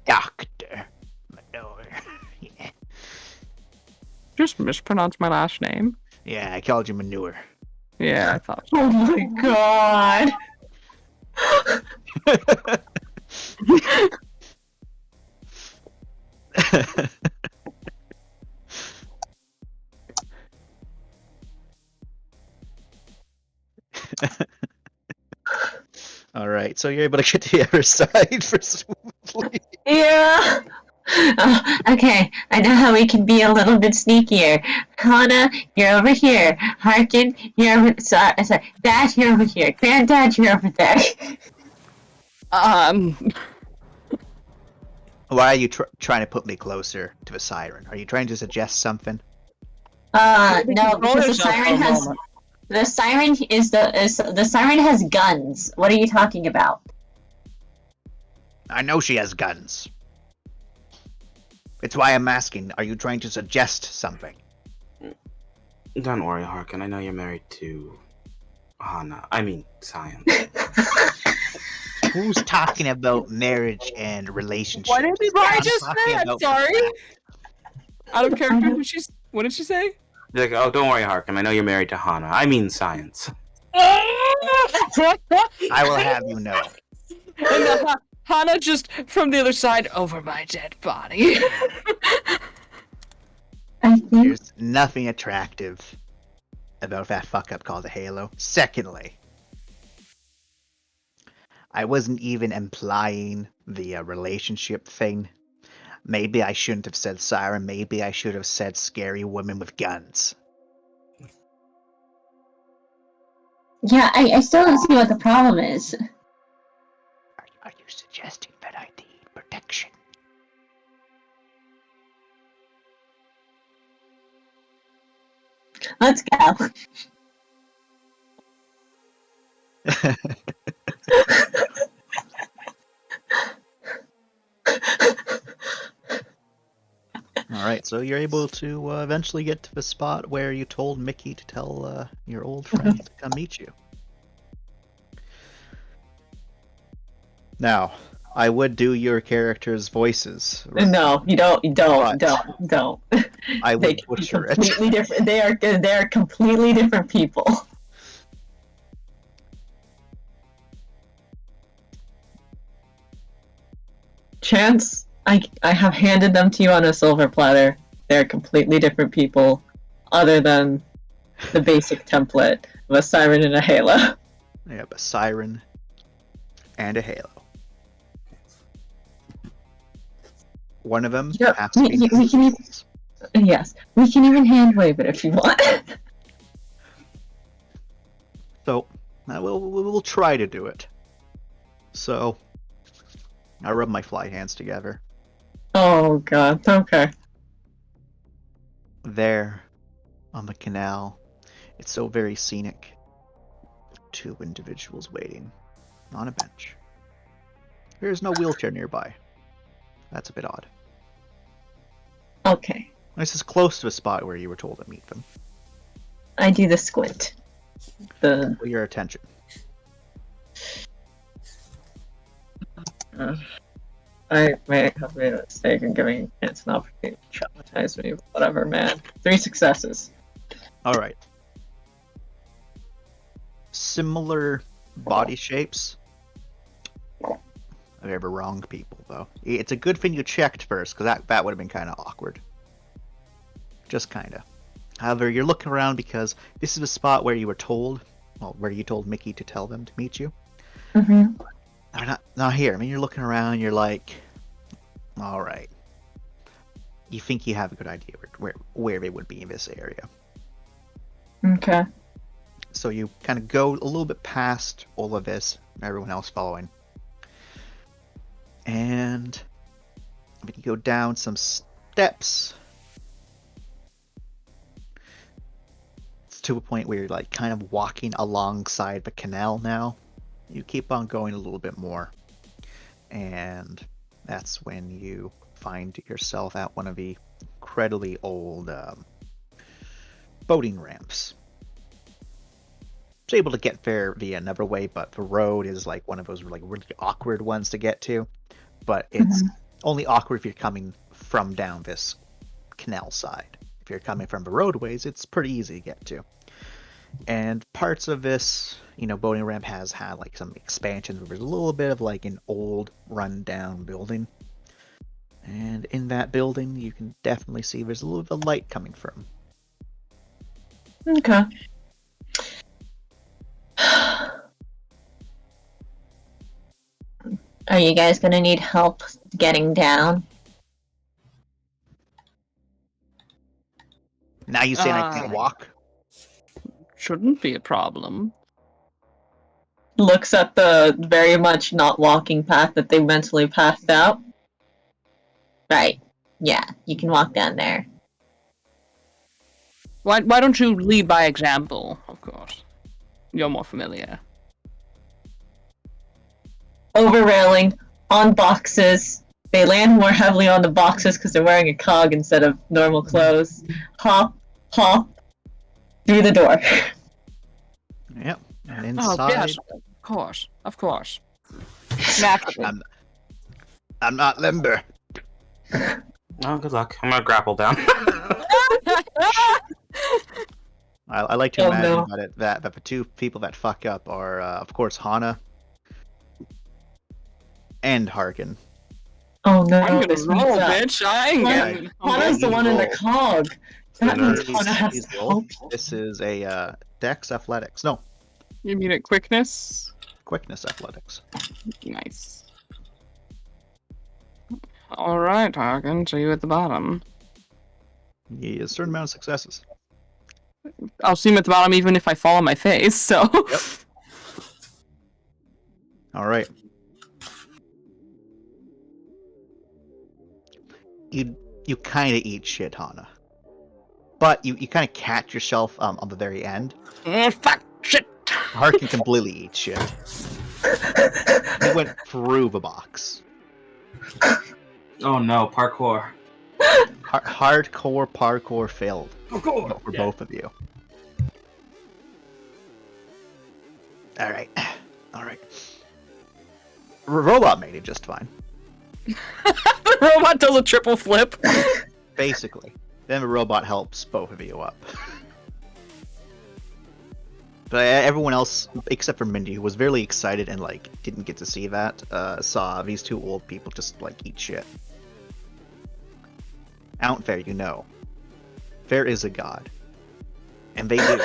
Speaker 5: Dr. Manure. Yeah.
Speaker 1: Just mispronounced my last name.
Speaker 5: Yeah, I called you Manure.
Speaker 1: Yeah, I thought so.
Speaker 11: Oh my god!
Speaker 5: All right, so you're able to get to the other side for smoothly.
Speaker 3: Yeah. Oh, okay, I know how we can be a little bit sneakier. Hana, you're over here. Harkin, you're over. Sorry, Dad, you're over here. Granddad, you're over there.
Speaker 5: Why are you trying to put me closer to the siren? Are you trying to suggest something?
Speaker 3: No, because the siren has. The siren the siren has guns. What are you talking about?
Speaker 5: I know she has guns. It's why I'm asking. Are you trying to suggest something?
Speaker 7: Don't worry, Harkin. I know you're married to Hana. I mean, Science.
Speaker 5: Who's talking about marriage and relationships?
Speaker 1: What did I just
Speaker 5: talking
Speaker 1: say? I'm
Speaker 5: about
Speaker 1: sorry.
Speaker 5: that.
Speaker 1: Out of character, what did she say?
Speaker 7: You're like, oh, don't worry, Harkin. I know you're married to Hana. I mean, Science.
Speaker 5: I will have you know.
Speaker 1: And Hana just from the other side over my dead body.
Speaker 3: I think
Speaker 5: There's nothing attractive about that fuck up called a Halo. Secondly, I wasn't even implying the relationship thing. Maybe I shouldn't have said siren. Maybe I should have said scary women with guns.
Speaker 3: yeah, I still don't see what the problem is.
Speaker 5: Are you suggesting that I need protection?
Speaker 3: Let's go.
Speaker 5: So you're able to eventually get to the spot where you told Mickey to tell your old friends to come meet you. Now, I would do your characters' voices.
Speaker 11: No, you don't.
Speaker 5: But
Speaker 11: Don't.
Speaker 5: I would
Speaker 11: They
Speaker 5: butcher it.
Speaker 11: completely different. They are completely different people. Chance, I have handed them to you on a silver platter. They're completely different people, other than the basic template of a siren and a halo.
Speaker 5: Yep, a siren and a halo. One of them
Speaker 11: Yep,
Speaker 5: has to be.
Speaker 11: we can even, yes, we can even hand wave it if you want.
Speaker 5: So, we'll try to do it. So, I rub my fly hands together.
Speaker 11: Oh god, okay.
Speaker 5: There, on the canal, it's so very scenic. Two individuals waiting on a bench. There's no wheelchair nearby. That's a bit odd.
Speaker 11: Okay.
Speaker 5: This is close to a spot where you were told to meet them.
Speaker 11: I do the squint.
Speaker 5: For your attention.
Speaker 11: I may have made a mistake in giving Chance an opportunity to traumatize me, but whatever, man. 3 successes.
Speaker 5: Alright. Similar body shapes. I've ever wronged people, though. It's a good thing you checked first, because that would have been kind of awkward. Just kind of. However, you're looking around because this is a spot where you were told, well, where you told Mickey to tell them to meet you.
Speaker 11: Mm-hmm.
Speaker 5: They're not here. I mean, you're looking around, you're like, all right. You think you have a good idea where they would be in this area.
Speaker 11: Okay.
Speaker 5: So you kind of go a little bit past all of this, everyone else following. And you go down some steps. It's to a point where you're like kind of walking alongside the canal now. You keep on going a little bit more. And that's when you find yourself at one of the incredibly old boating ramps. It's able to get there via another way, but the road is like one of those like really awkward ones to get to. But it's only awkward if you're coming from down this canal side. If you're coming from the roadways, it's pretty easy to get to. And parts of this, boating ramp has had like some expansions where there's a little bit of like an old run-down building. And in that building, you can definitely see there's a little bit of light coming from.
Speaker 11: Okay. Are you guys gonna need help getting down?
Speaker 5: Now you saying I can't walk?
Speaker 1: Shouldn't be a problem.
Speaker 11: Looks at the very much not walking path that they mentally passed out. Right. Yeah, you can walk down there.
Speaker 1: Why don't you lead by example, of course. You're more familiar.
Speaker 11: Over railing, on boxes. They land more heavily on the boxes because they're wearing a cog instead of normal clothes. Hop, through the door.
Speaker 5: Yep. And inside.
Speaker 1: Oh, yes, of course. Naturally.
Speaker 5: I'm not limber.
Speaker 7: Oh, good luck. I'm gonna grapple down.
Speaker 5: I like to imagine that the two people that fuck up are, of course, Hana and Harkin.
Speaker 11: Oh no!
Speaker 1: I'm gonna roll, bitch. I ain't getting.
Speaker 11: Hana's the one in the cog. That means Hana has help.
Speaker 5: This is a Dex Athletics. No.
Speaker 1: You mean at quickness?
Speaker 5: Quickness Athletics.
Speaker 1: Nice. All right, Harkin. So you at the bottom.
Speaker 5: Yeah, a certain amount of successes.
Speaker 1: I'll see him at the bottom even if I fall on my face. So.
Speaker 5: Yep. All right. You kind of eat shit, Hana. But you kind of catch yourself on the very end.
Speaker 1: Fuck shit.
Speaker 5: Harkin completely eats shit. He went through the box.
Speaker 7: Oh no, parkour.
Speaker 5: Hardcore parkour failed for
Speaker 4: Yeah.
Speaker 5: both of you. All right. Robot made it just fine.
Speaker 1: The robot does a triple flip.
Speaker 5: Basically. Then the robot helps both of you up. But everyone else, except for Mindy, who was very excited and like didn't get to see that, saw these two old people just like eat shit. Out there, you know, there is a god, and they do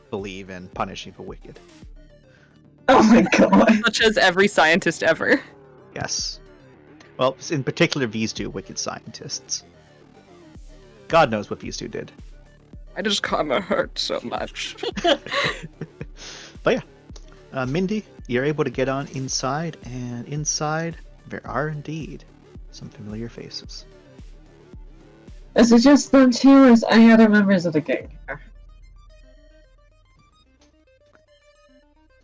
Speaker 5: believe in punishing the wicked.
Speaker 11: Oh my god.
Speaker 1: Such as every scientist ever.
Speaker 5: Yes. Well, in particular, these two wicked scientists. God knows what these two did.
Speaker 1: I just kinda hurt so much.
Speaker 5: But yeah, Mindy, you're able to get on inside, and inside there are indeed some familiar faces.
Speaker 11: Is it just them two, or is any other members of the gang here?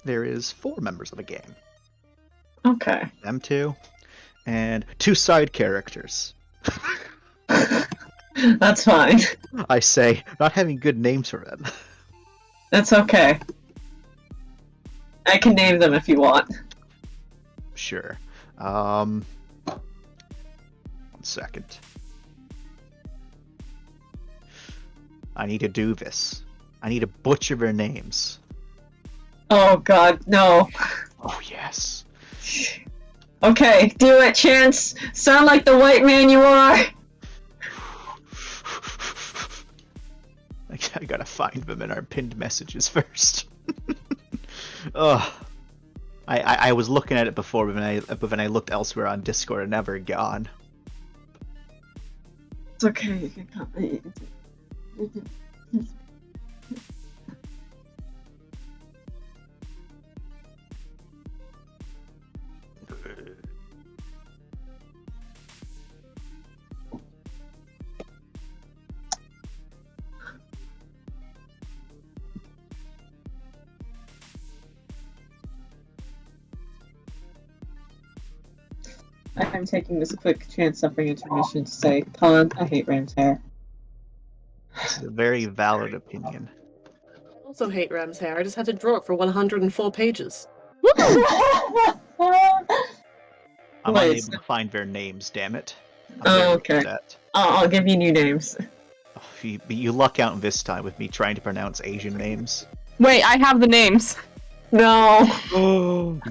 Speaker 5: There is 4 members of the gang.
Speaker 11: Okay.
Speaker 5: Them two, and 2 side characters.
Speaker 11: That's fine.
Speaker 5: I say, not having good names for them.
Speaker 11: That's okay. I can name them if you want.
Speaker 5: Sure. 1 second. I need to do this. I need to butcher their names.
Speaker 11: Oh god, no.
Speaker 5: Oh, yes.
Speaker 11: Okay, do it, Chance. Sound like the white man you are.
Speaker 5: I gotta find them in our pinned messages first. Ugh. I was looking at it before, but when I looked elsewhere on Discord, and never gone.
Speaker 11: It's okay. You can come. I'm taking this quick chance suffering intermission to say, Colin, I hate Ram's hair.
Speaker 5: This is a very valid opinion.
Speaker 2: I also hate Ram's hair. I just had to draw it for 104 pages.
Speaker 5: I'm
Speaker 11: Wait,
Speaker 5: unable to find their names, damn it.
Speaker 11: Oh, okay. I'll give you new names.
Speaker 5: Oh, you luck out this time with me trying to pronounce Asian names.
Speaker 1: Wait, I have the names.
Speaker 11: No.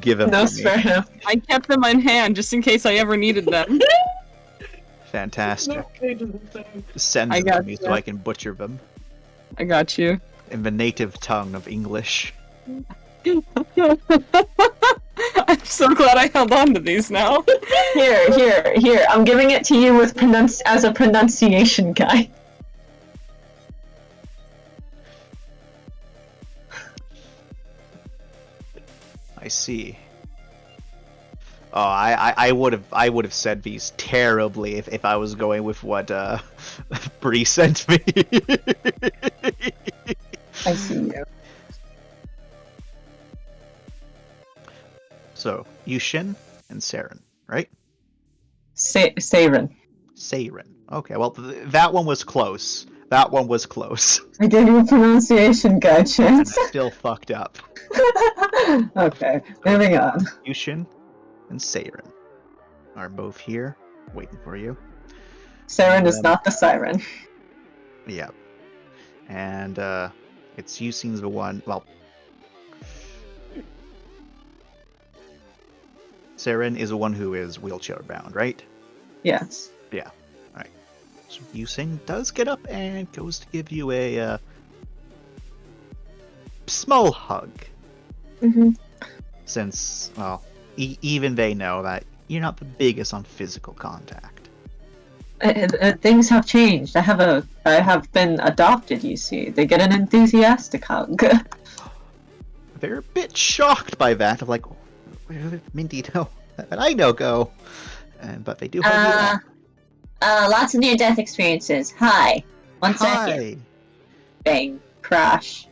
Speaker 5: Give them
Speaker 11: No,
Speaker 5: to me.
Speaker 11: fair enough.
Speaker 1: I kept them in hand just in case I ever needed them.
Speaker 5: Fantastic.
Speaker 2: Pages the same.
Speaker 5: Send
Speaker 1: I
Speaker 5: them to
Speaker 1: got
Speaker 5: me
Speaker 1: you.
Speaker 5: so I can butcher them
Speaker 1: I got you.
Speaker 5: in the native tongue of English.
Speaker 1: I'm so glad I held on to these now.
Speaker 11: Here. I'm giving it to you with as a pronunciation guide.
Speaker 5: I see. Oh, I would have said these terribly if I was going with what Bree sent me.
Speaker 11: I see you.
Speaker 5: So, Yushin and Saren, right?
Speaker 11: Saren.
Speaker 5: Saren. Okay, well, that one was close. That one was close.
Speaker 11: I gave you a pronunciation guide,
Speaker 5: And
Speaker 11: Chance.
Speaker 5: I still fucked up.
Speaker 11: Okay, moving on.
Speaker 5: Yushin and Saren are both here, waiting for you.
Speaker 11: Saren is not the siren.
Speaker 5: Yeah. And, it's Yushin's the one, well... Saren is the one who is wheelchair bound, right?
Speaker 11: Yes.
Speaker 5: Yeah. Alright. So Yushin does get up and goes to give you a, small hug.
Speaker 11: Mm-hmm.
Speaker 5: Since, well, even they know that you're not the biggest on physical contact.
Speaker 11: Things have changed. I have been adopted, you see. They get an enthusiastic hug.
Speaker 5: They're a bit shocked by that, of like, where did Mindy know? That I know go. But they do hug you back.
Speaker 3: Lots of near-death experiences. Hi. One second.
Speaker 5: Hi.
Speaker 3: Bang. Crash.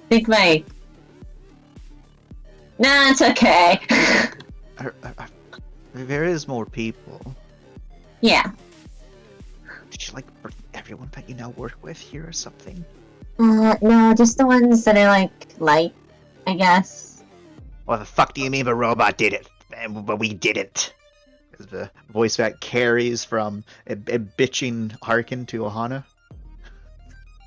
Speaker 3: Think my... Nah, it's okay.
Speaker 5: There is more people.
Speaker 3: Yeah.
Speaker 5: Did you like bring everyone that you now work with here or something?
Speaker 3: No, just the ones that I like, I guess.
Speaker 5: What the fuck do you mean the robot did it, but we didn't? Is the voice that carries from a bitching Harkin to Ohana?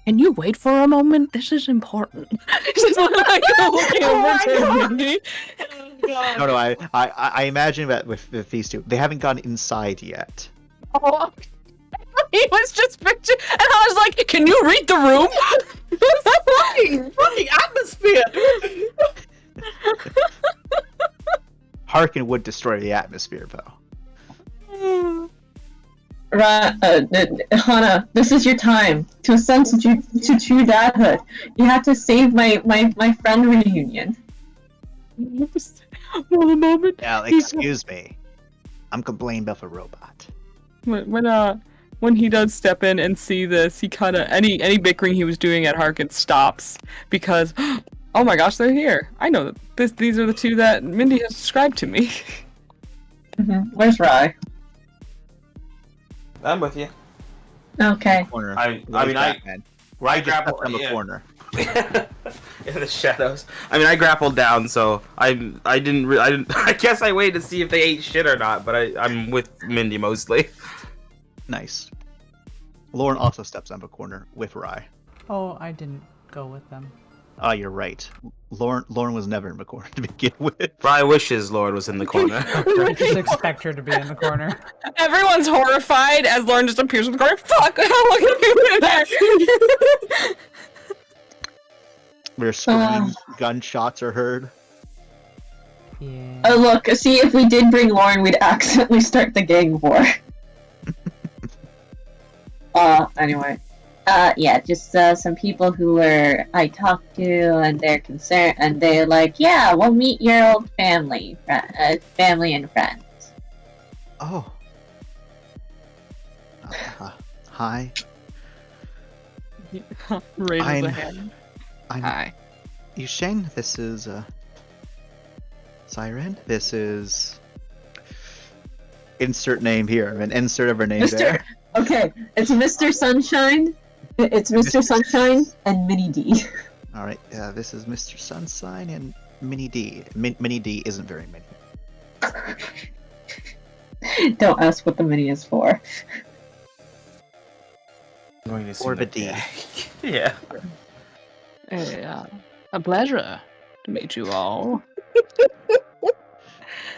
Speaker 1: Can you wait for a moment? This is important. Just like looking over to Mindy.
Speaker 5: No, I imagine that with these two, they haven't gone inside yet.
Speaker 1: Oh, he was just picturing, and I was like, "Can you read the room?"
Speaker 2: fucking atmosphere.
Speaker 5: Harkin would destroy the atmosphere, though.
Speaker 11: Hana, this is your time to ascend to true dadhood. You have to save my friend reunion.
Speaker 1: For a moment.
Speaker 5: Now, excuse me. I'm complaining about the robot.
Speaker 1: When he does step in and see this, he kind of any bickering he was doing at Harkin stops because, oh my gosh, they're here. I know that these are the two that Mindy has described to me.
Speaker 11: Where's Rye?
Speaker 7: I'm with you.
Speaker 11: Okay.
Speaker 5: Corner.
Speaker 7: I grappled
Speaker 5: on the corner.
Speaker 7: In the shadows. I mean, I grappled down, so I didn't. I guess I waited to see if they ate shit or not. But I'm with Mindy mostly.
Speaker 5: Nice. Lauren also steps on the corner with Rye.
Speaker 6: Oh, I didn't go with them.
Speaker 5: Oh, you're right. Lauren was never in the corner to begin with.
Speaker 7: Rye wishes Lord was in the corner.
Speaker 6: I just expect her to be in the corner.
Speaker 1: Everyone's horrified as Lauren just appears in the corner. Fuck! Look at me in there.
Speaker 5: Where screams, gunshots are heard.
Speaker 6: Yeah.
Speaker 11: Oh look, see if we did bring Lauren, we'd accidentally start the gang war. Anyway. Yeah, just some people who I talked to, and they're concerned, and they're like, yeah, we'll meet your old family and friends.
Speaker 5: Oh. Hi.
Speaker 1: Raises a hand.
Speaker 5: Hi. Yusheng, this is, Siren. This is... Insert name here, and insert of her name there.
Speaker 11: Okay, it's Mr. Sunshine. It's Mr. Sunshine and Mini D.
Speaker 5: Alright, this is Mr. Sunshine and Mini D. Mini D isn't very many.
Speaker 11: Don't ask what the mini is for.
Speaker 7: I'm going to see
Speaker 5: Or the
Speaker 7: my
Speaker 5: D.
Speaker 7: dad. Yeah.
Speaker 1: Hey, a pleasure to meet you all.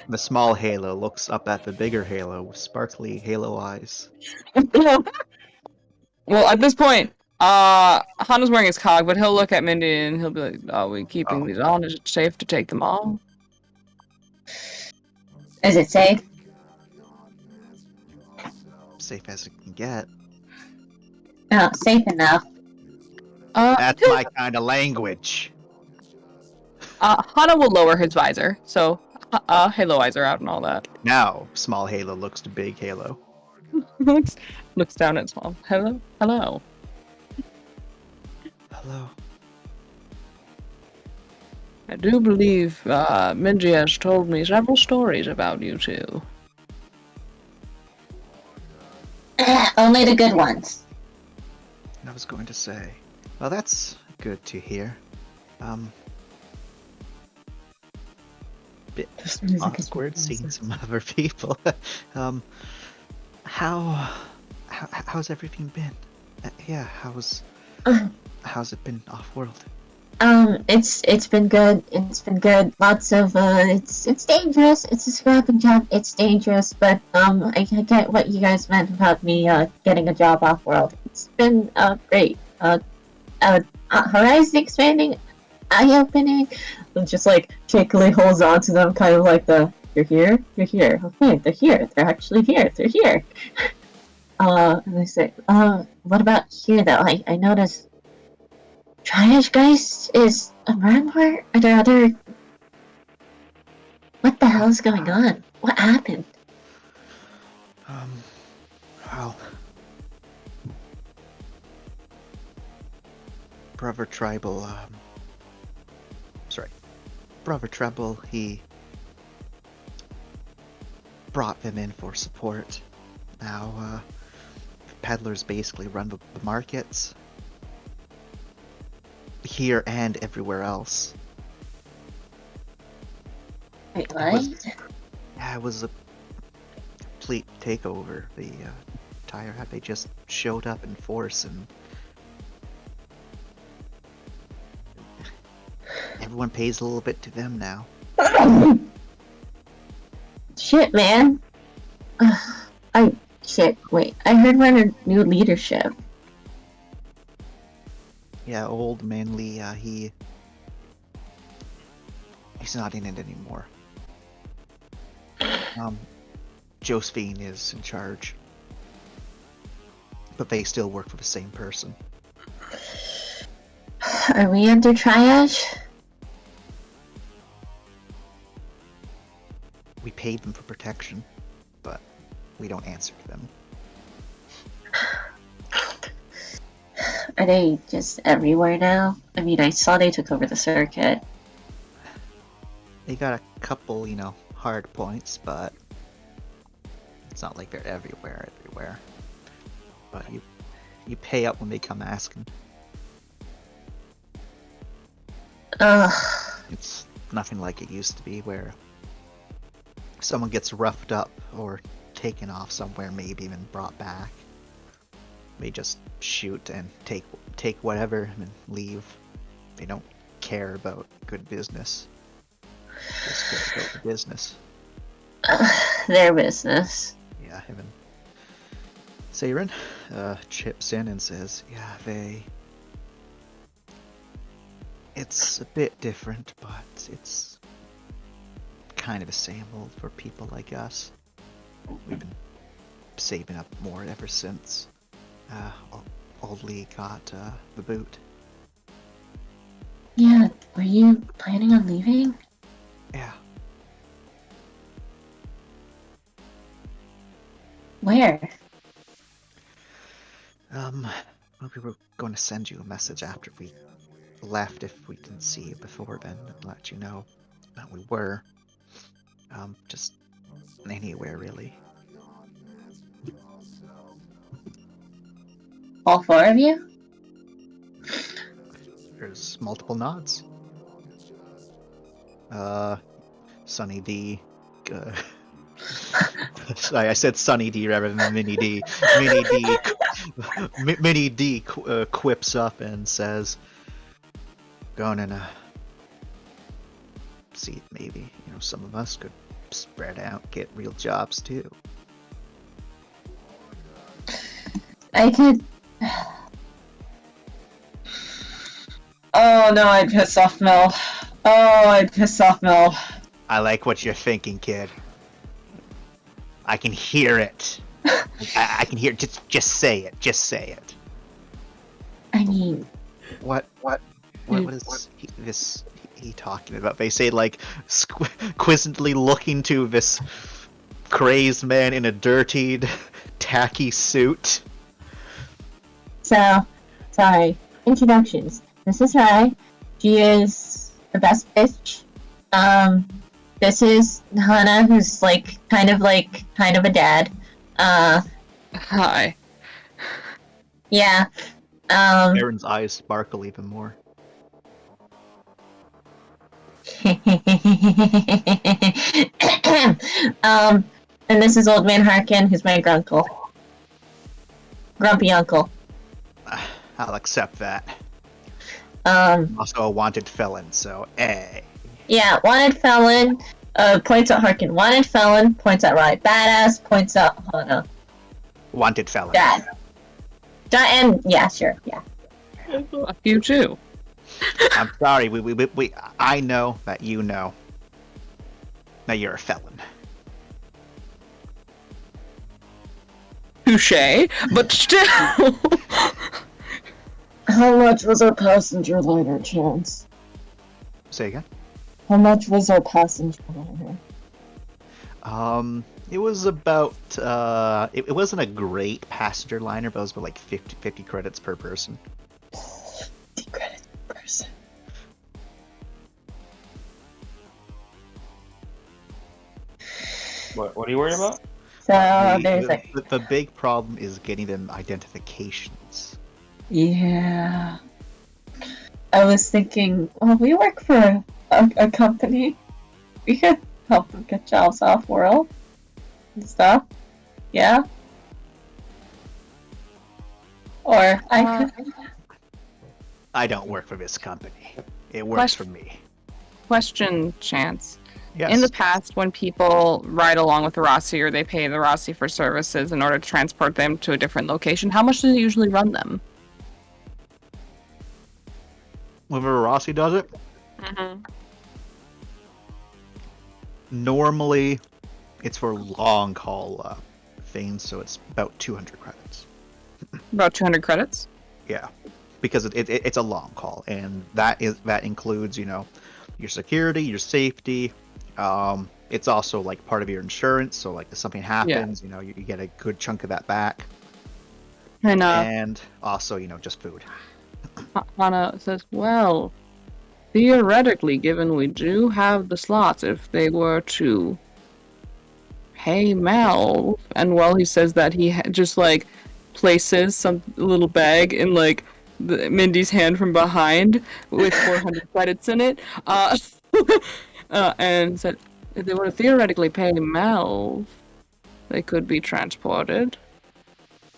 Speaker 5: The small Halo looks up at the bigger Halo with sparkly Halo eyes.
Speaker 1: Well, at this point, Hana's wearing his cog, but he'll look at Mindy and he'll be like, "Are we keeping these on? Is it safe to take them all?"
Speaker 3: Is it safe?
Speaker 5: Safe as it can get.
Speaker 3: Oh, safe enough.
Speaker 5: That's my kind of language.
Speaker 1: Hana will lower his visor, so Halo eyes are out and all that.
Speaker 5: Now, small Halo looks to big Halo.
Speaker 1: Looks down at small. Hello?
Speaker 5: Hello.
Speaker 1: I do believe Minji has told me several stories about you two.
Speaker 3: Only the good ones.
Speaker 5: I was going to say. Well, that's good to hear. Bit awkward seeing some other people. How's everything been? Yeah, how's it been off-world?
Speaker 3: It's been good. It's been good. Lots of it's dangerous. It's a scrapping job. It's dangerous, but I get what you guys meant about me getting a job off world. It's been great. Horizon expanding, eye-opening. And just like shakily holds on to them, kind of like you're here. Okay, they're here. They're actually here. They're here. And they say, what about here though? I noticed. Triage Geist is around where? Are there other... What the hell is going on? What happened?
Speaker 5: Well... Brother Tribal, Brother Treble, he... brought them in for support. Now, peddlers basically run the markets here and everywhere else.
Speaker 3: Wait, what?
Speaker 5: It was a complete takeover. The Tire Hut, they just showed up in force, and everyone pays a little bit to them now.
Speaker 3: Shit, man. Wait. I heard we're under new leadership.
Speaker 5: Yeah, old man Lee, he's not in it anymore. Josephine is in charge. But they still work for the same person.
Speaker 3: Are we under triage?
Speaker 5: We paid them for protection, but we don't answer to them.
Speaker 3: Are they just everywhere now? I mean, I saw they took over the circuit.
Speaker 5: They got a couple, hard points, but it's not like they're everywhere. But you pay up when they come asking. It's nothing like it used to be, where someone gets roughed up or taken off somewhere, maybe even brought back. They just shoot and take whatever and leave. They don't care about good business. Just care about the business.
Speaker 3: Their business.
Speaker 5: Yeah, even Saren chips in and says, yeah, it's a bit different, but it's kind of the same old for people like us. We've been saving up more ever since old Lee got the boot.
Speaker 3: Yeah, were you planning on leaving?
Speaker 5: Yeah.
Speaker 3: Where?
Speaker 5: We were going to send you a message after we left if we didn't see you before then and let you know that we were. Just anywhere really.
Speaker 3: All four of you?
Speaker 5: There's multiple nods. Sunny D. Sorry, I said Sunny D rather than Mini D. Mini D quips up and says, "Going and see if maybe some of us could spread out, get real jobs too."
Speaker 11: I could. Oh no, I'd piss off Mel.
Speaker 5: I like what you're thinking, kid. I can hear it. I can hear it. Just say it. Just say it.
Speaker 3: I mean,
Speaker 5: what is he talking about? They say, like, quizzically looking to this crazed man in a dirtied, tacky suit.
Speaker 3: so, sorry. Introductions. This is Rai. She is the best bitch. This is Hana, who's kind of a dad.
Speaker 1: Hi.
Speaker 3: Yeah.
Speaker 5: Aaron's eyes sparkle even more.
Speaker 3: And this is Old Man Harkin, who's my grunkle. Grumpy uncle.
Speaker 5: I'll accept that. Also a wanted felon, so eh.
Speaker 3: Yeah, wanted felon, points at Harkin. Wanted felon, points at Rai. Badass, points at Hana.
Speaker 5: Wanted felon.
Speaker 3: Dad. And, yeah, sure, yeah.
Speaker 1: Fuck you too.
Speaker 5: I'm sorry, I know that you know that you're a felon.
Speaker 1: Touche, but still.
Speaker 11: How much was our passenger liner, Chance?
Speaker 5: Say again?
Speaker 11: How much was our passenger liner?
Speaker 5: It was about, it wasn't a great passenger liner, but it was about like 50 credits per person.
Speaker 11: 50 credits per person.
Speaker 9: What are you worried about?
Speaker 3: So there's a
Speaker 5: the big problem is getting them identifications.
Speaker 11: Yeah. I was thinking, well, we work for a company. We could help them get jobs off world and stuff. Yeah. Or I could.
Speaker 5: I don't work for this company. It works for me.
Speaker 1: Question, Chance.
Speaker 5: Yes.
Speaker 1: In the past, when people ride along with the Rossi or they pay the Rossi for services in order to transport them to a different location, how much does it usually run them?
Speaker 5: Whenever Rossi does it, normally it's for long haul things, so it's about 200 credits.
Speaker 1: About 200 credits?
Speaker 5: Yeah, because it's a long haul, and that includes your security, your safety. It's also like part of your insurance, so like if something happens, you get a good chunk of that back. And also just food.
Speaker 1: Hana says, well, theoretically, given we do have the slots, if they were to pay Mel, and while he says that, he just like places some little bag in like Mindy's hand from behind with 400 credits in it, and said, if they were to theoretically pay Mel, they could be transported.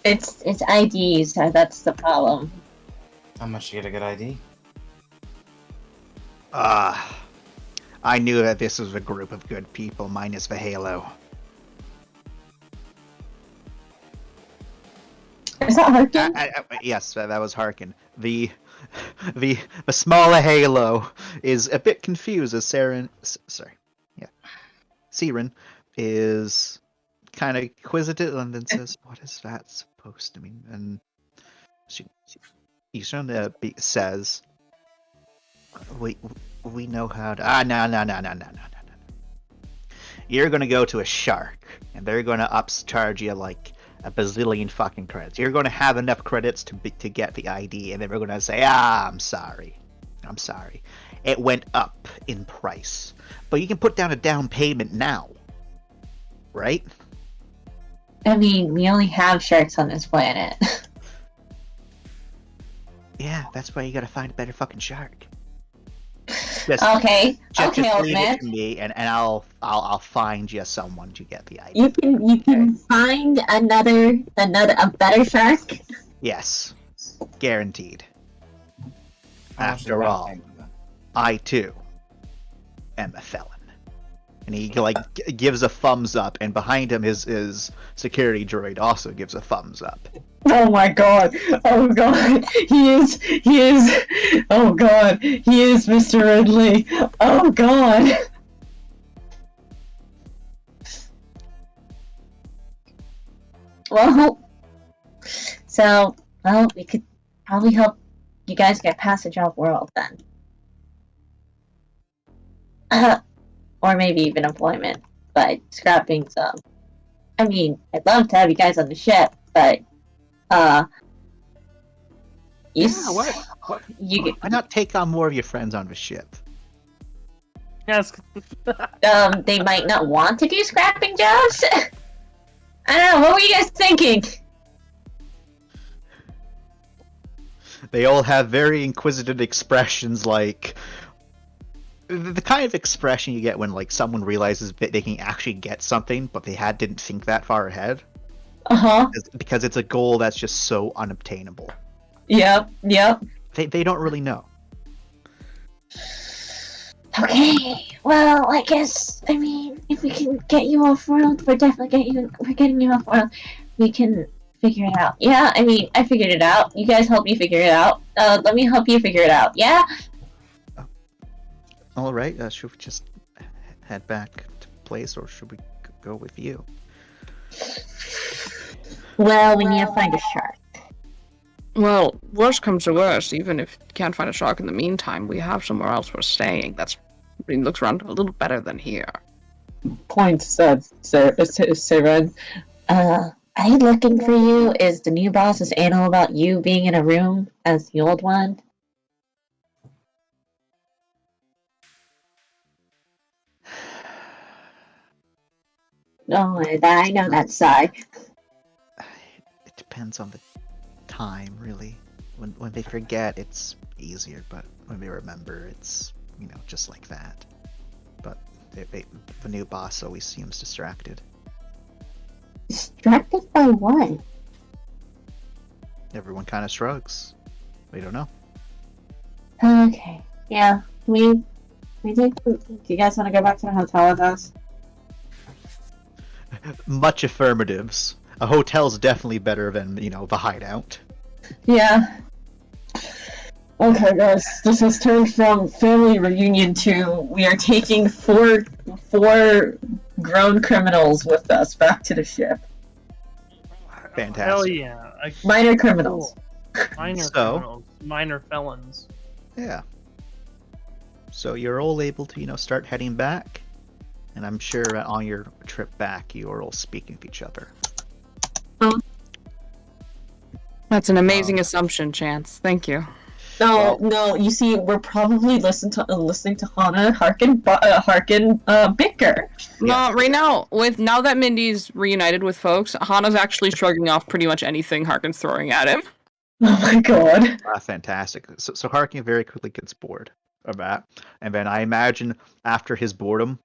Speaker 3: It's IDs, that's the problem.
Speaker 7: How much to get a good ID?
Speaker 5: I knew that this was a group of good people, minus the Halo.
Speaker 3: Is that Harkin?
Speaker 5: Yes, that was Harkin. The smaller Halo is a bit confused as Siren is kind of inquisitive and then says, "What is that supposed to mean?" And Ishan says, "We know how to." No. You're gonna go to a shark, and they're gonna upcharge you like a bazillion fucking credits. You're gonna have enough credits to get the ID, and then we're gonna say, I'm sorry. It went up in price. But you can put down a down payment now. Right?
Speaker 3: I mean, we only have sharks on this planet.
Speaker 5: Yeah, that's why you gotta find a better fucking shark.
Speaker 3: Okay,
Speaker 5: Just
Speaker 3: old
Speaker 5: leave
Speaker 3: man.
Speaker 5: it to me, and I'll find you someone to get the ID.
Speaker 3: You can find a better shark.
Speaker 5: Yes, guaranteed.
Speaker 7: How much
Speaker 5: After all, I too am a felon. And he gives a thumbs up, and behind him his security droid also gives a thumbs up.
Speaker 11: Oh my god! Oh god! He is. Oh god! He is Mr. Ridley. Oh god!
Speaker 3: Well, we could probably help you guys get passage off world then. Or maybe even employment by scrapping some. I mean, I'd love to have you guys on the ship, but
Speaker 5: Why not take on more of your friends on the ship?
Speaker 4: Yes.
Speaker 3: They might not want to do scrapping jobs. I don't know. What were you guys thinking?
Speaker 5: They all have very inquisitive expressions, like the kind of expression you get when someone realizes that they can actually get something, but they didn't think that far ahead. Because it's a goal that's just so unobtainable.
Speaker 11: Yep.
Speaker 5: They don't really know.
Speaker 3: Okay, well, I guess, I mean, if we can get you off world, we're getting you off world. We can figure it out. Yeah, I mean, I figured it out. You guys help me figure it out. Let me help you figure it out. Yeah?
Speaker 5: Alright, should we just head back to place, or should we go with you?
Speaker 3: Well, we need to find a shark.
Speaker 1: Well, worst comes to worst, even if you can't find a shark in the meantime, we have somewhere else we're staying looks around a little better than here.
Speaker 11: Point said, Siren.
Speaker 3: Are they looking for you? Is the new boss's anal about you being in a room as the old one? I know that sigh.
Speaker 5: It depends on the time, really. When they forget, it's easier, but when they remember, it's, just like that. But the new boss always seems distracted.
Speaker 3: Distracted by what?
Speaker 5: Everyone kind of shrugs. We don't know.
Speaker 3: Okay. Yeah. Do you guys want to go back to the hotel with us?
Speaker 5: Much affirmatives. A hotel's definitely better than, the hideout.
Speaker 11: Yeah. Okay, guys, this has turned from family reunion to we are taking four grown criminals with us back to the ship.
Speaker 5: Fantastic.
Speaker 4: Hell yeah.
Speaker 11: Minor criminals.
Speaker 4: Minor
Speaker 5: So-
Speaker 4: criminals. Minor felons.
Speaker 5: Yeah. So you're all able to, start heading back, and I'm sure on your trip back you are all speaking with each other.
Speaker 1: That's an amazing assumption, Chance. Thank you.
Speaker 11: No. You see, we're probably listening to Hana Harkin bicker.
Speaker 1: No, right now, now that Mindy's reunited with folks, Hana's actually shrugging off pretty much anything Harkin's throwing at him.
Speaker 11: Oh my god.
Speaker 5: Fantastic. So Harkin very quickly gets bored of that, and then I imagine after his boredom,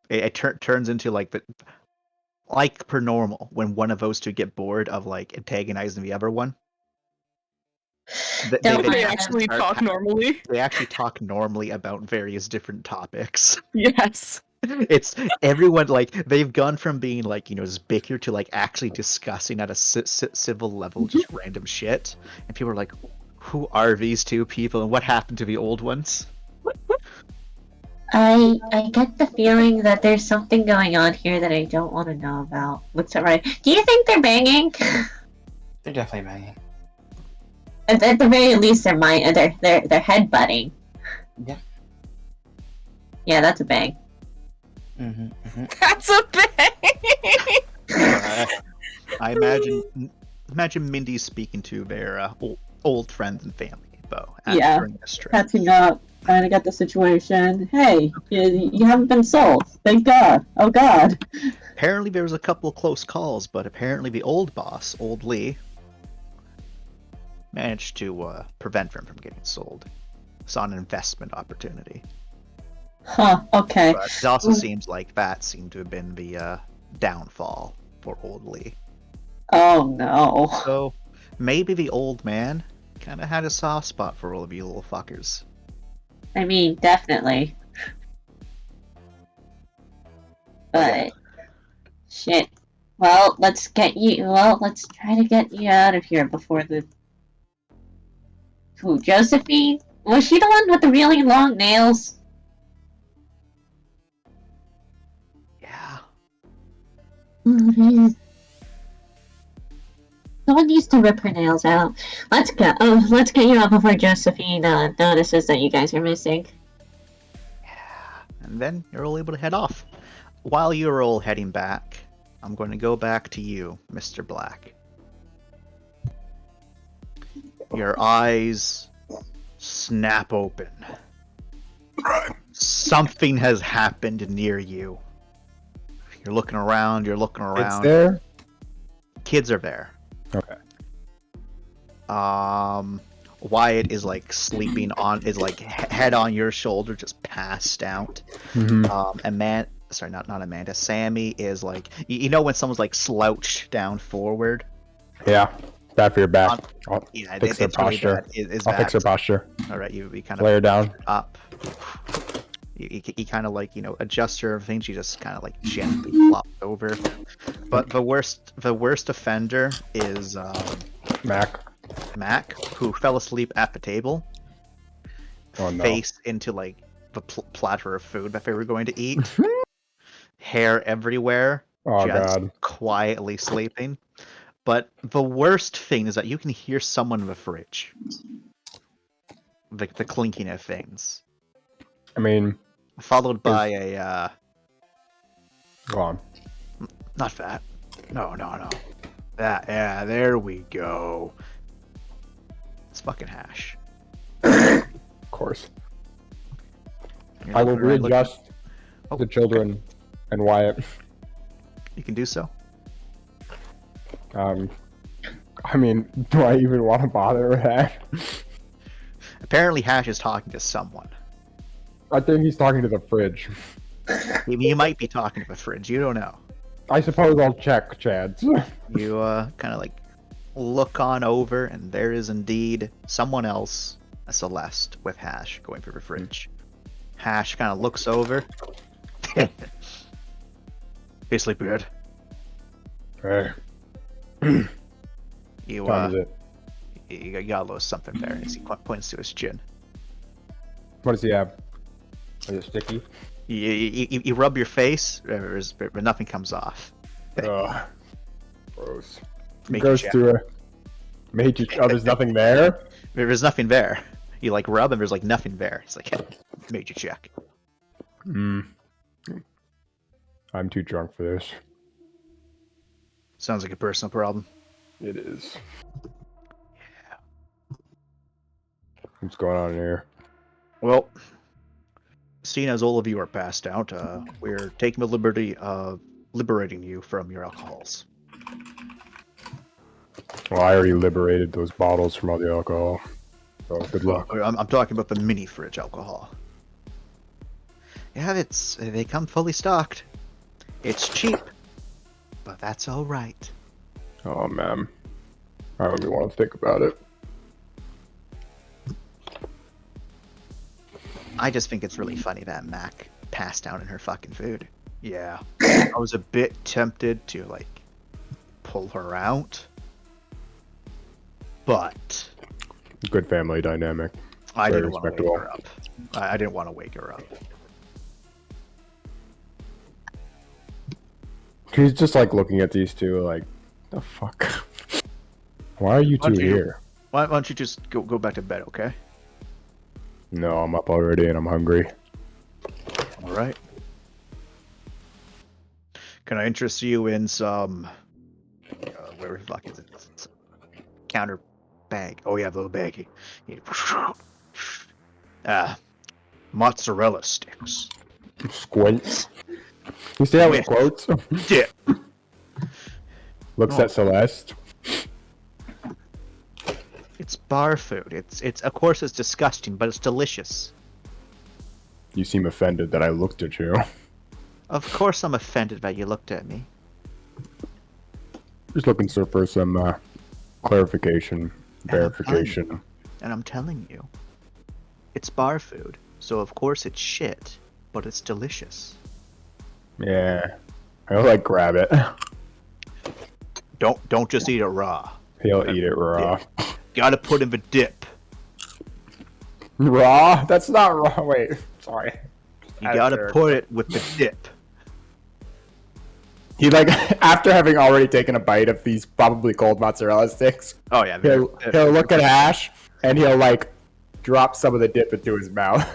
Speaker 5: it turns into like per normal when one of those two get bored of antagonizing the other one.
Speaker 1: They actually talk normally.
Speaker 5: They actually talk normally about various different topics.
Speaker 1: Yes.
Speaker 5: It's everyone they've gone from being this bicker to actually discussing at a civil level just random shit, and people are like, who are these two people and what happened to the old ones?
Speaker 3: I get the feeling that there's something going on here that I don't want to know about. Looks right. Do you think they're banging?
Speaker 7: They're definitely banging.
Speaker 3: At the very least, they're headbutting.
Speaker 7: Yeah.
Speaker 3: Yeah, that's a bang.
Speaker 1: That's a bang!
Speaker 5: I imagine Mindy's speaking to their old friends and family, though. During this trip.
Speaker 11: Catching up, trying to get the situation. Hey, you haven't been sold. Thank God. Oh God.
Speaker 5: Apparently there was a couple of close calls, but apparently the old boss, Old Lee, managed to prevent them from getting sold. Saw an investment opportunity.
Speaker 11: Huh, okay.
Speaker 5: But it also seems like that seemed to have been the downfall for Old Lee.
Speaker 11: Oh no.
Speaker 5: So maybe the old man kind of had a soft spot for all of you little fuckers.
Speaker 3: I mean, definitely. But shit. Well, let's try to get you out of here before the... Who, Josephine? Was she the one with the really long nails?
Speaker 5: Yeah.
Speaker 3: Someone needs to rip her nails out. Let's go. Let's get you out before Josephine notices that you guys are missing.
Speaker 5: And then you're all able to head off. While you're all heading back, I'm going to go back to you, Mr. Black. Your eyes snap open. Something has happened near you. You're looking around,
Speaker 9: It's there?
Speaker 5: Kids are there.
Speaker 9: Okay.
Speaker 5: Wyatt is sleeping on, head on your shoulder, just passed out. Not Amanda. Sammy is when someone's slouched down forward.
Speaker 9: Yeah. Bad for your back. I'll
Speaker 5: Yeah,
Speaker 9: fix their
Speaker 5: it's really
Speaker 9: posture.
Speaker 5: bad.
Speaker 9: I'll fix their posture.
Speaker 5: All right, you kind
Speaker 9: Lay her
Speaker 5: of
Speaker 9: down.
Speaker 5: up. You kind of adjust her things. She just kind of gently flops over. But the worst offender is Mac, who fell asleep at the table,
Speaker 9: Oh no.
Speaker 5: face into the platter of food that they were going to eat. Hair everywhere.
Speaker 9: Oh
Speaker 5: just
Speaker 9: god.
Speaker 5: quietly sleeping. But the worst thing is that you can hear someone in the fridge. The clinking of things.
Speaker 9: I mean,
Speaker 5: Followed by a
Speaker 9: go on.
Speaker 5: not that. No. Yeah, there we go. It's fucking hash.
Speaker 9: Of course.
Speaker 5: You're
Speaker 9: I will
Speaker 5: looking around,
Speaker 9: readjust
Speaker 5: Oh,
Speaker 9: the children and Wyatt.
Speaker 5: you can do so.
Speaker 9: I mean, do I even want to bother with that?
Speaker 5: Apparently, Hash is talking to someone.
Speaker 9: I think he's talking to the fridge.
Speaker 5: He might be talking to the fridge. You don't know.
Speaker 9: I suppose I'll check, Chad.
Speaker 5: You kind of like look on over, and there is indeed someone else, a Celeste, with Hash going for the fridge. Hash kind of looks over. Hey, sleepyhead.
Speaker 9: Hey.
Speaker 5: You
Speaker 9: Time is it?
Speaker 5: you got a little something there as he points to his chin.
Speaker 9: What does he have? Is it sticky?
Speaker 5: You rub your face, but nothing comes off.
Speaker 9: Ugh. Gross. He
Speaker 5: Make
Speaker 9: goes
Speaker 5: you check.
Speaker 9: to a major. Oh, there's nothing there?
Speaker 5: There's nothing there. You like rub and there's like nothing there. It's like, hey, made you check.
Speaker 9: I'm too drunk for this.
Speaker 5: Sounds like a personal problem.
Speaker 9: It is. What's going on here?
Speaker 5: Well, seeing as all of you are passed out, we're taking the liberty of liberating you from your alcohols.
Speaker 9: Well, I already liberated those bottles from all the alcohol. So good luck.
Speaker 5: I'm talking about the mini fridge alcohol. Yeah, they come fully stocked. It's cheap, but that's all right.
Speaker 9: Oh man, I don't even want to think about it.
Speaker 5: I just think it's really funny that Mac passed out in her fucking food. Yeah, I was a bit tempted to like pull her out, but
Speaker 9: Good family dynamic.
Speaker 5: I
Speaker 9: Very
Speaker 5: didn't want to wake
Speaker 9: respectable.
Speaker 5: her up. I didn't want to wake her up.
Speaker 9: She's just like looking at these two like, the fuck? Why are you
Speaker 5: Why
Speaker 9: two
Speaker 5: don't you-
Speaker 9: here?
Speaker 5: Why don't you just go back to bed, okay?
Speaker 9: No, I'm up already and I'm hungry.
Speaker 5: All right. Can I interest you in some? Where the fuck is it? Counter bag. Oh yeah, the little baggie. Mozzarella sticks.
Speaker 9: Squints. You see how it quotes?
Speaker 5: Dip.
Speaker 9: Looks at Celeste.
Speaker 5: It's bar food. It's of course it's disgusting, but it's delicious.
Speaker 9: You seem offended that I looked at you.
Speaker 5: Of course I'm offended that you looked at me.
Speaker 9: Just looking for some clarification, verification.
Speaker 5: And I'm telling you, it's bar food, so of course it's shit, but it's delicious.
Speaker 9: Yeah, I'll like grab it.
Speaker 5: Don't just eat it raw.
Speaker 9: He'll eat it raw.
Speaker 5: Gotta put in the dip.
Speaker 9: Raw? That's not raw. Wait, sorry.
Speaker 5: You gotta put it with the dip.
Speaker 9: He like after having already taken a bite of these probably cold mozzarella sticks.
Speaker 5: Oh yeah.
Speaker 9: He'll look at Ash and he'll like drop some of the dip into his mouth.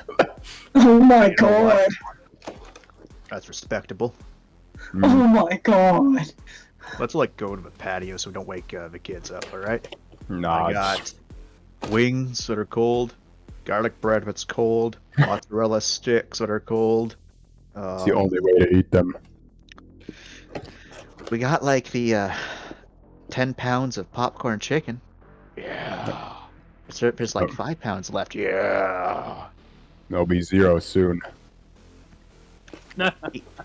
Speaker 11: Oh my god.
Speaker 5: That's respectable.
Speaker 11: Oh my god.
Speaker 5: Let's like go to the patio so we don't wake the kids up. All right.
Speaker 9: Nah,
Speaker 5: I got wings that are cold, garlic bread that's cold, mozzarella sticks that are cold.
Speaker 9: it's the only way to eat them.
Speaker 5: We got like the 10 pounds of popcorn chicken. Yeah. There's like 5 pounds left. Yeah.
Speaker 9: There'll be 0 soon.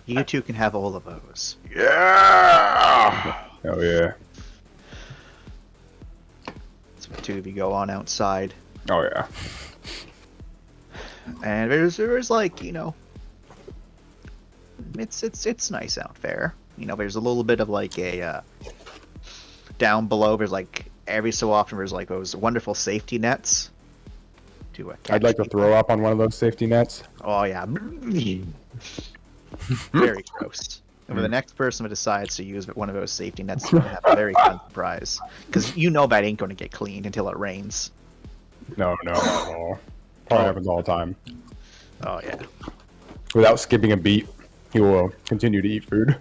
Speaker 5: You two can have all of those. Yeah.
Speaker 9: Oh yeah.
Speaker 5: So the two of you go on outside,
Speaker 9: Oh yeah.
Speaker 5: and there's like it's nice out there. There's a little bit of like a down below. There's like every so often there's like those wonderful safety nets.
Speaker 9: I'd like to throw up on one of those safety nets.
Speaker 5: Oh yeah. Very gross. And when the next person who decides to use one of those safety nets, is going to have a very fun surprise. Because that ain't going to get cleaned until it rains.
Speaker 9: No, not at all. Probably happens all the time.
Speaker 5: Oh yeah.
Speaker 9: Without skipping a beat, he will continue to eat food.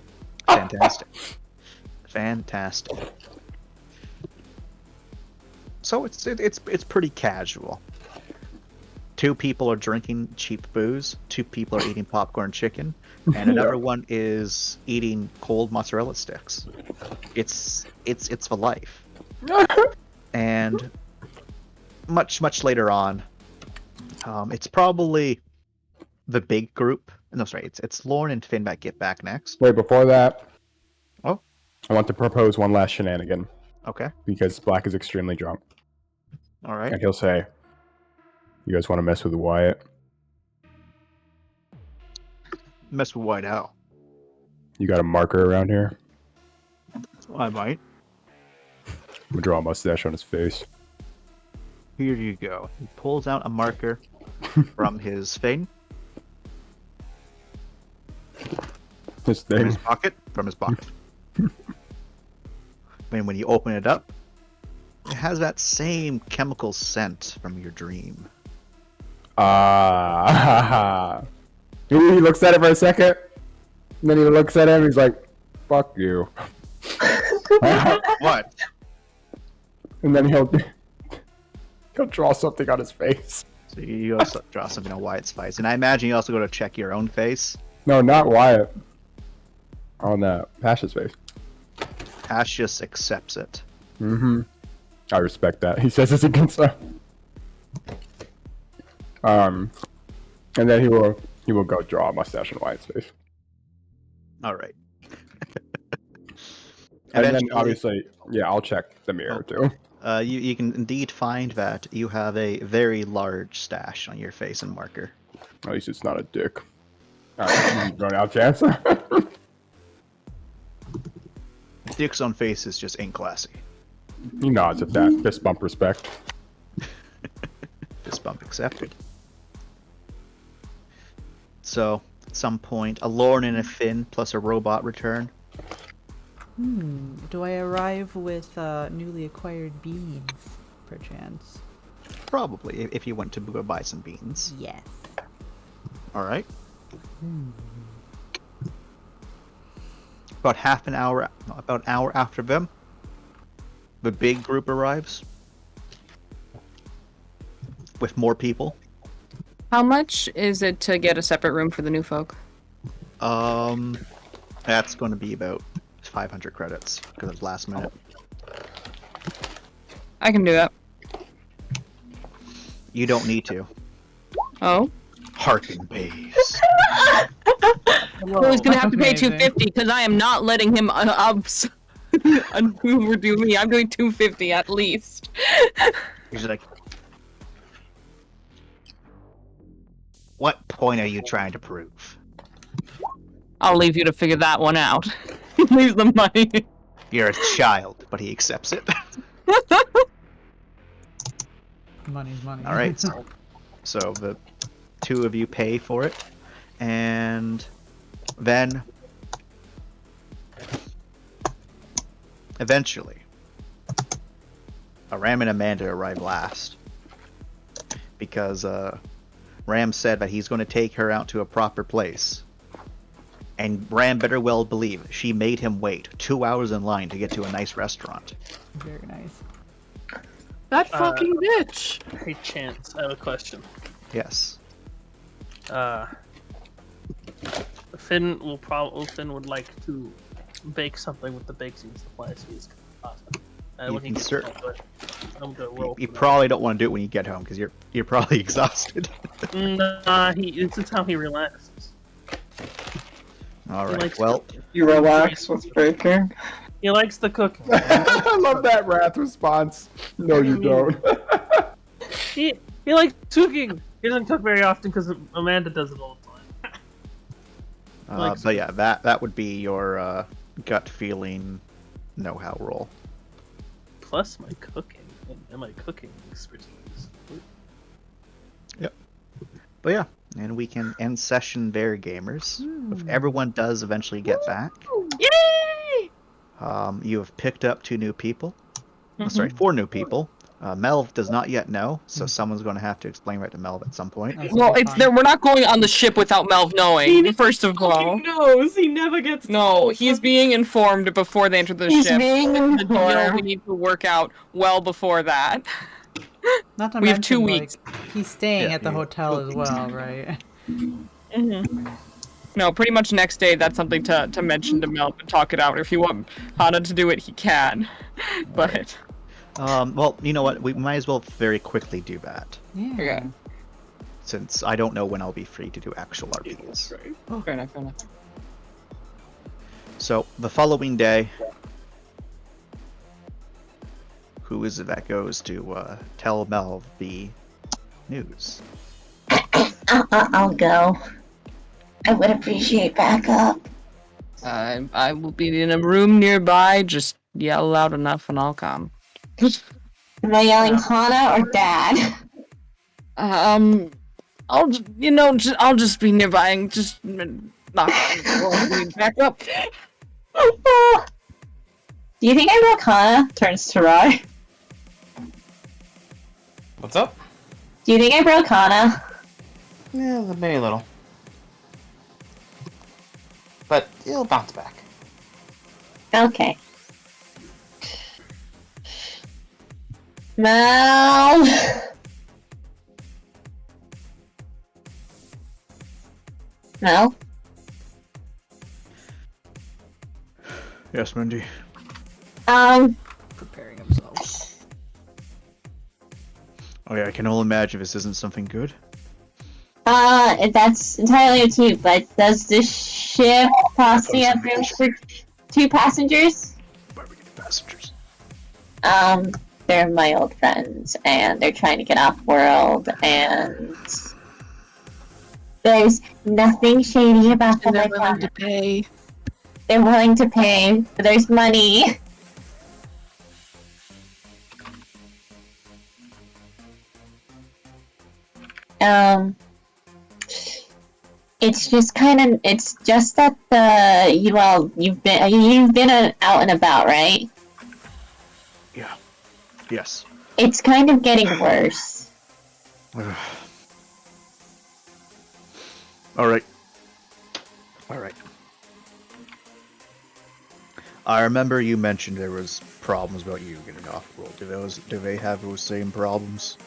Speaker 5: Fantastic. Fantastic. So it's pretty casual. 2 people are drinking cheap booze, 2 people are eating popcorn chicken, and another one is eating cold mozzarella sticks. It's for life. And much later on, it's probably the big group. No, sorry, it's Lauren and Finn that get back next.
Speaker 9: Wait, before that,
Speaker 5: Oh,
Speaker 9: I want to propose one last shenanigan.
Speaker 5: okay.
Speaker 9: Because Black is extremely drunk.
Speaker 5: All right.
Speaker 9: And he'll say, "You guys want to mess with Wyatt?
Speaker 5: Mess with White Owl.
Speaker 9: You got a marker around here?
Speaker 5: I might.
Speaker 9: I'm gonna draw a mustache on his face."
Speaker 5: Here you go. He pulls out a marker from his thing.
Speaker 9: This
Speaker 5: From
Speaker 9: thing.
Speaker 5: his pocket. From his pocket. And when you open it up, it has that same chemical scent from your dream.
Speaker 9: He looks at it for a second, and then he looks at him. He's like, "Fuck you."
Speaker 5: What?
Speaker 9: And then he'll draw something on his face.
Speaker 5: So you also draw something on Wyatt's face, and I imagine you also go to check your own face.
Speaker 9: No, not Wyatt. On Pash's face.
Speaker 5: Ash just accepts it.
Speaker 9: Mm-hmm. I respect that. He says it's against him. And then he will go draw a mustache on Wyatt's face.
Speaker 5: All right.
Speaker 9: And then
Speaker 5: Eventually-
Speaker 9: obviously, yeah, I'll check the mirror too.
Speaker 5: You can indeed find that you have a very large stash on your face and marker.
Speaker 9: At least it's not a dick. Alright, run out, Chance.
Speaker 5: Dicks on faces just ain't classy.
Speaker 9: He nods at that. Fist bump respect.
Speaker 5: Fist bump accepted. So, at some point, a Lauren and a Finn plus a robot return.
Speaker 6: Do I arrive with newly acquired beans, perchance?
Speaker 5: Probably, if you went to go buy some beans.
Speaker 6: Yes.
Speaker 5: Alright. About an hour after them, the big group arrives. With more people.
Speaker 1: How much is it to get a separate room for the new folk?
Speaker 5: That's going to be about 500 credits, because it's last minute.
Speaker 1: I can do that.
Speaker 5: You don't need to.
Speaker 1: Oh?
Speaker 5: Harken pays.
Speaker 1: Well, he's gonna have to pay
Speaker 6: Amazing.
Speaker 1: $250 because I am not letting him overdo me. I'm doing $250 at least.
Speaker 5: He's like, what point are you trying to prove?
Speaker 1: I'll leave you to figure that one out. Leave the money.
Speaker 5: You're a child, but he accepts it.
Speaker 6: Money's money.
Speaker 5: All right, so the 2 of you pay for it, and then eventually, Ram and Amanda arrive last because Ram said that he's going to take her out to a proper place. And Ram better well believe she made him wait 2 hours in line to get to a nice restaurant.
Speaker 6: Very nice.
Speaker 2: That fucking bitch!
Speaker 4: Hey, Chance, I have a question.
Speaker 5: Yes.
Speaker 4: Finn would like to bake something with the baking supplies he's awesome.
Speaker 5: You
Speaker 4: When he
Speaker 5: can
Speaker 4: gets
Speaker 5: cer-
Speaker 4: home, but I'm gonna roll.
Speaker 5: You
Speaker 4: for that.
Speaker 5: probably don't want to do it when you get home because you're probably exhausted.
Speaker 4: Nah, this is how he relaxes.
Speaker 5: All
Speaker 4: He
Speaker 5: right.
Speaker 4: likes
Speaker 5: Well,
Speaker 4: cooking.
Speaker 11: You relax with baking.
Speaker 4: He likes the cooking.
Speaker 9: I love that Wrath response. No, you don't.
Speaker 4: he likes cooking. He doesn't cook very often because Amanda does it all the time.
Speaker 5: but yeah, that would be your gut feeling know-how roll.
Speaker 4: Plus my cooking and my cooking expertise.
Speaker 5: But yeah, and we can end session there, gamers. If everyone does eventually get back.
Speaker 1: Yay!
Speaker 5: You have picked up 2 new people. Oh, sorry, 4 new people. Melv does not yet know, so someone's going to have to explain right to Melv at some point.
Speaker 6: That's
Speaker 1: Well,
Speaker 6: okay,
Speaker 1: it's
Speaker 6: fine.
Speaker 1: there. We're not going on the ship without Melv knowing. First of all,
Speaker 2: He knows. He never gets.
Speaker 1: no, he's being informed before they enter the
Speaker 11: He's
Speaker 1: ship.
Speaker 11: being
Speaker 1: The deal we
Speaker 11: informed.
Speaker 1: need to work out well before that.
Speaker 6: Not to
Speaker 1: We have
Speaker 6: mention,
Speaker 1: 2
Speaker 6: like,
Speaker 1: weeks.
Speaker 6: he's staying
Speaker 5: Yeah,
Speaker 6: at the
Speaker 5: yeah,
Speaker 6: hotel
Speaker 5: 2
Speaker 6: as
Speaker 5: weeks.
Speaker 6: well, right?
Speaker 1: No, pretty much next day. That's something to mention to Mel and talk it out. If you want Hana to do it, he can. But
Speaker 5: Well, you know what? We might as well very quickly do that,
Speaker 6: Yeah.
Speaker 1: okay.
Speaker 5: since I don't know when I'll be free to do actual RPs.
Speaker 1: Fair enough. Fair enough.
Speaker 5: So, the following day, who is it that goes to tell Mel the news?
Speaker 3: I'll go. I would appreciate backup.
Speaker 1: I will be in a room nearby. Just yell loud enough, and I'll come.
Speaker 3: Am I yelling Hana or Dad?
Speaker 1: I'll just be nearby and just knock on the door and need backup.
Speaker 3: Do you think I broke Hana? Turns to Roy.
Speaker 7: What's up?
Speaker 3: Do you think I broke Hana?
Speaker 7: Yeah, maybe a little. But it'll bounce back.
Speaker 3: Okay. Mel. Mel.
Speaker 5: Yes, Mindy.
Speaker 6: Preparing himself.
Speaker 5: Oh yeah, I can only imagine this isn't something good.
Speaker 3: That's entirely up to you, but does this ship possibly have room for 2 passengers?
Speaker 5: Why are we getting passengers?
Speaker 3: They're my old friends, and they're trying to get off world, and there's nothing shady about them.
Speaker 1: They're willing to pay.
Speaker 3: They're willing to pay. There's money. It's just it's just that you've been out and about, right?
Speaker 5: Yeah. Yes.
Speaker 3: It's kind of getting worse.
Speaker 5: All right. I remember you mentioned there was problems about you getting off world. Do they have those same problems?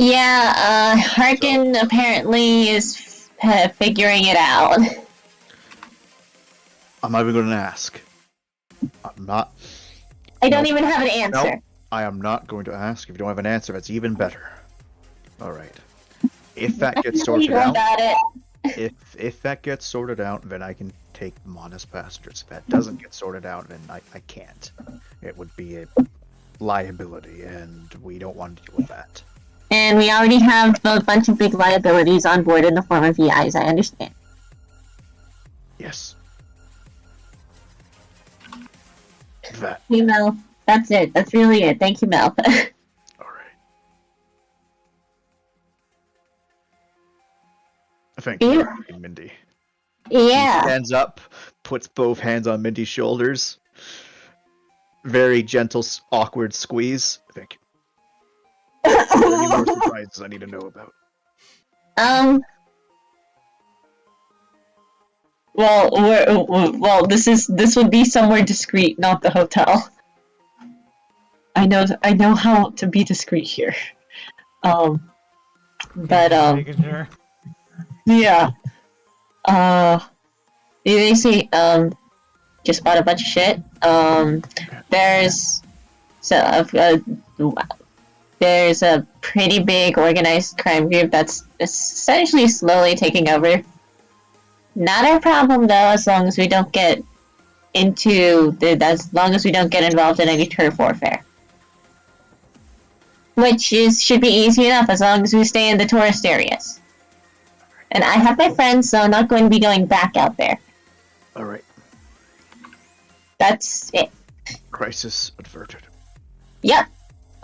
Speaker 3: Yeah, Harkin apparently is figuring it out.
Speaker 5: I'm not even going to ask. I'm not.
Speaker 3: I don't even have an answer.
Speaker 5: No, I am not going to ask. If you don't have an answer, that's even better. All right. If that gets sorted out, if that gets sorted out, then I can take them on as passengers. If that doesn't get sorted out, then I can't. It would be a liability, and we don't want to deal with that.
Speaker 3: And we already have a bunch of big liabilities on board in the form of VIs, I understand.
Speaker 5: Yes. That.
Speaker 3: Hey, Mel. That's it. That's really it. Thank you, Mel.
Speaker 5: All right. Thank you, Mindy.
Speaker 3: Yeah.
Speaker 5: He stands up, puts both hands on Mindy's shoulders. Very gentle, awkward squeeze. Thank you. Any more surprises I need to know about?
Speaker 11: Well, this would be somewhere discreet, not the hotel. I know how to be discreet here.
Speaker 6: Making sure.
Speaker 11: Yeah. They say, just bought a bunch of shit. There's a pretty big organized crime group that's essentially slowly taking over. Not our problem though, as long as we don't get involved in any turf warfare. Which should be easy enough as long as we stay in the tourist areas. And I have my friends, so I'm not going to be going back out there.
Speaker 5: Alright.
Speaker 3: That's it.
Speaker 5: Crisis averted.
Speaker 3: Yep.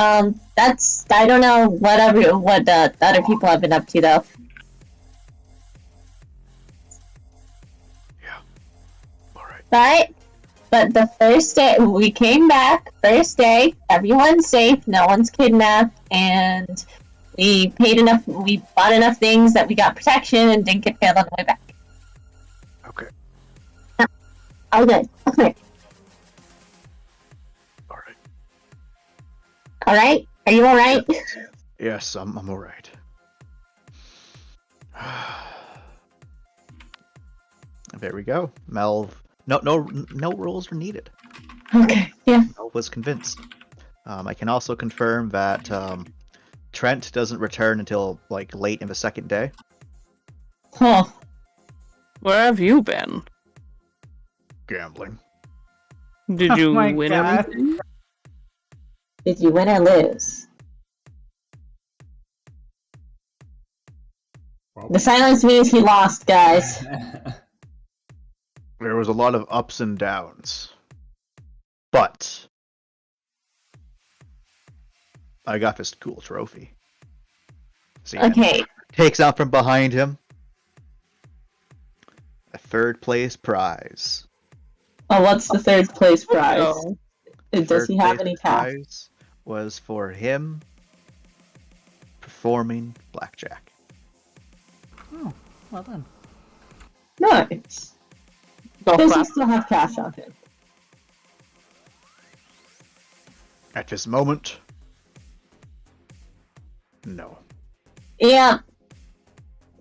Speaker 3: I don't know what other people have been up to though.
Speaker 5: Yeah.
Speaker 3: Alright. But the first day, we came back, first day, everyone's safe, no one's kidnapped, and we bought enough things that we got protection and didn't get failed on the way back.
Speaker 5: Okay.
Speaker 3: All good. Okay.
Speaker 5: Alright.
Speaker 3: All right? Are you all right?
Speaker 5: Yes, I'm all right. There we go. Melv. No rules are needed.
Speaker 3: Okay. Yeah.
Speaker 5: Melv was convinced. I can also confirm that Trent doesn't return until like late in the second day.
Speaker 3: Huh.
Speaker 1: Where have you been?
Speaker 5: Gambling.
Speaker 1: Did you
Speaker 6: my
Speaker 1: win
Speaker 6: God.
Speaker 1: everything?
Speaker 3: Did you win or lose? The silence means he lost, guys.
Speaker 5: There was a lot of ups and downs. But I got this cool trophy. See,
Speaker 3: Okay.
Speaker 5: takes out from behind him a third place prize.
Speaker 11: Oh, what's the third place prize?
Speaker 1: Oh.
Speaker 11: Does
Speaker 5: Third
Speaker 11: he have
Speaker 5: place
Speaker 11: any cash?
Speaker 5: prize was for him performing blackjack.
Speaker 6: Oh, well done.
Speaker 11: Nice.
Speaker 1: Golf
Speaker 11: Does he
Speaker 1: clap.
Speaker 11: still have cash on him?
Speaker 5: At this moment, no.
Speaker 3: Yeah.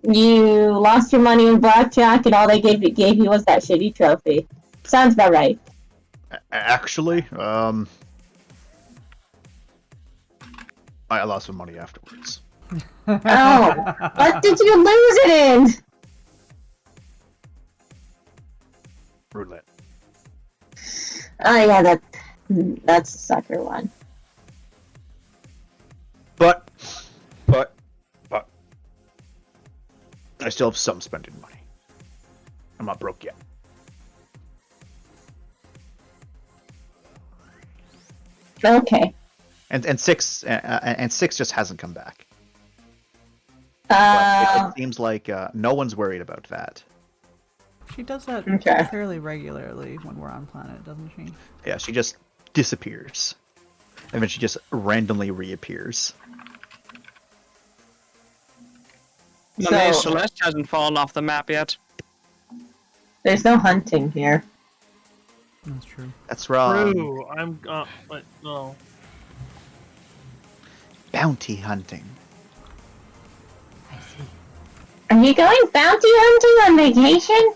Speaker 3: You lost your money in blackjack, and all they gave you was that shitty trophy. Sounds about right.
Speaker 5: Actually, I lost some money afterwards.
Speaker 3: Oh, what did you lose it in?
Speaker 5: Roulette.
Speaker 3: Oh yeah, that's a sucker one.
Speaker 5: But I still have some spending money. I'm not broke yet.
Speaker 3: Okay.
Speaker 5: And six just hasn't come back. But it seems like no one's worried about that.
Speaker 6: She does that
Speaker 3: Okay.
Speaker 6: fairly regularly when we're on planet, doesn't she?
Speaker 5: Yeah, she just disappears, and then she just randomly reappears.
Speaker 1: Monet
Speaker 11: So-
Speaker 1: Celeste hasn't fallen off the map yet.
Speaker 3: There's no hunting here.
Speaker 6: That's true.
Speaker 5: That's wrong.
Speaker 4: True. I'm. But no.
Speaker 5: Bounty hunting.
Speaker 6: I see.
Speaker 3: Are you going bounty hunting on vacation?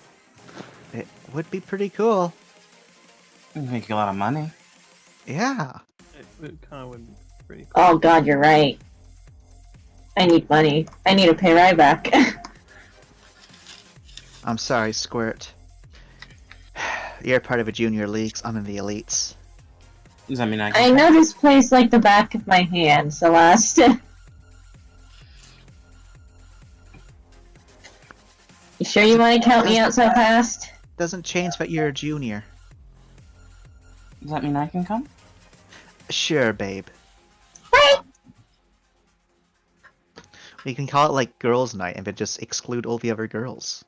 Speaker 5: It would be pretty cool.
Speaker 7: You make a lot of money.
Speaker 5: Yeah.
Speaker 4: It kind of would be pretty cool.
Speaker 3: Oh god, you're right. I need money. I need to pay Ryback.
Speaker 5: I'm sorry, Squirt. You're part of the junior leagues. I'm in the elites.
Speaker 7: Does that mean I
Speaker 3: I
Speaker 7: can?
Speaker 3: know this place like the back of my hand, Celeste. You sure you want to count me out so fast?
Speaker 5: Doesn't change that you're a junior.
Speaker 7: Does that mean I can come?
Speaker 5: Sure, babe.
Speaker 3: Right.
Speaker 5: We can call it like girls' night and then just exclude all the other girls.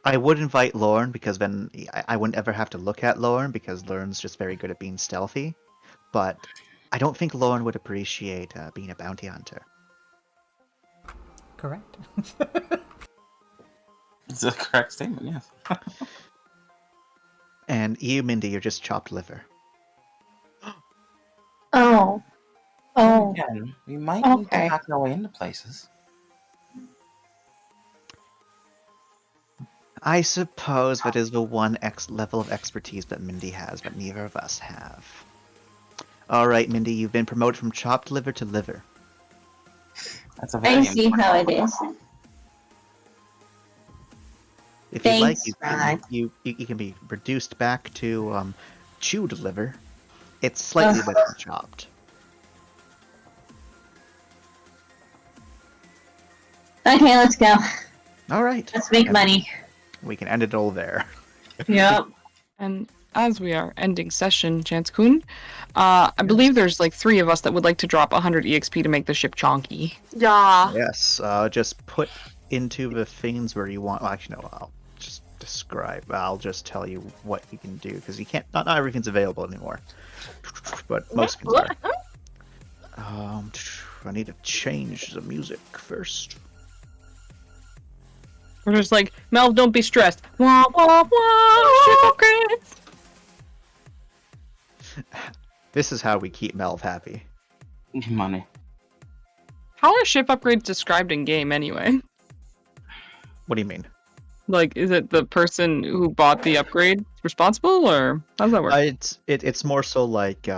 Speaker 5: I would invite Lauren because then I wouldn't ever have to look at Lauren because Lauren's just very good at being stealthy. But I don't think Lauren would appreciate being a bounty hunter.
Speaker 6: Correct.
Speaker 7: It's a correct statement, yes.
Speaker 5: And you, Mindy, you're just chopped liver.
Speaker 3: Oh. Oh.
Speaker 7: Again, we might need to
Speaker 3: Okay.
Speaker 7: hack our way into places.
Speaker 5: I suppose that is the one level of expertise that Mindy has that neither of us have. Alright, Mindy, you've been promoted from chopped liver to liver.
Speaker 7: That's a
Speaker 3: I
Speaker 7: very
Speaker 3: see how it is.
Speaker 5: If you'd like,
Speaker 3: Thanks, Rod.
Speaker 5: you can be reduced back to chewed liver. It's slightly better than chopped.
Speaker 3: Okay, let's go.
Speaker 5: Alright.
Speaker 3: Let's make money.
Speaker 5: We can end it all there.
Speaker 11: Yep.
Speaker 1: And as we are ending session, Chance-kun, I believe there's like 3 of us that would like to drop 100 EXP to make the ship chonky.
Speaker 2: Yeah.
Speaker 5: Yes, just put into the things where you want. Well, actually, no, I'll just describe. I'll just tell you what you can do because you can't. Not everything's available anymore, but most things are. I need to change the music first.
Speaker 1: We're just like, Mel, don't be stressed. Wah, wah, wah, secrets.
Speaker 5: This is how we keep Melv happy.
Speaker 7: Money.
Speaker 1: How are ship upgrades described in game anyway?
Speaker 5: What do you mean?
Speaker 1: Like, is it the person who bought the upgrade responsible, or how does that work?
Speaker 5: It's more so like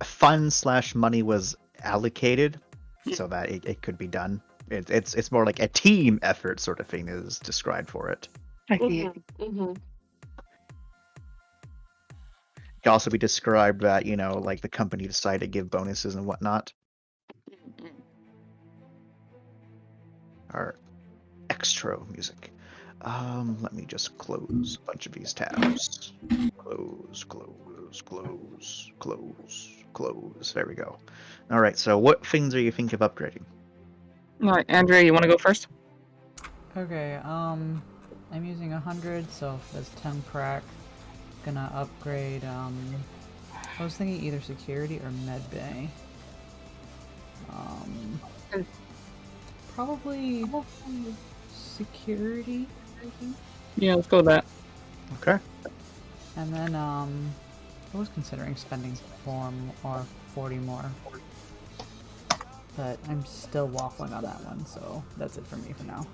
Speaker 5: fun/money was allocated so that it could be done. It's more like a team effort sort of thing is described for it.
Speaker 1: I see.
Speaker 2: Mm-hmm.
Speaker 5: It can also be described that, like the company decided to give bonuses and whatnot. Or extra music. Let me just close a bunch of these tabs. Close. There we go. Alright, so what things are you thinking of upgrading?
Speaker 1: Alright, Andrea, you want to go first?
Speaker 6: Okay, I'm using 100, so that's 10 crack. Gonna upgrade, I was thinking either security or medbay. Probably security.
Speaker 1: Yeah, let's go with that.
Speaker 5: Okay.
Speaker 6: And then, I was considering spending 4 or 40 more. But I'm still waffling on that one, so that's it for me for now.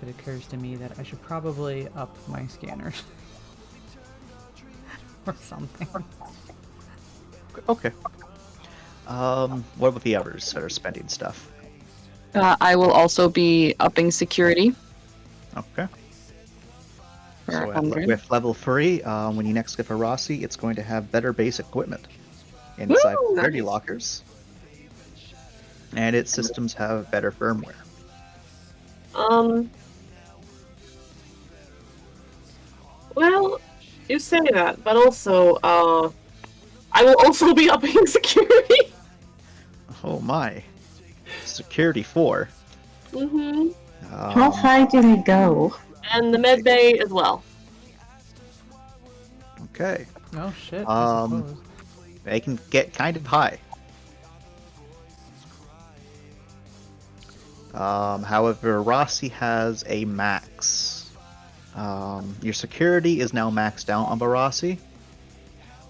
Speaker 6: It occurs to me that I should probably up my scanners. Or something.
Speaker 5: Okay. What about the others that are spending stuff?
Speaker 1: I will also be upping security.
Speaker 5: Okay.
Speaker 1: For
Speaker 5: So
Speaker 1: 100.
Speaker 5: with level 3, when you next get for Rossi, it's going to have better base equipment inside
Speaker 1: Woo!
Speaker 5: security lockers. And its systems have better firmware.
Speaker 2: Well, you say that, but also, I will also be upping security.
Speaker 5: Oh my. Security 4.
Speaker 2: Mm-hmm.
Speaker 3: How high do they go?
Speaker 2: And the med bay as well.
Speaker 5: Okay.
Speaker 6: Oh shit, I suppose.
Speaker 5: They can get kind of high. However, Rossi has a max. Your security is now maxed out on Barassi.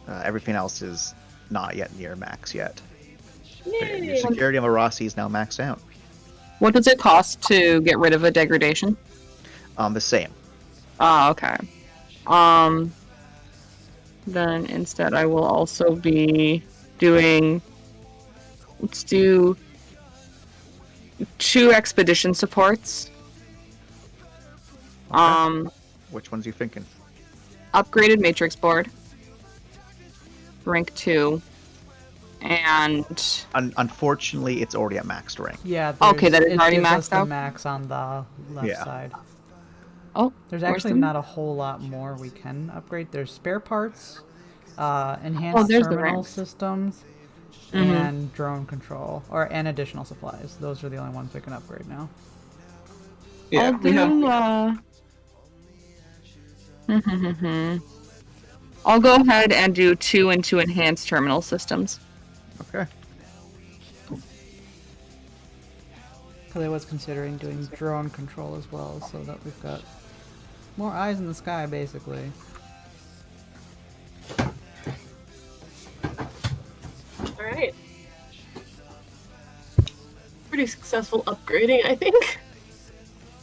Speaker 5: Everything else is not yet near max yet. Your security on Barassi is now maxed out.
Speaker 1: What does it cost to get rid of a degradation?
Speaker 5: The same.
Speaker 1: Ah, okay. Then instead I will also be doing... Let's do 2 expedition supports.
Speaker 5: Okay. Which ones are you thinking?
Speaker 1: Upgraded matrix board. Rank 2. And...
Speaker 5: Unfortunately, it's already at maxed rank.
Speaker 6: Yeah,
Speaker 1: okay, that is already
Speaker 6: gives us
Speaker 1: maxed
Speaker 6: the
Speaker 1: out?
Speaker 6: max on the left side.
Speaker 1: Oh,
Speaker 6: there's
Speaker 1: where's
Speaker 6: actually
Speaker 1: the-
Speaker 6: not a whole lot more we can upgrade. There's spare parts, enhanced
Speaker 1: there's the
Speaker 6: terminal
Speaker 1: ranks.
Speaker 6: systems,
Speaker 1: Mhm.
Speaker 6: and drone control, and additional supplies. Those are the only ones we can upgrade now.
Speaker 1: I'll do, I'll go ahead and do 2 into enhanced terminal systems.
Speaker 5: Okay.
Speaker 6: Because I was considering doing drone control as well, so that we've got more eyes in the sky, basically.
Speaker 2: Alright. Pretty successful upgrading, I think.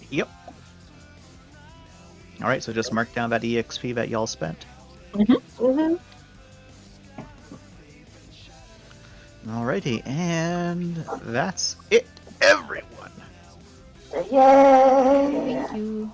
Speaker 5: Yep. Alright, so just mark down that EXP that y'all spent. Alrighty, and that's it, everyone.
Speaker 3: Yay!